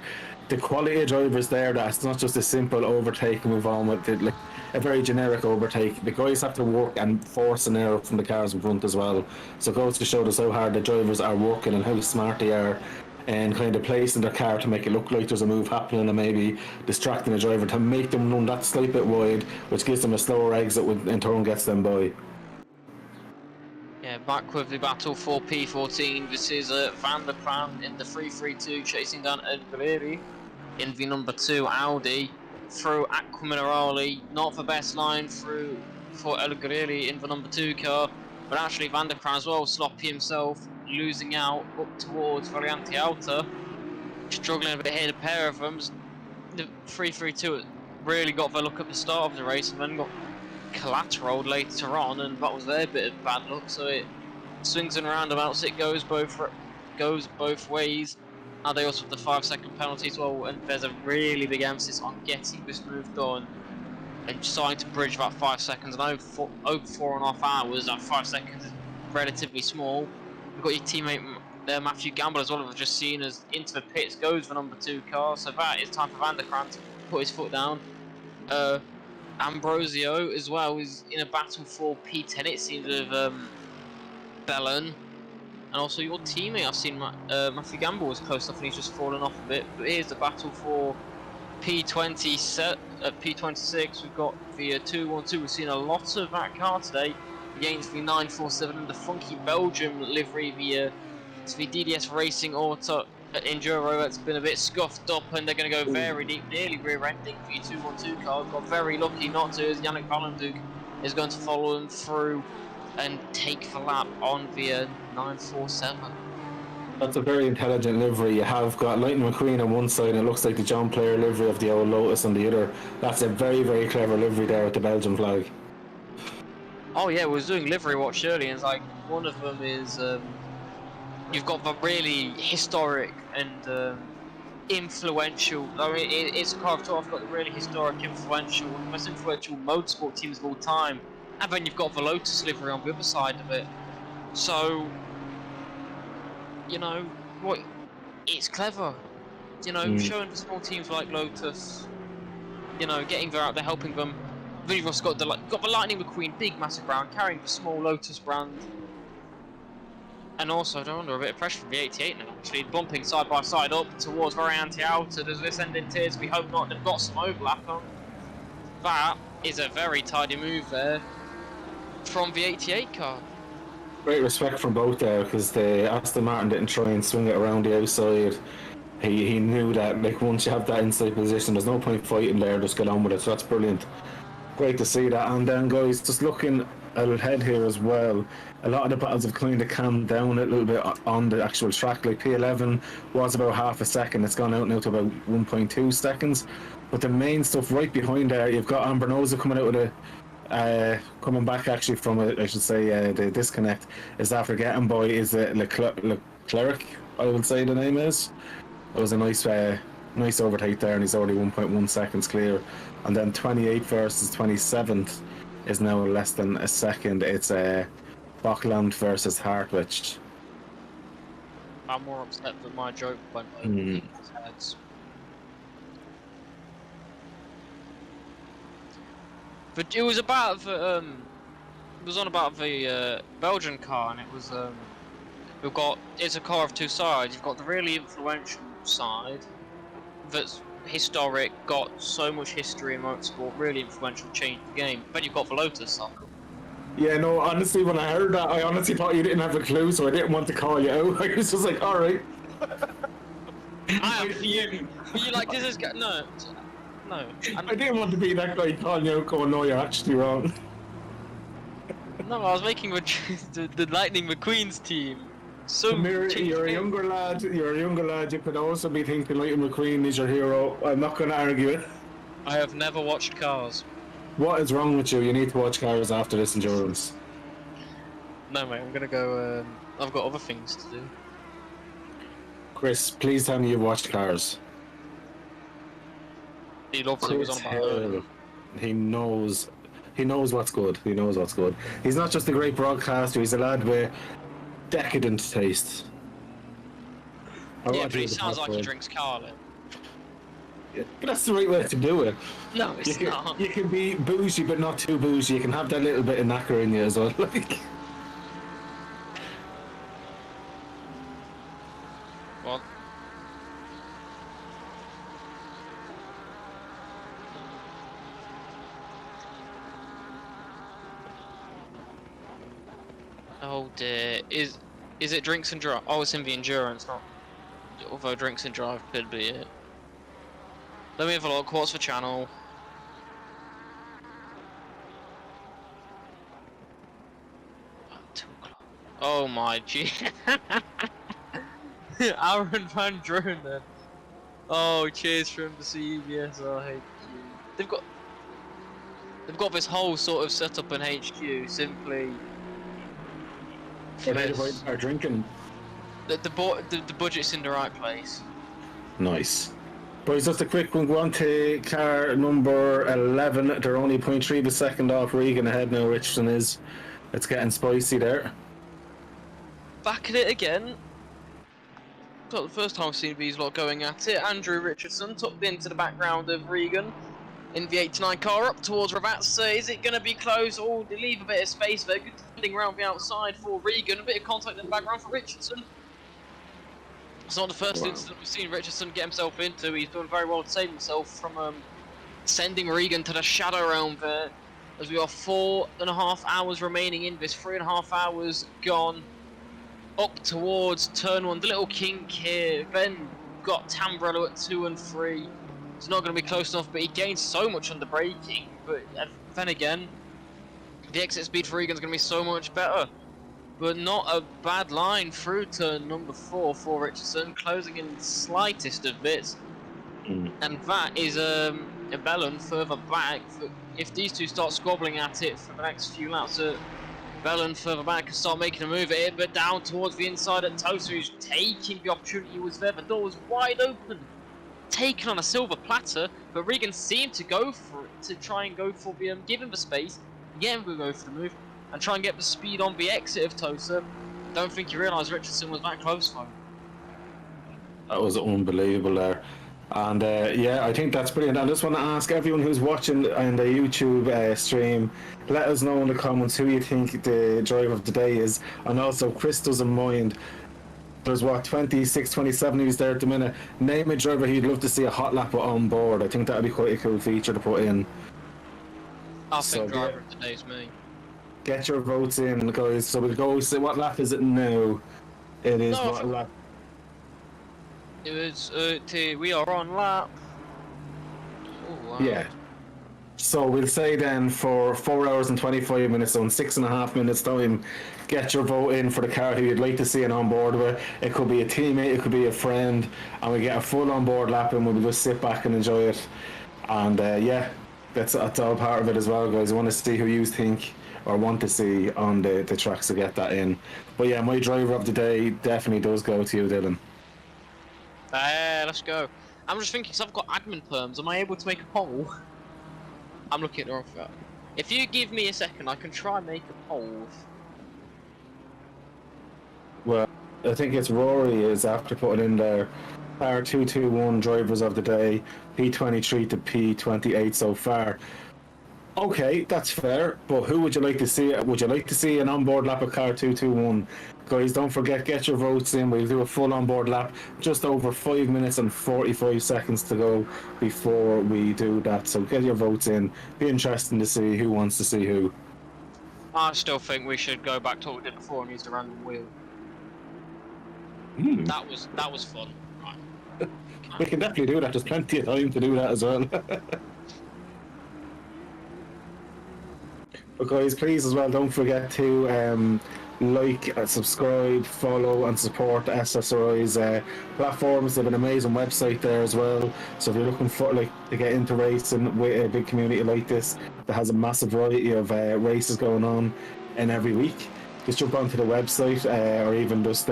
quality of drivers there, that it's not just a simple overtake and move on with it, like a very generic overtake. The guys have to work and force an error from the cars in front as well. So it goes to show us how hard the drivers are working and how smart they are and kind of placing their car to make it look like there's a move happening and maybe distracting the driver to make them run that slight bit wide, which gives them a slower exit, which in turn gets them by. Yeah, back with the battle for P14. This is Van der Krank in the 332 chasing down El Guerrieri in the number 2 Audi through Acqua Minerale. Not the best line through for El Guerrieri in the number 2 car, but actually Van der Krank as well, sloppy himself, losing out up towards Variante Alta. Struggling a bit here, the pair of them. The 332 really got their look at the start of the race and then got collateraled later on, and that was their bit of bad luck. So it swings and roundabouts, it goes both ways. They also have the 5-second penalty as well, and there's a really big emphasis on getting this moved on and starting to bridge about 5 seconds. And over 4.5 hours, that 5 seconds is relatively small. You've got your teammate Matthew Gamble as well, who I've just seen as into the pits goes the number 2 car. So that is time for Van der Krant to put his foot down. Ambrosio as well is in a battle for P10, it seems, with Bellon. And also your teammate, I've seen Matthew Gamble was close enough and he's just fallen off a bit. But here's the battle for P20 set at P26. We've got the 212. We've seen a lot of that car today against the 947 and the funky Belgium livery, the DDS Racing Auto Enduro. That's been a bit scuffed up and they're going to go very deep, nearly rear-ending the 212 car. Got very lucky not to, as Yannick Valenduk is going to follow them through and take the lap on the 947. That's a very intelligent livery. You have got Lightning McQueen on one side and it looks like the John Player livery of the old Lotus on the other. That's a very, very clever livery there with the Belgian flag. Oh yeah, we was doing livery watch earlier and it's like one of them is you've got the really historic and influential, I mean it's a car of tour, I've got the really historic, influential, one of the most influential motorsport teams of all time. And then you've got the Lotus livery on the other side of it. So, you know, what? It's clever. You know, showing the small teams like Lotus, you know, getting there out there, helping them. Then you've also got the Lightning McQueen, big, massive brand, carrying the small Lotus brand. And also, they're under a bit of pressure from the 88 now, actually, bumping side by side up towards very anti-outer. Does this end in tears? We hope not. They've got some overlap on. That is a very tidy move there from the 88 car. Great respect from both there, because the Aston Martin didn't try and swing it around the outside. He knew that, like, once you have that inside position, there's no point fighting there, just get on with it. So that's brilliant. Great to see that. And then, guys, just looking ahead here as well, a lot of the battles have kind of calmed down a little bit on the actual track. Like P11 was about half a second, it's gone out now to about 1.2 seconds. But the main stuff right behind there, you've got Ambrosio coming out with a coming back actually from I should say the disconnect, is that forgetting boy is Leclerc, I would say the name is. It was a nice overtake there and he's already 1.1 seconds clear. And then 28th versus 27th is now less than a second. It's Bachland versus Hartwich. I'm more upset that my joke went over people's heads. But it was about the it was on about the Belgian car, and it was it's a car of two sides. You've got the really influential side that's historic, got so much history in motorsport, really influential, changed the game. But you've got the Lotus side. Yeah, no, honestly, when I heard that, I honestly thought you didn't have a clue, so I didn't want to call you out. I was just like, all right. I am you like this is no. I didn't want to be that guy calling you out, going, no, you're actually wrong. No, I was making the Lightning McQueen's team. So you're a younger lad. You could also be thinking Lightning McQueen is your hero. I'm not going to argue it. I have never watched Cars. What is wrong with you? You need to watch Cars after this endurance. No, mate, I'm going to go. I've got other things to do. Chris, please tell me you've watched Cars. He loves it. Was on about earlier. He knows what's good. He knows what's good. He's not just a great broadcaster. He's a lad with decadent taste. Yeah, but he sounds like he drinks Carlin. Yeah, but that's the right way to do it. No, it's not. You can be bougie, but not too bougie. You can have that little bit of knacker in you as well. Like. What? Oh dear. Is it drinks and drive? Oh, it's in the endurance, not. Although drinks and drive could be it. Let me have a look. What's the channel? Oh my gee. Aaron Van Drone then. Oh, cheers from the CBS. Oh, HQ. They've got this whole sort of setup in HQ simply. Are drinking? The budget's in the right place. Nice. Boys, just a quick one. Go on to car number 11. They're only 0.3 of a second off Regan ahead now. Richardson is. It's getting spicy there. Back at it again. Not the first time I've seen these lot going at it. Andrew Richardson tucked into the background of Regan in the 89 car up towards Ravazza. Is it going to be close? Oh, they leave a bit of space there. Good defending around the outside for Regan. A bit of contact in the background for Richardson. It's not the first incident we've seen Richardson get himself into. He's done very well to save himself from sending Regan to the shadow realm there. As we are 4.5 hours remaining in this, 3.5 hours gone. Up towards turn 1, the little kink here. Then got Tambrello at 2 and 3. It's not going to be close enough, but he gains so much under braking. But then again, the exit speed for Regan's going to be so much better. But not a bad line through turn number 4 for Richardson, closing in the slightest of bits. And that is a Bellon further back. If these two start squabbling at it for the next few laps, Bellon further back can start making a move at it, but down towards the inside at Tosa, who's taking the opportunity. He was there, the door was wide open, taken on a silver platter, but Regan seemed to go for it, to try and go for the, give him the space, get him to go for the move, and try and get the speed on the exit of Tosa. Don't think he realised Richardson was that close for him. That was unbelievable there. And yeah, I think that's brilliant. I just want to ask everyone who's watching on the YouTube stream, let us know in the comments who you think the driver of the day is. And also, Chris doesn't mind. There's what, 26, 27 who's there at the minute. Name a driver who'd love to see a hot lap on board. I think that would be quite a cool feature to put in. I think driver of the day is me. Get your votes in, guys. So we'll go, so what lap is it now? It is what lap? It was, we are on lap. Oh, wow. Yeah. So we'll say then for 4 hours and 25 minutes, so in 6.5 minutes time, get your vote in for the car who you'd like to see on board with. It could be a teammate, it could be a friend, and we get a full on board lap and we'll just sit back and enjoy it. And yeah, that's all part of it as well, guys. I want to see who you think or want to see on the tracks to get that in. But yeah, my driver of the day definitely does go to you, Dylan. Let's go. I'm just thinking, because I've got admin perms, am I able to make a poll? I'm looking at the wrong thing. If you give me a second, I can try and make a poll. Well, I think it's Rory is after putting in their R221 drivers of the day, P23 to P28 so far. Okay, that's fair, but who would you like to see? Would you like to see an onboard lap of car 221? Guys, don't forget, get your votes in. We'll do a full onboard lap, just over 5 minutes and 45 seconds to go before we do that. So get your votes in. Be interesting to see who wants to see who. I still think we should go back to what we did before and use the random wheel. That was fun. Right. We can definitely do that. There's plenty of time to do that as well. But guys, please as well, don't forget to like, subscribe, follow and support SSRI's platforms. They have an amazing website there as well. So if you're looking for to get into racing with a big community like this that has a massive variety of races going on in every week, just jump onto the website or even just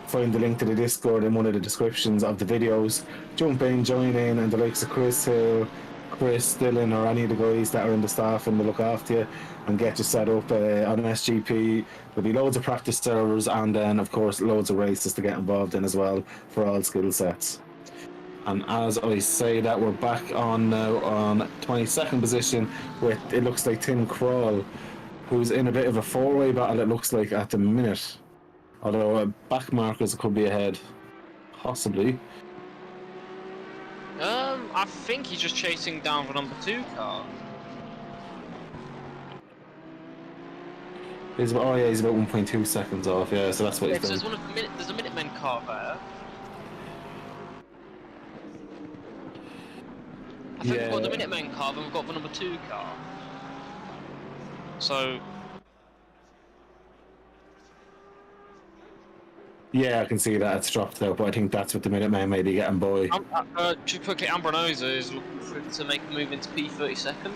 find the link to the Discord in one of the descriptions of the videos. Jump in, join in, and the likes of Chris Hill, Chris, Dylan, or any of the guys that are in the staff and will look after you and get you set up on SGP. There'll be loads of practice servers and then of course loads of races to get involved in as well for all skill sets. And as I say that, we're back on now on 22nd position with, it looks like, Tim Kroll, who's in a bit of a four-way battle, it looks like, at the minute. Although back markers could be ahead, possibly. I think he's just chasing down the number 2 car. He's about 1.2 seconds off, yeah, so that's what he's doing. There's a Minutemen car there. I think we've got the Minutemen car, then we've got the number 2 car. So... yeah, I can see that it's dropped out, but I think that's what the Minutemen may be getting by. Just quickly, Ambranosa is looking to make a move into P32nd.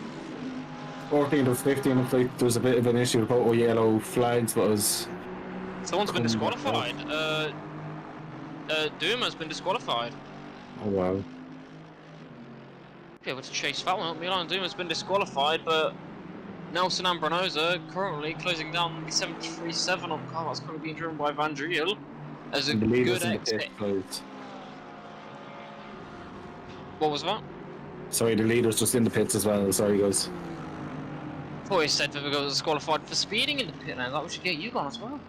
14 to 15 looks like there's a bit of an issue about yellow flags, but as someone's been disqualified. Duma's been disqualified. Oh wow. Be able to chase that one up. Milan Duma's been disqualified, but Nelson Ambranosa currently closing down the 73.7 on car that's currently being driven by Van Driel as a And the good leaders in the exit. pit closed. What was that? Sorry, the leader's just in the pits as well. Sorry, guys. I thought he said that we got disqualified for speeding in the pit lane. That we should get you gone as well.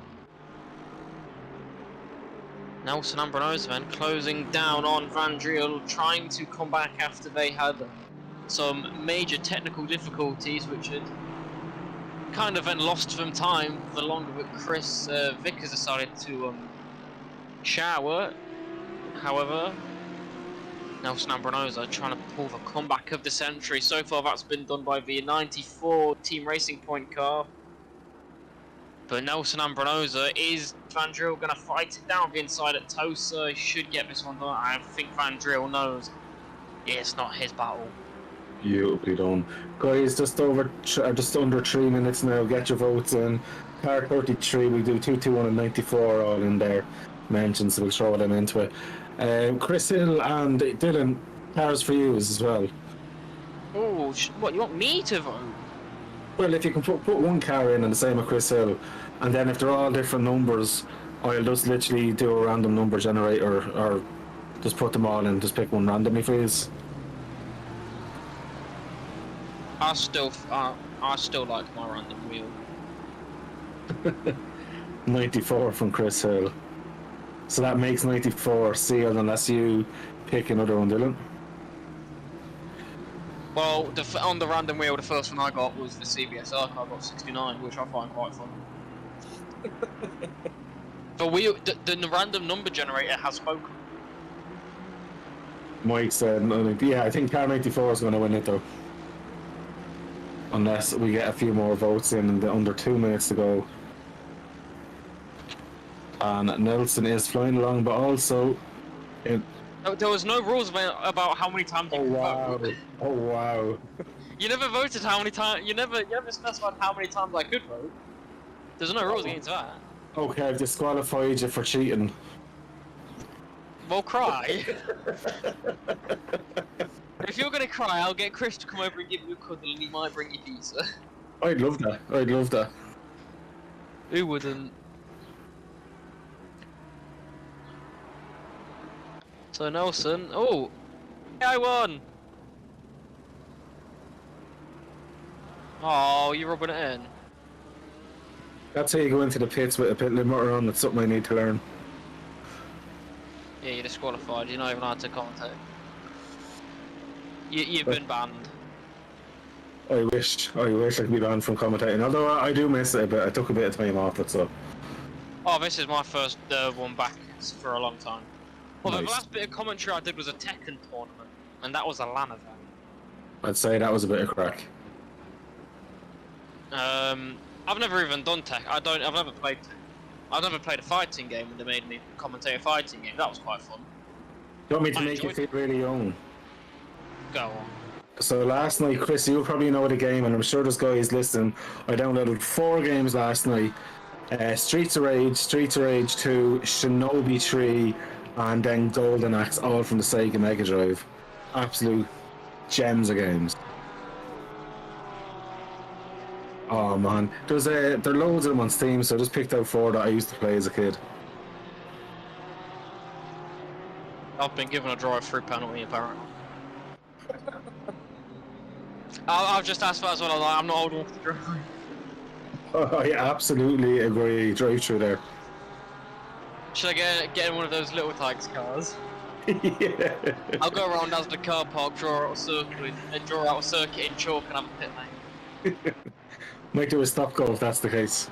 Nelson Ambranosa then closing down on Van Driel, trying to come back after they had some major technical difficulties, which had kind of then lost them time for longer. But Chris Vickers decided to shower. However, Nelson Ambranosa trying to pull the comeback of the century. So far, that's been done by the 94 Team Racing Point car. But Nelson Ambranosa, is Van Driel going to fight it down the inside at Tosa? He should get this one done. I think Van Driel knows it's not his battle. Beautifully done. Guys, just under 3 minutes now. Get your votes in. Car 33, we do 221 and 94 all in there. Mentioned, so we'll throw them into it. Chris Hill and Dylan, cars for you as well. Oh, what, you want me to vote? Well, if you can put one car in and the same with Chris Hill, and then if they're all different numbers, I'll just literally do a random number generator, or just put them all in, just pick one randomly for you. I still like my random wheel. 94 from Chris Hill. So that makes 94 sealed unless you pick another one, Dylan. Well, on the random wheel, the first one I got was the CBSR car. I got 69, which I find quite fun. The random number generator has spoken. Mike said, yeah, I think car 94 is going to win it though. Unless we get a few more votes in the under 2 minutes to go. And Nelson is flying along, but also... There was no rules about how many times you could vote. Oh wow. You never voted how many times. You never specified how many times I could vote. There's no rules against that. Okay, I've disqualified you for cheating. Well, cry. If you're gonna cry, I'll get Chris to come over and give you a cuddle, and he might bring you pizza. I'd love that. I'd love that. Who wouldn't? So Nelson, oh, I won. Oh, you're rubbing it in. That's how you go into the pits with a pit limiter on. That's something I need to learn. Yeah, you're disqualified. You're not even allowed to commentate. You've been banned. I wish I could be banned from commentating. Although I do miss it a bit. I took a bit of time off it, so. Oh, this is my first one back for a long time. Well, Nice. the last bit of commentary I did was a Tekken tournament, and that was a LAN event. I'd say that was a bit of crack. I've never even done Tech. I've never played Tech. I've never played a fighting game, and they made me commentate a fighting game. That was quite fun. Do you want me to I make you enjoyed feel really young? Go on. So last night, Chris, you probably know the game, and I'm sure there's guys listening. I downloaded 4 games last night. Streets of Rage 2, Shinobi 3, and then Golden Axe, all from the Sega Mega Drive. Absolute gems of games. Oh man, there are loads of them on Steam, so I just picked out 4 that I used to play as a kid. I've been given a drive-through penalty, apparently. I've just asked for that as well. I'm not old enough to drive. Oh, I absolutely agree. Drive through there. Should I get in one of those little tags cars? Yeah. I'll go around as the car park, draw out a circuit in chalk, and have a pit lane. Might do a stop go if that's the case.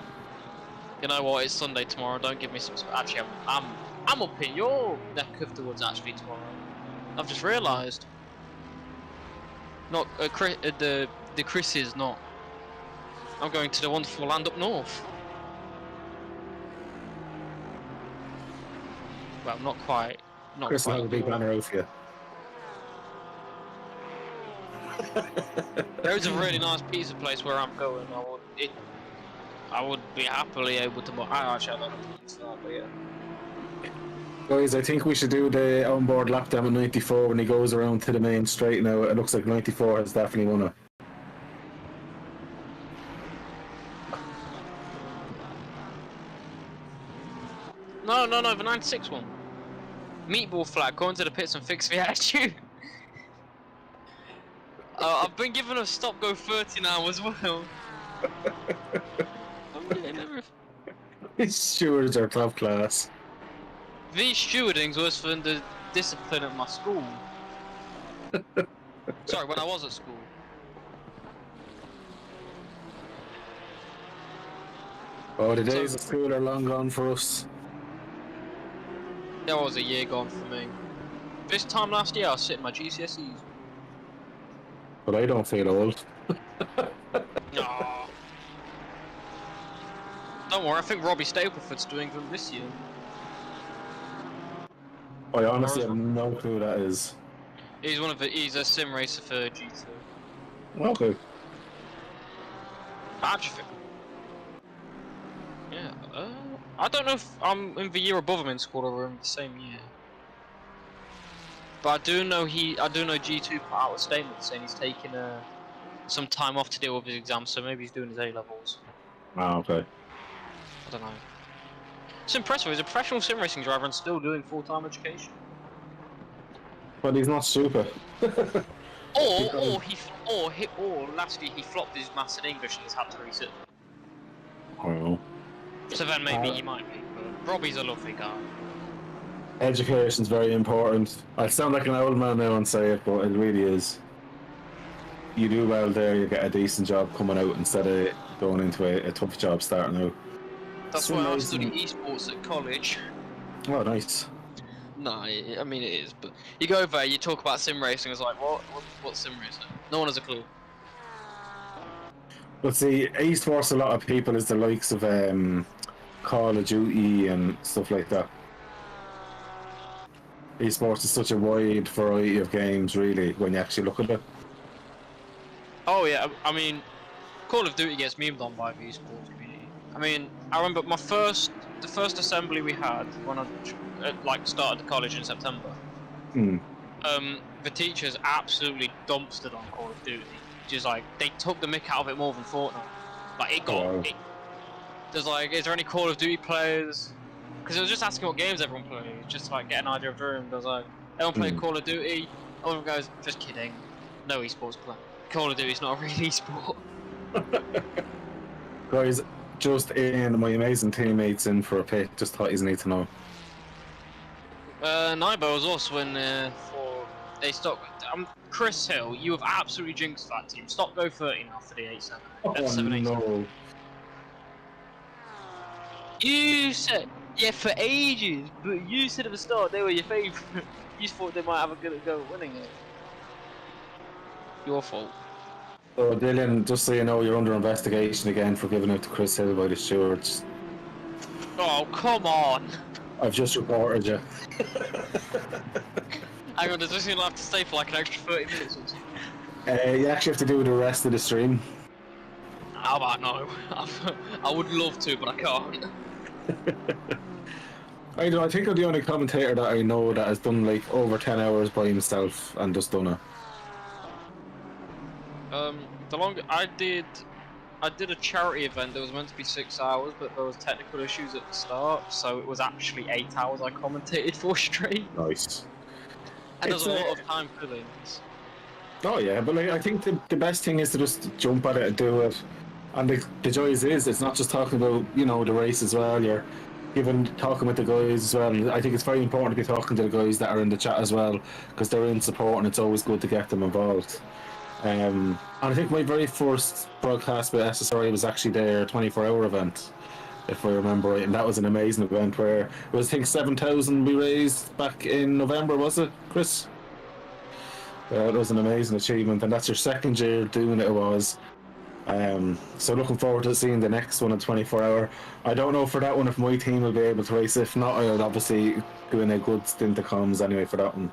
You know what? It's Sunday tomorrow. Don't give me some. Actually, I'm up in your neck of the woods actually tomorrow. I've just realised. Not the Chris is not. I'm going to the wonderful land up north. Well, not quite. Not Chris will quite. have a big banner out for you. There is a really nice pizza place where I'm going. I would be happily able to. I actually don't know the plans for that, but yeah. Guys, I think we should do the onboard lap time at 94 when he goes around to the main straight now. It looks like 94 has definitely won it. No, the 96 one. Meatball flag, go into the pits and fix the attitude. I've been given a stop go 30 now as well. I'm getting everything. These stewards are top class. These stewardings was for the discipline at my school. Sorry, when I was at school. Oh, the days of school are long gone for us. That was a year gone for me. This time last year I was sitting my GCSEs. But I don't feel old. No. Don't worry, I think Robbie Stapleford's doing them this year. I honestly have no clue who that is. He's a sim racer for G2. Okay. Patrick. Yeah, I don't know if I'm in the year above him in school or we're in the same year. But I do know G2 put out a statement saying he's taking some time off to deal with his exams, so maybe he's doing his A-levels. Ah, okay. I don't know. It's impressive, he's a professional sim racing driver and still doing full-time education. But he's not stupid. Or last year he flopped his maths and English and he's had to resit. I don't know. So then maybe he might be, but Robbie's a lovely guy. Education's very important. I sound like an old man now and say it, but it really is. You do well there, you get a decent job coming out instead of going into a tough job starting out. That's why I was studying esports at college. Oh, nice. No, I mean it is, but you go there, you talk about sim racing, it's like, what's sim racing? No one has a clue. But see, esports, a lot of people is the likes of Call of Duty and stuff like that. Esports is such a wide variety of games, really, when you actually look at it. Oh yeah, I mean, Call of Duty gets memed on by the esports community. I mean, I remember the first assembly we had when I started college in September. The teachers absolutely dumpstered on Call of Duty. Just like they took the mick out of it more than Fortnite. Like it got. There's like, is there any Call of Duty players? Because it was just asking what games everyone plays, just to like get an idea of the room. There's like, everyone play Call of Duty. Everyone goes, just kidding. No esports play. Call of Duty's not a real esport. Guys, just in, my amazing teammates in for a pick. Just thought you need to know. Nibo was also in for a stock. Chris Hill, you have absolutely jinxed that team. Stop go 30 now for the 8-7. Oh, no. You said, yeah, for ages, but you said at the start they were your favourite. You thought they might have a good go at winning it. Your fault. So Dylan, just so you know, you're under investigation again for giving out to Chris Hill by the stewards. Oh, come on! I've just reported you. Hang on, does this mean I'll have to stay for like an extra 30 minutes or something? You actually have to do the rest of the stream. How about no? I would love to, but I can't. I think I'm the only commentator that I know that has done like over 10 hours by himself and just done it. I did a charity event that was meant to be 6 hours, but there was technical issues at the start, so it was actually 8 hours I commentated for straight. Nice. And there's a lot of time fillings. Oh yeah, but like, I think the best thing is to just jump at it and do it. And the joy is it's not just talking about, you know, the race as well, you're even talking with the guys as well. I think it's very important to be talking to the guys that are in the chat as well, because they're in support and it's always good to get them involved. And I think my very first broadcast with SSRI was actually their 24-hour event, if I remember right, and that was an amazing event where it was, I think, 7,000 we raised back in November, was it, Chris? It was an amazing achievement, and that's your second year doing it was. So looking forward to seeing the next one at 24-hour. I don't know for that one if my team will be able to race. If not, I would obviously do in a good stint of comms anyway for that one.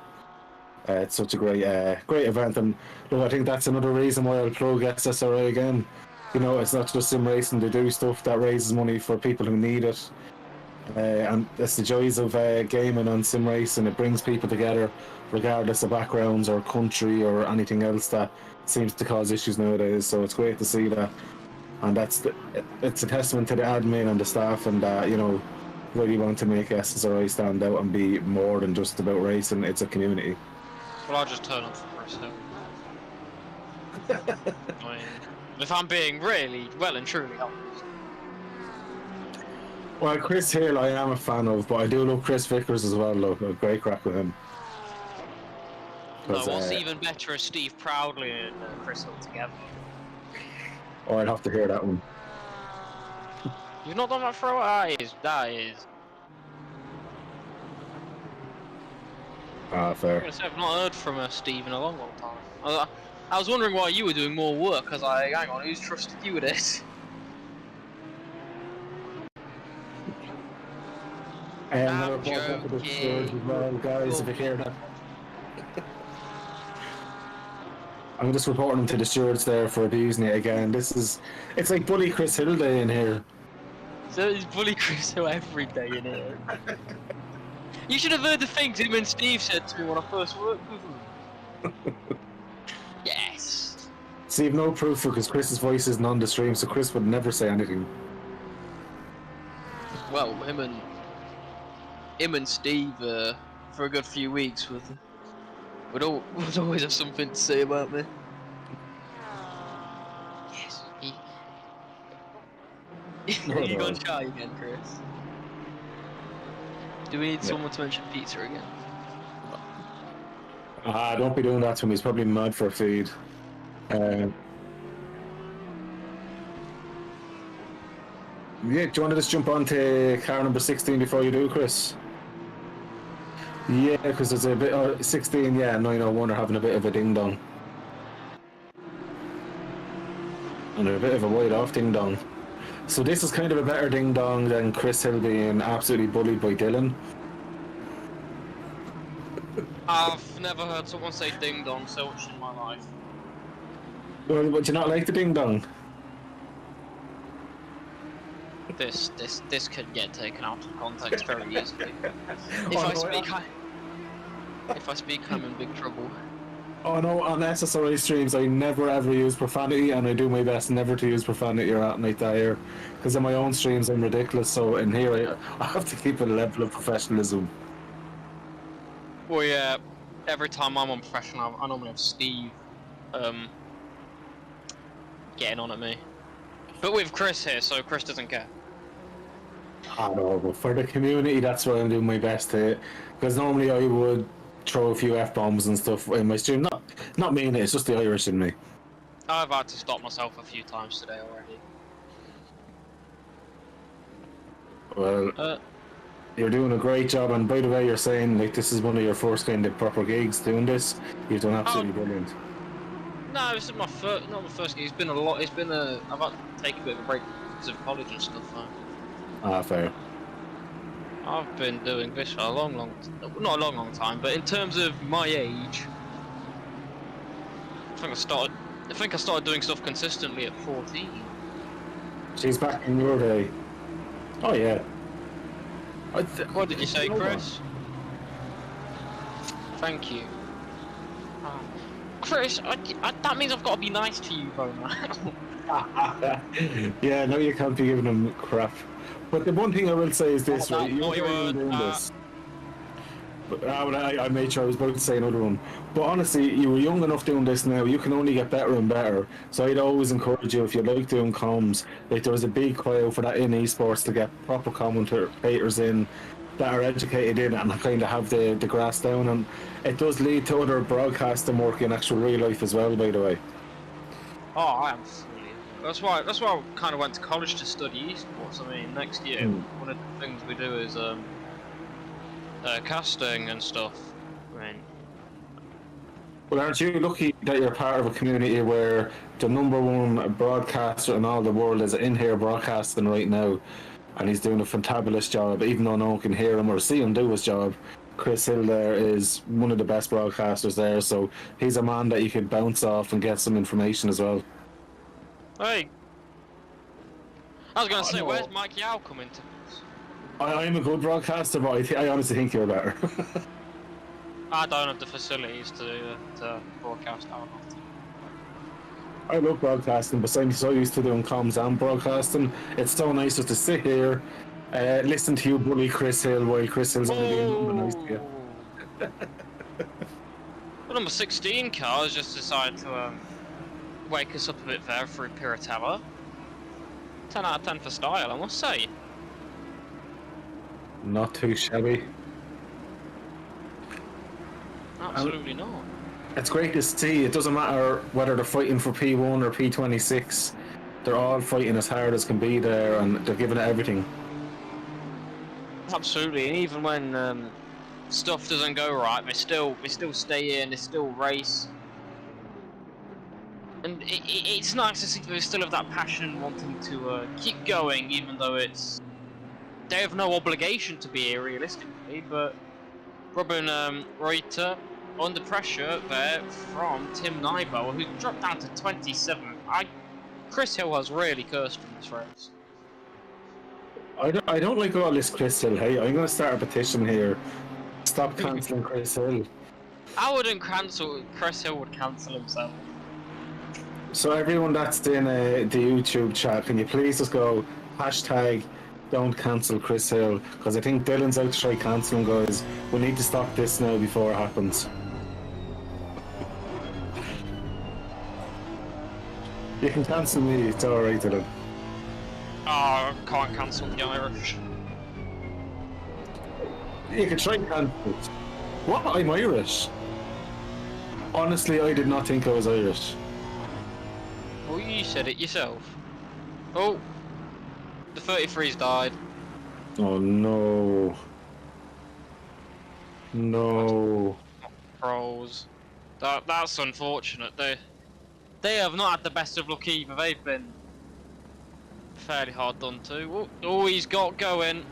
It's such a great event, and look, I think that's another reason why I'll plug SSRI again. You know, it's not just sim racing; they do stuff that raises money for people who need it. And that's the joys of gaming on sim racing. It brings people together, regardless of backgrounds or country or anything else that seems to cause issues nowadays. So it's great to see that, and it's a testament to the admin and the staff, and you know, really want to make SSRI stand out and be more than just about racing. It's a community. Well, I'll just turn off for Chris Hill. I mean, if I'm being really well and truly honest. Well, Chris Hill I am a fan of, but I do love Chris Vickers as well. Look, a great crack with him. No, what's even better is Steve Proudly and Chris Hill together. Oh, I'd have to hear that one. You've not done that for a while? That is. Fair. I've not heard from Steve in a long time. I was wondering why you were doing more work, because hang on, who's trusted you with it? I'm joking. As well, guys, if you hear that. I'm just reporting them to the stewards there for abusing it again. It's like bully Chris Hill Day in here. So it's bully Chris Hill every day in here. You should have heard the things him and Steve said to me when I first worked with him. Yes. Steve, no proof because Chris's voice isn't on the stream, so Chris would never say anything. Well, him and Steve for a good few weeks would always have something to say about me. Yes. Are you gonna try again, Chris? Do we need someone to mention pizza again? Don't be doing that to him. He's probably mad for a feed. Yeah, do you want to just jump on to car number 16 before you do, Chris? Yeah, because there's a bit 16, yeah, 901 are having a bit of a ding-dong. And a bit of a wide-off ding-dong. So this is kind of a better ding-dong than Chris Hill being absolutely bullied by Dylan. I've never heard someone say ding-dong so much in my life. Well, would you not like the ding-dong? This could get taken out of context very easily. If I speak, I'm in big trouble. Oh no, on SSRI streams I never ever use profanity, and I do my best never to use profanity or anything like that here. Because in my own streams I'm ridiculous, so in here I have to keep a level of professionalism. Well, yeah, every time I'm on professional, I normally have Steve getting on at me. But with Chris here, so Chris doesn't care. I know, but for the community, that's what I'm doing my best to. Because normally I would throw a few F-bombs and stuff in my stream. Not meaning it, it's just the Irish in me. I've had to stop myself a few times today already. Well, you're doing a great job, and by the way, you're saying like this is one of your first kind of proper gigs doing this. You've done absolutely brilliant. No, this is not my first gig. It's been a lot. I've had to take a bit of a break because of college and stuff. Fair. I've been doing this for a long not a long time, but in terms of my age, I think I started doing stuff consistently at 14. She's back in your day. Oh yeah. What did you say, Chris? Thank you. Chris, that means I've got to be nice to you, though, man. Yeah, no, you can't be giving them crap. But the one thing I will say is this, right? You're doing this. But, I made sure I was about to say another one. But honestly, you were young enough doing this now. You can only get better and better. So I'd always encourage you, if you like doing comms, like there was a big cry out for that in esports to get proper commentators in that are educated in it and kind of have the grass down. And it does lead to other broadcasting work in actual real life as well, by the way. Oh, I am silly. That's why I kind of went to college to study esports. I mean, next year, one of the things we do is casting and stuff. I mean, well, aren't you lucky that you're part of a community where the #1 broadcaster in all the world is in here broadcasting right now, and he's doing a fantabulous job, even though no one can hear him or see him do his job. Chris Hill there is one of the best broadcasters there, so he's a man that you could bounce off and get some information as well. Hey, I was going to say, where's Mike Yao coming to this? I'm a good broadcaster, but I honestly think you're better. I don't have the facilities to broadcast out. I love broadcasting, but I'm so used to doing comms and broadcasting. It's so nice just to sit here, listen to you bully Chris Hill while Chris Hill's only doing nothing nice to you. The number 16 car has just decided to wake us up a bit there through Piratella. 10 out of 10 for style, I must say. Not too shabby. Absolutely not. It's great to see. It doesn't matter whether they're fighting for P1 or P26. They're all fighting as hard as can be there, and they're giving it everything. Absolutely, and even when stuff doesn't go right, they still stay in, they still race. And it's nice to see they still have that passion, wanting to keep going, even though they have no obligation to be here realistically. But Robin Reuter under pressure there from Tim Nybauer, who dropped down to 27th. Chris Hill has really cursed in this race. I don't like all this Chris Hill. Hey, I'm going to start a petition here. Stop cancelling Chris Hill. I wouldn't cancel. Chris Hill would cancel himself. So everyone that's in the YouTube chat, can you please just go hashtag don't cancel Chris Hill, because I think Dylan's out to try cancelling, guys. We need to stop this now before it happens. You can cancel me, it's alright, Dylan. Oh, I can't cancel the Irish. You can try and cancel it. What? I'm Irish? Honestly, I did not think I was Irish. Well, you said it yourself. Oh, the 33's died. Oh no. No. Pros. That's unfortunate. They have not had the best of luck either. They've been fairly hard done to. Oh, he's got going.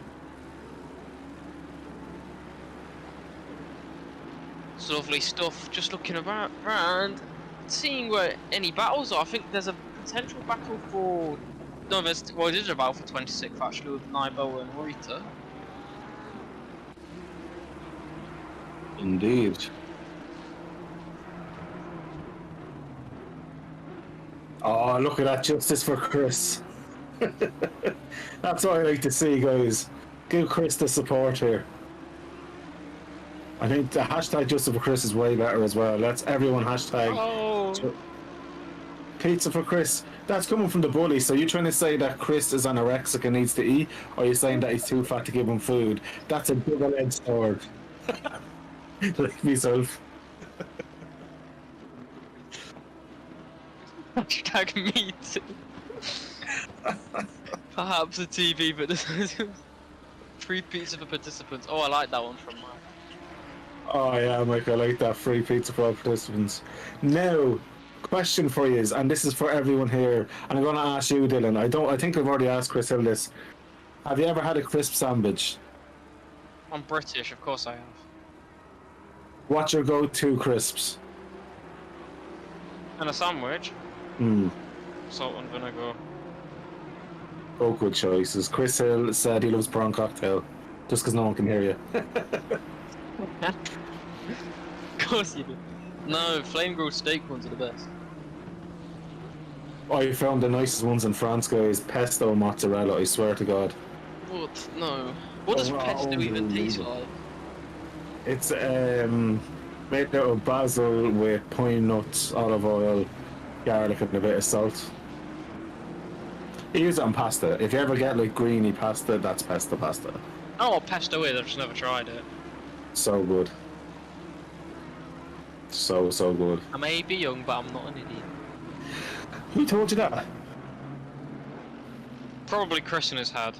It's lovely stuff. Just looking around, seeing where any battles are. I think there's a potential battle for. No, there's. Well, it is a battle for 26th actually with Naibo and Reuter. Indeed. Oh, look at that justice for Chris. That's what I like to see, guys. Give Chris the support here. I think the hashtag justice for Chris is way better as well. Let's everyone hashtag pizza for Chris. That's coming from the bully. So you're trying to say that Chris is anorexic and needs to eat, or you're saying that he's too fat to give him food? That's a double-edged sword. Like myself. Hashtag me too. Perhaps a TV, but free pizza for participants. Oh, I like that one from Mike. Oh yeah, Mike, I like that. Free pizza for all participants. Now, question for you is, and this is for everyone here, and I'm going to ask you, Dylan. I think I've already asked Chris Hill this. Have you ever had a crisp sandwich? I'm British, of course I have. What's your go-to crisps? And a sandwich? Salt and vinegar. Oh, good choices. Chris Hill said he loves prawn cocktail, just because no one can hear you. Of course you do. No, flame grilled steak ones are the best. I found the nicest ones in France, guys. Pesto mozzarella, I swear to God. What? No. What does pesto even taste like? It's made out of basil with pine nuts, olive oil, garlic and a bit of salt. You use it on pasta. If you ever get like greeny pasta, that's pesto pasta. Oh, what pesto is, I've just never tried it. So good. So good. I may be young, but I'm not an idiot. Who told you that? Probably Chris in his head.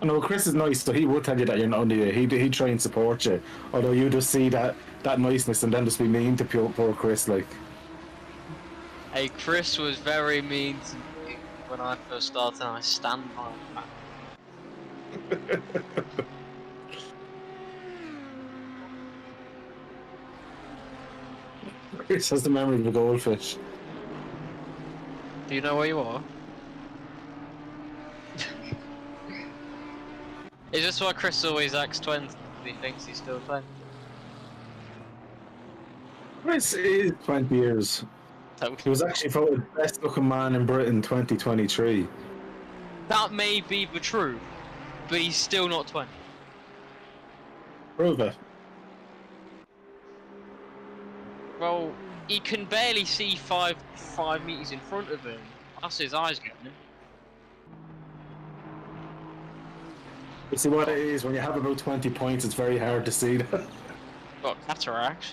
I know Chris is nice, so he would tell you that you're not an idiot. He'd try and support you. Although you just see that niceness and then just be mean to poor Chris, like. Hey, Chris was very mean to me when I first started, and I stand by that. Chris has the memory of a goldfish. Do you know where you are? Is this why Chris always acts 20? He thinks he's still 20. Chris is 20 years. He was actually voted best looking man in Britain 2023. That may be the truth, but he's still not 20. Prove it. Well, he can barely see 5 meters in front of him. That's his eyes getting him. You see what it is, when you have about 20 points, it's very hard to see that. Got cataracts.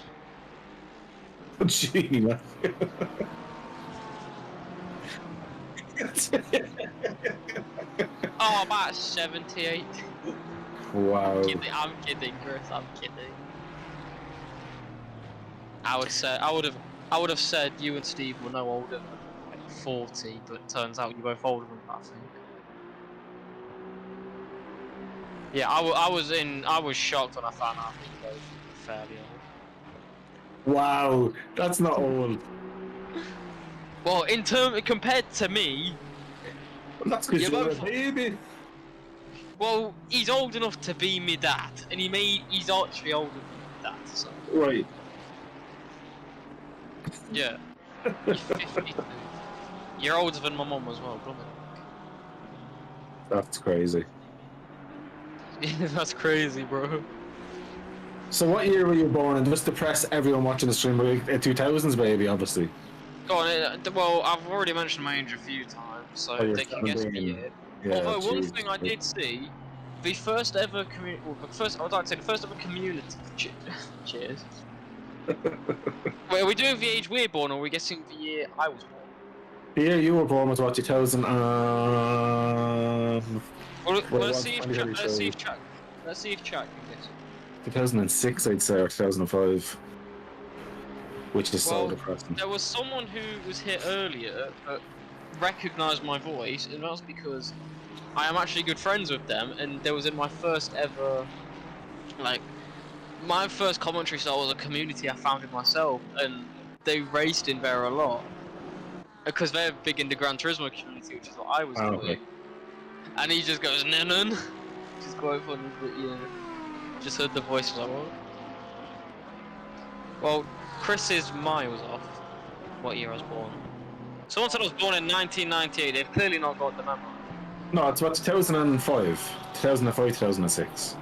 Gee, man. Oh, about 78. Wow. I'm kidding, Chris. I'm kidding. I would have said you and Steve were no older than like 40, but turns out you're both older than that, I think. Yeah, I was shocked when I found out you both were fairly old. Wow, that's not old. Well, compared to me, That's because you're you're a both- baby. well, he's old enough to be me dad, and he's actually older than my dad, so Right. yeah. He's 52. You're older than my mum as well, Dominic. That's crazy. That's crazy, bro. So what year were you born? And just to press everyone watching the stream, 2000s baby, obviously. Go on, well, I've already mentioned my age a few times, so Oh, you're they can guess the 17. year. Yeah, Although one geez. thing I did see, the first ever community, the first ever community. Cheers. Wait, are we doing the age we're born, or are we guessing the year I was born? The year you were born was what, 2000? Well, Well, let's it see if was Chuck 2023. can guess it. 2006, I'd say, or 2005. Which is so Well, depressing. there was someone who was here earlier that recognised my voice, and that's because I am actually good friends with them, and there was in my first ever, like, my first commentary style was a community I founded myself, and they raced in there a lot. Because they're big into Gran Turismo community, which is what I was doing. Okay. And he just goes, "Nun." Just quite funny, but yeah. Just heard the voice, was like, what? Well, Chris is miles off what year I was born. Someone said I was born in 1998, they've clearly not got the number. No, it's what, 2005. 2005, 2006.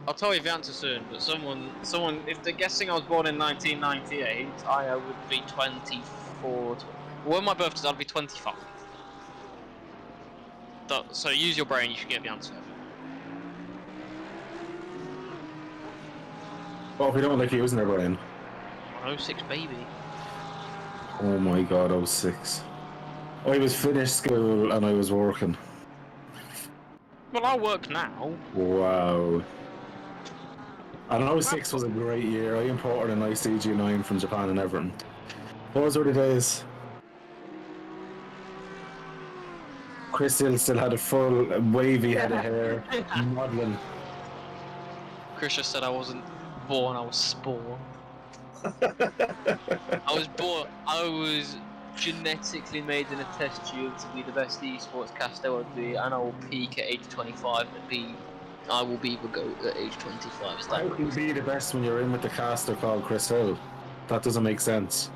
I'll tell you the answer soon, but someone, if they're guessing I was born in 1998, I would be 24. Well, my birthday, I'd be 25. So use your brain, you should get the answer. Oh, we don't like using their brain. 06 baby. Oh my god, 06. I was finished school and I was working. Well, I work now. Wow. And 06 was a great year. I imported an ICG9 from Japan and everything. Those were the days. Chris Hill still had a full wavy head of hair, modelling. Chris just said I wasn't born, I was spawned. I was genetically made in a test tube to be the best esports caster I would be, and I will peak at age 25 and I will be the GOAT at age 25. So How can you be the best when you're in with the caster called Chris Hill? That doesn't make sense.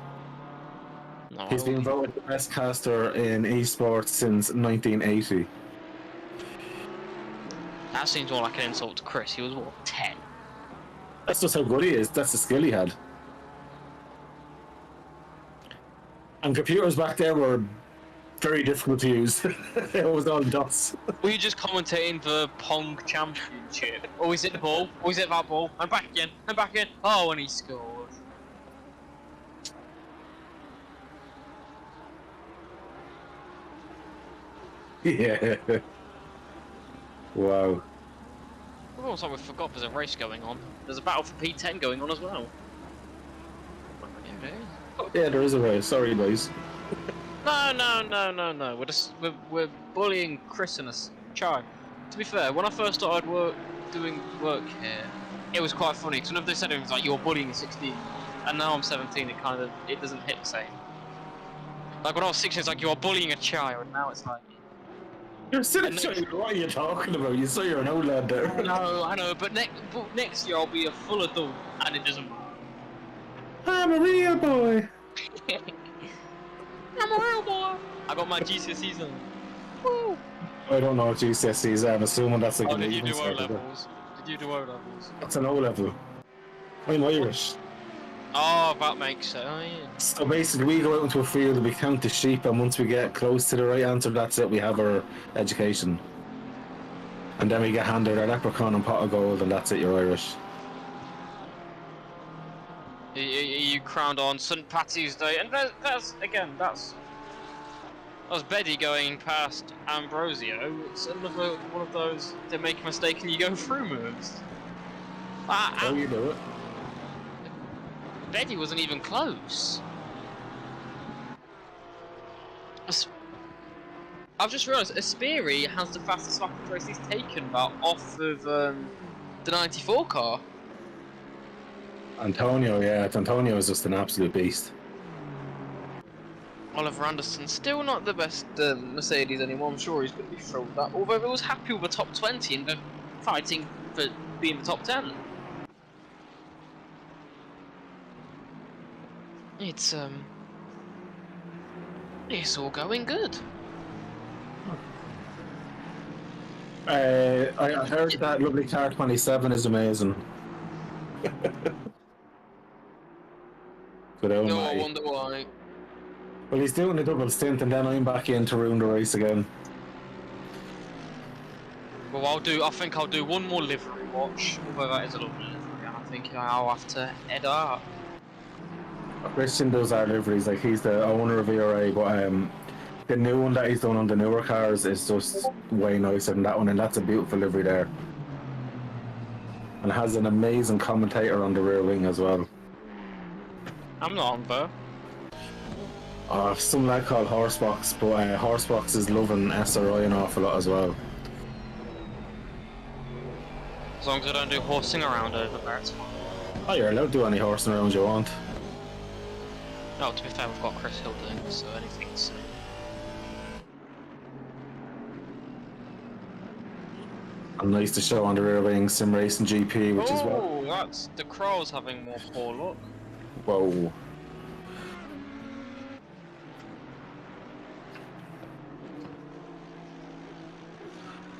no, He's been voted the best caster in esports since 1980. that seems more like an insult to Chris. He was what, 10? That's just how good he is. That's the skill he had. And computers back there were very difficult to use. It was all dots. Were you just commentating the Pong Championship? Or is it the ball? Or is it that ball? I'm back again. I'm back again. Oh, and he scored. Yeah. Wow. It almost like we forgot there's a race going on. There's a battle for P10 going on as well. Yeah, there is a race. Sorry, boys. No. We're bullying Chris and a child. To be fair, when I first started doing work here, it was quite funny. Because whenever they said it, it was like, you're bullying a 16, and now I'm 17, it doesn't hit the same. Like when I was 16, it's like, you're bullying a child. Now it's like, You're still a child. What are you talking about? You say you're an old lad there. I know, but next year I'll be a full adult, and it doesn't matter. I'm a real boy. I'm a real boy. I got my GCSEs on. Woo! I don't know what GCSEs are. I'm assuming that's like Oh, an did you evening do O circle. levels? Did you do O levels? That's an O level. I'm Irish. Oh, that makes sense. Oh, yeah. So basically, we go out into a field and we count the sheep, and once we get close to the right answer, that's it. We have our education, and then we get handed our leprechaun and pot of gold, and that's it. You're Irish. You crowned on St. Patty's Day, and that's Betty going past Ambrosio. It's another one of those they make a mistake and you go through moves. How you do it? Betty wasn't even close. I've just realised Aspiri has the fastest fucking race he's taken that off of the 94 car. Antonio, yeah, Antonio is just an absolute beast. Oliver Anderson still not the best Mercedes anymore. I'm sure he's going to be thrilled that. Although he was happy with the top 20 and they're fighting for being the top 10. It's all going good. I heard that lovely car 27 is amazing. But oh No, my. I wonder why. Well, he's doing a double stint, and then I'm back in to ruin the race again. Well, I think I'll do one more livery watch, although that is a lovely livery, and I think I'll have to head out. Christian does our liveries, like he's the owner of ERA, but the new one that he's done on the newer cars is just way nicer than that one, and that's a beautiful livery there. And has an amazing commentator on the rear wing as well. I'm not on there. Some lad called Horsebox, but Horsebox is loving SRI an awful lot as well. As long as I don't do horsing around over there, it's fine. Oh, you're allowed to do any horsing around you want. No, to be fair, we've got Chris Hill doing it, so anything's... And nice to show on the rear wing, Sim Racing GP, which is what... Oh, that's... The Crow's having more poor luck. Whoa.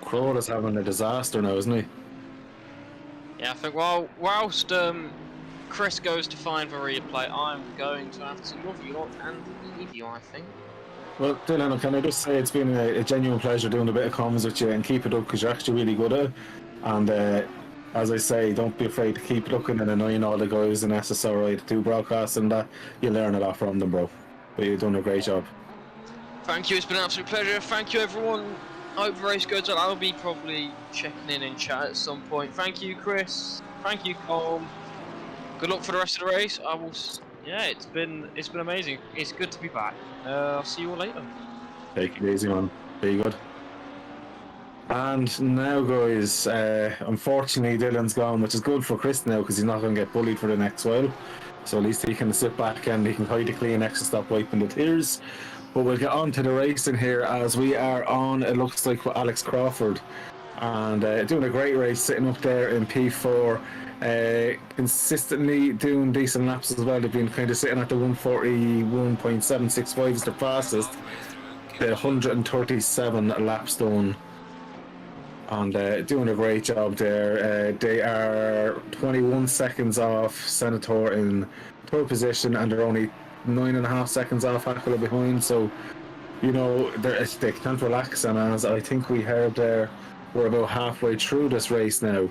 Crow is having a disaster now, isn't he? Yeah, I think, well, whilst Chris goes to find the replay, I'm going to have to love you lot and leave you, I think. Well, Dylan, can I just say it's been a genuine pleasure doing a bit of comms with you, and keep it up because you're actually really good at it. And as I say, don't be afraid to keep looking and annoying all the guys in SSRI to do broadcasts and that. You learn a lot from them, bro. But you're doing a great job. Thank you, it's been an absolute pleasure. Thank you, everyone. I hope the race goes on. I'll be probably checking in chat at some point. Thank you, Chris. Thank you, Colm. Good luck for the rest of the race. I will. Yeah, it's been amazing. It's good to be back. I'll see you all later. Take it easy, man. Be good. And now, guys, unfortunately, Dylan's gone, which is good for Chris now because he's not going to get bullied for the next while. So at least he can sit back and he can hide the Kleenex and stop wiping the tears. But we'll get on to the racing here as we are on, it looks like, with Alex Crawford. And doing a great race, sitting up there in P4. Consistently doing decent laps as well. They've been kind of sitting at the 141.765 is the fastest. The 137 laps done. And doing a great job there. They are 21 seconds off Senator in third position, and they're only 9.5 seconds off Aquila behind. So, you know, they can't relax. And as I think we heard there, we're about halfway through this race now.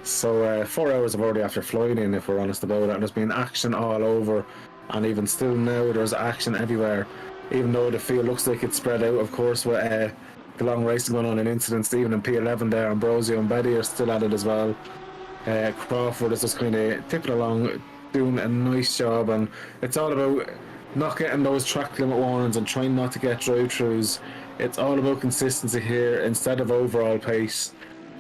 So 4 hours have already after flying in, if we're honest about it, and there's been action all over, and even still now there's action everywhere, even though the field looks like it's spread out, of course, with the long racing going on in incidents. Even in P11 there, Ambrosio and Betty are still at it as well. Crawford is just kind of tipping along, doing a nice job, and it's all about not getting those track limit warnings and trying not to get drive-throughs. It's all about consistency here instead of overall pace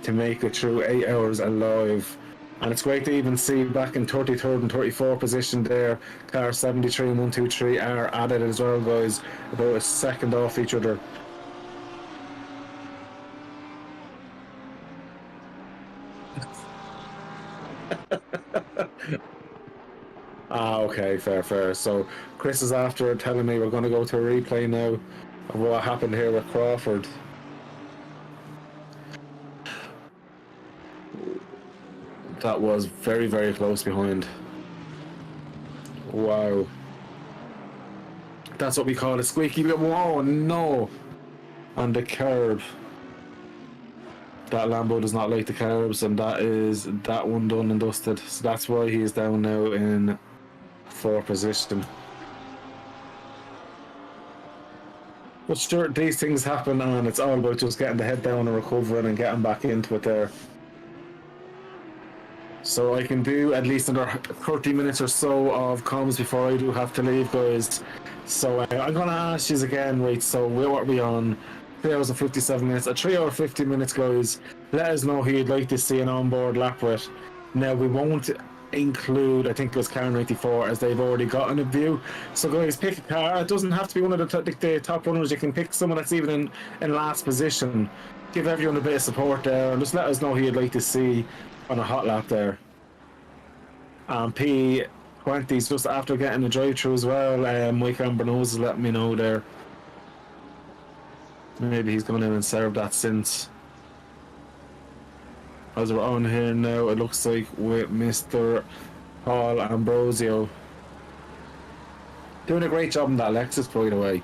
to make it through 8 hours alive. And it's great to even see back in 33rd and 34th position there, car 73 and 123 are at it as well, guys, about a second off each other. Okay, fair. So Chris is after telling me we're going to go to a replay now of what happened here with Crawford. That was very, very close behind. Wow. That's what we call a squeaky bit. Oh no! On the curb. That Lambo does not like the curbs, and that is that one done and dusted. So that's why he is down now in 4th position. But sure, these things happen, and it's all about just getting the head down and recovering and getting back into it there. So I can do at least another 30 minutes or so of comms before I do have to leave, guys. So I'm going to ask you again, right, so what are we on? 3 hours and 57 minutes. At 3 hours 50 minutes, guys, let us know who you'd like to see an onboard lap with. Now, we won't include, I think it was car 94, as they've already gotten a view. So guys, pick a car. It doesn't have to be one of the top runners. You can pick someone that's even in last position. Give everyone a bit of support there, and just let us know who you'd like to see on a hot lap there. P20's just after getting the drive-through as well. Mike Ambernos is letting me know there. Maybe he's gone in and served that since. As we're on here now, it looks like with Mr. Paul Ambrosio. Doing a great job in that Lexus, by the way.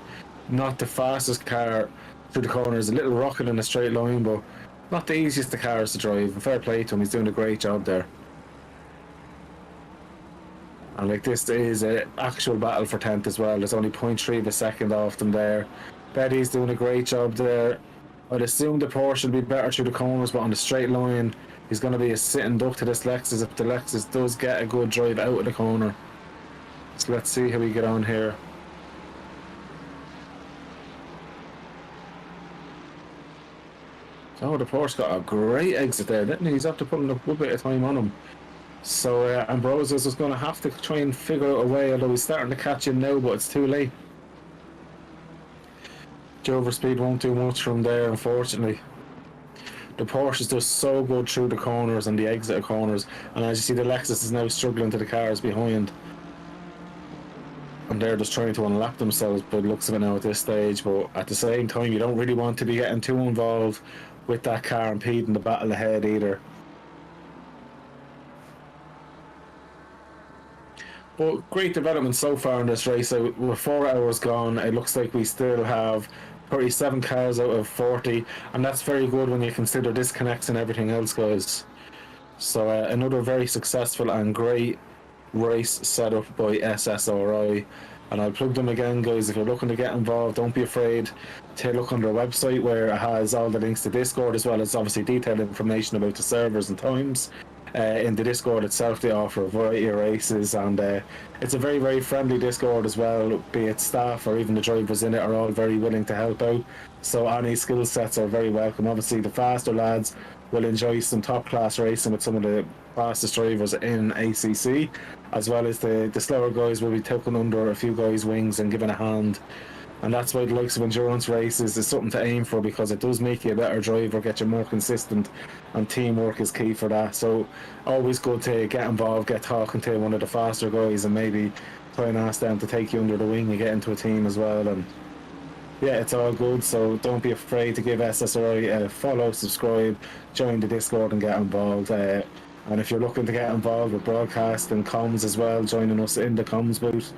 Not the fastest car through the corners, a little rocket in a straight line, but not the easiest of cars to drive. And fair play to him, he's doing a great job there. And like this is an actual battle for 10th as well. There's only 0.3 of a second off them there. Betty's doing a great job there. I'd assume the Porsche will be better through the corners, but on the straight line, he's going to be a sitting duck to this Lexus if the Lexus does get a good drive out of the corner. So let's see how we get on here. Oh, the Porsche got a great exit there, didn't he? He's after putting a good bit of time on him. So Ambrosius is going to have to try and figure out a way, although he's starting to catch him now, but it's too late. The overspeed won't do much from there, unfortunately. The Porsche is just so good through the corners and the exit of corners, and as you see, the Lexus is now struggling to the cars behind. And they're just trying to unlap themselves by the looks of it now at this stage, but at the same time, you don't really want to be getting too involved with that car impeding the battle ahead either. But great development so far in this race. We're 4 hours gone. It looks like we still have 37 cars out of 40, and that's very good when you consider disconnects and everything else, guys. So another very successful and great race set up by SSRI. And I'll plug them again, guys. If you're looking to get involved, don't be afraid to look on their website, where it has all the links to Discord, as well as obviously detailed information about the servers and times. In the Discord itself, they offer a variety of races, and it's a very, very friendly Discord as well. Be it staff or even the drivers in it are all very willing to help out. So any skill sets are very welcome. Obviously, the faster lads will enjoy some top class racing with some of the fastest drivers in ACC, as well as the slower guys will be taken under a few guys' wings and given a hand. And that's why the likes of endurance races is something to aim for, because it does make you a better driver, get you more consistent, and teamwork is key for that. So always good to get involved, get talking to one of the faster guys, and maybe try and ask them to take you under the wing and get into a team as well. And yeah, it's all good, so don't be afraid to give SSRI a follow, subscribe, join the Discord and get involved. And if you're looking to get involved with broadcast and comms as well, joining us in the comms booth,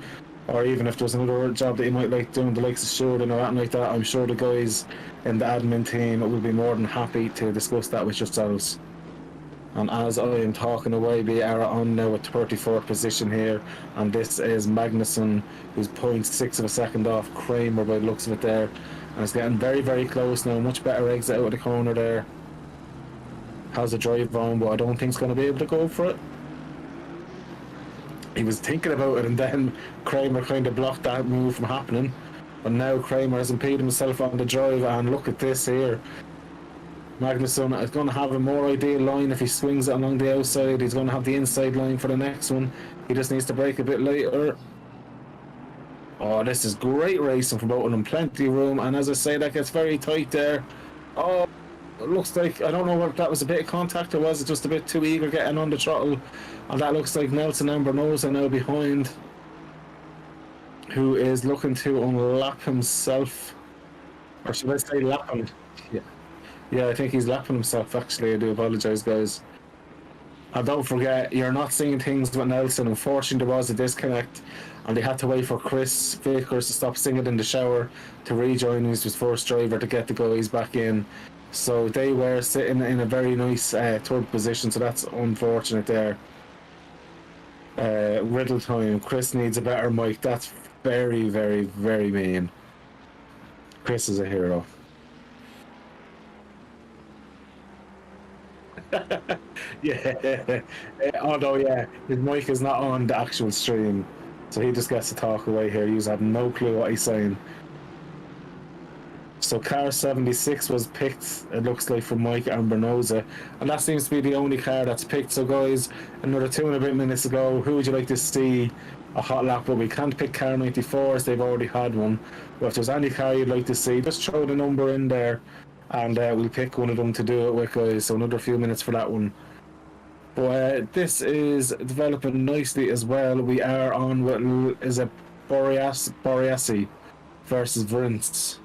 or even if there's another job that you might like doing, the likes of shooting or anything like that, I'm sure the guys in the admin team will be more than happy to discuss that with yourselves. And as I am talking away, we are on now at 34th position here, and this is Magnussen, who's 0.6 of a second off Kramer by the looks of it there, and it's getting very, very close now. Much better exit out of the corner there. Has a drive on, but I don't think he's going to be able to go for it. He was thinking about it, and then Kramer kind of blocked that move from happening. But now Kramer has impeded himself on the drive, and look at this here. Magnussen is going to have a more ideal line if he swings it along the outside. He's going to have the inside line for the next one. He just needs to brake a bit later. Oh, this is great racing from both of them. Plenty of room, and as I say, that gets very tight there. Oh, It looks like, I don't know what that was, a bit of contact or was it just a bit too eager getting on the throttle? And that looks like Nelson Ambrose now behind, who is looking to unlap himself. Or should I say lap him? Yeah. Yeah, I think he's lapping himself, actually. I do apologise, guys. And don't forget, you're not seeing things with Nelson. Unfortunately, there was a disconnect, and they had to wait for Chris Vickers to stop singing in the shower to rejoin as his first driver to get the guys back in. So they were sitting in a very nice third position, so that's unfortunate there. Riddle time. Chris needs a better mic. That's very, very, very mean. Chris is a hero. Yeah. Although, yeah, his mic is not on the actual stream, so he just gets to talk away here. You have no clue what he's saying. So car 76 was picked, it looks like, from Mike Ambernoza, and that seems to be the only car that's picked. So guys, another 2.5 minutes ago, who would you like to see a hot lap? But we can't pick car 94 as they've already had one. But if there's any car you'd like to see, just throw the number in there, and we'll pick one of them to do it with, guys. So another few minutes for that one. But this is developing nicely as well. We are on what is a Boreasi versus Vrince.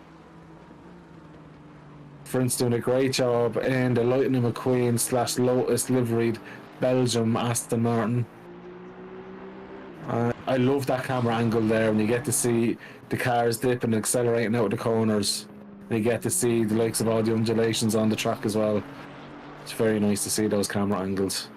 Vrince doing a great job in the Lightning McQueen / Lotus liveried Belgium Aston Martin. I love that camera angle there when you get to see the cars dipping and accelerating out of the corners. And you get to see the likes of all the undulations on the track as well. It's very nice to see those camera angles.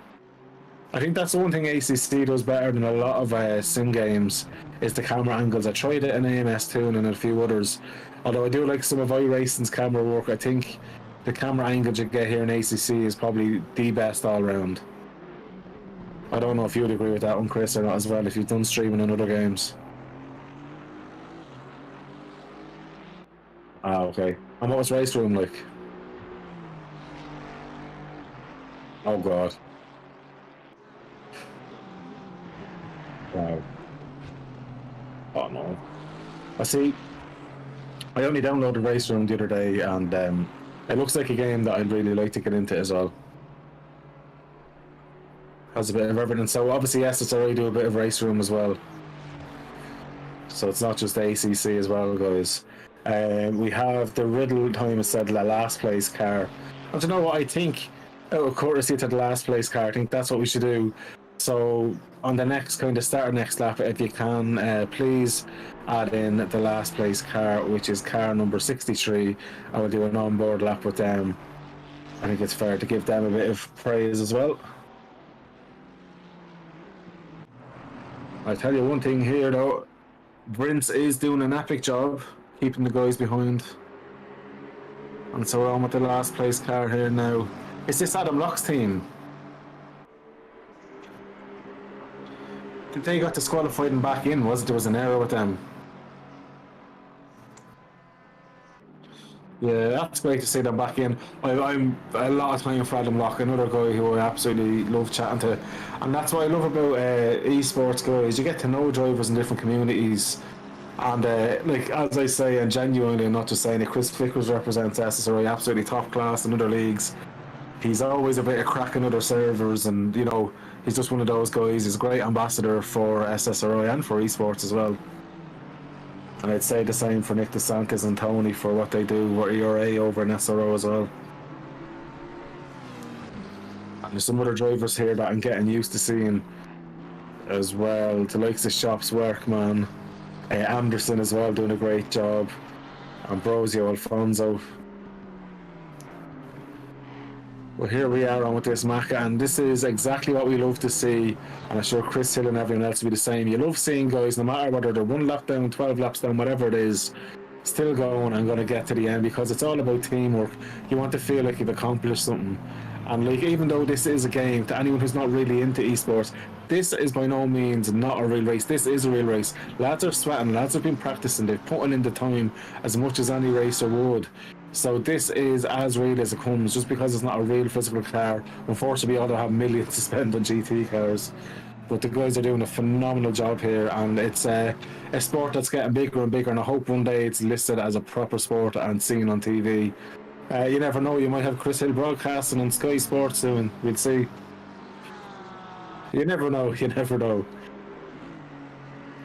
I think that's the one thing ACC does better than a lot of sim games, is the camera angles. I tried it in AMS2 and a few others. Although I do like some of iRacing's camera work, I think the camera angles you get here in ACC is probably the best all round. I don't know if you'd agree with that one, Chris, or not as well, if you've done streaming in other games. Ah, okay. And what was race room like? Oh god. Wow. Oh no. I see. I only downloaded Race Room the other day, and it looks like a game that I'd really like to get into as well. Has a bit of everything. So obviously SSRI do a bit of Race Room as well. So it's not just ACC as well, guys. We have the Riddle time is said the last place car. And you know what, I think out of courtesy to the last place car, I think that's what we should do. So on the next kind of start next lap, if you can, please add in the last place car, which is car number 63. I will do an onboard lap with them. I think it's fair to give them a bit of praise as well. I tell you one thing here though, Vrince is doing an epic job keeping the guys behind. And so we're on with the last place car here now. Is this Adam Locke's team? I think they got disqualified and back in, was it? There was an error with them. Yeah, that's great to see them back in. I'm a lot of time for Adam Locke, another guy who I absolutely love chatting to. And that's what I love about esports, guys. You get to know drivers in different communities. And like, as I say, and genuinely, I'm not just saying it, Chris Vickers represents SSRI absolutely top class in other leagues. He's always a bit of crack in other servers, and you know, he's just one of those guys. He's a great ambassador for SSRI and for esports as well. And I'd say the same for Nick DeSantis and Tony for what they do for ERA over in SRO as well. And there's some other drivers here that I'm getting used to seeing as well. The likes of Shops Workman, Anderson as well, doing a great job. Ambrosio Alfonso. Well, here we are on with this Macca, and this is exactly what we love to see, and I'm sure Chris Hill and everyone else will be the same. You love seeing guys, no matter whether they're 1 lap down, 12 laps down, whatever it is, still going and going to get to the end, because it's all about teamwork. You want to feel like you've accomplished something. And like, even though this is a game, to anyone who's not really into esports, this is by no means not a real race. This is a real race. Lads are sweating, lads have been practicing, they've put in the time as much as any racer would. So this is as real as it comes. Just because it's not a real physical car, unfortunately we all have millions to spend on GT cars. But the guys are doing a phenomenal job here, and it's a sport that's getting bigger and bigger, and I hope one day it's listed as a proper sport and seen on TV. You never know, you might have Chris Hill broadcasting on Sky Sports soon. We'll see. You never know, you never know.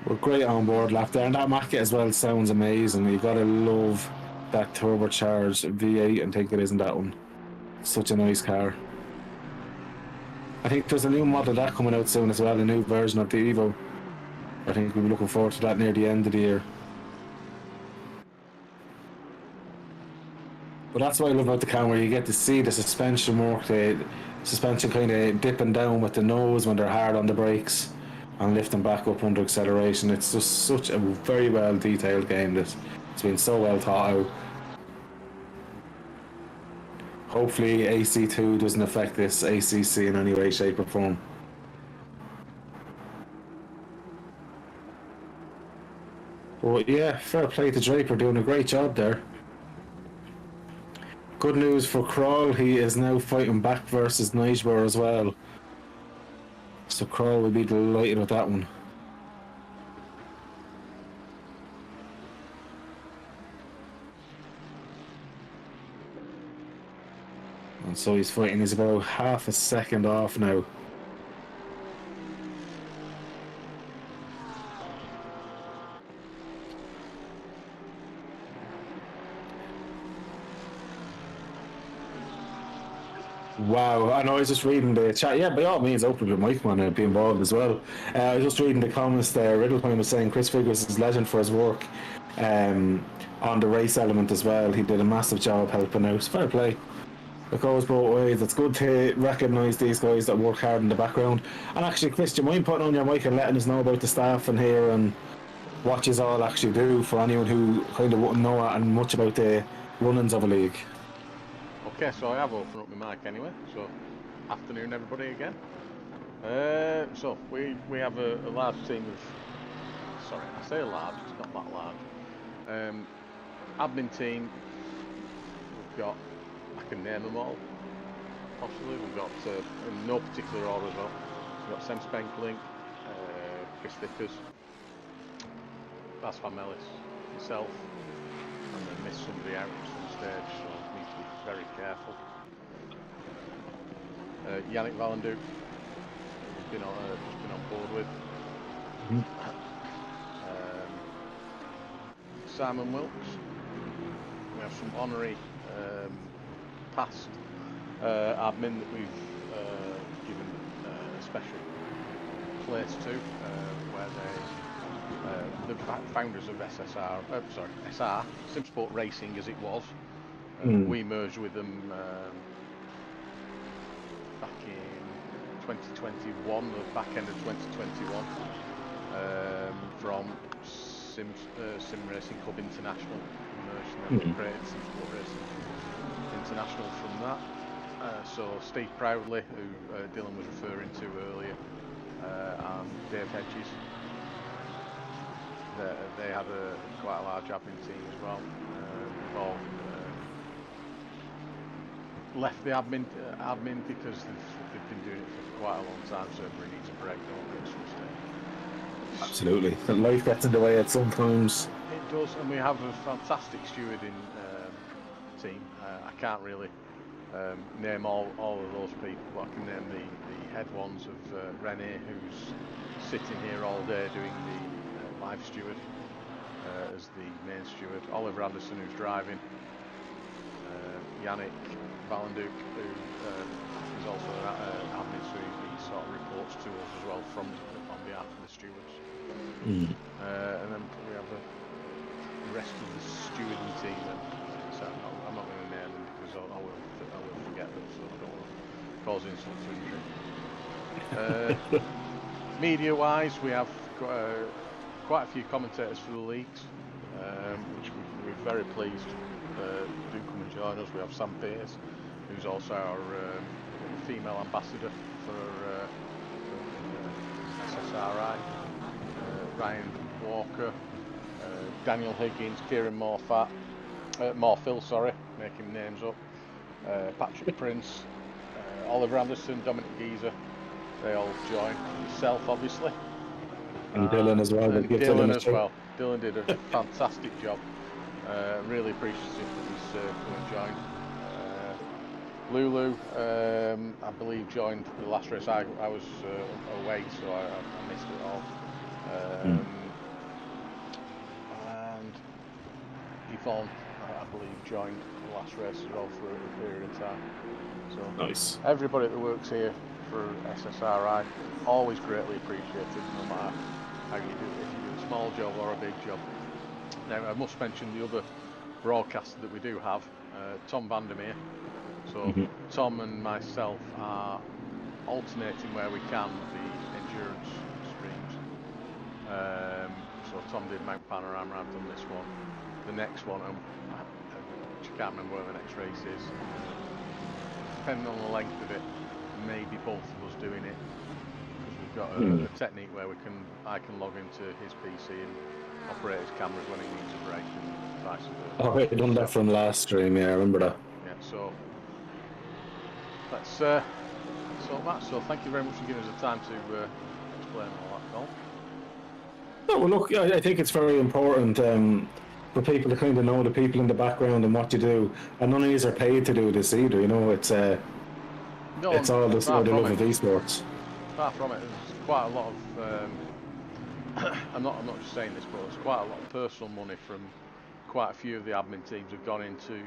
We're great on board lap there, and that Macca as well sounds amazing. You gotta love that turbocharged V8, and think it isn't that one. Such a nice car. I think there's a new model of that coming out soon as well, a new version of the Evo. I think we'll be looking forward to that near the end of the year. But that's what I love about the camera. You get to see the suspension work, the suspension kind of dipping down with the nose when they're hard on the brakes and lifting back up under acceleration. It's just such a very well detailed game. It's been so well thought out. Hopefully AC2 doesn't affect this ACC in any way, shape or form. But yeah, fair play to Draper, doing a great job there. Good news for Kroll, he is now fighting back versus Nijsberg as well. So Kroll will be delighted with that one. And so he's fighting, he's about half a second off now. Wow, I know, I was just reading the chat. Yeah, by all means, open your mic, man, and be involved as well. I was just reading the comments there. Riddlepine was saying Chris Figures is legend for his work on the race element as well. He did a massive job helping out. Fair play. It goes both ways. It's good to recognise these guys that work hard in the background. And actually, Chris, do you mind putting on your mic and letting us know about the staff in here and what you all actually do for anyone who kind of wouldn't know and much about the runnings of a league? Okay, so I have opened up my mic anyway, so afternoon everybody again. So we have a large team of, sorry, I say large, it's not that large. Admin team, we've got, I can name them all, possibly. We've got, in no particular order as well, we've got Simsport, Chris Vickers, Baz Van Mellis, myself, and then miss somebody out at some stage, so need to be very careful. Yannick Valenduc, who's been on, just been on board with. Simon Wilkes. We have some honorary past admin that we've given a special place to, where they, the founders of SSR, SR, Simsport Racing as it was. We merged with them back in 2021, the back end of 2021, from Sim Racing Club International. We merged and then created Simsport Racing International from that. So Steve Proudley, who Dylan was referring to earlier, and Dave Hedges, they had quite a large admin team as well. We've all left the admin because they've been doing it for quite a long time, so everybody needs a break, don't they, at some stage. Absolutely. Life gets in the way at sometimes. It does, and we have a fantastic stewarding team. I can't really name all of those people, but I can name the head ones of Rene, who's sitting here all day doing the live steward as the main steward. Oliver Anderson, who's driving. Yannick Valenduc, who is also an admin, so he sort of reports to us as well on behalf of the stewards. And then we have the rest of the stewarding team. So I'm not going to name them because I will forget them, so I don't want to cause insult to injury. Media-wise, we have quite a few commentators for the leagues, which we're very pleased do come and join us. We have Sam Pierce, who's also our female ambassador for SSRI, Ryan Walker, Daniel Higgins, Kieran Morfill, sorry, making names up, Patrick Prince, Oliver Anderson, Dominic Geezer, they all join. Myself, obviously. And Dylan as well. And Dylan as well. Dylan did a fantastic job. Really appreciative that he's come and joined. Lulu, I believe, joined the last race. I was away, so I missed it all. And Yvonne, I believe, joined the last race as well for a period of time. So Nice. everybody that works here for SSRI, always greatly appreciated, no matter how you do it, if you do a small job or a big job. Now, I must mention the other broadcaster that we do have, Tom Vandermeer. So Tom and myself are alternating where we can the endurance streams. So Tom did Mount Panorama, I've done this one. The next one, which I can't remember where the next race is. Depending on the length of it, maybe both of us doing it, because we've got a technique where I can log into his PC and operate his cameras when he needs a break and vice versa. Oh, I done that from last stream. Yeah, I remember that. Yeah, so let's sort that. So thank you very much for giving us the time to explain all that, Colin. No, well, look, I think it's very important for people to kind of know the people in the background and what you do. And none of these are paid to do this either. You know, it's all just the love of esports. Far from it. There's quite a lot of. I'm not just saying this, but there's quite a lot of personal money from quite a few of the admin teams have gone into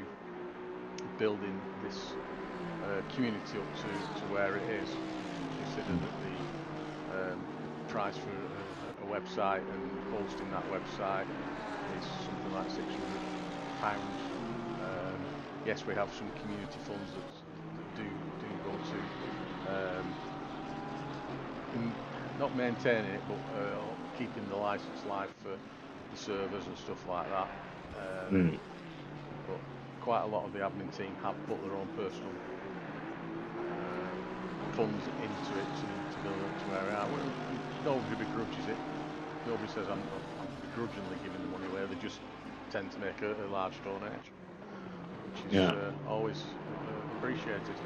building this community up to where it is. Consider that the price for a website and hosting that website is something like £600. Yes, we have some community funds that do go to not maintaining it, but keeping the license live for the servers and stuff like that. But quite a lot of the admin team have put their own personal funds into it to build it to where we are. Nobody begrudges it. Nobody says I'm begrudgingly giving the money away. They just tend to make a large donation, which is always appreciated.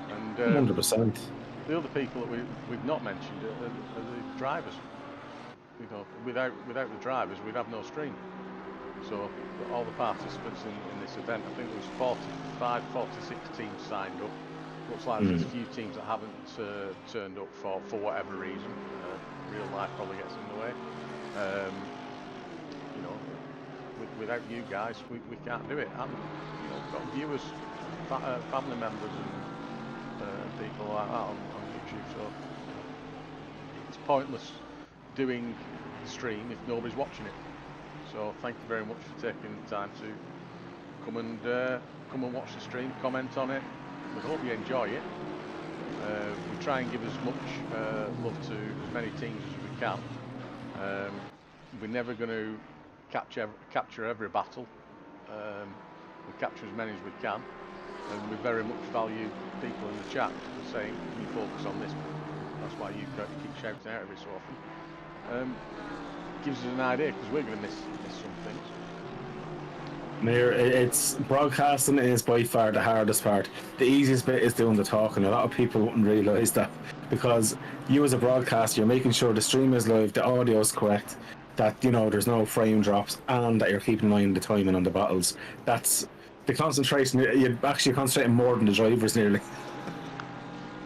And 100%. the other people that we've not mentioned are the drivers. You know, without the drivers, we'd have no stream. So all the participants in this event, I think there was 46 teams signed up. Looks like there's a few teams that haven't turned up for whatever reason. Real life probably gets in the way. You know, without you guys, we can't do it. And you know, we've got viewers, family members, and people like that on YouTube. So it's pointless doing the stream if nobody's watching it. So thank you very much for taking the time to come and watch the stream, comment on it. We hope you enjoy it. We try and give as much love to as many teams as we can. We're never going to capture every battle. We capture as many as we can, and we very much value people in the chat saying, "Can you focus on this?" That's why you keep shouting out every so often. Gives us an idea, because we're going to miss some things. Mayor, it's broadcasting is by far the hardest part. The easiest bit is doing the talking. A lot of people wouldn't realise that, because you as a broadcaster, you're making sure the stream is live, the audio is correct, that you know there's no frame drops, and that you're keeping an eye on the timing on the battles. That's the concentration. You're actually concentrating more than the drivers nearly.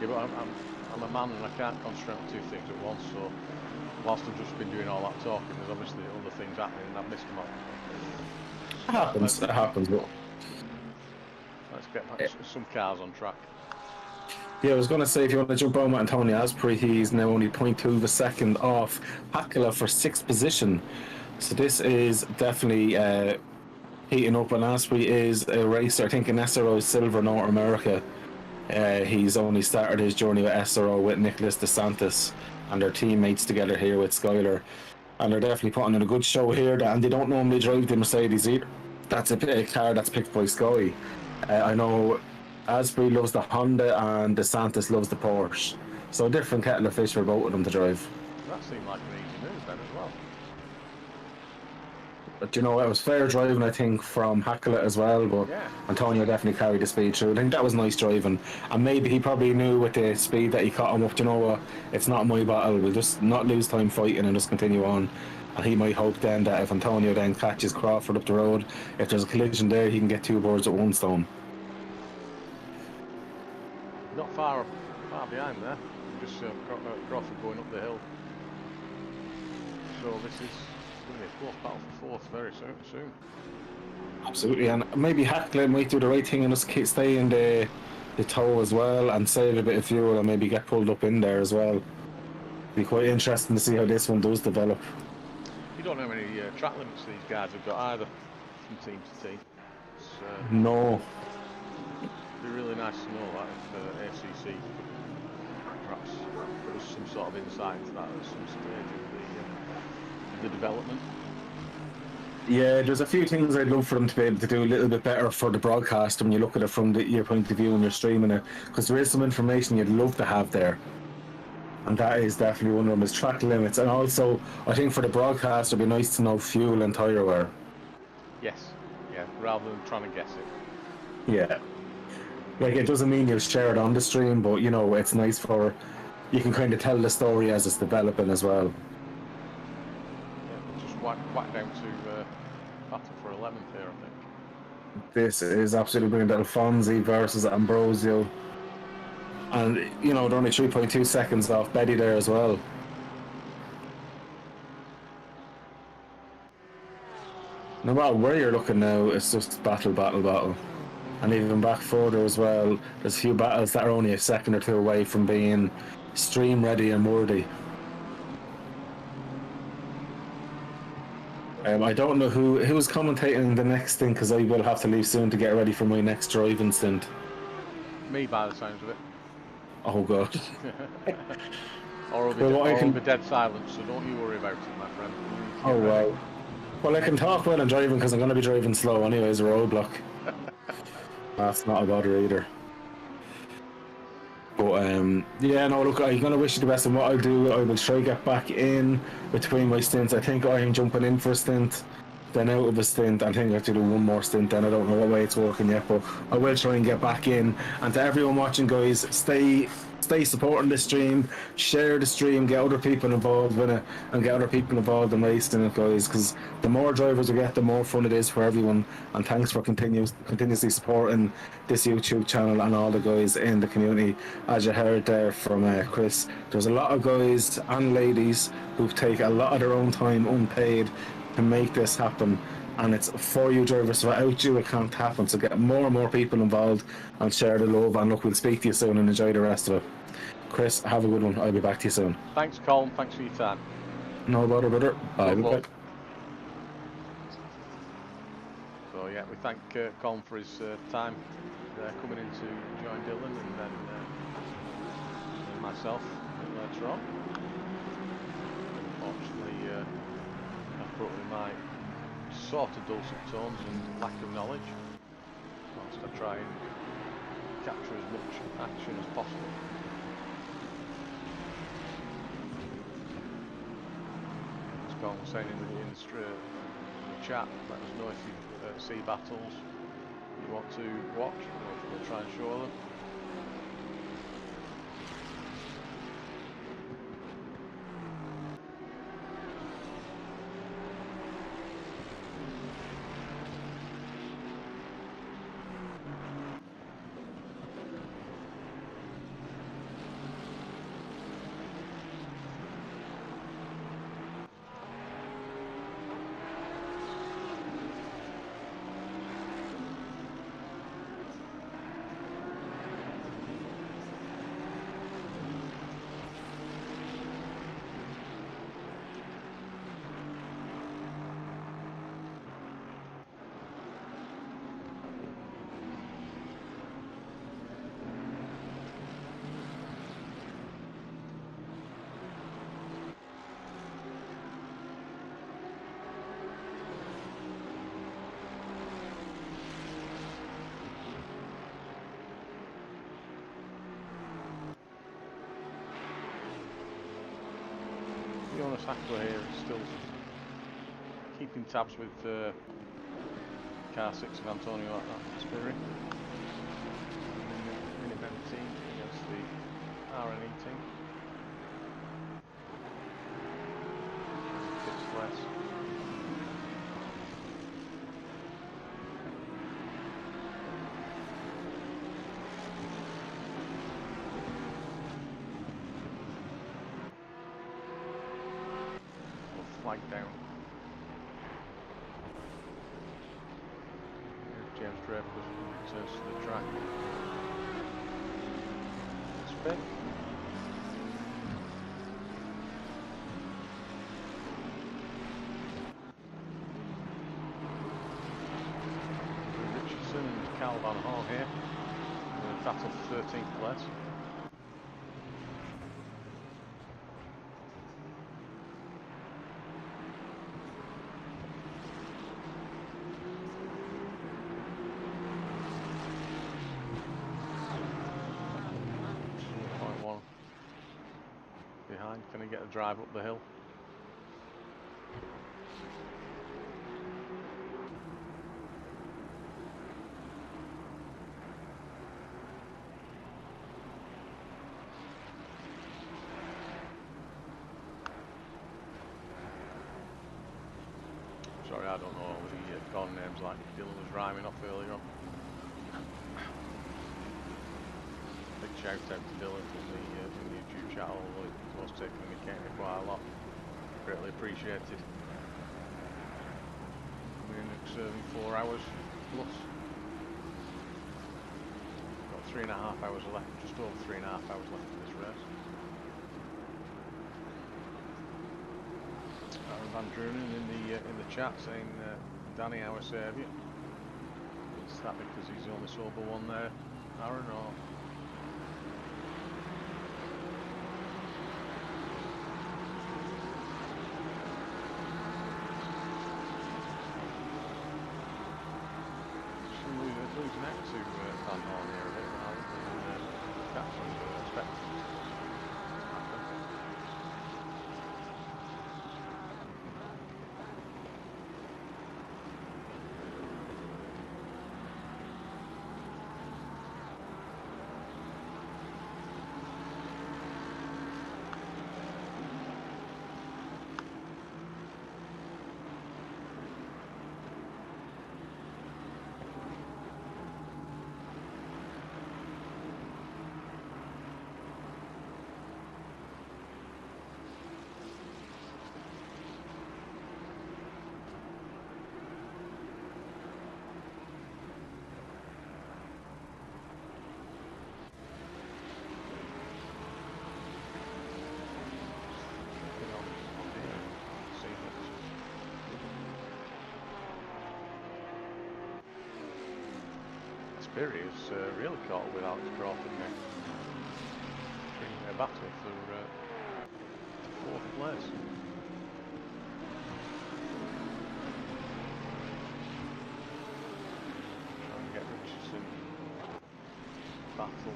Yeah, but I'm a man and I can't concentrate on two things at once. So whilst I've just been doing all that talking, there's obviously other things happening and I've missed them all. It happens, but let's get back some cars on track. yeah, I was going to say, if you want to jump on with Antonio Asprey, he's now only 0.2 of a second off Hakala for 6th position. So this is definitely heating up, and Asprey is a racer, I think, in SRO Silver North America. He's only started his journey with SRO with Nicholas DeSantis and their teammates together here with Skyler. And they're definitely putting in a good show here, and they don't normally drive the Mercedes either. That's a car that's picked by Sky. I know Asprey loves the Honda and DeSantis loves the Porsche. So a different kettle of fish for both of them to drive. That seemed like an easy move then as well. But you know, it was fair driving, I think, from Hakala as well, but Yeah. Antonio definitely carried the speed through. I think that was nice driving. And maybe he probably knew with the speed that he caught him up, you know what, it's not my battle, we'll just not lose time fighting and just continue on. And he might hope then that if Antonio then catches Crawford up the road, if there's a collision there, he can get two birds with one stone. Not far behind there. Just Crawford going up the hill. So this is going to be a close battle for fourth very soon. Absolutely, and maybe Hackler might do the right thing and just stay in the tow as well and save a bit of fuel and maybe get pulled up in there as well. Be quite interesting to see how this one does develop. You don't know how many track limits these guys have got either, from team to team. It's, No. it'd be really nice to know that if ACC perhaps give us some sort of insight into that at some stage of the development. Yeah, there's a few things I'd love for them to be able to do a little bit better for the broadcast when you look at it from your point of view when you're streaming it, because there is some information you'd love to have there. And that is definitely one of them, is track limits. And also, I think for the broadcast, it'd be nice to know fuel and tyre wear. Yes, yeah, rather than trying to guess it. Yeah. Like, it doesn't mean you'll share it on the stream, but, you know, it's nice for... You can kind of tell the story as it's developing as well. Yeah, just whack down to battle for 11th here, I think. This is absolutely brilliant. Alfonsi versus Ambrosio. And, you know, they're only 3.2 seconds off Betty there as well. No matter where you're looking now, it's just battle. And even back further as well, there's a few battles that are only a second or two away from being stream ready and worthy. I don't know who's commentating the next thing, because I will have to leave soon to get ready for my next driving stint. Me, by the sounds of it. Oh god. Or it'll be dead silent, so don't you worry about it, my friend. Oh wow. Well, I can talk while I'm driving because I'm going to be driving slow anyways, a roadblock. That's not a bother either. But yeah, no, look, I'm going to wish you the best, and what I'll do, I will try to get back in between my stints. I think I'm jumping in for a stint, then out of a stint. I think I have to do one more stint, then I don't know what way it's working yet, but I will try and get back in. And to everyone watching, guys, stay supporting the stream, share the stream, get other people involved in it, and get other people involved in racing it, guys, because the more drivers we get, the more fun it is for everyone. And thanks for continuously supporting this YouTube channel and all the guys in the community. As you heard there from Chris, there's a lot of guys and ladies who take a lot of their own time unpaid to make this happen, and it's for you drivers. So without you it can't happen. So get more and more people involved and share the love, and look, we'll speak to you soon and enjoy the rest of it. Chris, have a good one. I'll be back to you soon. Thanks, Colin. Thanks for your time. No bother, brother. Bye. Bye. So yeah, we thank Colin for his time coming in to join Dylan and then myself later on. Unfortunately, I've brought with my sort of dulcet tones and lack of knowledge, whilst I try and capture as much action as possible. As Colin was saying in the chat, let us know if you see battles you want to watch, we'll try and show them. Sacco here is still keeping tabs with car 6 of Antonio Aspiri in event team against the RNE team. It's less. flag down. James Draper returns to the track. Spin. Richardson and Cal Van Horn here. Battle for 13th place. Behind, can he get a drive up the hill? Sorry, I don't know all the corner names like Dylan was rhyming off earlier on. Big shout out to Dylan from the YouTube channel, although it was taking me quite a lot. Greatly appreciated. We're serving 4 hours plus. Got 3.5 hours left, just over 3.5 hours left in this race. Aaron Van Drunen in the chat saying, Danny, our saviour. Is that because he's the only sober one there, Aaron, or? Losing out to Van Horn here a bit now, and that's what we expect. Spirit is really caught with Alex Crawford now. Bringing their battle for 4th place. Trying to get Richardson battle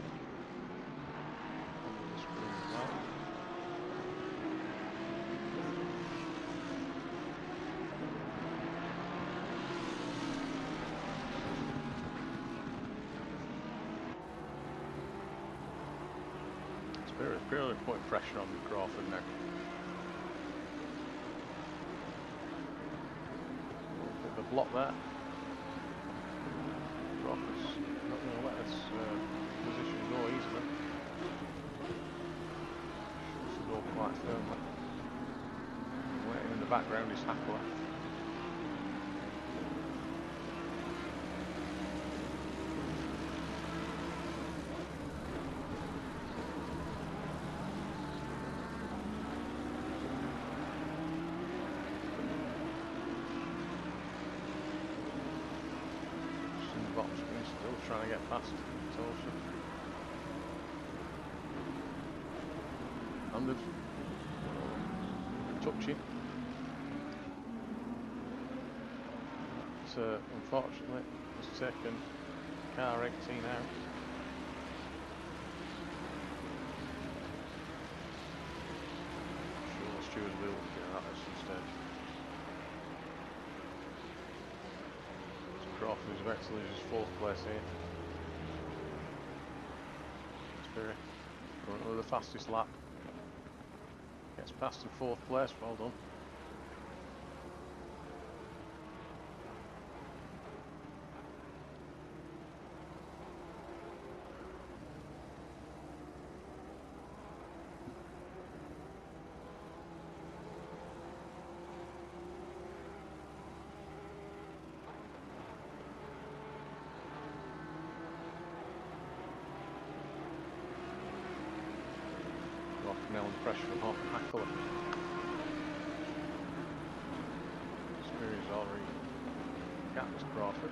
on the screen as well. Really putting pressure on Crawford now. Bit of a block there. Crawford's not going to let us position go easily. Should go quite firmly. Waiting in the background is Hackler. Still trying to get past Tosha. 100. Touching. So unfortunately has taken car 18 out. Sure, Stuart will get that at some stage. Crawford is about to lose his 4th place here. Spirit currently the fastest lap. Gets past in 4th place, well done. now under pressure from Hackler. Spears already gaps Crawford.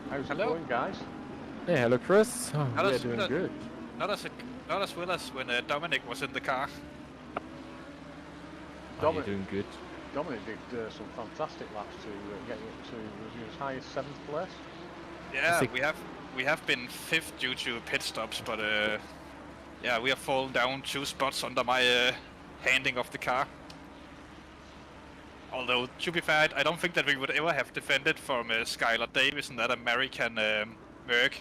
How's it going, guys? Hey, hello, Chris. Oh, Hello, we're doing good. Not as well as when Dominic was in the car. Oh, you're doing good. Dominic did some fantastic laps to get up to was he as high as 7th place. Yeah, we have been 5th due to pit stops, but yeah, we have fallen down 2 spots under my handing of the car. Although, to be fair, I don't think that we would ever have defended from Skylar Davis and that American Merc.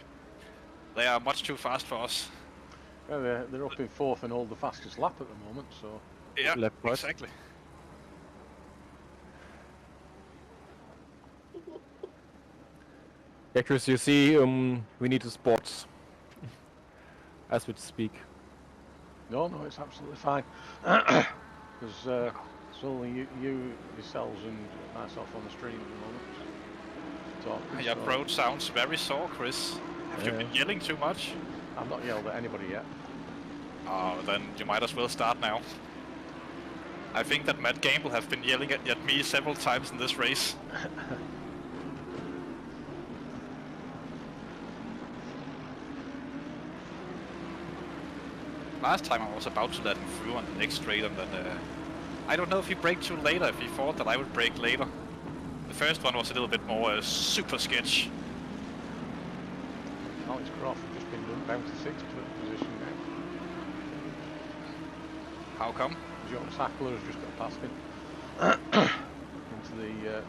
They are much too fast for us. Yeah, they're up in 4th and hold the fastest lap at the moment, so... Yeah, Left, right. exactly. Yeah, Chris, you see, we need to spot as we speak. No, it's absolutely fine. There's it's only you, yourselves, and myself on the stream at the moment. Talking, Your throat sounds very sore, Chris. Have you been yelling too much? I've not yelled at anybody yet. Oh, then you might as well start now. I think that Matt Gamble has been yelling at me several times in this race. Last time I was about to let him through on the next straight, and then I don't know if he braked too later, if he thought that I would brake later. The first one was a little bit more super sketch. Alex Crawford just been down to 6th position now. How come? Jonas Hackler has just got past him into the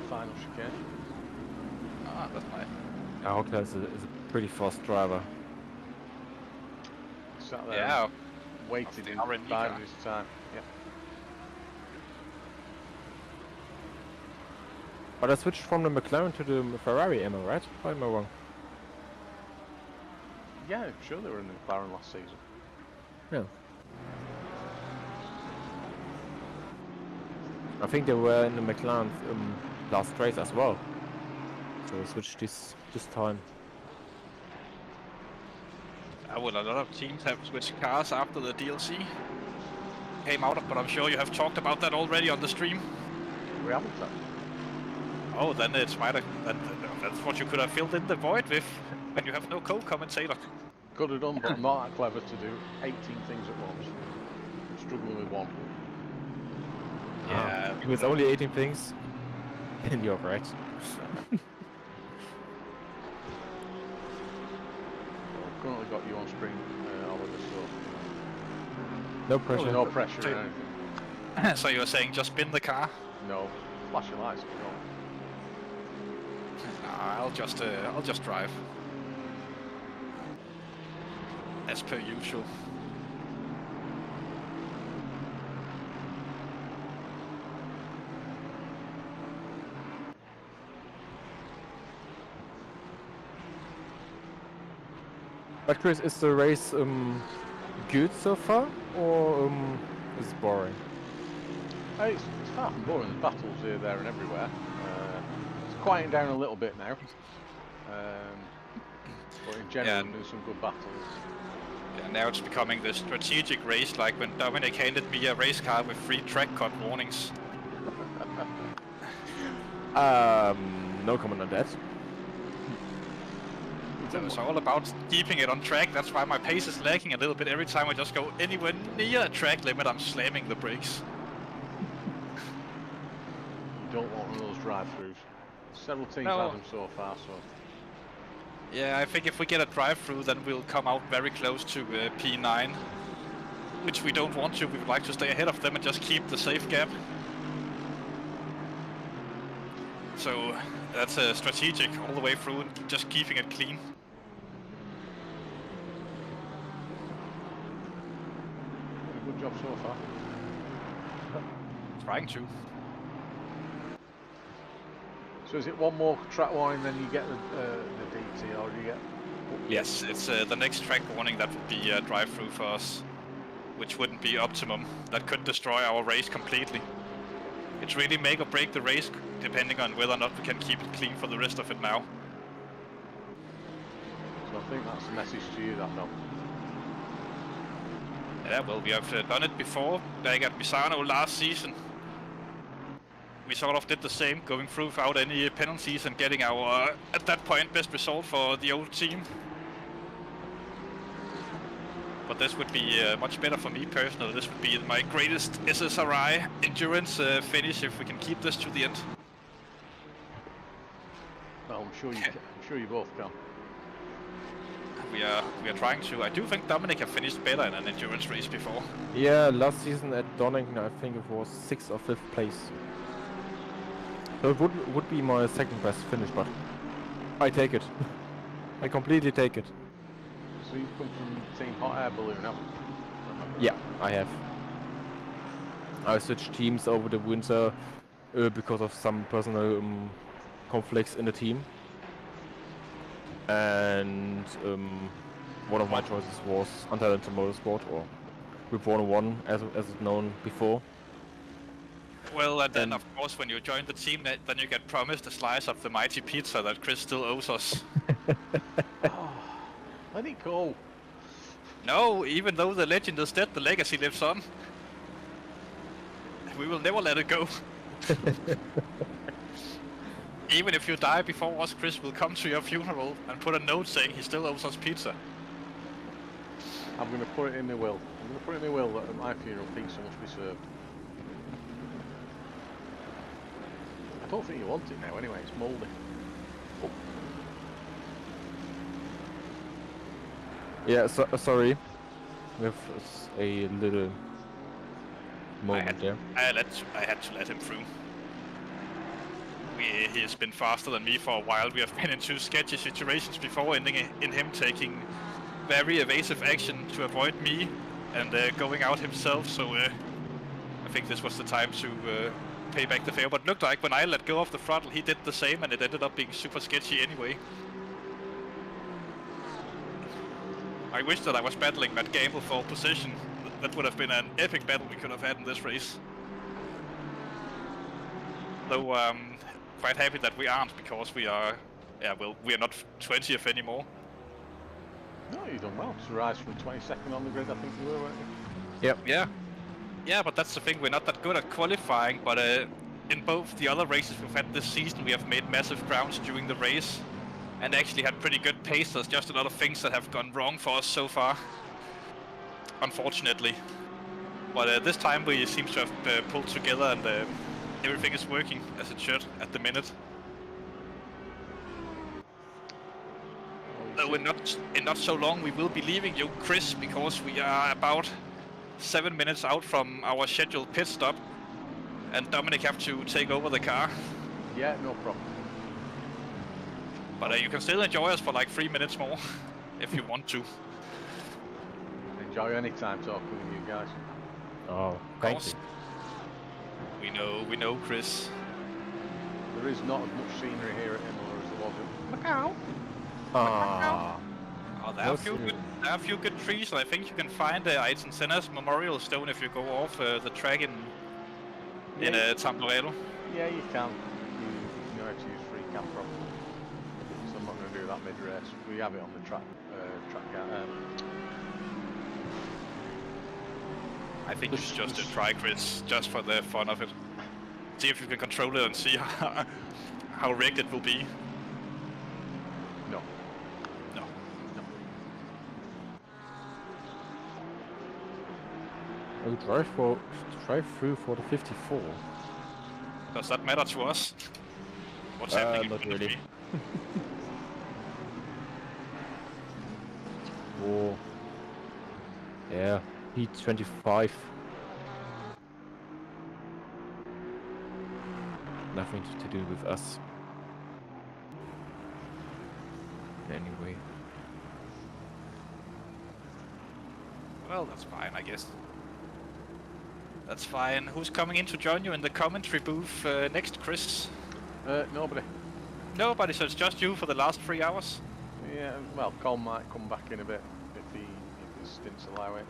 final chicane. Ah, that's nice. Hackler is a pretty fast driver. Sat there, Yeah. waited in R&D biding car. his time. Yeah. But I switched from the McLaren to the Ferrari, am I right? Or am I wrong? Yeah, I'm sure they were in the McLaren last season. Yeah. I think they were in the McLaren last race as well. So I switched this time. Well, a lot of teams have switched cars after the DLC came out, but I'm sure you have talked about that already on the stream. We haven't done. Oh, then it's might have, that's what you could have filled in the void with when you have no co-commentator. Could have done, but I'm not that clever to do 18 things at once. I'm struggling with one. Yeah. With only 18 things, then you're right. I've currently got you on screen, Oliver, so... No pressure. No pressure or anything. So you were saying just spin the car? No. Flash your lights, no. Nah, I'll just drive. As per usual. But Chris, is the race good so far, or is it boring? It's far from boring. There's battles here, there and everywhere. It's quieting down a little bit now. But in general, there's some good battles. Yeah, now it's becoming the strategic race, like when Dominic handed me a race car with 3 track cut warnings. No comment on that. So it's all about keeping it on track. That's why my pace is lagging a little bit. Every time I just go anywhere near a track limit, I'm slamming the brakes. You don't want one of those drive-throughs. Several teams No. have them so far, so... Yeah, I think if we get a drive-through, then we'll come out very close to P9. Which we don't want to. We would like to stay ahead of them and just keep the safe gap. So that's strategic all the way through, and just keeping it clean. Good job so far. Trying to. So is it one more track warning, then you get the DT, or do you get? Yes, it's the next track warning that would be a drive-through for us, which wouldn't be optimum. That could destroy our race completely. It's really make or break the race, depending on whether or not we can keep it clean for the rest of it now. So I think that's the message to you, that, Dom. Yeah, well, we have done it before, back at Misano last season. We sort of did the same, going through without any penalties and getting our, at that point, best result for the old team. But this would be much better for me personally. This would be my greatest SSRI endurance finish if we can keep this to the end. Well, I'm sure you both can. We are trying to. I do think Dominic have finished better in an endurance race before. Yeah, last season at Donington, I think it was 6th or 5th place. So it would be my second best finish, but I take it. I completely take it. So you've come from Team Hot Air Balloon, haven't you? Yeah, I have. I switched teams over the winter because of some personal conflicts in the team. And one of my choices was Untalented Motorsport, or Group 101 as it's known before. Well, and then of course when you join the team, then you get promised a slice of the mighty pizza that Chris still owes us. Oh, let it go. No, even though the legend is dead, the legacy lives on. We will never let it go. Even if you die before us, Chris will come to your funeral and put a note saying he still owes us pizza. I'm going to put it in my will. I'm going to put it in my will that at my funeral pizza must be served. I don't think you want it now anyway, it's mouldy. Oh. Yeah, sorry. We have a little moment there. I had to let him through. He has been faster than me for a while. We have been in two sketchy situations before, ending in him taking very evasive action to avoid me and going out himself. So I think this was the time to pay back the favor. But it looked like when I let go of the throttle, he did the same, and it ended up being super sketchy anyway. I wish that I was battling Matt Gamble for position. That would have been an epic battle we could have had in this race. Though quite happy that we aren't, because we are, we are not 20th anymore. No, you've done well to rise from 22nd on the grid, I think you were, weren't you? Yep. Yeah, but that's the thing, we're not that good at qualifying, but in both the other races we've had this season, we have made massive grounds during the race, and actually had pretty good pace. There's just a lot of things that have gone wrong for us so far, unfortunately. But this time we seem to have pulled together, and everything is working as it should at the minute. Though in not so long we will be leaving you, Chris, because we are about 7 minutes out from our scheduled pit stop, and Dominic have to take over the car. Yeah, no problem. But you can still enjoy us for like 3 minutes more, if you want to. Enjoy any time talking with you guys. Oh, thank you. We know, Chris. There is not as much scenery here at Imola as there was at Macau. Ah. Oh, there are a few good trees, and I think you can find Ayrton Senna's memorial stone if you go off the track in Tamborello. Yeah, you can. You have to use free cam properly. So I'm not going to do that mid-race. We have it on the track. I think you should just try, Chris, just for the fun of it. See if you can control it and see how rigged it will be. No. No. I'll drive through for the 54. Does that matter to us? What's happening? Not really. Oh. Yeah, P25. Nothing to do with us. anyway. Well, that's fine, I guess. That's fine. Who's coming in to join you in the commentary booth next, Chris? Nobody. Nobody, so it's just you for the last 3 hours? Yeah, well, Colm might come back in a bit if his stints allow it.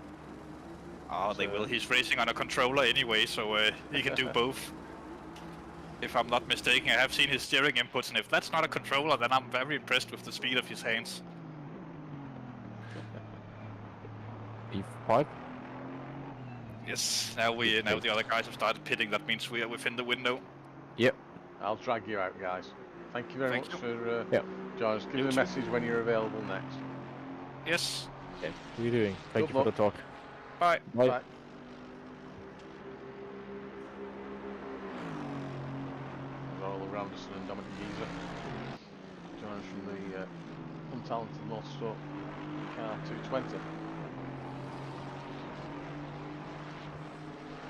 Oh, they will. He's racing on a controller anyway, so he can do both. If I'm not mistaken, I have seen his steering inputs, and if that's not a controller, then I'm very impressed with the speed of his hands. P5? Yes, now the other guys have started pitting. That means we are within the window. Yep. I'll drag you out, guys. Thank you very much for joining us. Give You me a too. message when you're available next. Yes. Yeah. What are you doing? Thank Good you for the talk. Bye. Bye. Bye. All around us and Dominic Geezer. Join us from the untalented Motorsport car 220.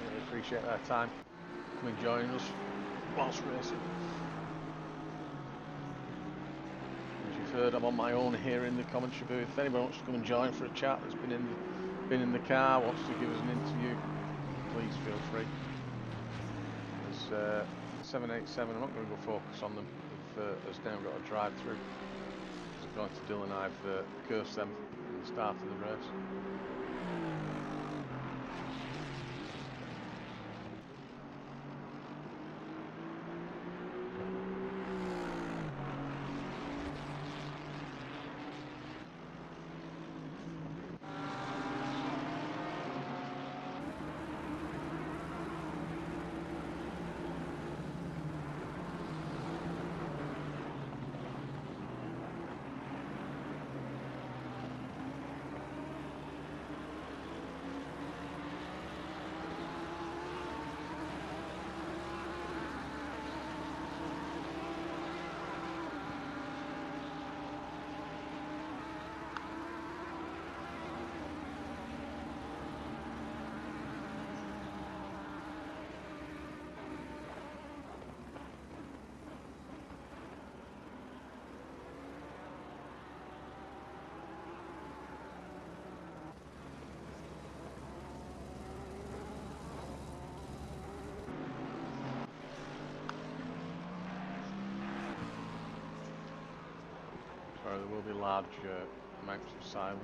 Really appreciate their time. Come and join us whilst racing. As you've heard, I'm on my own here in the commentary booth. If anybody wants to come and join for a chat that's been in the car, wants to give us an interview, please feel free. There's 787, I'm not going to go focus on them. Has now got a drive through. Going to Dylan, I've cursed them at the start of the race. Sorry, there will be large amounts of silence.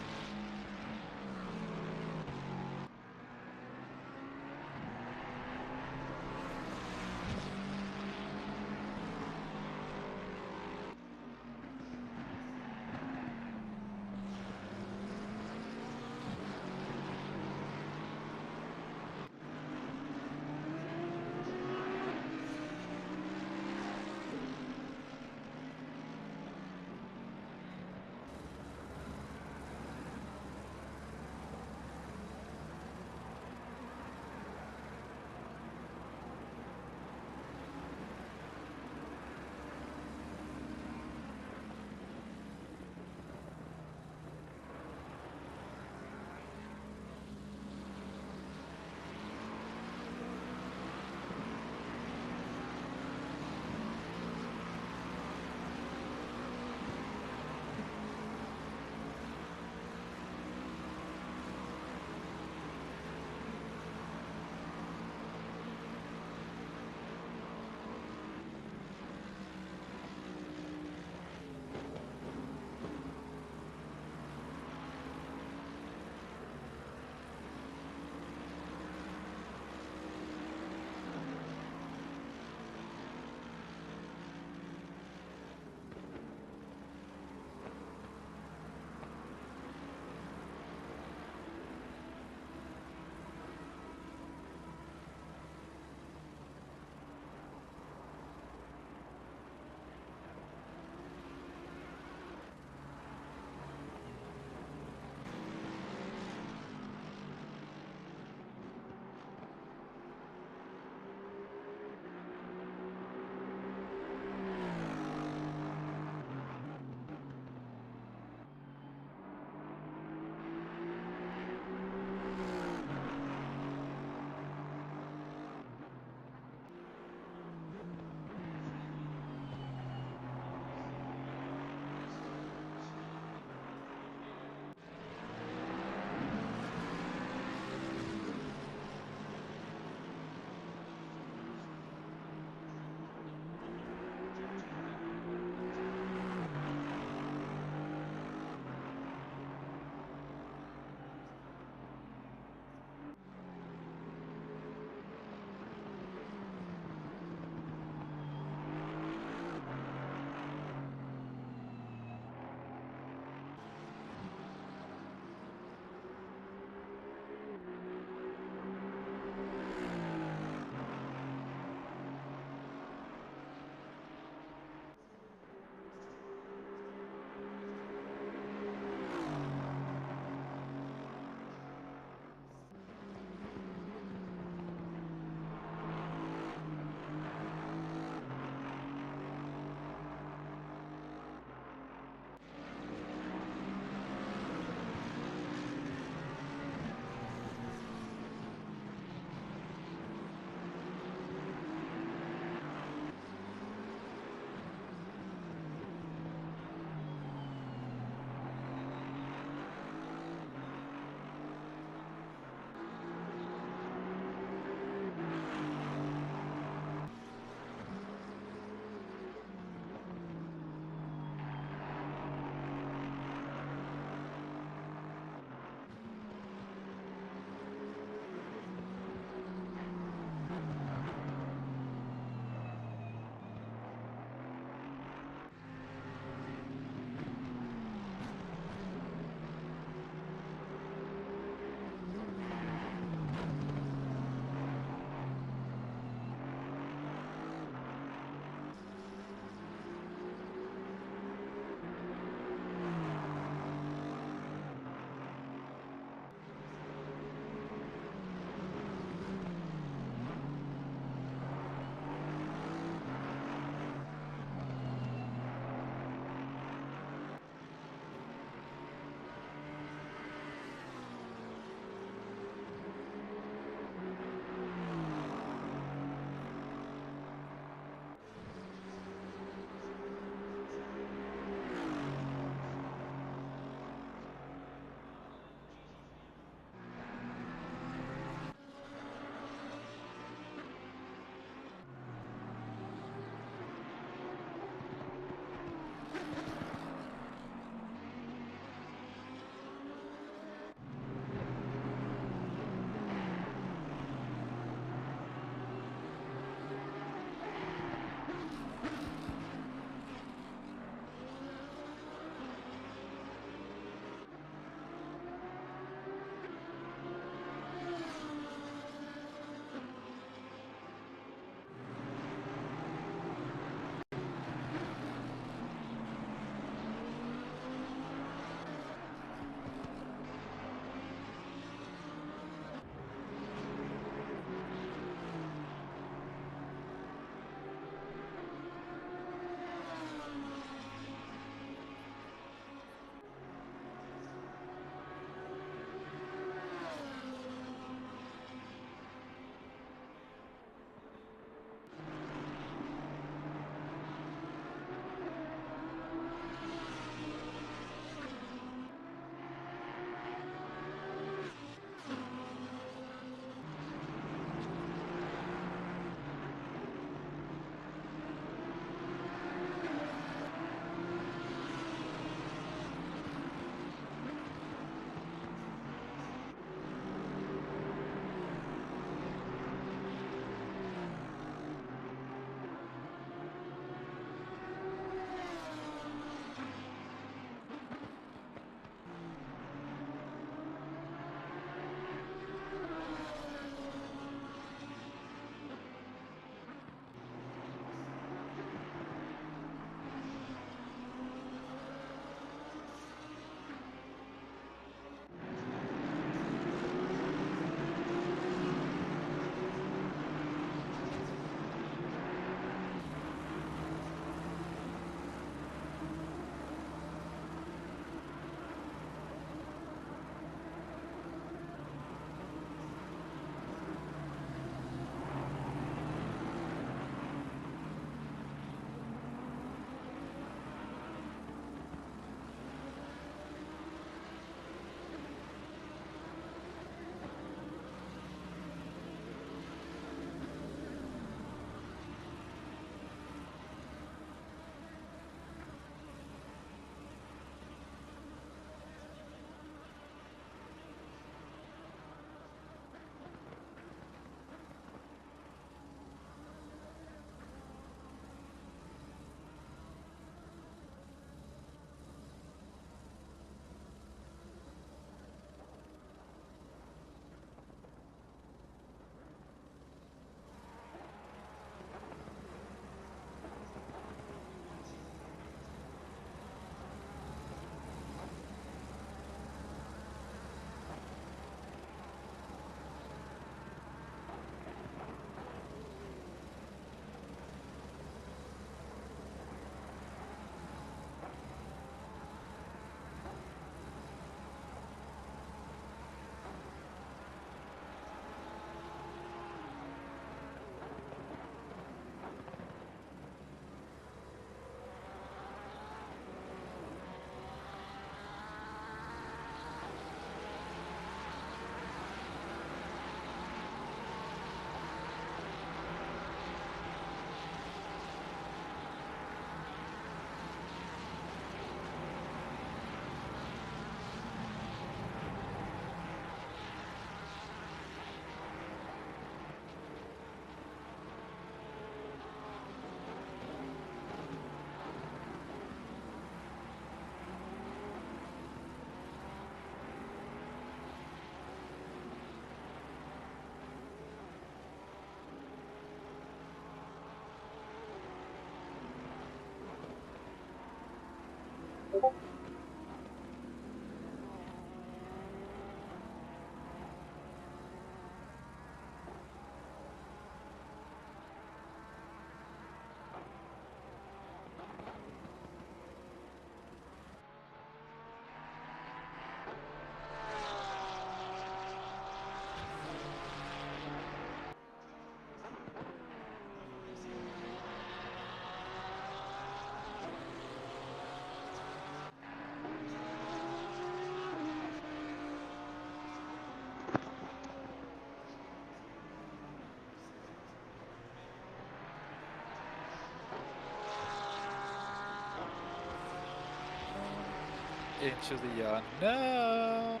Into the no.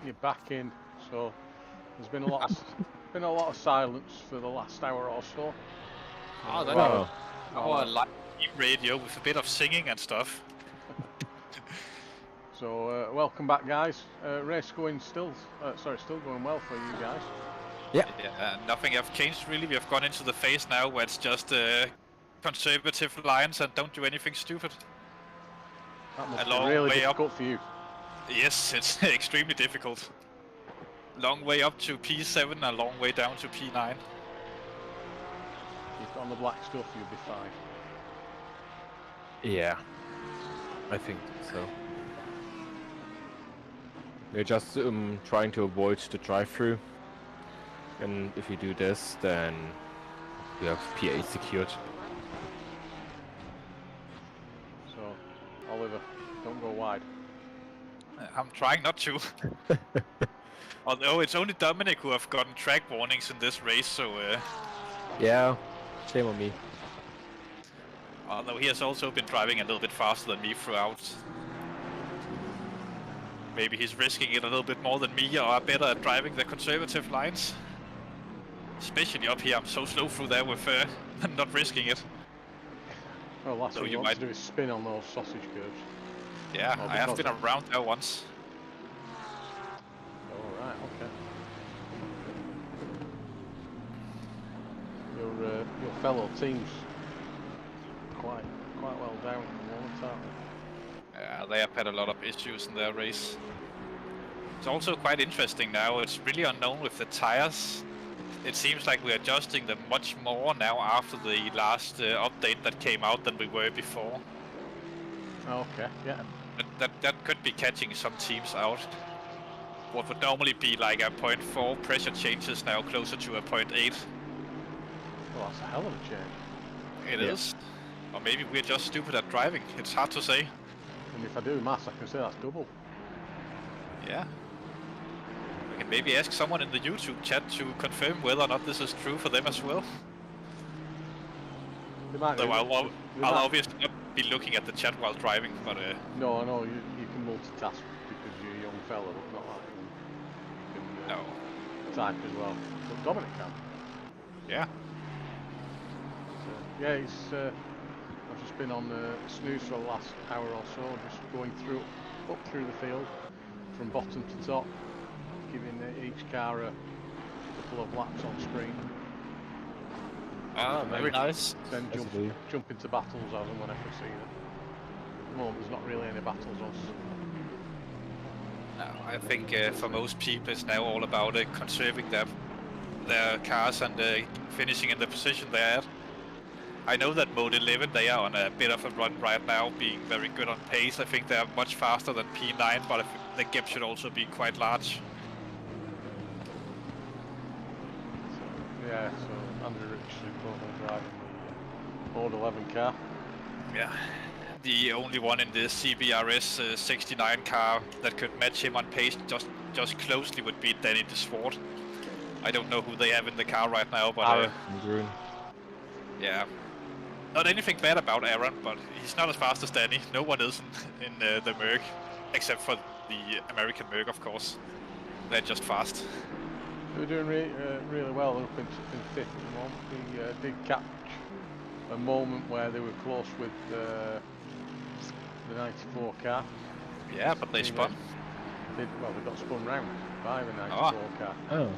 You're back in, so there's been a lot of silence for the last hour or so. Oh, that's Wow. our live radio with a bit of singing and stuff. So welcome back, guys. Race going still going well for you guys. Yeah, nothing have changed really. We have gone into the phase now where it's just conservative lines and don't do anything stupid. That must A be long really way difficult for you. Yes, it's extremely difficult. Long way up to P7 and a long way down to P9. You've got on the black stuff, you'll be fine. Yeah, I think so. We're just trying to avoid the drive-through, and if you do this, then we have P8 secured. So, Oliver, don't go wide. I'm trying not to. Although it's only Dominic who have gotten track warnings in this race, so Yeah, shame on me. although he has also been driving a little bit faster than me throughout. Maybe he's risking it a little bit more than me, or are better at driving the conservative lines. Especially up here, I'm so slow through there with not risking it. Well, last So thing you you want might- to do is spin on those sausage curves. Yeah, Oh, I have because been around there once. Oh, right, okay. Your fellow teams quite well down at the moment, aren't they? Yeah, they have had a lot of issues in their race. It's also quite interesting now. It's really unknown with the tires. It seems like we're adjusting them much more now after the last update that came out than we were before. Okay, yeah. That could be catching some teams out. What would normally be like a 0.4 pressure changes now closer to a 0.8. Well, that's a hell of a change. It is. Or maybe we're just stupid at driving. It's hard to say. And if I do maths, I can say that's double. Yeah. We can maybe ask someone in the YouTube chat to confirm whether or not this is true for them as well. They might Though do. I'll They might- obviously not be looking at the chat while driving, but No, I know you can multitask because you're a young fella, but not like you can no. type as well. But Dominic can. Yeah. Yeah, it's. I've just been on snooze for the last hour or so, just going up through the field, from bottom to top, giving each car a couple of laps on screen. Ah, And very then- nice. Then Possibly. jump into battles as and when I can see them. At the moment, there's not really any battles on. No, I think for most people it's now all about conserving their cars and finishing in the position they're at. I know that Mode 11, they are on a bit of a run right now, being very good on pace. I think they are much faster than P9, but I think the gap should also be quite large. Yeah, so Andrew Richardson currently driving the Mode 11 car. Yeah. The only one in the CBRS 69 car that could match him on pace just closely would be Danny DeSwart. I don't know who they have in the car right now, but yeah. Not anything bad about Aaron, but he's not as fast as Danny. No one is in the Merc, except for the American Merc, of course. They're just fast. They're doing really well. They're up in fifth at the moment. They did catch a moment where they were close with the 94 car. Yeah, but they spun. They got spun round by the 94 car. Oh.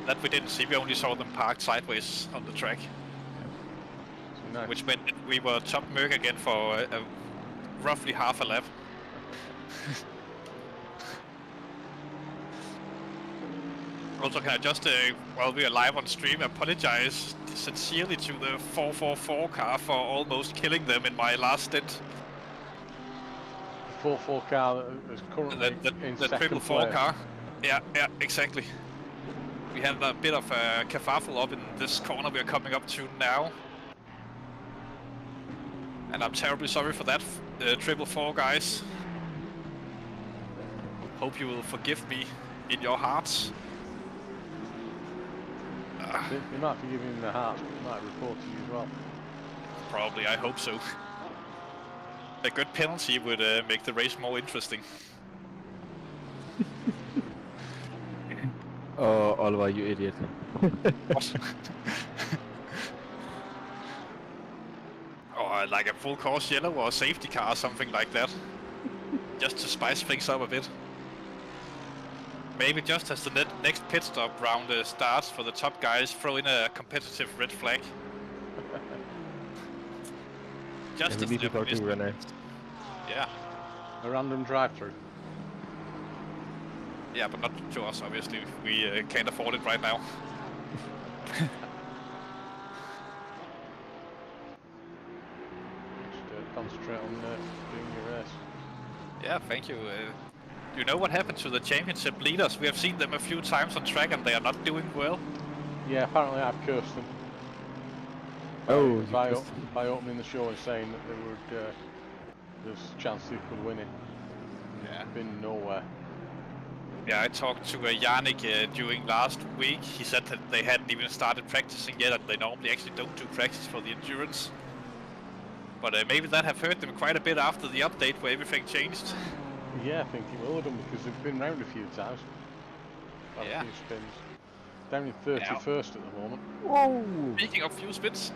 That we didn't see. We only saw them parked sideways on the track. So nice. Which meant that we were top Merc again for roughly half a lap. Also, can I just, while we are live on stream, apologize sincerely to the 444 car for almost killing them in my last stint. The 4-4 car that is currently in The second triple four place. car. Yeah, exactly. We had a bit of a kerfuffle up in this corner we are coming up to now. And I'm terribly sorry for that, triple four guys. Hope you will forgive me in your hearts. They might forgive you in the heart, but they might report to you as well. Probably, I hope so. A good penalty would make the race more interesting. Oh, Oliver, you idiot. What? Or like a full course yellow or a safety car or something like that. Just to spice things up a bit. Maybe just as the next pit stop round starts for the top guys, throw in a competitive red flag. Just as we need to talk to Renee. Yeah. A random drive-through. Yeah, but not to us, obviously. We can't afford it right now. Just concentrate on doing your race. Yeah, thank you. Do you know what happened to the championship leaders? We have seen them a few times on track and they are not doing well. Yeah, apparently I've cursed them. Oh, by opening the show and saying that they would, there's a chance they could win it. Yeah. It's been nowhere. Yeah, I talked to Yannick during last week. He said that they hadn't even started practicing yet, and they normally actually don't do practice for the endurance. But maybe that have hurt them quite a bit after the update where everything changed. Yeah, I think it will have done because they've been round a few times. Had Yeah. a few spins. Down in 31st at the moment. Whoa! Speaking of few spins.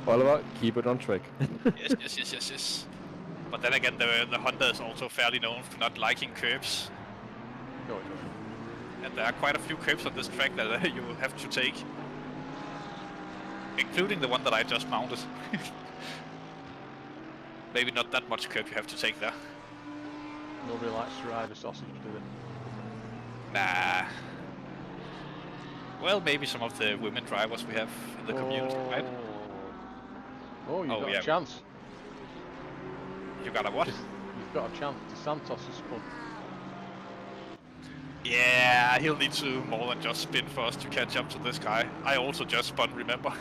Oliver, keep it on track. Yes. But then again, the Honda is also fairly known for not liking curbs. No, it doesn't. And there are quite a few curbs on this track that you will have to take. Including the one that I just mounted. Maybe not that much curb you have to take there. Nobody likes to ride a sausage, do they? Nah. Well, maybe some of the women drivers we have in the community, right? Oh, you've got a chance. You got a what? You've got a chance. De Santos has spun. Yeah, he'll need to more than just spin for us to catch up to this guy. I also just spun, remember?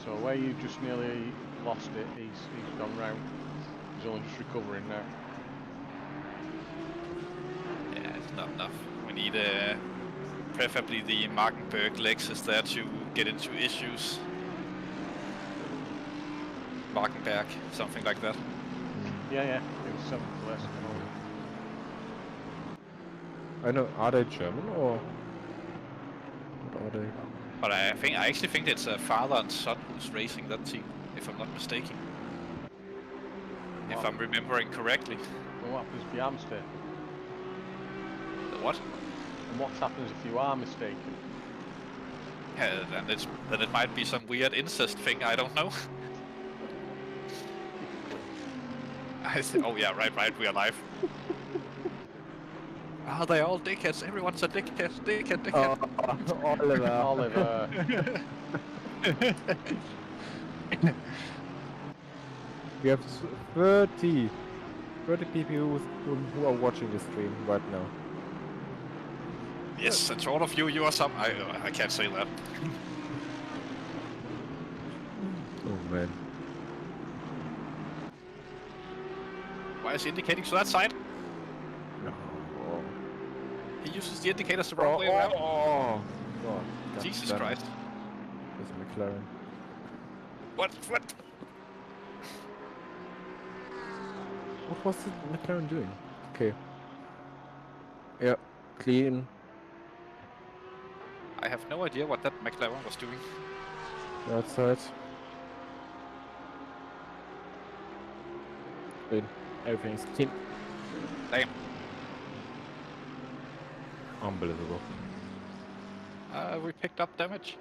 So where you just nearly lost it, he's gone round. He's only just recovering now. Yeah, it's not enough. We need preferably the Markenberg Lexus there to get into issues. Markenberg, something like that. Yeah, it was 7th place at the moment. I know, are they German or what are they? But I actually think it's a father and son who's racing that team, if I'm not mistaken. If I'm remembering correctly. And what happens if you are mistaken? The what? And what happens if you are mistaken? Yeah, then it might be some weird incest thing, I don't know. Oh yeah, right, we are live. Oh, they're all dickheads. Everyone's a dickhead. Oliver. We have 30 people who are watching the stream right now. Yes, and to all of you, you are some. I can't say that. Oh man. Why is he indicating to that side? No. He uses the indicators the wrong way around. Oh, Jesus Christ. There's a McLaren. What? What was the McLaren doing? Okay. Yeah, clean. I have no idea what that McLaren was doing. Outside. Clean. Everything's clean. Damn. Unbelievable. We picked up damage.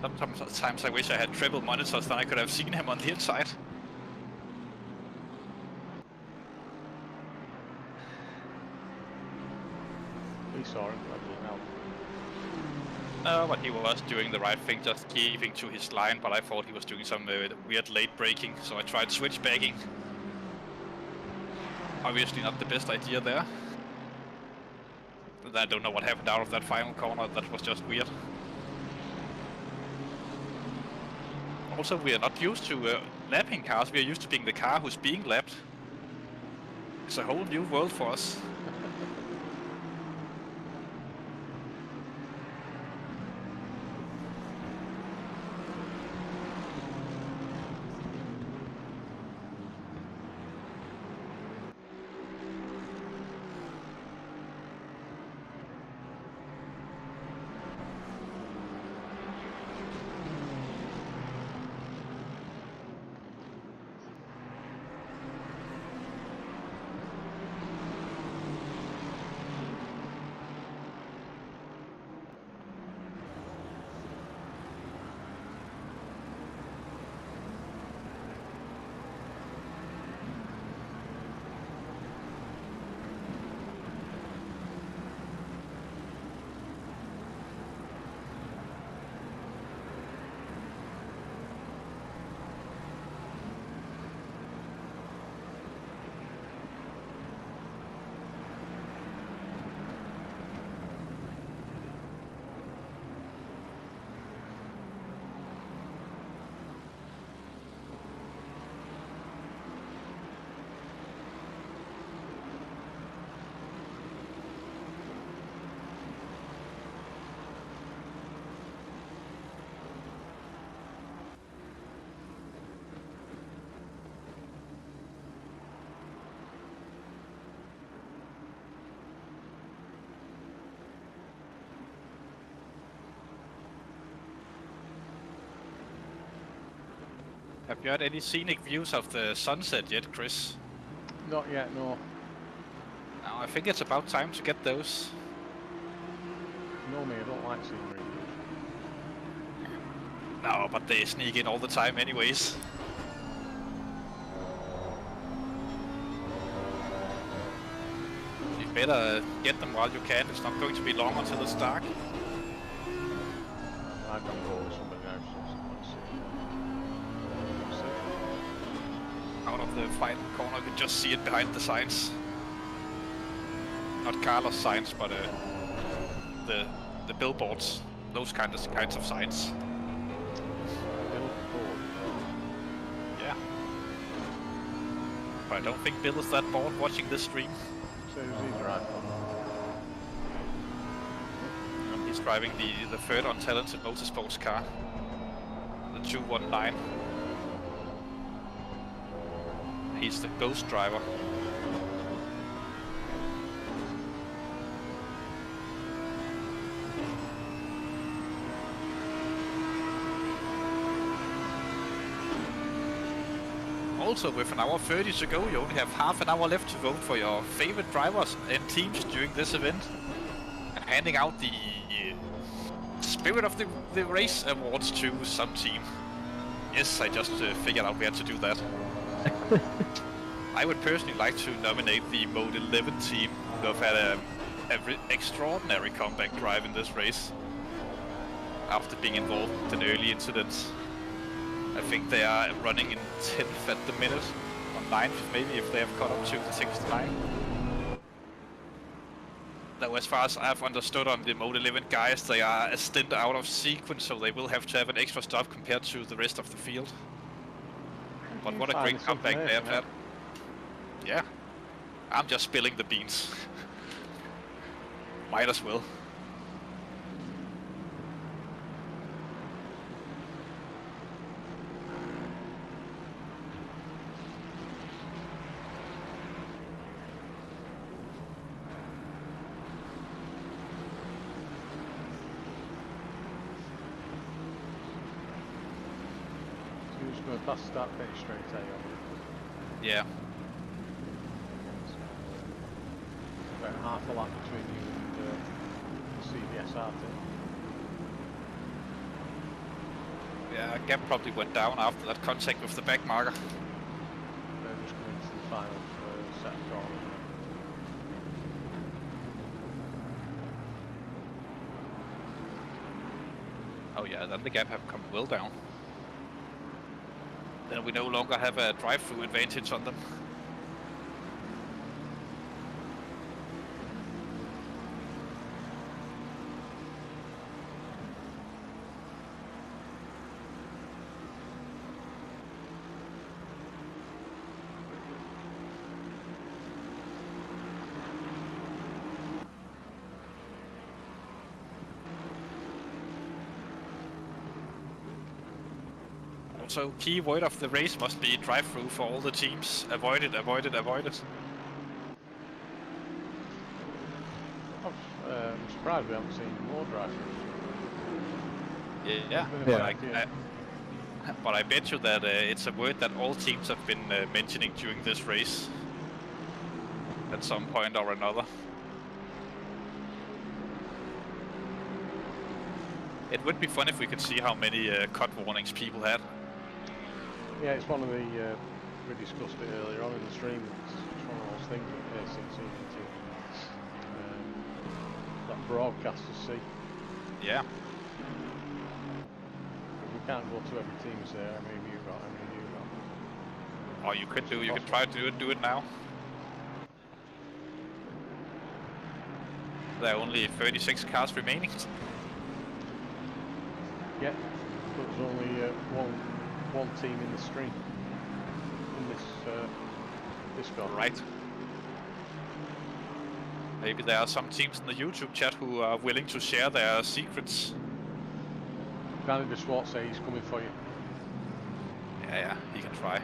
Sometimes I wish I had triple monitors, then I could have seen him on the inside. He saw him, leveling out. No, but he was doing the right thing, just keeping to his line, but I thought he was doing some weird late braking, so I tried switchbacking. Obviously not the best idea there. I don't know what happened out of that final corner, that was just weird. Also, we are not used to lapping cars, we are used to being the car who's being lapped. It's a whole new world for us. Have you had any scenic views of the sunset yet, Chris? Not yet, no. Now, I think it's about time to get those. No, me, I don't like scenery. No, but they sneak in all the time anyways. You better get them while you can, it's not going to be long until it's dark. I've gone go with somebody now, so let's see. Out of the final corner, you can just see it behind the signs. Not Carlos signs, but the billboards. Those kinds of signs. Yeah. But I don't think Bill is that bored watching this stream. So who's he driving? He's driving the third untalented motorsports car. The 219. He's the ghost driver. Also, with an hour 30 to go, you only have half an hour left to vote for your favorite drivers and teams during this event. And handing out the Spirit of the Race awards to some team. Yes, I just figured out we had to do that. I would personally like to nominate the Mode 11 team, who have had an extraordinary comeback drive in this race. After being involved in early incidents. I think they are running in 10th at the minute, on 9th maybe, if they have caught up to the 6th line. Though as far as I've understood on the Mode 11 guys, they are a stint out of sequence, so they will have to have an extra stop compared to the rest of the field. But what a great comeback they have had. Yeah, I'm just spilling the beans. Might as well. Past start finish straight, Yeah. About half a lap between you and the CBSR team. Yeah, gap probably went down after that contact with the back marker. They're just coming to the final set of corners. Oh yeah, then the gap have come well down. Then we no longer have a drive-through advantage on them. So key word of the race must be drive-through for all the teams. Avoid it, avoid it, avoid it. I'm surprised we haven't seen more drive-throughs. Yeah. Yeah. But I bet you that it's a word that all teams have been mentioning during this race at some point or another. It would be fun if we could see how many cut warnings people had. Yeah, it's one of the, we discussed it earlier on in the stream, it's one of those things that ACC need to, that broadcasters see. Yeah. We can't go to every team and say, how many have you got, how many have you got. Or you could try to do it now. There are only 36 cars remaining. Yeah, but there's only one team in the stream in this car. Right. Maybe there are some teams in the YouTube chat who are willing to share their secrets. Can't just Swart say he's coming for you. Yeah, he can try.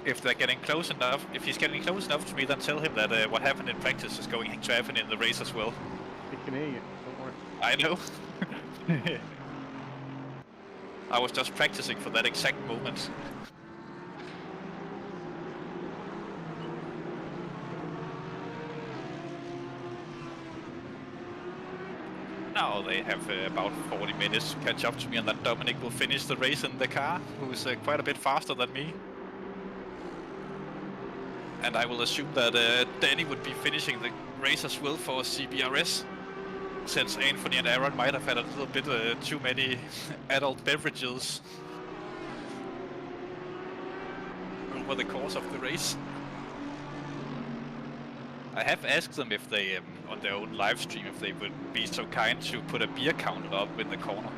If they're getting close enough, if he's getting close enough to me, then tell him that what happened in practice is going to happen in the race as well. He can hear you, don't worry. I know. I was just practicing for that exact moment. Now they have about 40 minutes to catch up to me, and then Dominic will finish the race in the car, who's quite a bit faster than me. And I will assume that Danny would be finishing the race as well for CBRS, since Anthony and Aaron might have had a little bit too many adult beverages over the course of the race. I have asked them if they, on their own live stream, if they would be so kind to put a beer counter up in the corner.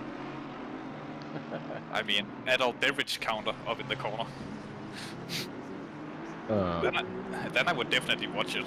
I mean, adult beverage counter up in the corner. Then I would definitely watch it.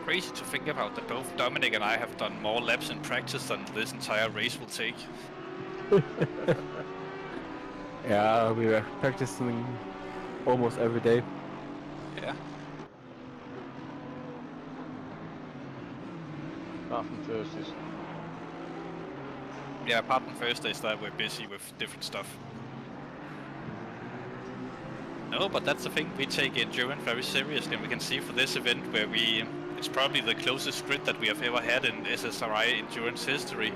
Crazy to think about that both Dominic and I have done more laps in practice than this entire race will take. Yeah, we were practicing almost every day. Yeah. Apart from Thursdays. Yeah, apart from Thursdays that we're busy with different stuff. No, but that's the thing, we take endurance very seriously, and we can see for this event where we It's probably the closest grid that we have ever had in SSRI endurance history.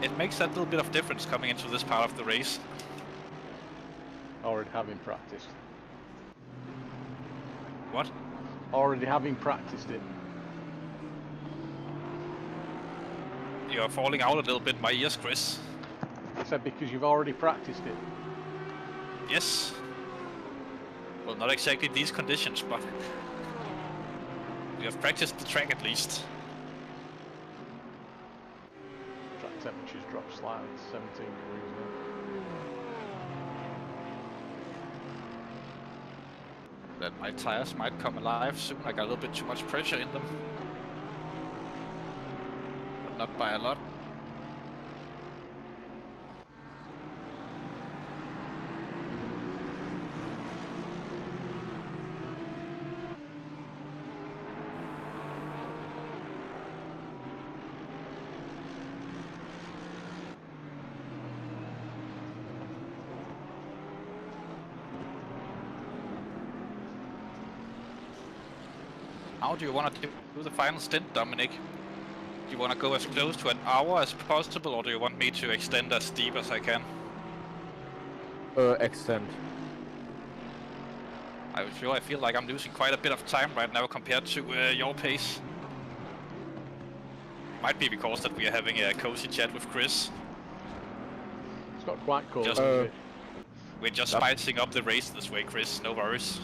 It makes that little bit of difference coming into this part of the race. Already having practiced. What? Already having practiced it. You're falling out a little bit in my ears, Chris. I said because you've already practiced it. Yes. Well, not exactly these conditions, but we have practiced the track at least. Track temperatures dropped slightly to 17 degrees now. That my tires might come alive soon. I got a little bit too much pressure in them. But not by a lot. How do you want to do the final stint, Dominic? Do you want to go as close to an hour as possible, or do you want me to extend as deep as I can? Extend. I feel like I'm losing quite a bit of time right now compared to your pace. Might be because that we are having a cozy chat with Chris. It's not quite cool. Just- is it? We're just spicing up the race this way, Chris. No worries.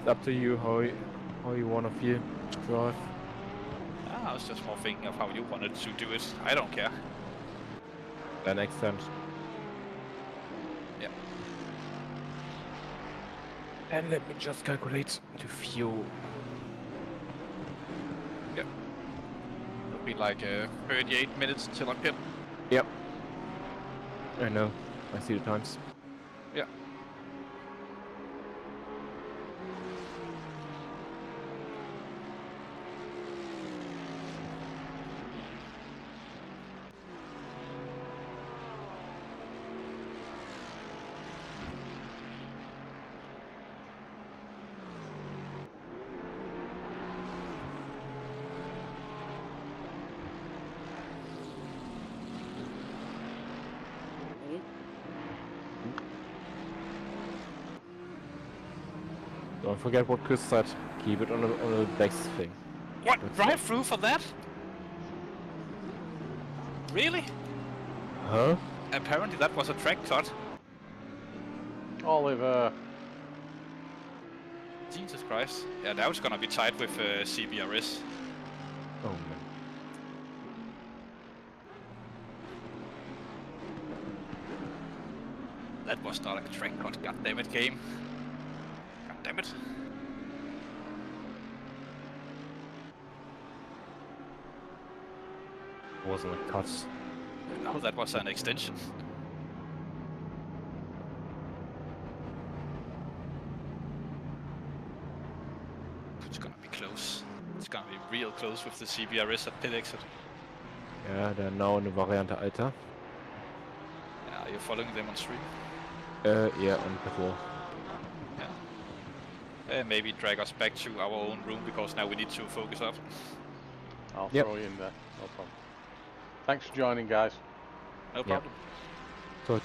It's up to you how you want to feel drive. I was just more thinking of how you wanted to do it. I don't care. Then extend. Yeah. And let me just calculate the fuel. Yep. It'll be like 38 minutes till I pit. Yep. I know. I see the times. Yeah. Don't forget what Chris said. Keep it on the base thing. What? That's Drive through for that? Really? Huh? Apparently that was a track cut. Oliver. Jesus Christ. Yeah, now it's gonna be tight with CBRS. Oh man. That was not a track cut. God damn it, game. God damn it. Wasn't a cut. No, that was an extension. It's gonna be close. It's gonna be real close with the CBRS at pit exit. Ja, der now in the Variante Alter. Yeah, are you following them on stream? Yeah, on before. Yeah. Maybe drag us back to our own room because now we need to focus up. I'll Yep. throw you in there. No problem. Thanks for joining, guys. No problem. So.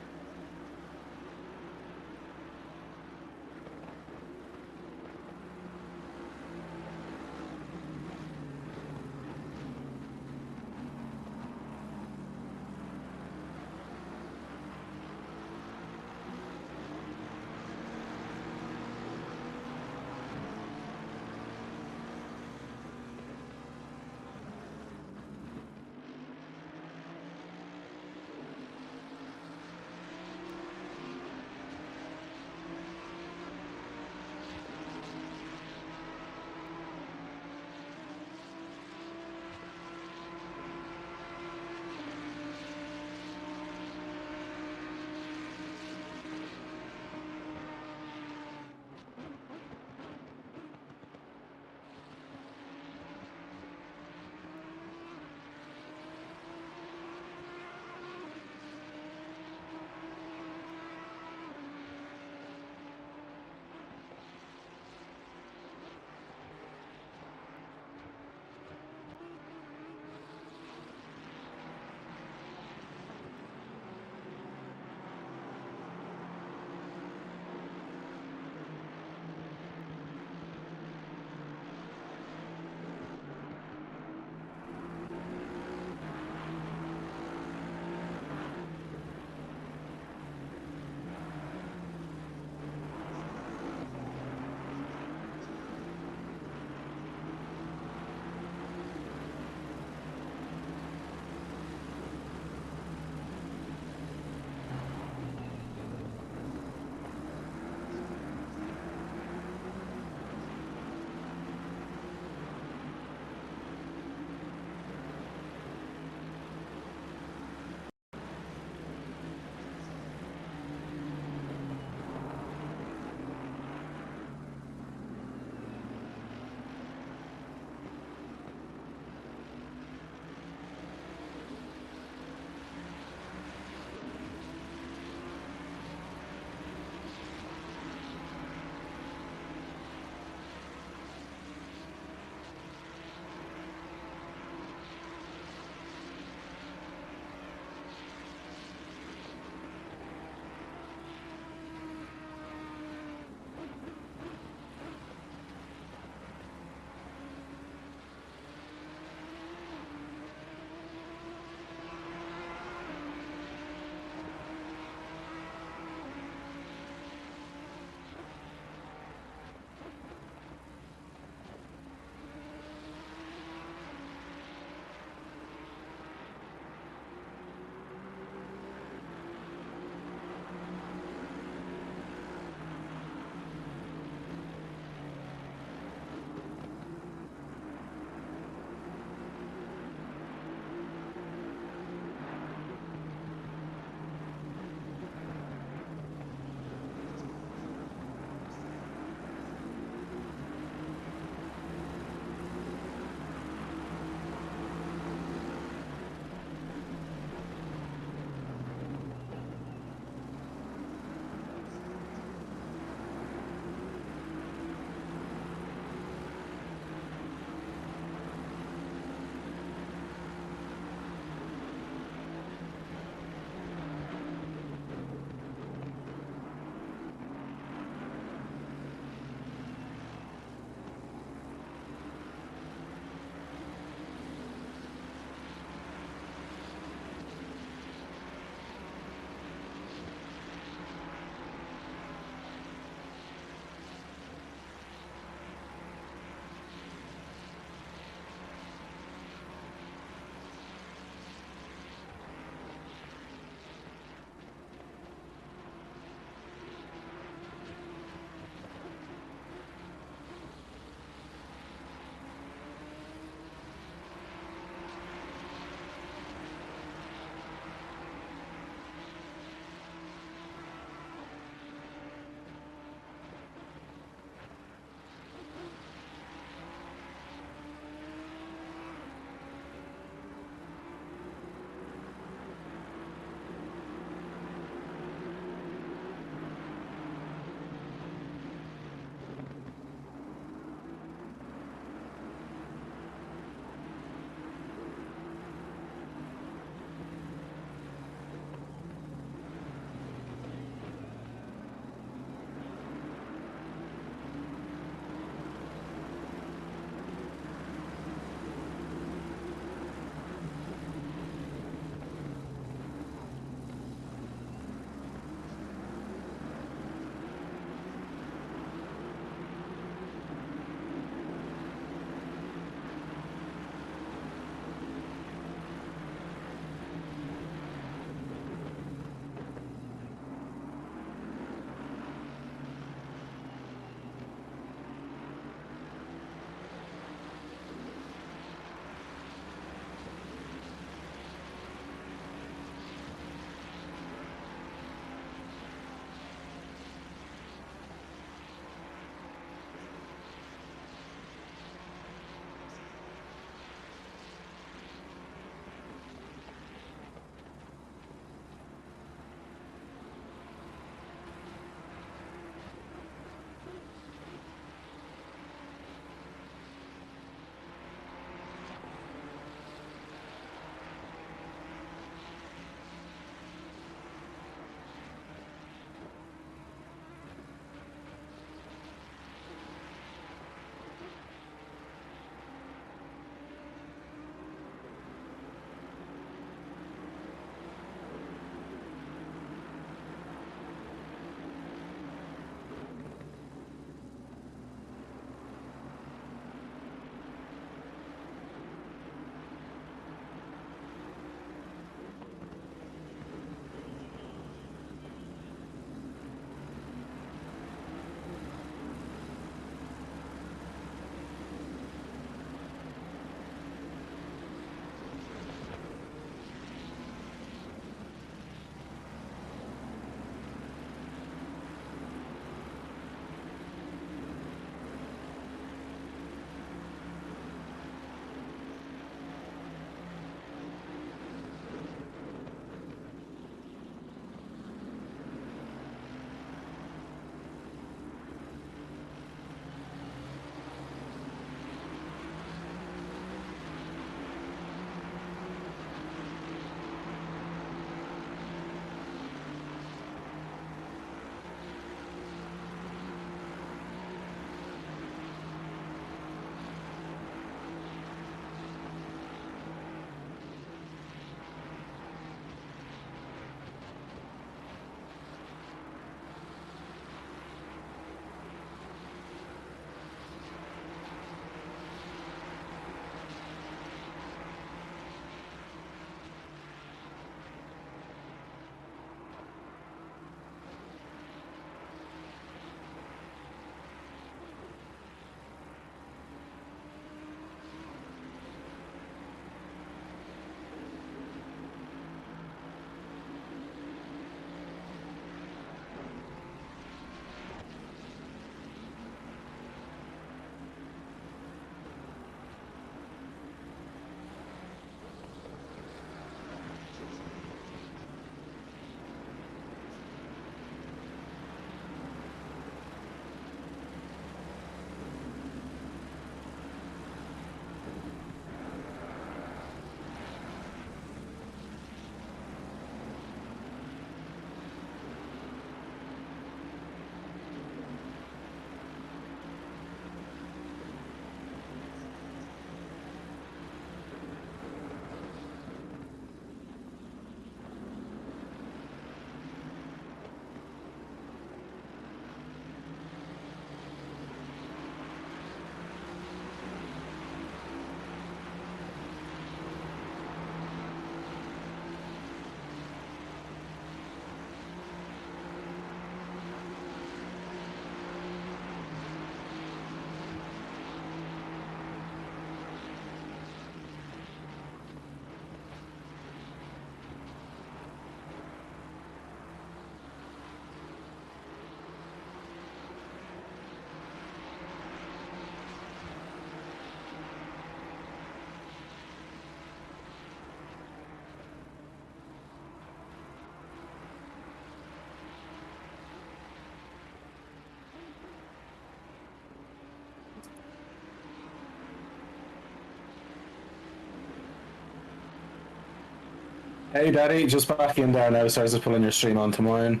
Hey Daddy, just back in there now, so I was just pulling your stream onto mine.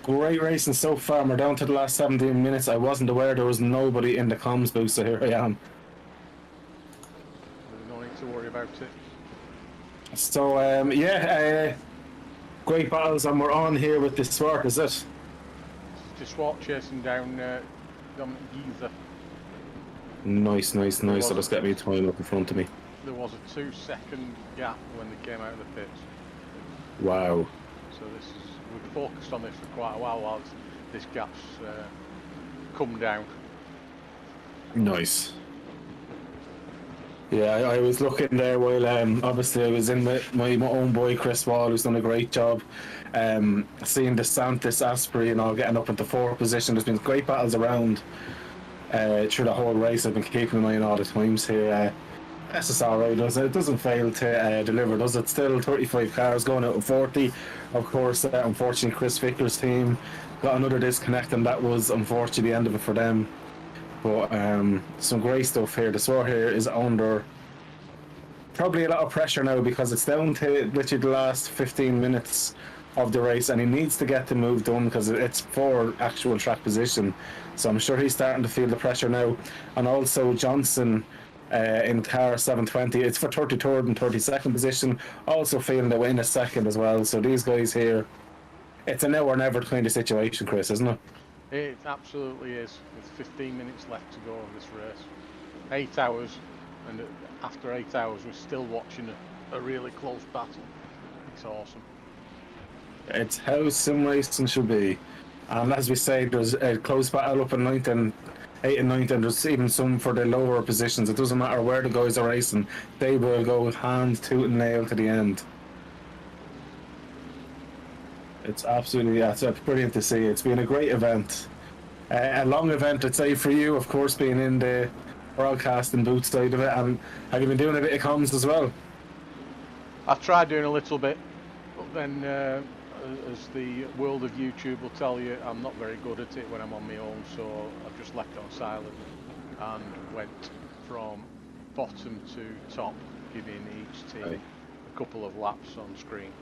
Great racing so far. We're down to the last 17 minutes. I wasn't aware there was nobody in the comms booth, so here I am. There's no need to worry about it. So, great battles, and we're on here with the Swart, is it? Just Swart chasing down Dominic Geezer. Nice. So let's get me time up in front of me. There was a 2-second gap when they came out of the pits. Wow. So we've focused on this for quite a while this gap's come down. Nice. Yeah, I was looking there while obviously I was in with my own boy Chris Wall, who's done a great job. Seeing DeSantis, Asprey and all getting up into 4th position. There's been great battles around through the whole race. I've been keeping an eye on all the times here. SSRI doesn't fail to deliver, does it? Still 35 cars going out of 40. Of course, unfortunately Chris Ficker's team got another disconnect, and that was unfortunately the end of it for them. But some great stuff here. The Swart here is under probably a lot of pressure now, because it's down to literally the last 15 minutes of the race, and he needs to get the move done because it's for actual track position. So I'm sure he's starting to feel the pressure now. And also Johnson in car 720, it's for 33rd and 32nd position, also feeling the win a second as well. So these guys here, it's a now or never kind of situation, Chris, isn't it? It absolutely is. With 15 minutes left to go of this race. 8 hours, and after 8 hours we're still watching a really close battle. It's awesome. It's how sim racing should be. And as we say, there's a close battle up in 9th and 8th and 9th, and there's even some for the lower positions. It doesn't matter where the guys are racing, they will go hand, tooth and nail to the end. It's absolutely, it's brilliant to see. It's been a great event. A long event, I'd say, for you, of course, being in the broadcasting booth side of it. And have you been doing a bit of comms as well? I've tried doing a little bit, but then as the world of YouTube will tell you, I'm not very good at it when I'm on my own, so I've just left it on silent and went from bottom to top, giving each team a couple of laps on screen.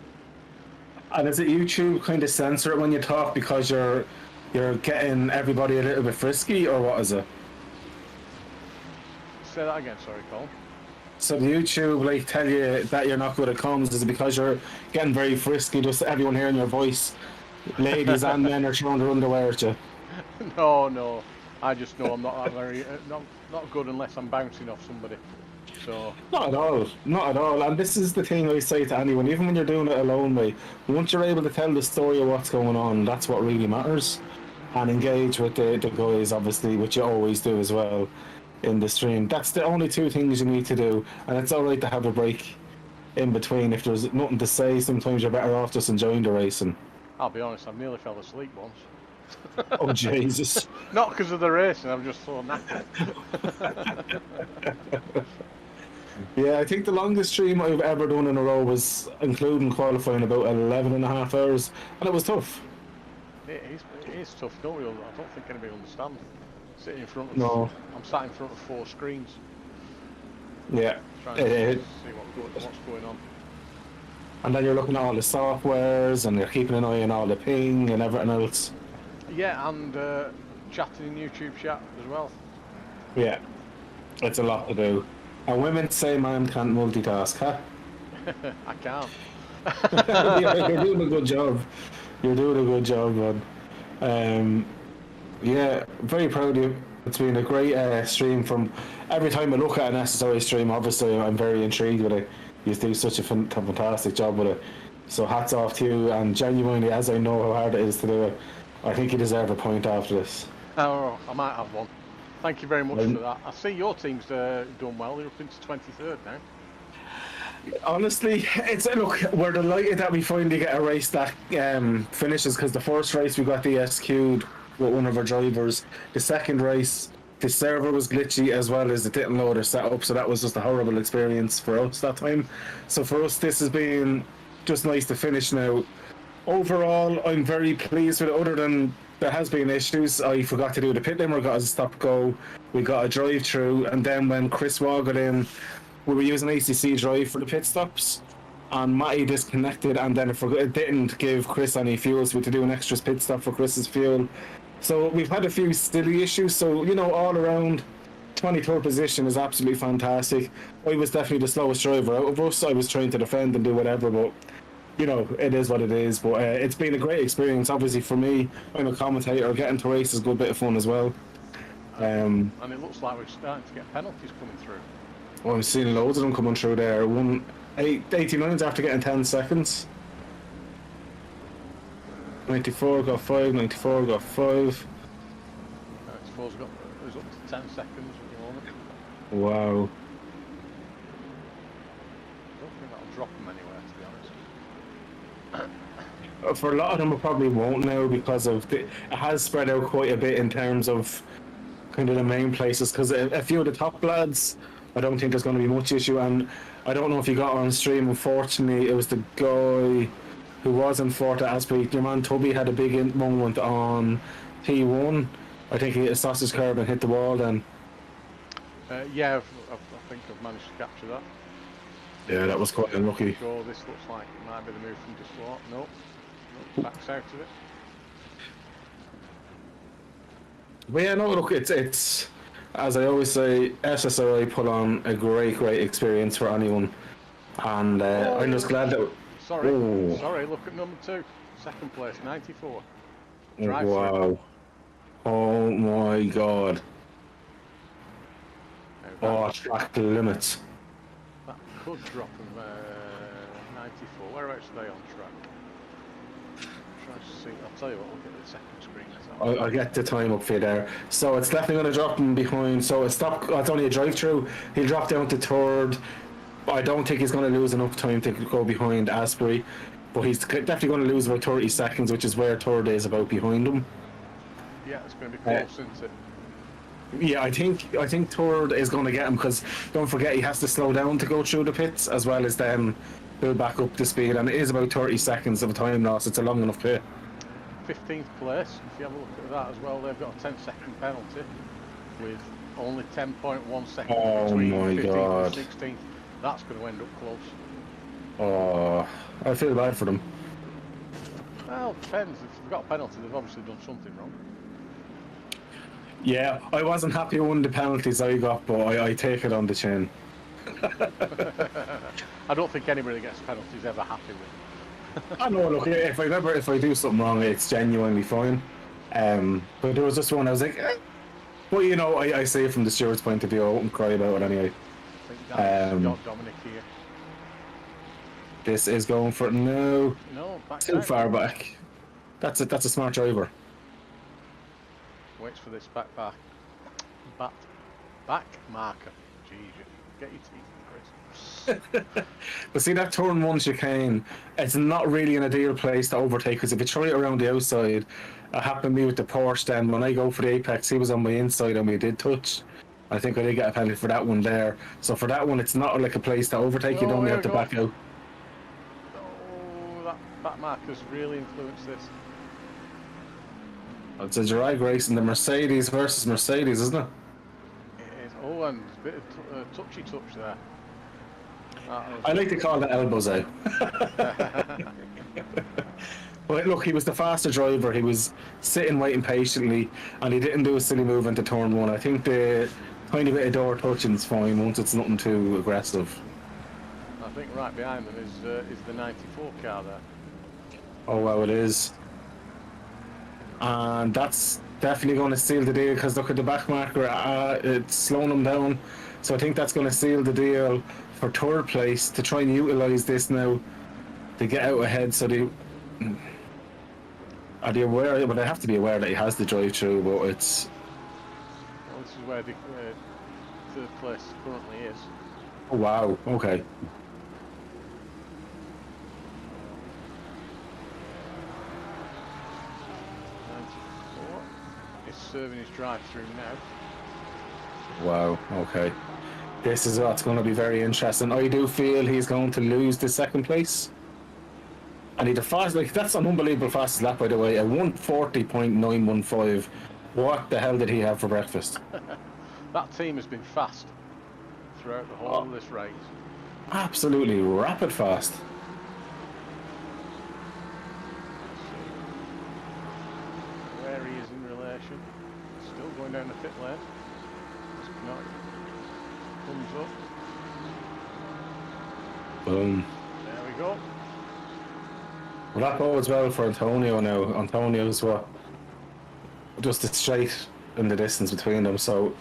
And is it YouTube kind of censor it when you talk because you're getting everybody a little bit frisky, or what is it? Say that again, sorry, Colin. So the YouTube like tell you that you're not good at comms? Is it because you're getting very frisky, just everyone hearing your voice? Ladies and men are throwing their underwear at you. No. I just know I'm not that very not good unless I'm bouncing off somebody. So not at all. And this is the thing I say to anyone, even when you're doing it alone, mate. Once you're able to tell the story of what's going on, that's what really matters. And engage with the guys, obviously, which you always do as well in the stream. That's the only two things you need to do, and it's alright to have a break in between. If there's nothing to say, sometimes you're better off just enjoying the racing. I'll be honest, I nearly fell asleep once. Oh Jesus. Not because of the racing, I'm just so knackered. Yeah, I think the longest stream I've ever done in a row was, including qualifying, about 11.5 hours, and it was tough. It is tough, I don't think anybody understands. Sitting in front of I'm sat in front of 4 screens. Yeah. Trying to see what's going on. And then you're looking at all the softwares, and you're keeping an eye on all the ping and everything else. Yeah, and chatting in YouTube chat as well. Yeah, it's a lot to do. And women say man can't multitask, huh? I can't. You're doing a good job. Man. Yeah, very proud of you. It's been a great stream. From every time I look at an SSRI stream, obviously I'm very intrigued with it. You do such a fantastic job with it. So hats off to you, and genuinely, as I know how hard it is to do it, I think you deserve a point after this. Oh, I might have one. Thank you very much for that. I see your team's done well. You're up into 23rd now. Honestly, we're delighted that we finally get a race that finishes, because the first race we got DSQ'd with one of our drivers. The second race, the server was glitchy as well as the didn't load our setup, so that was just a horrible experience for us that time. So for us, this has been just nice to finish now. Overall, I'm very pleased with it, other than there has been issues. I forgot to do the pit limiter, got us a stop go. We got a drive through, and then when Chris Waugh got in, we were using ACC drive for the pit stops, and Matty disconnected, and then it didn't give Chris any fuel, so we had to do an extra pit stop for Chris's fuel. So we've had a few silly issues. So, you know, all around, 23rd position is absolutely fantastic. I was definitely the slowest driver out of us. I was trying to defend and do whatever, but you know, it is what it is. But it's been a great experience. Obviously, for me, I'm a commentator. Getting to race is a good bit of fun as well. And it looks like we're starting to get penalties coming through. Well, I'm seeing loads of them coming through there. 89's after getting 10 seconds. 94 got 5, 94 got 5. 94's got is up to 10 seconds at the moment. Wow. I don't think that'll drop them anywhere, to be honest. For a lot of them, it probably won't now because of it has spread out quite a bit in terms of kind of the main places. Because a few of the top lads, I don't think there's going to be much issue. And I don't know if you got on stream. Unfortunately, it was the guy who was in fourth at Asprey. Your man Tubby had a big moment on P1. I think he hit a sausage curb and hit the wall then. Yeah, I think I've managed to capture that. Yeah, that was quite unlucky. So this looks like it might be the move from Distort. Nope. Backs out of it. But yeah, no, look, it's as I always say, SSRI put on a great experience for anyone. And I'm just glad that... Sorry, Oh. sorry, look at number 2. Second place, 94. Wow. Oh my god. Oh, track limits. That could drop them 94. Whereabouts are they on track? Try to see. I'll tell you what, look at the second screen. I'll get the time up for you there. So it's definitely going to drop him behind. So it's only a drive-through. He'll drop down to 3rd. I don't think he's going to lose enough time to go behind Asprey. But he's definitely going to lose about 30 seconds, which is where 3rd is about behind him. Yeah, it's going to be close, isn't it? Yeah, I think 3rd is going to get him because don't forget he has to slow down to go through the pits as well as then build back up to speed, and it is about 30 seconds of a time loss. It's a long enough pit. 15th place, if you have a look at that as well, they've got a 10-second penalty with only 10.1 seconds between 15th and 16th. That's going to end up close. Oh, I feel bad for them. Well, it depends. If they've got a penalty, they've obviously done something wrong. Yeah, I wasn't happy with the penalties I got, but I take it on the chin. I don't think anybody that gets penalties ever happy with. I know, look, if I do something wrong, it's genuinely fine. But there was just one I was like, eh. Well, you know, I say it from the steward's point of view, I won't cry about it anyway. I think that's got Dominic here. This is going for no, back too far back. That's a smart driver. Waits for this back marker. Jeez, get your teeth, Chris. But see, that turn 1 chicane, it's not really an ideal place to overtake, because if you try it around the outside, it happened to me with the Porsche then. When I go for the apex, he was on my inside and we did touch. I think I did get a penalty for that one there. So for that one, it's not like a place to overtake, you don't have to back out. Oh, that back marker's really influenced this. It's a drag race in the Mercedes versus Mercedes, isn't it? It is. Oh, and a bit of touchy touch there. I like to call the elbows out. But look, he was the faster driver. He was sitting waiting patiently, and he didn't do a silly move into turn 1. I think the tiny bit of door touching is fine once it's nothing too aggressive. I think right behind them is the 94 car there. Oh wow, it is. And that's definitely going to seal the deal, because look at the back marker, it's slowing them down. So I think that's going to seal the deal for 3rd place, to try and utilise this now to get out ahead. So are they aware? Well, they have to be aware that he has the drive-through, but it's... Well, this is where the 3rd place currently is. Oh wow, okay. Serving his drive-through now. Wow, okay. This is what's going to be very interesting. I do feel he's going to lose the 2nd place. And he'd fast, like, that's an unbelievable fastest lap, by the way. A 140.915. What the hell did he have for breakfast? That team has been fast throughout the whole of this race. Absolutely rapid fast. position. Still going down the pit lane. Thumbs up. Boom. There we go. Well, that bodes well for Antonio now. Antonio's just a straight in the distance between them. So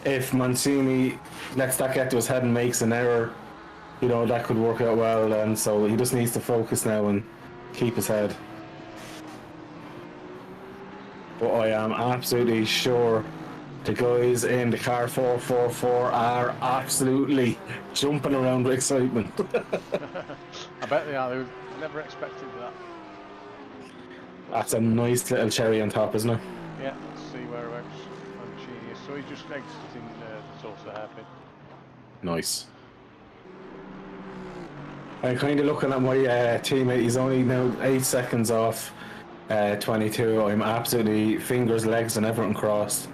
if Mancini lets that get to his head and makes an error, you know, that could work out well. And so he just needs to focus now and keep his head. But I am absolutely sure the guys in the car 444 are absolutely jumping around with excitement. I bet they are. They never expected that. That's a nice little cherry on top, isn't it? Yeah, let's see whereabouts Mancini is. So he's just exiting the Tulsa hairpin. Nice. I'm kind of looking at my teammate. He's only now 8 seconds off 22. I'm absolutely fingers, legs and everything crossed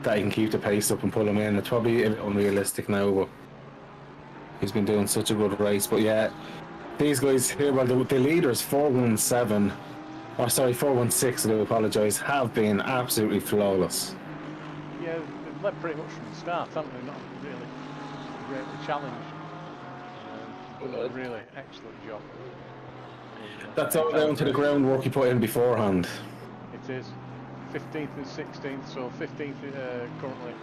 that he can keep the pace up and pull him in. It's probably a bit unrealistic now, but he's been doing such a good race. But yeah, these guys here, well, the leaders 417, or sorry, 416, I do apologise, have been absolutely flawless. Yeah, they've led pretty much from the start, haven't they? Not really greatly challenged. Done a really excellent job. That's all down to the groundwork you put in beforehand. It is. 15th and 16th, so 15th currently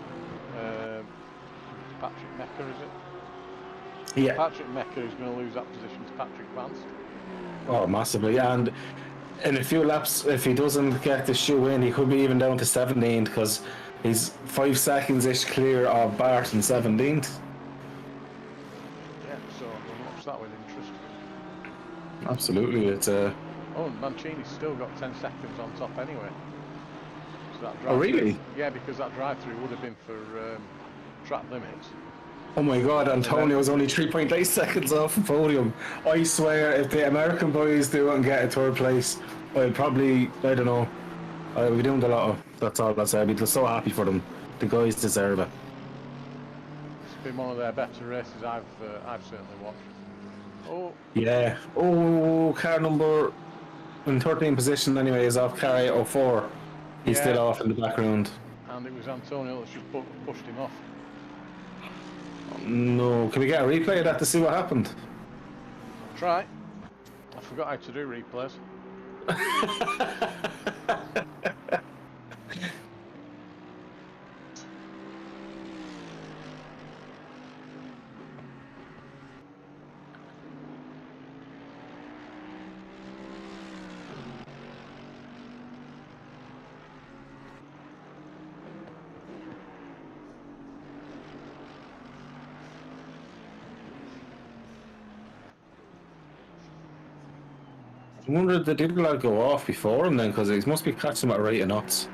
Patrick Mecca, is it? Yeah. Patrick Mecca is going to lose that position to Patrick Vance. Oh, massively. And in a few laps, if he doesn't get the shoe in, he could be even down to 17th because he's 5 seconds-ish clear of Bart in 17th. Yeah, so we'll watch that with interest. Absolutely, it's a... Oh, and Mancini's still got 10 seconds on top anyway. So that Oh, really? Yeah, because that drive-through would have been for track limits. Oh my god, Antonio's only 3.8 seconds off the podium. I swear, if the American boys do it and get a third place, I'll probably, I don't know, I'll be doing the lotto. That's all I'll say. I'll be so happy for them. The guys deserve it. It's been one of their better races I've certainly watched. Oh. Yeah. Oh, car number in 13th position anyway is off car 804. He's still off in the background. And it was Antonio that just pushed him off. No, can we get a replay of that to see what happened? Try. I forgot how to do replays. I wonder if they did like go off before him then, because he must be catching them at a rate of knots.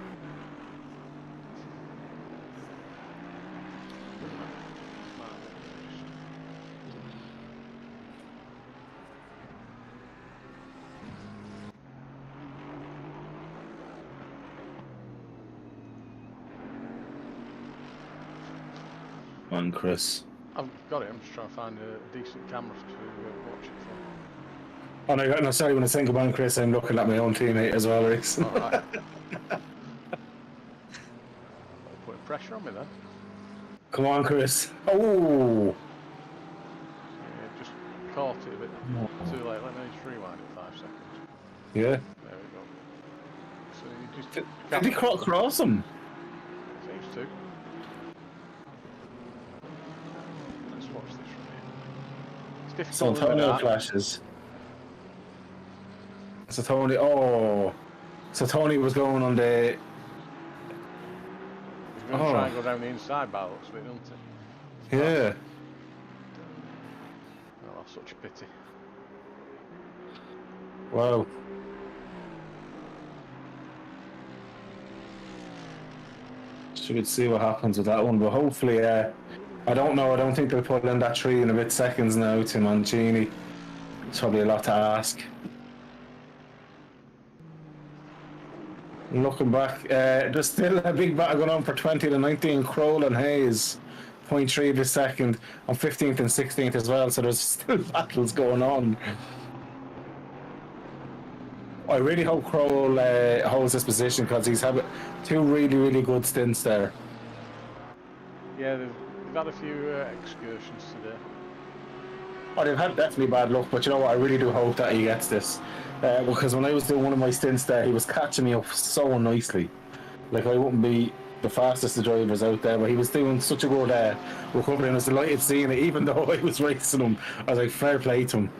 Come on, Chris. I've got it. I'm just trying to find a decent camera to watch it from. Oh no, sorry, when I say goodbye, Chris, I'm looking at my own teammate as well, Rex. Alright. Putting pressure on me then. Come on, Chris. Oh! Yeah, just caught it a bit too late. Let me just rewind it 5 seconds. Yeah. There we go. So you just... Did he cross him? Seems to. Let's watch this from here. It's difficult. So Antonio flashes. So Tony was going on the... He's going to try and go down the inside by the looks of it, doesn't he? Yeah. Oh, such a pity. Wow. Should see what happens with that one, but hopefully, I don't know, I don't think they'll put in that 3 and a bit seconds now to Mancini. It's probably a lot to ask. Looking back, there's still a big battle going on for 20 to 19. Kroll and Hayes, 0.3 of a second, on 15th and 16th as well, so there's still battles going on. I really hope Crowell holds this position because he's had 2 really, really good stints there. Yeah, they've had a few excursions today. Oh, they've had definitely bad luck, but you know what? I really do hope that he gets this. Because when I was doing one of my stints there, he was catching me up so nicely. Like, I wouldn't be the fastest of drivers out there, but he was doing such a good recovery, and I was delighted seeing it, even though I was racing him. I was like, fair play to him.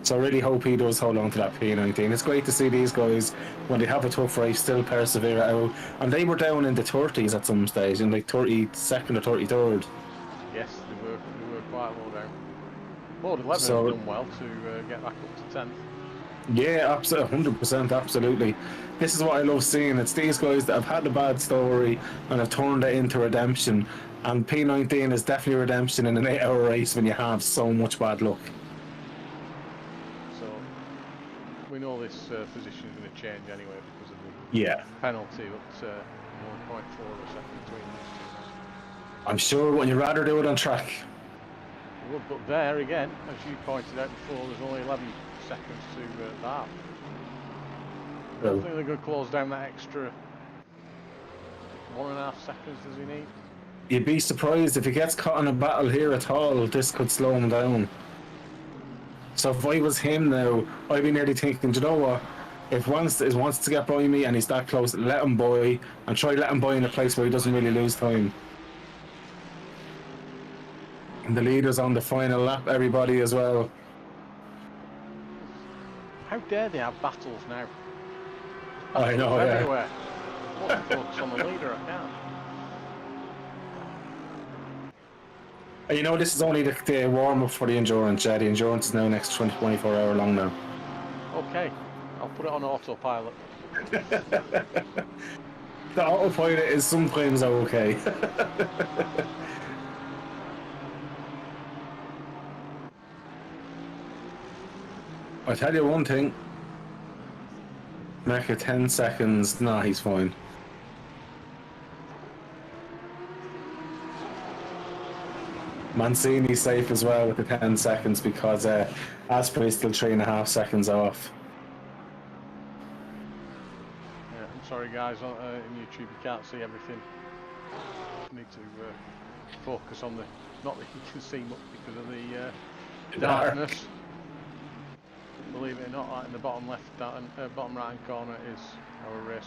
So I really hope he does hold on to that P19. It's great to see these guys, when they have a tough race, still persevere out. And they were down in the 30s at some stage, in like 32nd or 33rd. Yes, they were quite low down. Lord 11 So- have done well to get back up to 10th. Yeah, absolutely, 100%, absolutely. This is what I love seeing. It's these guys that have had a bad story and have turned it into redemption. And P19 is definitely redemption in an 8-hour race when you have so much bad luck. So we know this position is going to change anyway because of the Yeah. penalty, but 1.4 of a second between these two. I'm sure when you'd rather do it on track. Would, but there again, as you pointed out before, there's only 11 seconds to that. I don't think they're going to close down that extra 1.5 seconds. Does he need? You'd be surprised if he gets caught in a battle here at all, this could slow him down. So if I was him now, I'd be nearly thinking, do you know what? If wants to get by me and he's that close, let him by, and try let him by in a place where he doesn't really lose time. And the leader's on the final lap, everybody as well. How dare they have battles now? I know, yeah. Everywhere. I want to focus on the leader, I can't. And you know, this is only the warm-up for the endurance, yeah. The endurance is now next 24 hour long now. Okay, I'll put it on autopilot. The autopilot is sometimes okay. I tell you one thing. Make it 10 seconds. Nah, he's fine. Mancini's safe as well with the 10 seconds because Asprey's still 3.5 seconds off. Yeah, I'm sorry guys, on YouTube you can't see everything. You need to focus on the, not that you can see much because of the darkness. Believe it or not, right in the bottom left, bottom right hand corner is our race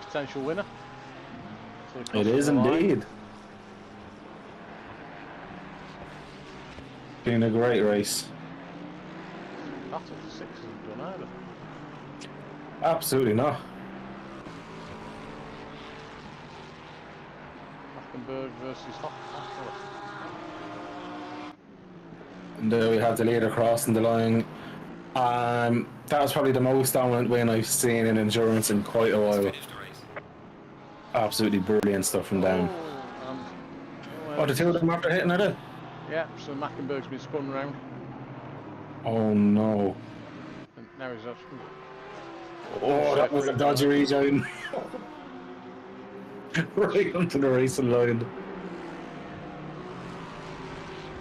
potential winner. It is indeed. Been a great race. Battle for 6 isn't done either. Absolutely not. Hockenberg versus Hockler. And there we have the leader crossing the line. That was probably the most dominant win I've seen in endurance in quite a while. Finished the race. Absolutely brilliant stuff from them. Oh, the two of them after hitting it? Yeah, so Mackenberg's been spun round. Oh no. And now he's actually... Oh, that was a dodgy rejoin. Right onto the racing line.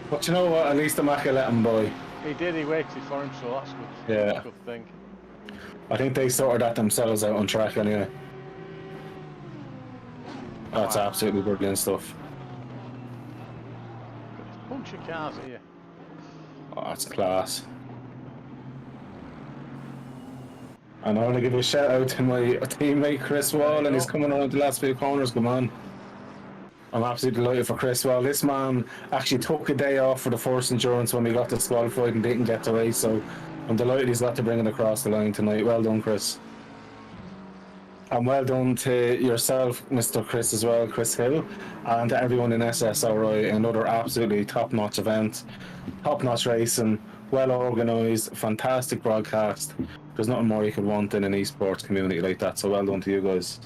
But you know what, at least the Macca let him by. He did, he waited for him, so that's good. Yeah. That's a good thing. I think they sorted that themselves out on track anyway. That's absolutely brilliant stuff. Bunch of cars here. Oh, that's class. And I want to give a shout out to my teammate Chris Wall, and he's coming around the last few corners. Come on. I'm absolutely delighted for Chris Wall. This man actually took a day off for the first endurance when we got disqualified and didn't get to race, so I'm delighted he's got to bring it across the line tonight. Well done, Chris. And well done to yourself, Mr. Chris, as well, Chris Hill, and to everyone in SSRI. Another absolutely top-notch event, top-notch racing, well organised, fantastic broadcast. There's nothing more you could want in an esports community like that, so well done to you guys.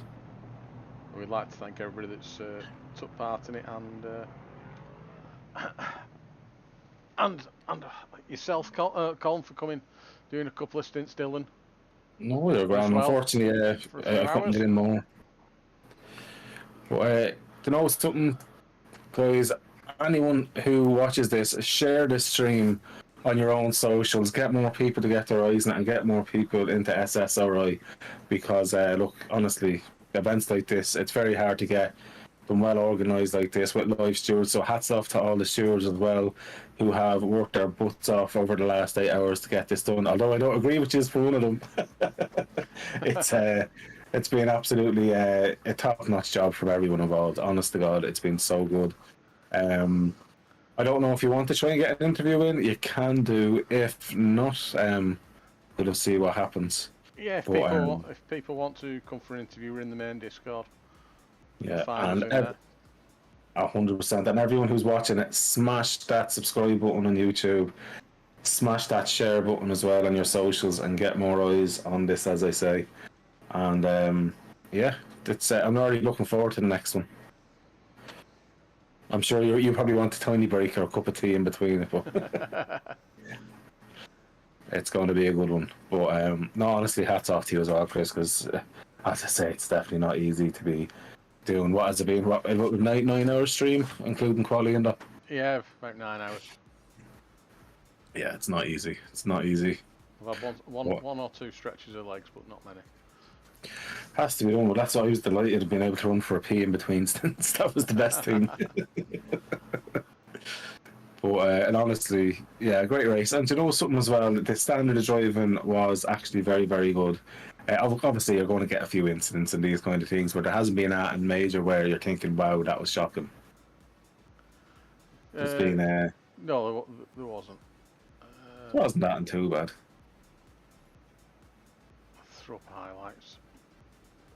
We'd like to thank everybody that's took part in it, and yourself, Colin, for coming, doing a couple of stints, Dylan. No, you're grand. Well, Unfortunately, I couldn't get in more. But you know something, guys? Anyone who watches this, share this stream on your own socials, get more people to get their eyes on it, and get more people into SSRI, because look, honestly, events like this, it's very hard to get them well organised like this with live stewards. So hats off to all the stewards as well, who have worked their butts off over the last 8 hours to get this done. Although I don't agree with you for one of them, it's been absolutely a top-notch job from everyone involved. Honest to God, it's been so good. I don't know if you want to try and get an interview in. You can do. If not, we'll just see what happens. Yeah, if people want to come for an interview, we're in the main Discord. Yeah, and 100%. And everyone who's watching it, smash that subscribe button on YouTube. Smash that share button as well on your socials, and get more eyes on this, as I say. And yeah, it's. I'm already looking forward to the next one. I'm sure you probably want a tiny break or a cup of tea in between it, but it's going to be a good one. But no, honestly, hats off to you as well, Chris, because as I say, it's definitely not easy to be doing. What has it been? What, 9 hours stream, including quality and that? Yeah, about 9 hours. Yeah, it's not easy. It's not easy. I've had one or two stretches of legs, but not many. Has to be done, but that's why I was delighted being able to run for a pee in between stints. That was the best thing. But and honestly, yeah, great race. And to know something as well, the standard of driving was actually very, very good. Obviously, you're going to get a few incidents and these kind of things, but there hasn't been a major where you're thinking, "Wow, that was shocking." There's been no, there wasn't. It wasn't that too bad. Throw up highlights.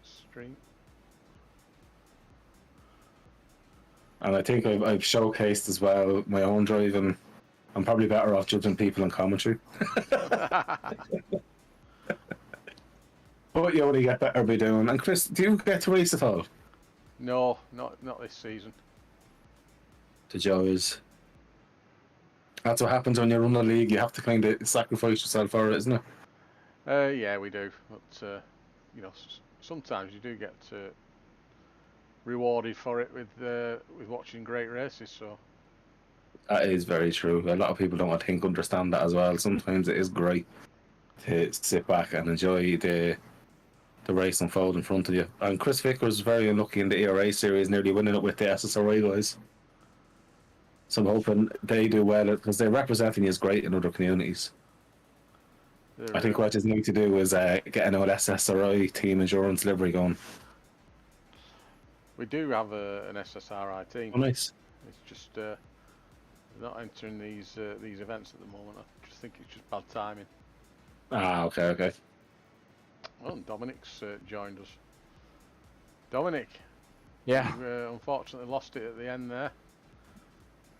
Stream. And I think I've showcased as well my own driving. I'm probably better off judging people in commentary. But you only get better by doing. And Chris, do you get to race at all? No, not this season. The joys. That's what happens when you run a league. You have to kind of sacrifice yourself for it, isn't it? Yeah, we do. But you know, sometimes you do get rewarded for it with watching great races. So that is very true. A lot of people don't, I think, understand that as well. Sometimes it is great to sit back and enjoy the race unfold in front of you. And Chris Vickers was very unlucky in the ERA series, nearly winning it with the SSRI guys. So I'm hoping they do well, because their representing is great in other communities. I think what you need to do is get an old SSRI team endurance livery going. We do have an SSRI team. Oh, nice. It's just not entering these events at the moment. I just think it's just bad timing. Ah, okay. Well, Dominic's joined us. Dominic. Yeah. You unfortunately lost it at the end there.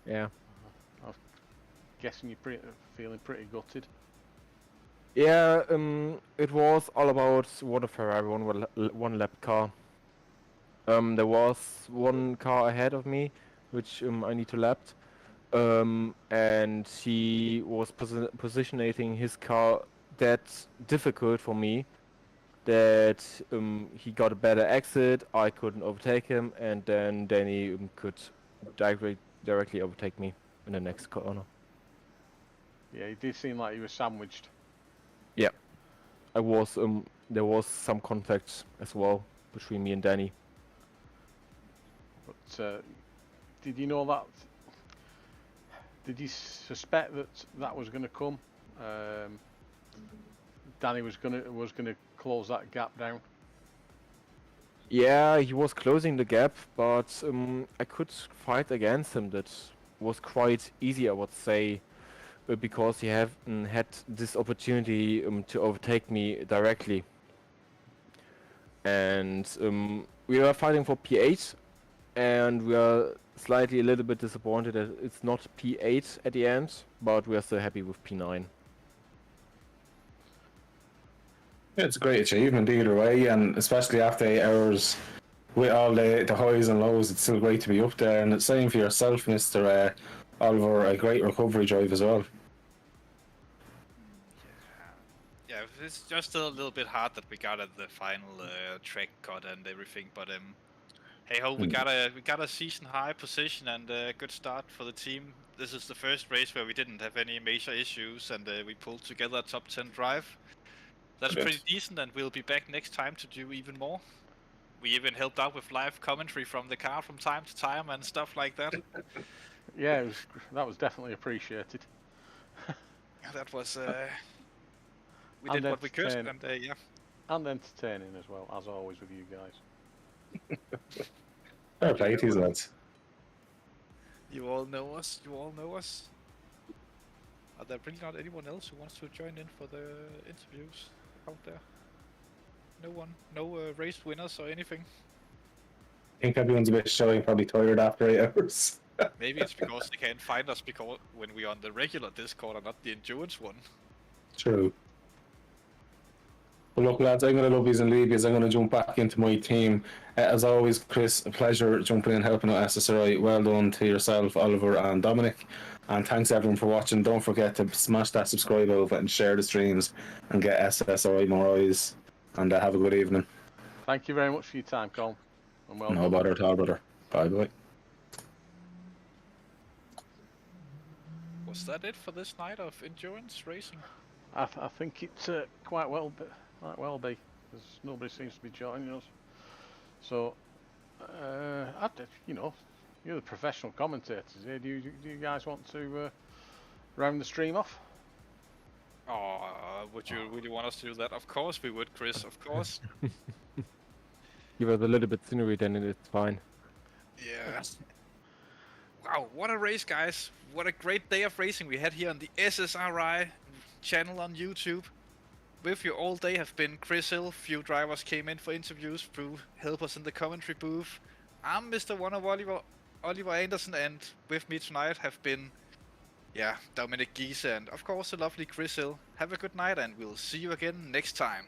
Yeah. I'm guessing you're feeling pretty gutted. Yeah, it was all about what a Ferrari one lap car. There was one car ahead of me, which I need to lap, and he was positioning his car that difficult for me that he got a better exit, I couldn't overtake him, and then Danny could directly overtake me in the next corner. Yeah, it did seem like you were sandwiched. Yeah, I was. There was some contact as well between me and Danny. But did you know that? Did you suspect that was going to come? Danny was gonna close that gap down. Yeah, he was closing the gap, but I could fight against him. That was quite easy, I would say, because he hadn't had this opportunity to overtake me directly. And we were fighting for P8, and we are slightly a little bit disappointed that it's not P8 at the end, but we are still happy with P9. Yeah, it's a great achievement either way, and especially after 8 hours with all the highs and lows, it's still great to be up there. And it's same for yourself, Mr. Oliver, a great recovery drive as well. Yeah, it's just a little bit hard that we got at the final track cut and everything, but Hey ho, we got a season high position and a good start for the team. This is the first race where we didn't have any major issues and we pulled together a top 10 drive. That's pretty decent, and we'll be back next time to do even more. We even helped out with live commentary from the car from time to time and stuff like that. Yeah, that was definitely appreciated. That was we did what we could, and yeah. And entertaining as well, as always with you guys. Fair play to these lads. You all know us. You all know us. Are there really not anyone else who wants to join in for the interviews out there? No one? No race winners or anything? I think everyone's a bit shy, probably tired after 8 hours. Maybe it's because they can't find us because when we're on the regular Discord and not the endurance one. True. Well, look, lads, I'm going to love yous and leave yous. I'm going to jump back into my team. As always, Chris, a pleasure jumping in, helping out SSRI. Well done to yourself, Oliver and Dominic. And thanks everyone for watching. Don't forget to smash that subscribe over and share the streams and get SSRI more eyes. And have a good evening. Thank you very much for your time, Colin. And well No done. bother at all, brother. Bye-bye. Was that it for this night of endurance racing? I think it quite well be, because nobody seems to be joining us. So, you know, you're the professional commentators here. Do you guys want to round the stream off? Oh, would you really want us to do that? Of course we would, Chris. Of course. Give us a little bit scenery, then it's fine. Yeah. Wow, what a race, guys. What a great day of racing we had here on the SSRI channel on YouTube. With you all day have been Chris Hill. Few drivers came in for interviews to help us in the commentary booth. I'm Mr. One of Oliver Anderson, and with me tonight have been, Dominic Giese and of course the lovely Chris Hill. Have a good night, and we'll see you again next time.